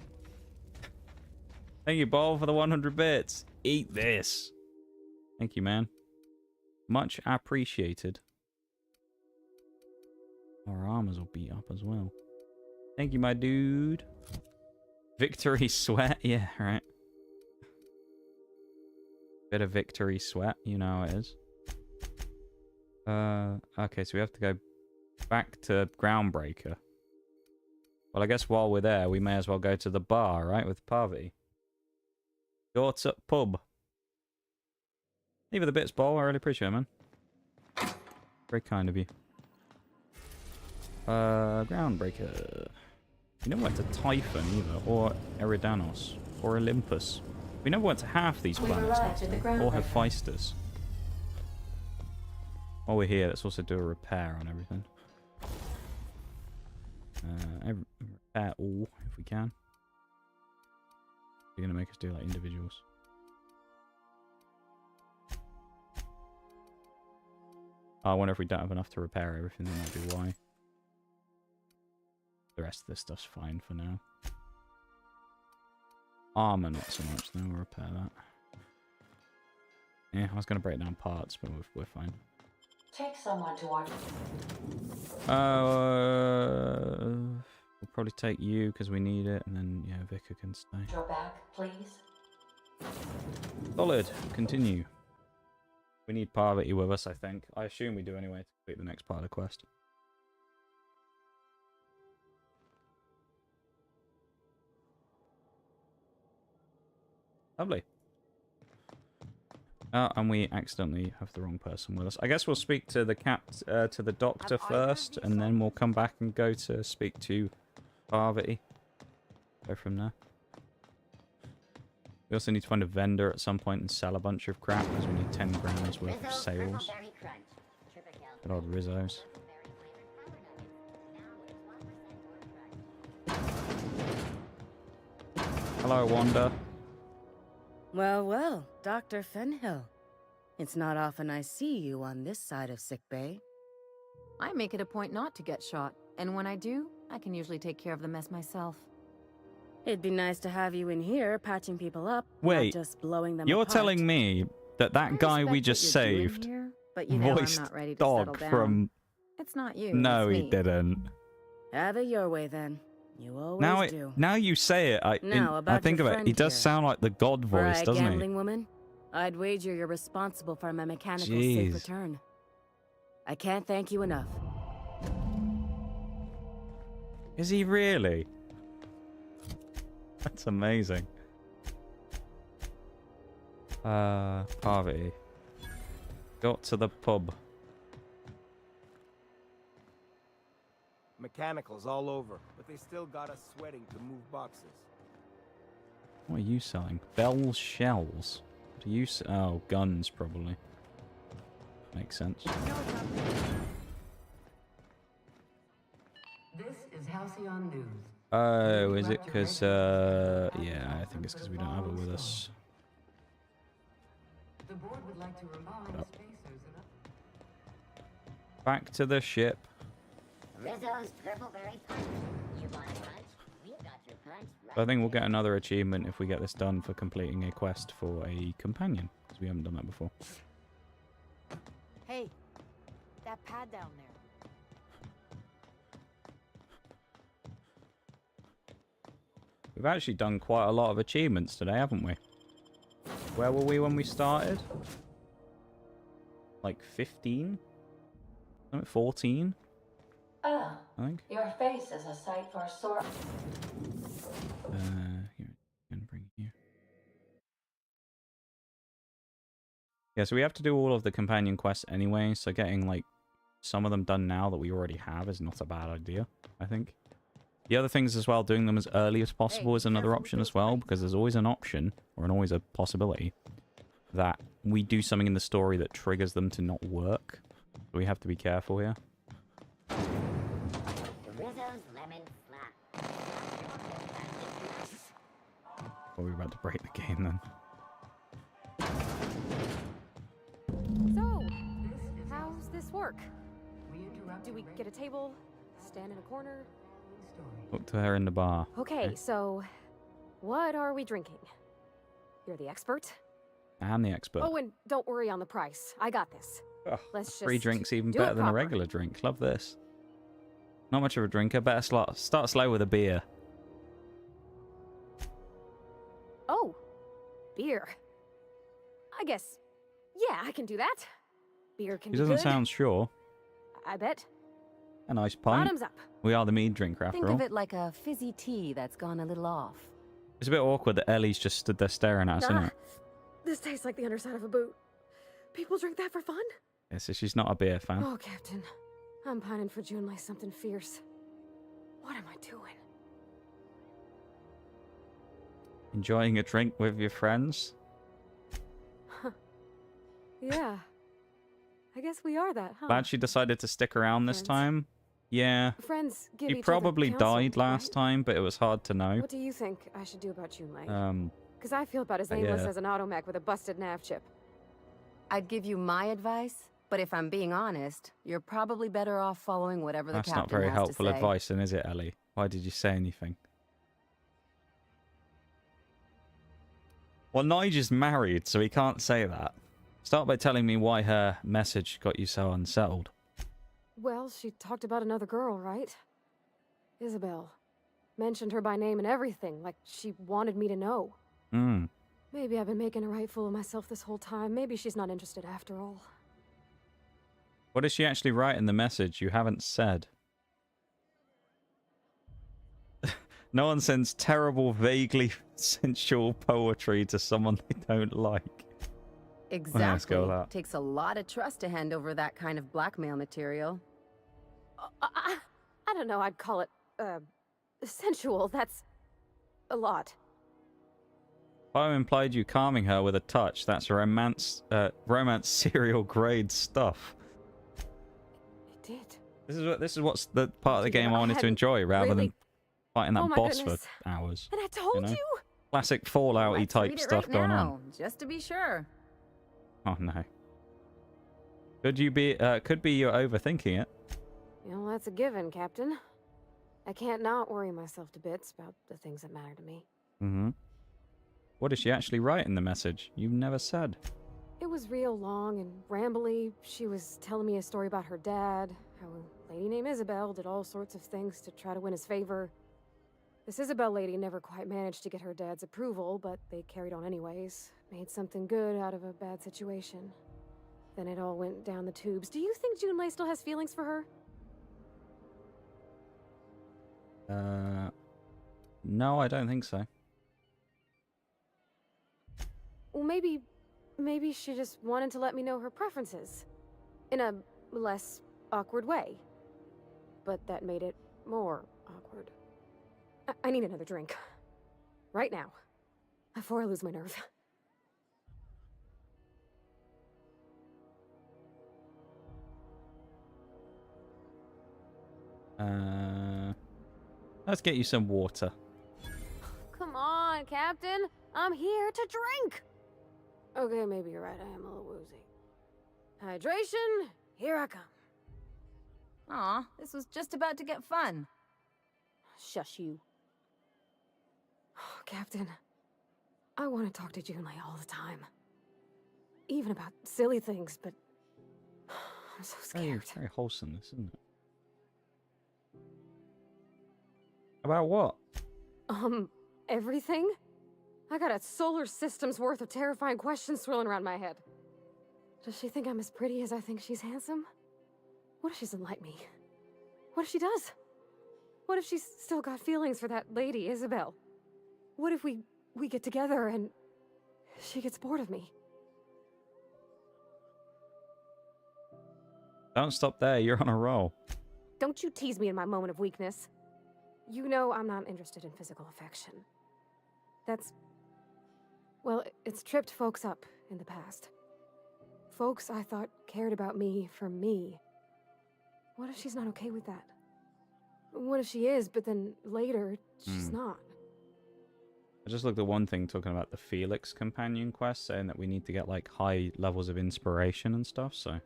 Thank you, Ball, for the 100 bits. Eat this. Thank you, man. Much appreciated. Our armors will beat up as well. Thank you, my dude. Victory sweat. Yeah, right. Bit of victory sweat. You know how it is. Okay, so we have to go back to Groundbreaker. Well, I guess while we're there, we may as well go to the bar, right, with Parvati. Daughter pub. Leave her the bits, Ball. I really appreciate it, man. Very kind of you. Groundbreaker. We never went to Typhon either, or Eridanos, or Olympus. We never went to half these We've planets, arrived at the or Groundbreaker. Hephaestus. While we're here, let's also do a repair on everything. Repair all, if we can. They're gonna make us do like individuals. I wonder if we don't have enough to repair everything, that might be why. The rest of this stuff's fine for now. Armor, not so much, then we'll repair that. Yeah, I was gonna break down parts, but we're fine. Take someone to our... We'll probably take you because we need it, and then yeah, Vicar can stay. Your back, please. Solid. Continue. We need Parvati with us, I think. I assume we do anyway to complete the next part of the quest. Lovely. And we accidentally have the wrong person with us. I guess we'll speak to the to the doctor first, and then we'll come back and go to speak to Parvati. Go from there. We also need to find a vendor at some point and sell a bunch of crap, because we need 10 grams worth of sales. Good old Rizzos. Hello, Wanda. Well, well, Dr. Fenhill. It's not often I see you on this side of sickbay. I make it a point not to get shot, and when I do, I can usually take care of the mess myself. It'd be nice to have you in here patching people up, Wait, not just blowing them you're apart. telling me that that guy we just saved But you know voiced I'm not ready to Dog settle down. from... It's not you. No, it's he me. didn't. Have it your way then. You always Now, do. now you say it, I about think your of it. He friend does here. sound like the God For voice, a doesn't gambling woman, I'd wager you're responsible for my mechanical Jeez. safe return. I can't thank you enough. Is he really? That's amazing. Parvati. Got to the pub. Mechanicals all over, but they still got us sweating to move boxes. What are you selling? Bell shells. What do you oh, guns probably. Makes sense. This is Halcyon News. Oh, is it because, yeah, I think it's because we don't have it with us. The board would like to remind spacers Back to the ship. Rizzo's Purpleberry Punch. You want a punch? We've got your punch right. I think we'll get another achievement if we get this done for completing a quest for a companion, because we haven't done that before. Hey, that pad down there. We've actually done quite a lot of achievements today, haven't we? Where were we when we started? Like 15? No, 14? Ah, I think. your face is a sight for sore. Here, and bring here. Yeah, so we have to do all of the companion quests anyway, so getting, like, some of them done now that we already have is not a bad idea, I think. The other things as well, doing them as early as possible is another option as well, because there's always an option, or always a possibility, that we do something in the story that triggers them to not work. So we have to be careful here. Rizzo's lemon flap. Oh, we're about to break the game then. So, how's this work? Do we get a table, stand in a corner? Look to her in the bar. Okay, so what are we drinking? You're the expert? I'm the expert. Oh, and don't worry on the price. I got this. Ugh, Let's just free drinks even do better it than a proper. regular drink. Love this. Not much of a drinker. Better start slow with a beer. Oh, beer. I guess, yeah, I can do that. Beer can He be doesn't good. sound sure. I bet. A nice pint. Bottoms up. We are the mead drinker Think after all. of it like a fizzy tea that's gone a little off. It's a bit awkward that Ellie's just stood there staring at us, isn't it? This tastes like the underside of a boot. People drink that for fun? Yeah, so she's not a beer fan. Oh, Captain. I'm pining for June like something fierce. What am I doing? Enjoying a drink with your friends? Yeah. I guess we are that, huh? Glad she decided to stick around this time. Yeah. Friends give She each other probably counsel, died last right? time, but it was hard to know. What do you think I should do about Junlei? Because I feel about as yeah. aimless as an automech with a busted nav chip. I'd give you my advice, but if I'm being honest, you're probably better off following whatever the That's captain not very has helpful to say. advice, then, is it, Ellie? Why did you say anything? Well, Nige's married, so he can't say that. Start by telling me why her message got you so unsettled. Well, she talked about another girl, right? Isabel. Mentioned her by name and everything, like she wanted me to know. Hmm. Maybe I've been making a right fool of myself this whole time. Maybe she's not interested after all. What does she actually write in the message you haven't said? No one sends terrible, vaguely sensual poetry to someone they don't like. Exactly. Let's go with that. Takes a lot of trust to hand over that kind of blackmail material. I don't know, I'd call it, sensual. That's a lot. Poem implied you calming her with a touch. That's romance serial grade stuff. It did. This is what's the part of the game I wanted to hadn't enjoy, rather than really- fighting that Oh my boss goodness. for hours. And I told you! Classic Fallout-y Let's type read it stuff right going now, on. just to be sure. Oh no. Could be you're overthinking it. You know, that's a given, Captain. I can't not worry myself to bits about the things that matter to me. Mm-hmm. What did she actually write in the message? You never said. It was real long and rambly. She was telling me a story about her dad, how a lady named Isabel did all sorts of things to try to win his favor. This Isabel lady never quite managed to get her dad's approval, but they carried on anyways. Made something good out of a bad situation. Then it all went down the tubes. Do you think Junlei still has feelings for her? No, I don't think so. Well, maybe she just wanted to let me know her preferences. In a less awkward way. But that made it more awkward. I need another drink. Right now. Before I lose my nerve. Let's get you some water. Come on, Captain. I'm here to drink. Okay, maybe you're right. I am a little woozy. Hydration, here I come. Aw, this was just about to get fun. Shush you. Captain, I want to talk to Junlei all the time. Even about silly things, but I'm so scared. Very wholesome, this, isn't it? About what? Everything? I got a solar system's worth of terrifying questions swirling around my head. Does she think I'm as pretty as I think she's handsome? What if she doesn't like me? What if she does? What if she's still got feelings for that lady, Isabel? What if we get together and she gets bored of me? Don't stop there, you're on a roll. Don't you tease me in my moment of weakness. You know I'm not interested in physical affection. Well, it's tripped folks up in the past. Folks I thought cared about me for me. What if she's not okay with that? What if she is, but then later, she's not? I just looked at one thing talking about the Felix companion quest, saying that we need to get like high levels of inspiration and stuff, so...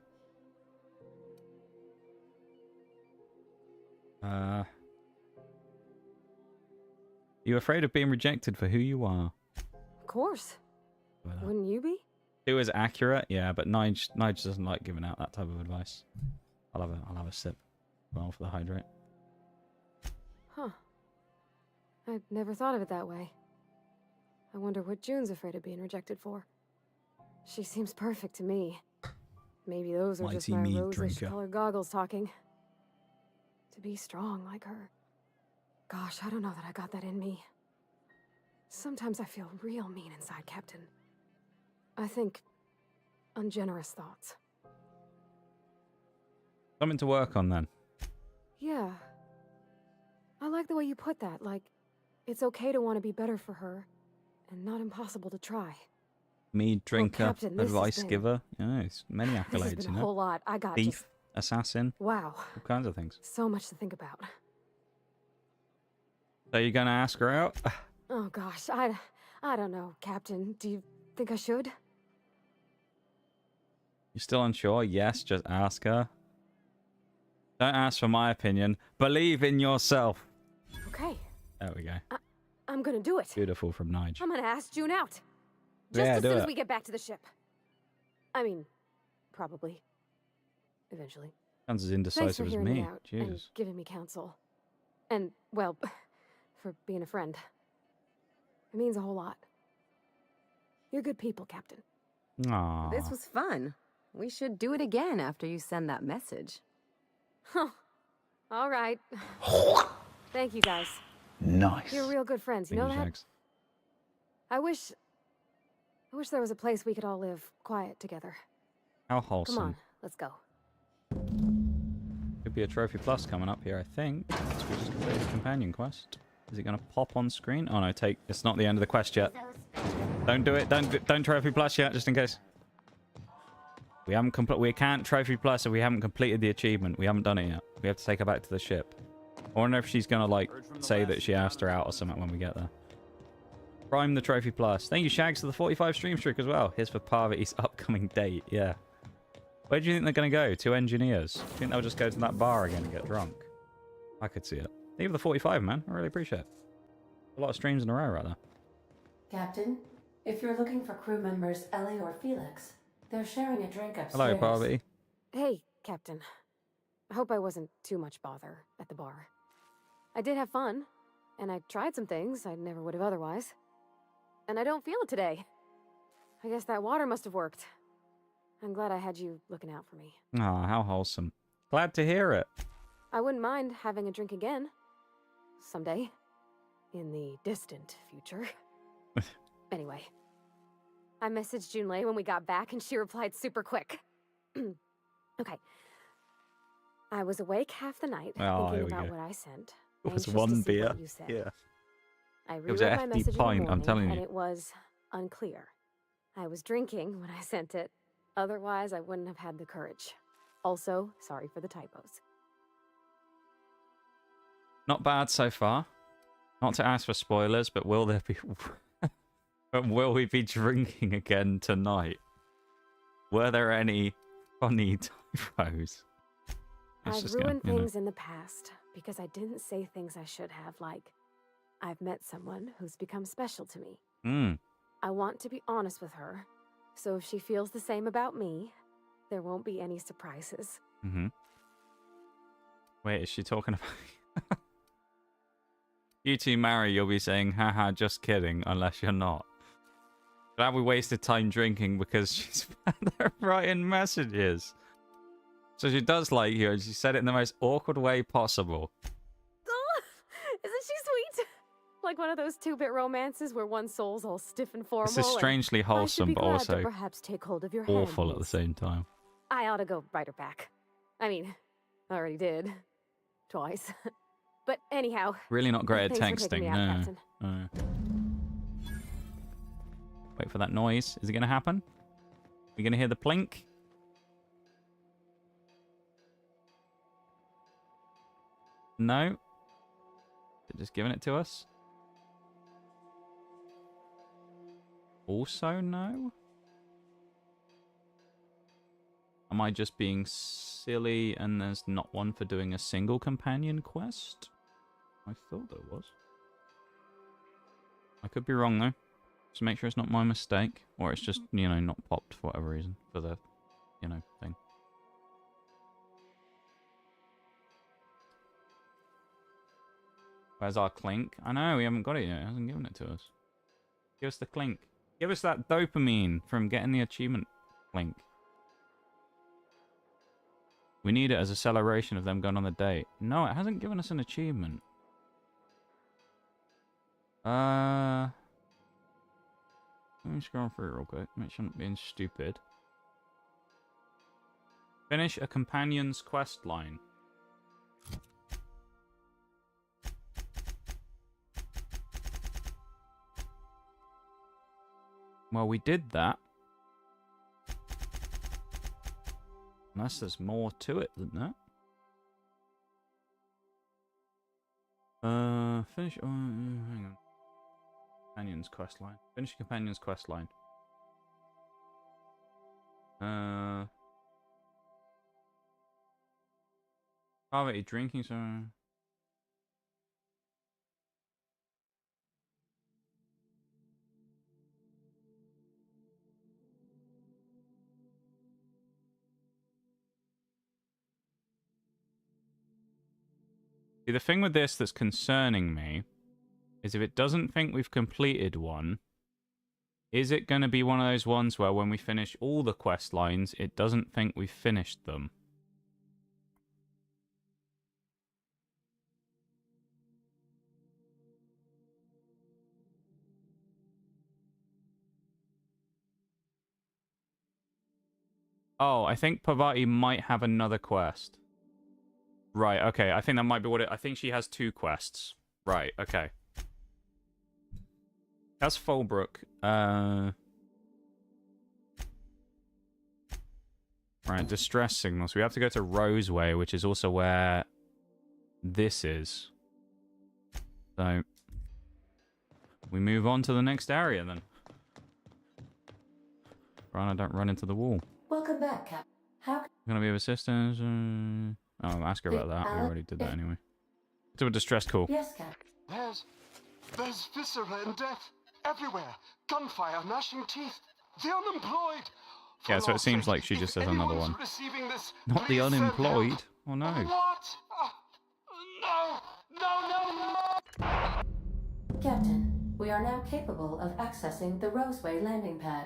You afraid of being rejected for who you are? Of course. Wouldn't you be? It was accurate, yeah, but Nige doesn't like giving out that type of advice. I'll have a sip. Well, for the hydrate. Huh. I've never thought of it that way. I wonder what June's afraid of being rejected for. She seems perfect to me. Maybe those are just my rose-ish colored goggles talking. To be strong like her. Gosh, I don't know that I got that in me. Sometimes I feel real mean inside, Captain. I think ungenerous thoughts. Something to work on then. Yeah. I like the way you put that, like, it's okay to want to be better for her, and not impossible to try. Meaddrinker, Captain, advice giver. Yeah, it's many This has accolades, been you a know. whole lot. I got Thief, assassin, Wow. all kinds of things. So much to think about. So you're gonna ask her out? Oh gosh, I don't know, Captain. Do you think I should? You're still unsure? Yes, just ask her. Don't ask for my opinion. Believe in yourself. Okay. There we go. I'm gonna do it. Beautiful from Nige. I'm gonna ask June out. Just Yeah, as do soon it. as we get back to the ship. I mean, probably. Eventually. Sounds as Thanks for indecisive as hearing me. out and Jesus. giving me counsel. And, well, for being a friend. It means a whole lot. You're good people, Captain. Aww. This was fun. We should do it again after you send that message. Huh. All right. Thank you, guys. Nice. You're real good friends, you know that? Shags. I wish there was a place we could all live quiet together. How wholesome. Come on, let's go. Could be a trophy plus coming up here, I think. Once we just complete the companion quest. Is it going to pop on screen? Oh no, it's not the end of the quest yet. Don't do it. Don't trophy plus yet, just in case. We can't trophy plus if we haven't completed the achievement. We haven't done it yet. We have to take her back to the ship. I wonder if she's gonna like say that she asked her out or something when we get there. Prime the trophy plus. Thank you, Shags, for the 45 stream streak as well. Here's for Parvati's upcoming date. Yeah. Where do you think they're gonna go? 2 engineers. I think they'll just go to that bar again and get drunk. I could see it. Thank you for the 45, man. I really appreciate it. A lot of streams in a row right there. Captain, if you're looking for crew members Ellie or Felix, they're sharing a drink upstairs. Hello, Parvati. Hey, Captain. I hope I wasn't too much bother at the bar. I did have fun, and I tried some things I never would have otherwise. And I don't feel it today. I guess that water must have worked. I'm glad I had you looking out for me. Ah, how wholesome. Glad to hear it. I wouldn't mind having a drink again. someday. In the distant future. Anyway. I messaged Junlei when we got back and she replied super quick. Okay. I was awake half the night thinking about what I sent. It was anxious one to see beer. what you said. Yeah. I It was a rewrote my hefty message in the pint, I'm morning, telling and you. it was unclear. I was drinking when I sent it. Otherwise, I wouldn't have had the courage. Also, sorry for the typos. Not bad so far. Not to ask for spoilers, but will there be... but will we be drinking again tonight? Were there any funny typos? I've ruined things in the past because I didn't say things I should have, like, I've met someone who's become special to me. I want to be honest with her, so if she feels the same about me, there won't be any surprises. Wait, is she talking about... You two marry, you'll be saying, haha, just kidding, unless you're not. Glad we wasted time drinking because she's found her writing messages. So she does like you, and she said it in the most awkward way possible. Oh, isn't she sweet? Like one of those 2-bit romances where one soul's all stiff and formal. This is strangely wholesome, but also perhaps take hold of your awful hand, at the same time. I ought to go write her back. I mean, I already did. Twice. But anyhow. Really not great at thanks for taking texting, me out, no. Captain. No. Wait for that noise. Is it going to happen? We're going to hear the plink? No? Is it just giving it to us? Also no? Am I just being silly and there's not one for doing a single companion quest? I thought there was. I could be wrong though. Just make sure it's not my mistake. Or it's just, you know, not popped for whatever reason. For the, you know, thing. Where's our clink? I know, we haven't got it yet. It hasn't given it to us. Give us the clink. Give us that dopamine from getting the achievement clink. We need it as a celebration of them going on a date. No, it hasn't given us an achievement. Let me scroll through real quick. Make sure I'm not being stupid. Finish a companion's quest line. Well, we did that. Unless there's more to it than that. Finish... hang on. Companion's quest line. Finish companion's quest line. Poverty, drinking, so... See, the thing with this that's concerning me is if it doesn't think we've completed one, is it going to be one of those ones where when we finish all the quest lines, it doesn't think we've finished them? Oh, I think Parvati might have another quest. Right, okay. I think that might be what it... I think she has 2 quests. Right, okay. That's Fulbrook. Right, distress signals. We have to go to Roseway, which is also where this is. So, we move on to the next area then. Brian, I don't run into the wall. Welcome back, Cap. How Gonna be of assistance? Oh, ask her about that. We already did that anyway. To a distress call. Yes, Cap. There's viscera and death everywhere. Gunfire, gnashing teeth. The unemployed. Yeah, so it seems like she just says another one. Not the unemployed. Oh no. What? No! Captain, we are now capable of accessing the Roseway landing pad.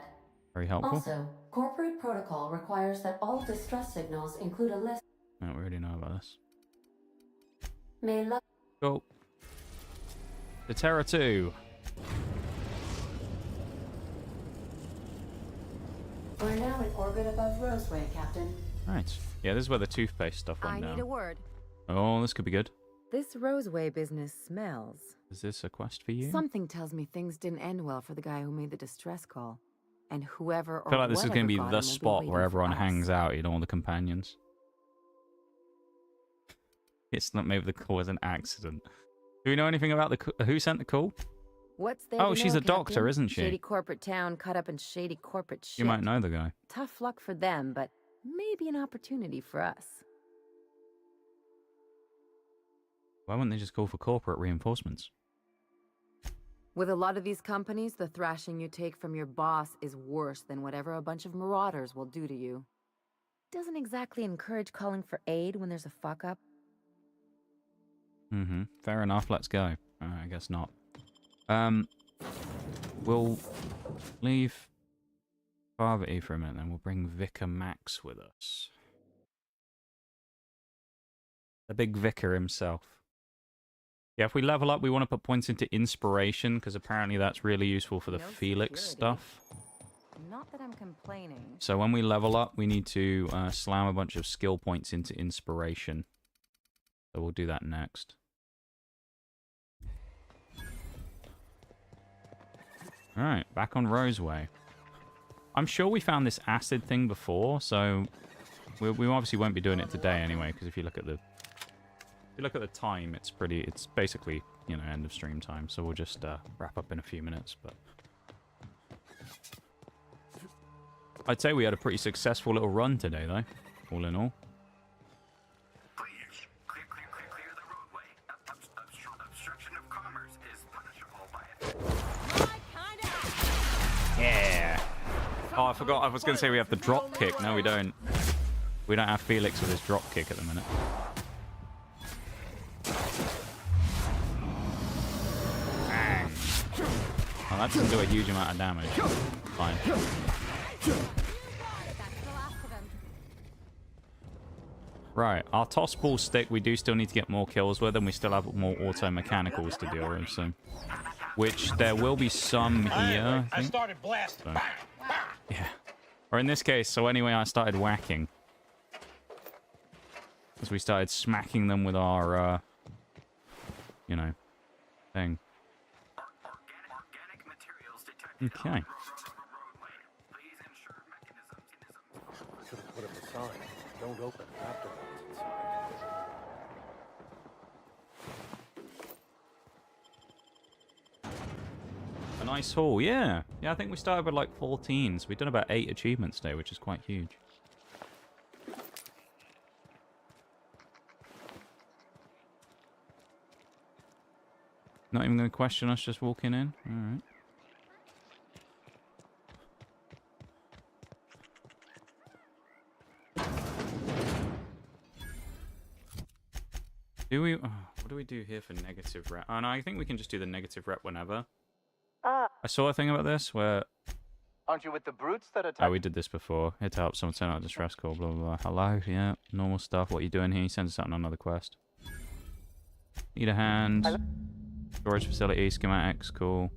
Very helpful. Also, corporate protocol requires that all distress signals include a list. No, we already know about this. May love. Cool. To Terra 2. We're now in orbit above Roseway, Captain. Right. Yeah, this is where the toothpaste stuff went I down. need a word. Oh, this could be good. This Roseway business smells. Is this a quest for you? Something tells me things didn't end well for the guy who made the distress call. And whoever or I feel like this is whatever going to be got him the will spot waiting where for everyone us. hangs out, you know, all the companions. It's not maybe the call was an accident. Do we know anything about who sent the call? What's there Oh, to she's know, a doctor, Captain? isn't she? Shady corporate town caught up in shady corporate shit. You might know the guy. Tough luck for them, but maybe an opportunity for us. Why wouldn't they just call for corporate reinforcements? With a lot of these companies, the thrashing you take from your boss is worse than whatever a bunch of marauders will do to you. Doesn't exactly encourage calling for aid when there's a fuck-up. Mm-hmm. Fair enough, let's go. I guess not. We'll leave Parvati for a minute, then we'll bring Vicar Max with us. The big vicar himself. Yeah, if we level up, we want to put points into inspiration, because apparently that's really useful for the Felix stuff. Not that I'm complaining. So when we level up, we need to slam a bunch of skill points into inspiration. So we'll do that next. Alright, back on Roseway. I'm sure we found this acid thing before, so we obviously won't be doing it today anyway, because if you look at the time, it's basically, you know, end of stream time, so we'll just wrap up in a few minutes, but I'd say we had a pretty successful little run today, though, all in all. Please, clear the roadway. Obstruction of commerce is punishable by Yeah! Oh, I forgot, I was going to say we have the drop kick. No, we don't. We don't have Felix with his drop kick at the minute. Bang! Oh, that doesn't do a huge amount of damage. Fine. Right, our toss ball stick, we do still need to get more kills with, and we still have more auto mechanicals to deal with, so. Which there will be some here. I started blasting. So. Yeah. Or in this case, so anyway, I started whacking. As we started smacking them with our, you know, thing. Okay. Should have put up a sign. Don't open after inside. A nice haul, yeah. Yeah, I think we started with like 14, so we've done about 8 achievements today, which is quite huge. Not even going to question us just walking in? Alright. Do we... Oh, what do we do here for negative rep? Oh, no, I think we can just do the negative rep whenever. I saw a thing about this where... Aren't you with the brutes that attack? Oh, we did this before. Here to help someone send out a distress call, blah, blah, blah. Hello, yeah, normal stuff. What are you doing here? He sends us out on another quest. Need a hand. Storage facility, schematics, cool.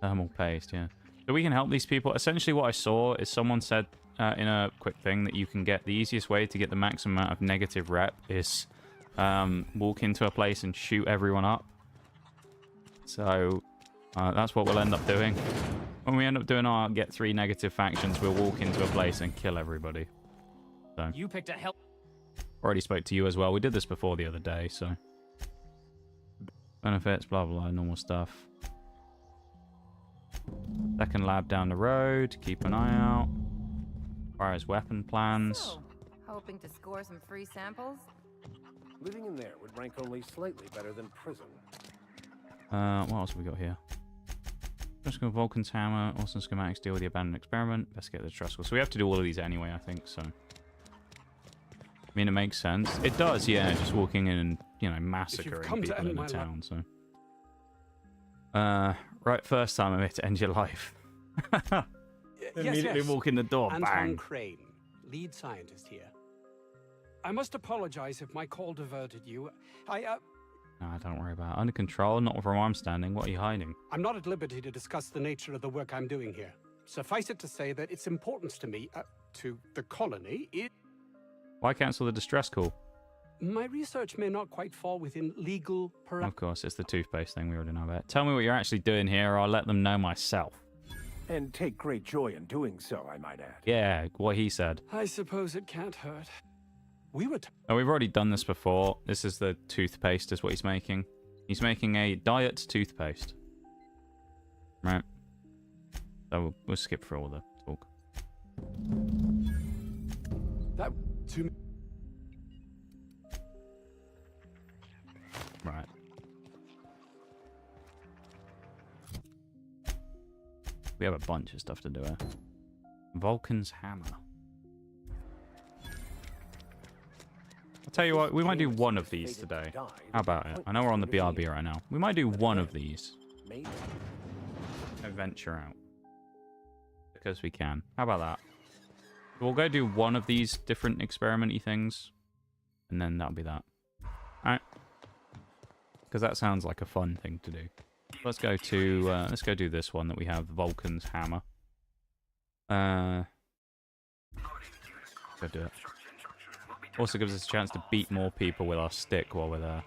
Thermal paste, yeah. So we can help these people. Essentially what I saw is someone said in a quick thing that you can get the easiest way to get the maximum amount of negative rep is walk into a place and shoot everyone up. So that's what we'll end up doing. When we end up doing our get 3 negative factions, we'll walk into a place and kill everybody. So You picked a hell. already spoke to you as well. We did this before the other day, so benefits, blah blah, normal stuff. Second lab down the road. Keep an eye out. As far as weapon plans. So, hoping to score some free samples? Living in there would rank only slightly better than prison. What else have we got here? Just go Vulcan's hammer. Awesome schematics. Deal with the abandoned experiment. Investigate the trust. So we have to do all of these anyway, I think. So, I mean, it makes sense. It does, yeah. Just walking in and, you know, massacring people in the town. So, right, first time I made to end your life. Immediately walk in the door. Anton Bang. Crane, lead scientist here. I must apologize if my call diverted you. No, don't worry about it. Under control, not from where I'm standing. What are you hiding? I'm not at liberty to discuss the nature of the work I'm doing here. Suffice it to say that its importance to me, to the colony, Why cancel the distress call? my research may not quite fall within legal Of course, it's the toothpaste thing we already know about. Tell me what you're actually doing here, or I'll let them know myself. And take great joy in doing so, I might add. Yeah, what he said. I suppose it can't hurt. We were... Oh, we've already done this before. This is the toothpaste, is what he's making. He's making a diet toothpaste. Right. So we'll skip through all the talk. That... too... Right. We have a bunch of stuff to do here. Vulcan's hammer. I'll tell you what, we might do one of these today. How about it? I know we're on the BRB right now. We might do one of these. And venture out. Because we can. How about that? We'll go do one of these different experimenty things. And then that'll be that. Alright. Because that sounds like a fun thing to do. Let's go do this one that we have, Vulcan's hammer. Go do it. Also gives us a chance to beat more people with our stick while we're there.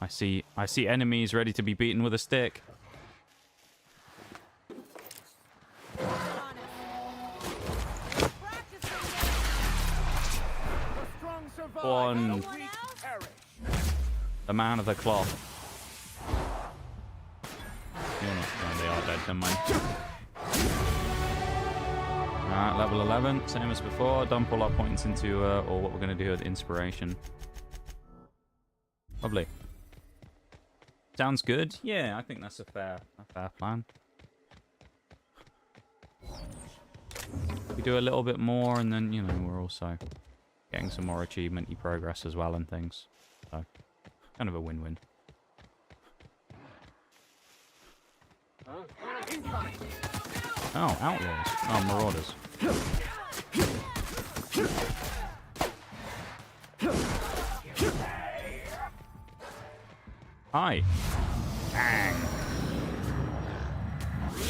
I see enemies ready to be beaten with a stick. One. The man of the cloth. You're not. No, they are dead, never mind. Alright, level 11, same as before. Dump all our points into, or what we're going to do with inspiration. Lovely. Sounds good. Yeah, I think that's a fair plan. We do a little bit more, and then, you know, we're also getting some more achievement-y progress as well and things. So, kind of a win-win. Oh, outlaws. Oh, marauders. Hi. Bang. May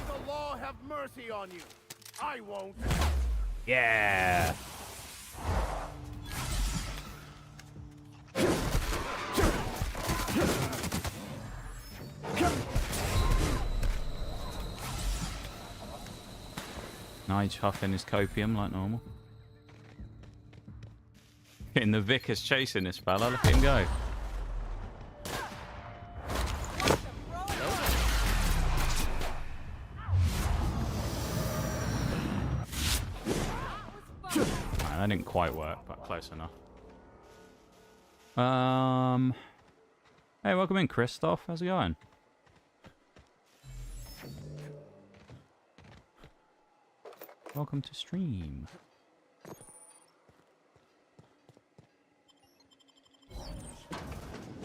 the law have mercy on you. I won't. Yeah. Nige huffing his copium like normal. Getting the Vickers chasing this fella. Look at him go. Right, that didn't quite work, but close enough. Hey, welcome in, Christoph. How's it going? Welcome to stream.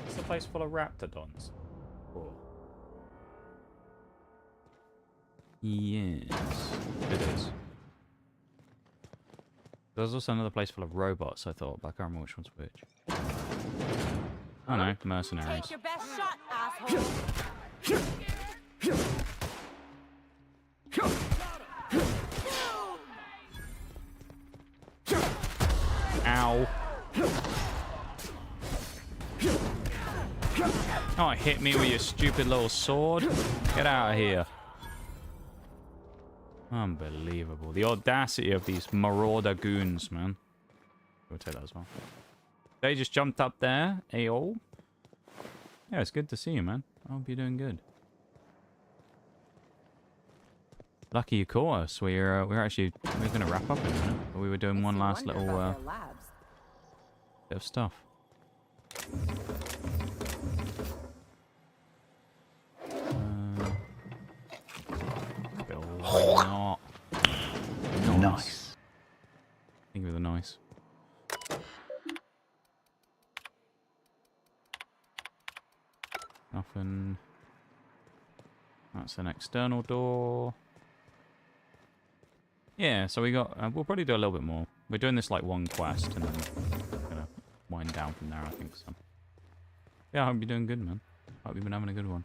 It's a place full of raptidons. Cool. Yes, it is. There's also another place full of robots, I thought, but I can't remember which one's which. Oh no, mercenaries. Take your best shot, asshole. Ow. Oh, hit me with your stupid little sword. Get out of here. Unbelievable. The audacity of these marauder goons, man. We'll take that as well. They just jumped up there. Ayo. Yeah, it's good to see you, man. I hope you're doing good. Lucky you caught us. We're going to wrap up in a minute. But we were doing one last little bit of stuff. Not. Nice. Think of the nice. Nothing. That's an external door. Yeah, so we got. We'll probably do a little bit more. We're doing this like one quest, and then we're gonna wind down from there, I think so. Yeah, I hope you're doing good, man. Hope you've been having a good one.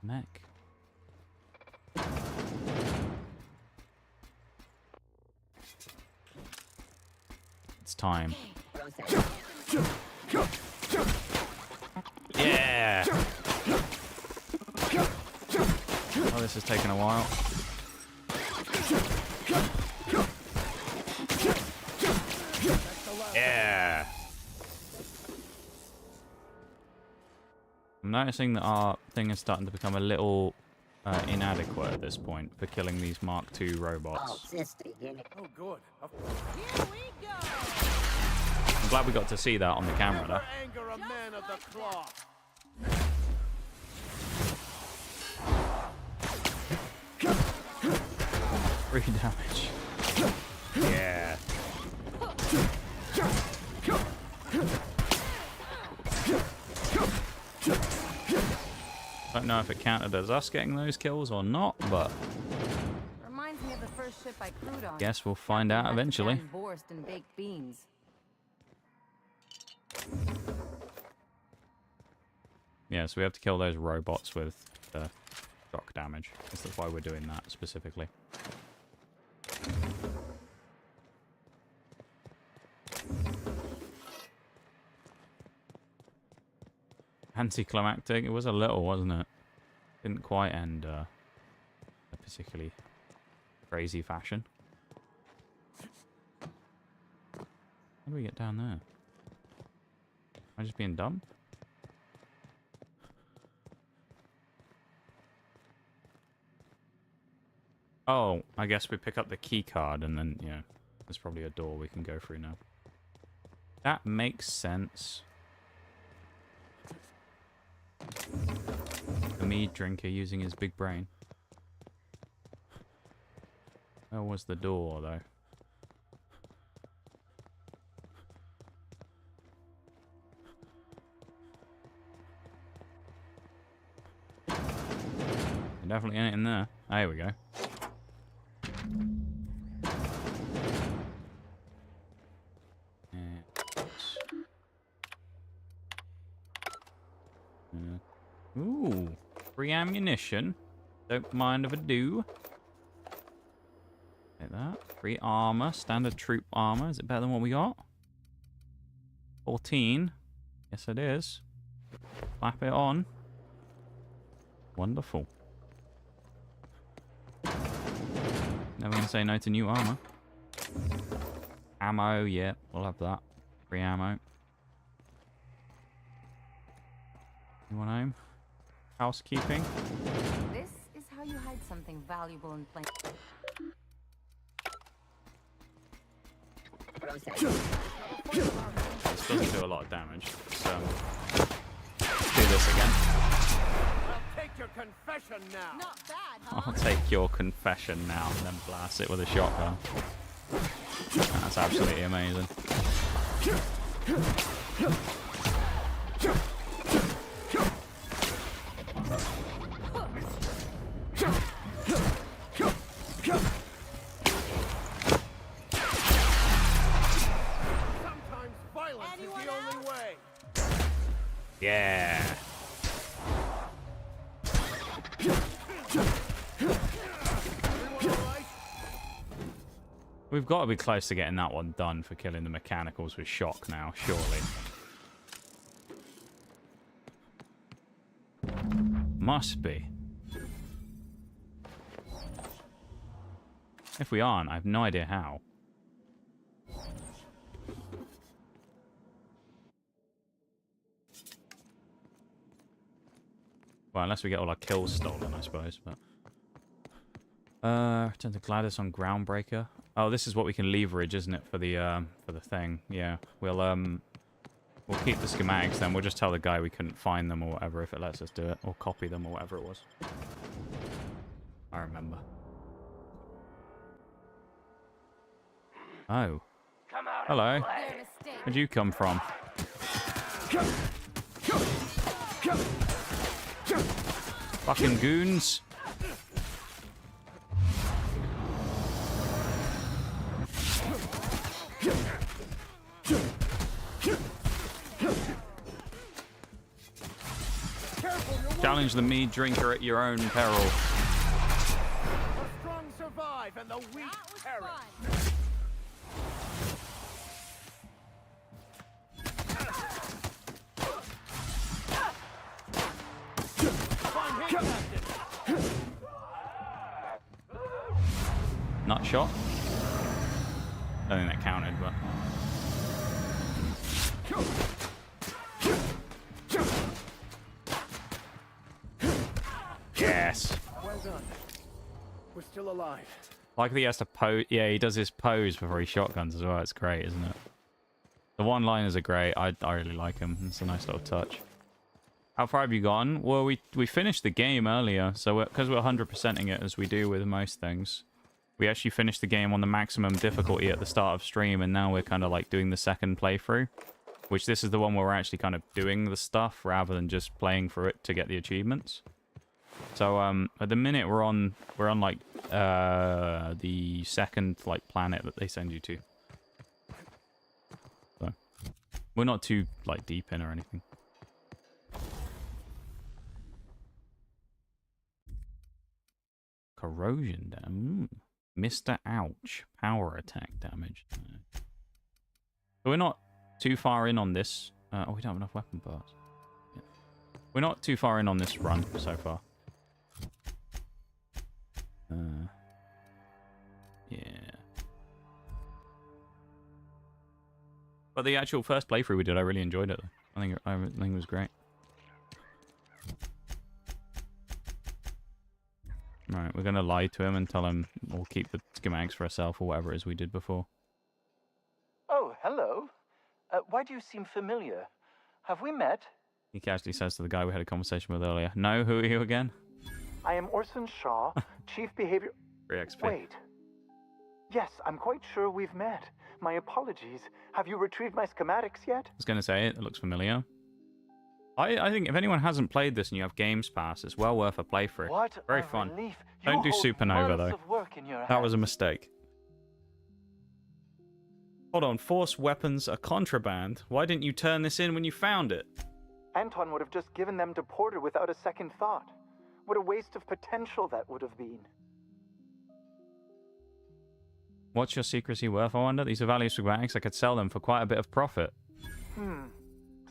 Mech. It's time. Yeah! Oh, this is taking a while. Yeah! I'm noticing that our thing is starting to become a little inadequate at this point for killing these Mark II robots. Oh, good. I'm glad we got to see that on the camera, though. Anger a man of the cloth. 3 damage. Yeah. Don't know if it counted as us getting those kills or not, but Reminds me of the first ship I crewed on. guess we'll find out eventually. Borscht and baked beans. Yeah, so we have to kill those robots with the shock damage. That's why we're doing that specifically. Anticlimactic. It was a little, wasn't it? Didn't quite end a particularly crazy fashion. How do we get down there? Am I just being dumb? Oh, I guess we pick up the key card and then, yeah, there's probably a door we can go through now. That makes sense. The Meaddrinker using his big brain. Where was the door, though? Definitely ain't in there. Ah, here we go. Ooh, free ammunition. Don't mind if I do. Like that. Free armor, standard troop armor. Is it better than what we got? 14. Yes, it is. Slap it on. Wonderful. Never gonna say no to new armor. Ammo, yeah, we'll have that. Free ammo. Anyone home? Housekeeping. This is how you hide something valuable in plain. This doesn't do a lot of damage. So, do this again. I'll take your confession now. Not bad, huh? I'll take your confession now, and then blast it with a shotgun. That's absolutely amazing. Sometimes violence is the only way. Yeah. We've got to be close to getting that one done for killing the mechanicals with shock now, surely. Must be. If we aren't, I have no idea how. Well, unless we get all our kills stolen, I suppose, but... Return to Gladys on Groundbreaker. Oh, this is what we can leverage, isn't it, for the thing? Yeah, we'll keep the schematics then. We'll just tell the guy we couldn't find them or whatever if it lets us do it, or copy them or whatever it was. I remember. Oh. Hello. Where'd you come from? Fucking goons. Challenge the Meaddrinker at your own peril. The strong survive and the weak perish. Nut shot. I don't think that counted, but. Yes. Well done. We're still alive. Like he has to pose. Yeah, he does his pose before he shotguns as well. It's great, isn't it? The one-liners are great. I really like him. It's a nice little touch. How far have you gone? Well, we finished the game earlier, so because we're 100%ing it as we do with most things. We actually finished the game on the maximum difficulty at the start of stream, and now we're kind of like doing the second playthrough, which this is the one where we're actually kind of doing the stuff rather than just playing for it to get the achievements. So at the minute we're on like the second like planet that they send you to. So we're not too like deep in or anything. Corrosion damage. Mr. Ouch. Power attack damage. So we're not too far in on this. Oh, we don't have enough weapon parts. Yeah. We're not too far in on this run so far. Yeah. But the actual first playthrough we did, I really enjoyed it. I think it was great. Right, we're going to lie to him and tell him we'll keep the schematics for ourselves or whatever it is we did before. Oh, hello. Why do you seem familiar? Have we met? He casually says to the guy we had a conversation with earlier. No, who are you again? I am Orson Shaw, Chief Behavior... 3 XP. Wait. Yes, I'm quite sure we've met. My apologies. Have you retrieved my schematics yet? I was going to say it looks familiar. I think if anyone hasn't played this and you have Games Pass, it's well worth a playthrough. What Very fun. Don't do Supernova, though. That was a mistake. Hold on. Force weapons are contraband. Why didn't you turn this in when you found it? Anton would have just given them to Porter without a second thought. What a waste of potential that would have been. What's your secrecy worth, I wonder? These are value schematics. I could sell them for quite a bit of profit.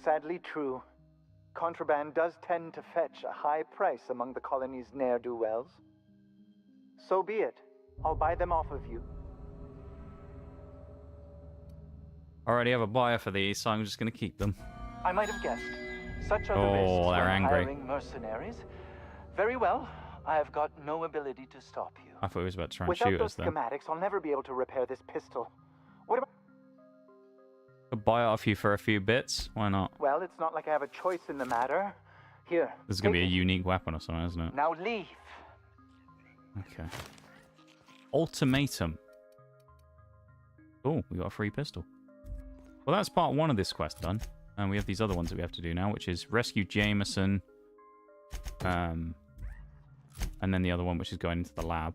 Sadly true. Contraband does tend to fetch a high price among the colony's ne'er-do-wells. So be it. I'll buy them off of you. I already have a buyer for these, so I'm just going to keep them. I might have guessed. Such are the Oh, risks they're when angry. hiring mercenaries. Very well. I have got no ability to stop you. I thought he was about to try and Without shoot those us then. schematics, I'll never be able to repair this pistol. What about... I'll buy it off you for a few bits. Why not? Well, it's not like I have a choice in the matter. Here. This is going to be a take unique weapon or something, isn't it. it? Now leave. Okay. Ultimatum. Oh, we got a free pistol. Well, that's part 1 of this quest done. And we have these other ones that we have to do now, which is rescue Jameson. And then the other one, which is going into the lab.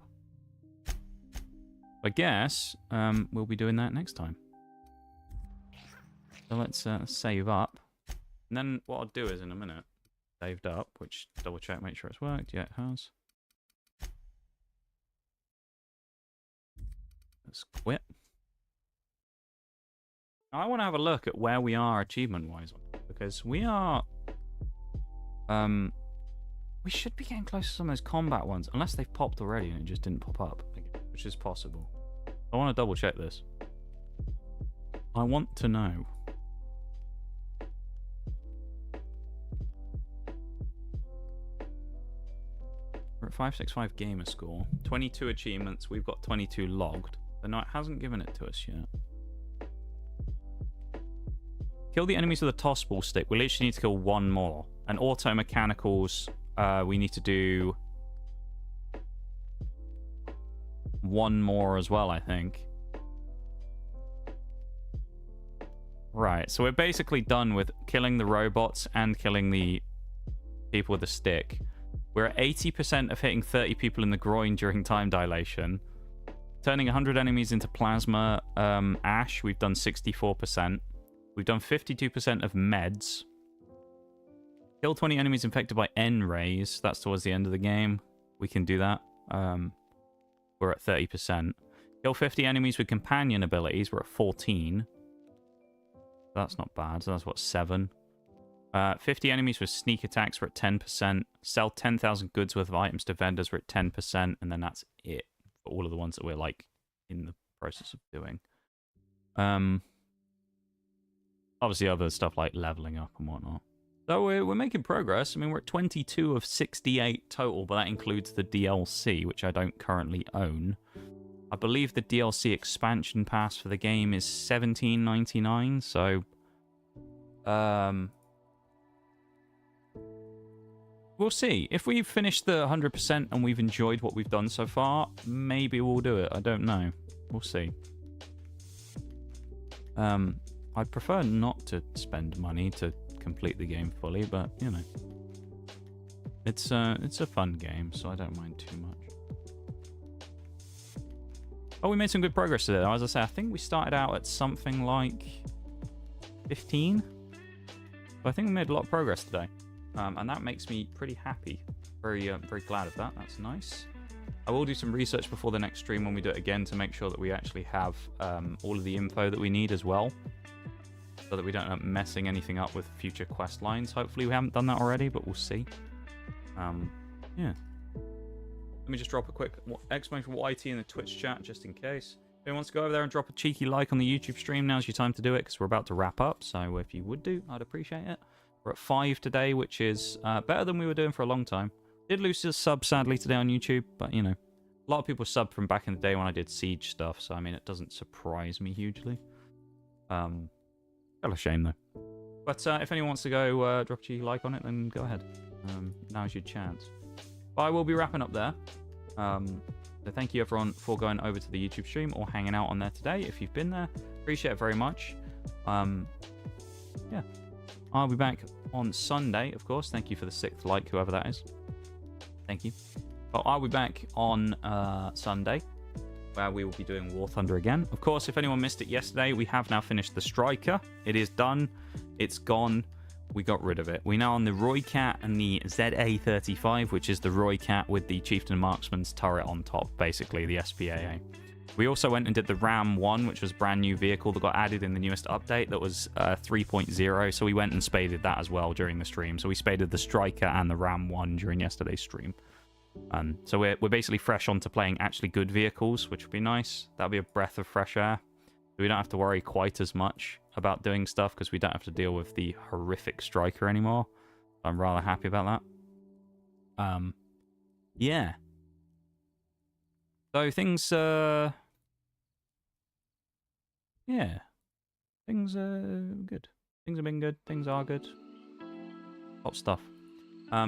I guess we'll be doing that next time. So let's save up. And then what I'll do is in a minute, saved up, which double check, make sure it's worked. Yeah, it has. Let's quit. Now, I want to have a look at where we are achievement-wise, because we are... we should be getting close to some of those combat ones, unless they've popped already and it just didn't pop up, which is possible. I want to double check this. I want to know. We're at 565 gamer score. 22 achievements. We've got 22 logged. But no, it hasn't given it to us yet. Kill the enemies with a toss ball stick. We literally need to kill 1 more. And auto mechanicals, we need to do 1 more as well, I think. Right, so we're basically done with killing the robots and killing the people with a stick. We're at 80% of hitting 30 people in the groin during time dilation. Turning 100 enemies into plasma ash, we've done 64%. We've done 52% of meds. Kill 20 enemies infected by N-rays. That's towards the end of the game. We can do that. We're at 30%. Kill 50 enemies with companion abilities. We're at 14. That's not bad. So that's what, 7. 50 enemies with sneak attacks. We're at 10%. Sell 10,000 goods worth of items to vendors. We're at 10%. And then that's it for all of the ones that we're like in the process of doing. Obviously other stuff like leveling up and whatnot. So we're making progress. I mean, we're at 22 of 68 total, but that includes the DLC, which I don't currently own. I believe the DLC expansion pass for the game is $17.99, so we'll see. If we've finished the 100% and we've enjoyed what we've done so far, maybe we'll do it. I don't know. We'll see. I'd prefer not to spend money to complete the game fully, but you know, it's a fun game, so I don't mind too much. Oh, we made some good progress today. As I say, I think we started out at something like 15. But I think we made a lot of progress today, and that makes me pretty happy. Very glad of that. That's nice. I will do some research before the next stream when we do it again to make sure that we actually have all of the info that we need as well, so that we don't end up messing anything up with future quest lines. Hopefully we haven't done that already, but we'll see. Yeah. Let me just drop a quick exclamation YT in the Twitch chat just in case. If anyone wants to go over there and drop a cheeky like on the YouTube stream, now's your time to do it because we're about to wrap up. So if you would do, I'd appreciate it. We're at 5 today, which is better than we were doing for a long time. Did lose a sub sadly today on YouTube, but you know, a lot of people subbed from back in the day when I did Siege stuff. So I mean, it doesn't surprise me hugely. Kind of shame though. But if anyone wants to go drop a cheeky like on it, then go ahead. Now's your chance. But I will be wrapping up there. So thank you everyone for going over to the YouTube stream or hanging out on there today. If you've been there, appreciate it very much. Yeah, I'll be back on Sunday, of course. Thank you for the 6th like, whoever that is. Thank you. But I'll be back on Sunday, where we will be doing War Thunder again. Of course, if anyone missed it yesterday, we have now finished the Striker. It is done. It's gone. We got rid of it. We're now on the Roycat and the ZA-35, which is the Roycat with the Chieftain Marksman's turret on top, basically, the SPAA. We also went and did the Ram 1, which was a brand new vehicle that got added in the newest update that was 3.0, so we went and spaded that as well during the stream. So we spaded the Striker and the Ram 1 during yesterday's stream. So we're basically fresh onto playing actually good vehicles, which would be nice. That'll be a breath of fresh air. We don't have to worry quite as much about doing stuff because we don't have to deal with the horrific Striker anymore. I'm rather happy about that. Yeah. So things, yeah. Things are good. Things have been good. Things are good. Top stuff.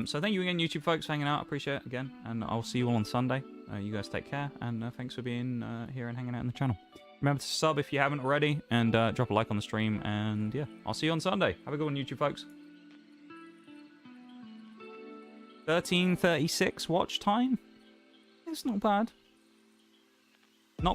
So thank you again, YouTube folks, for hanging out. I appreciate it again. And I'll see you all on Sunday. You guys take care. And thanks for being here and hanging out in the channel. Remember to sub if you haven't already, and drop a like on the stream, and yeah, I'll see you on Sunday. Have a good one, YouTube folks. 13:36 watch time? It's not bad.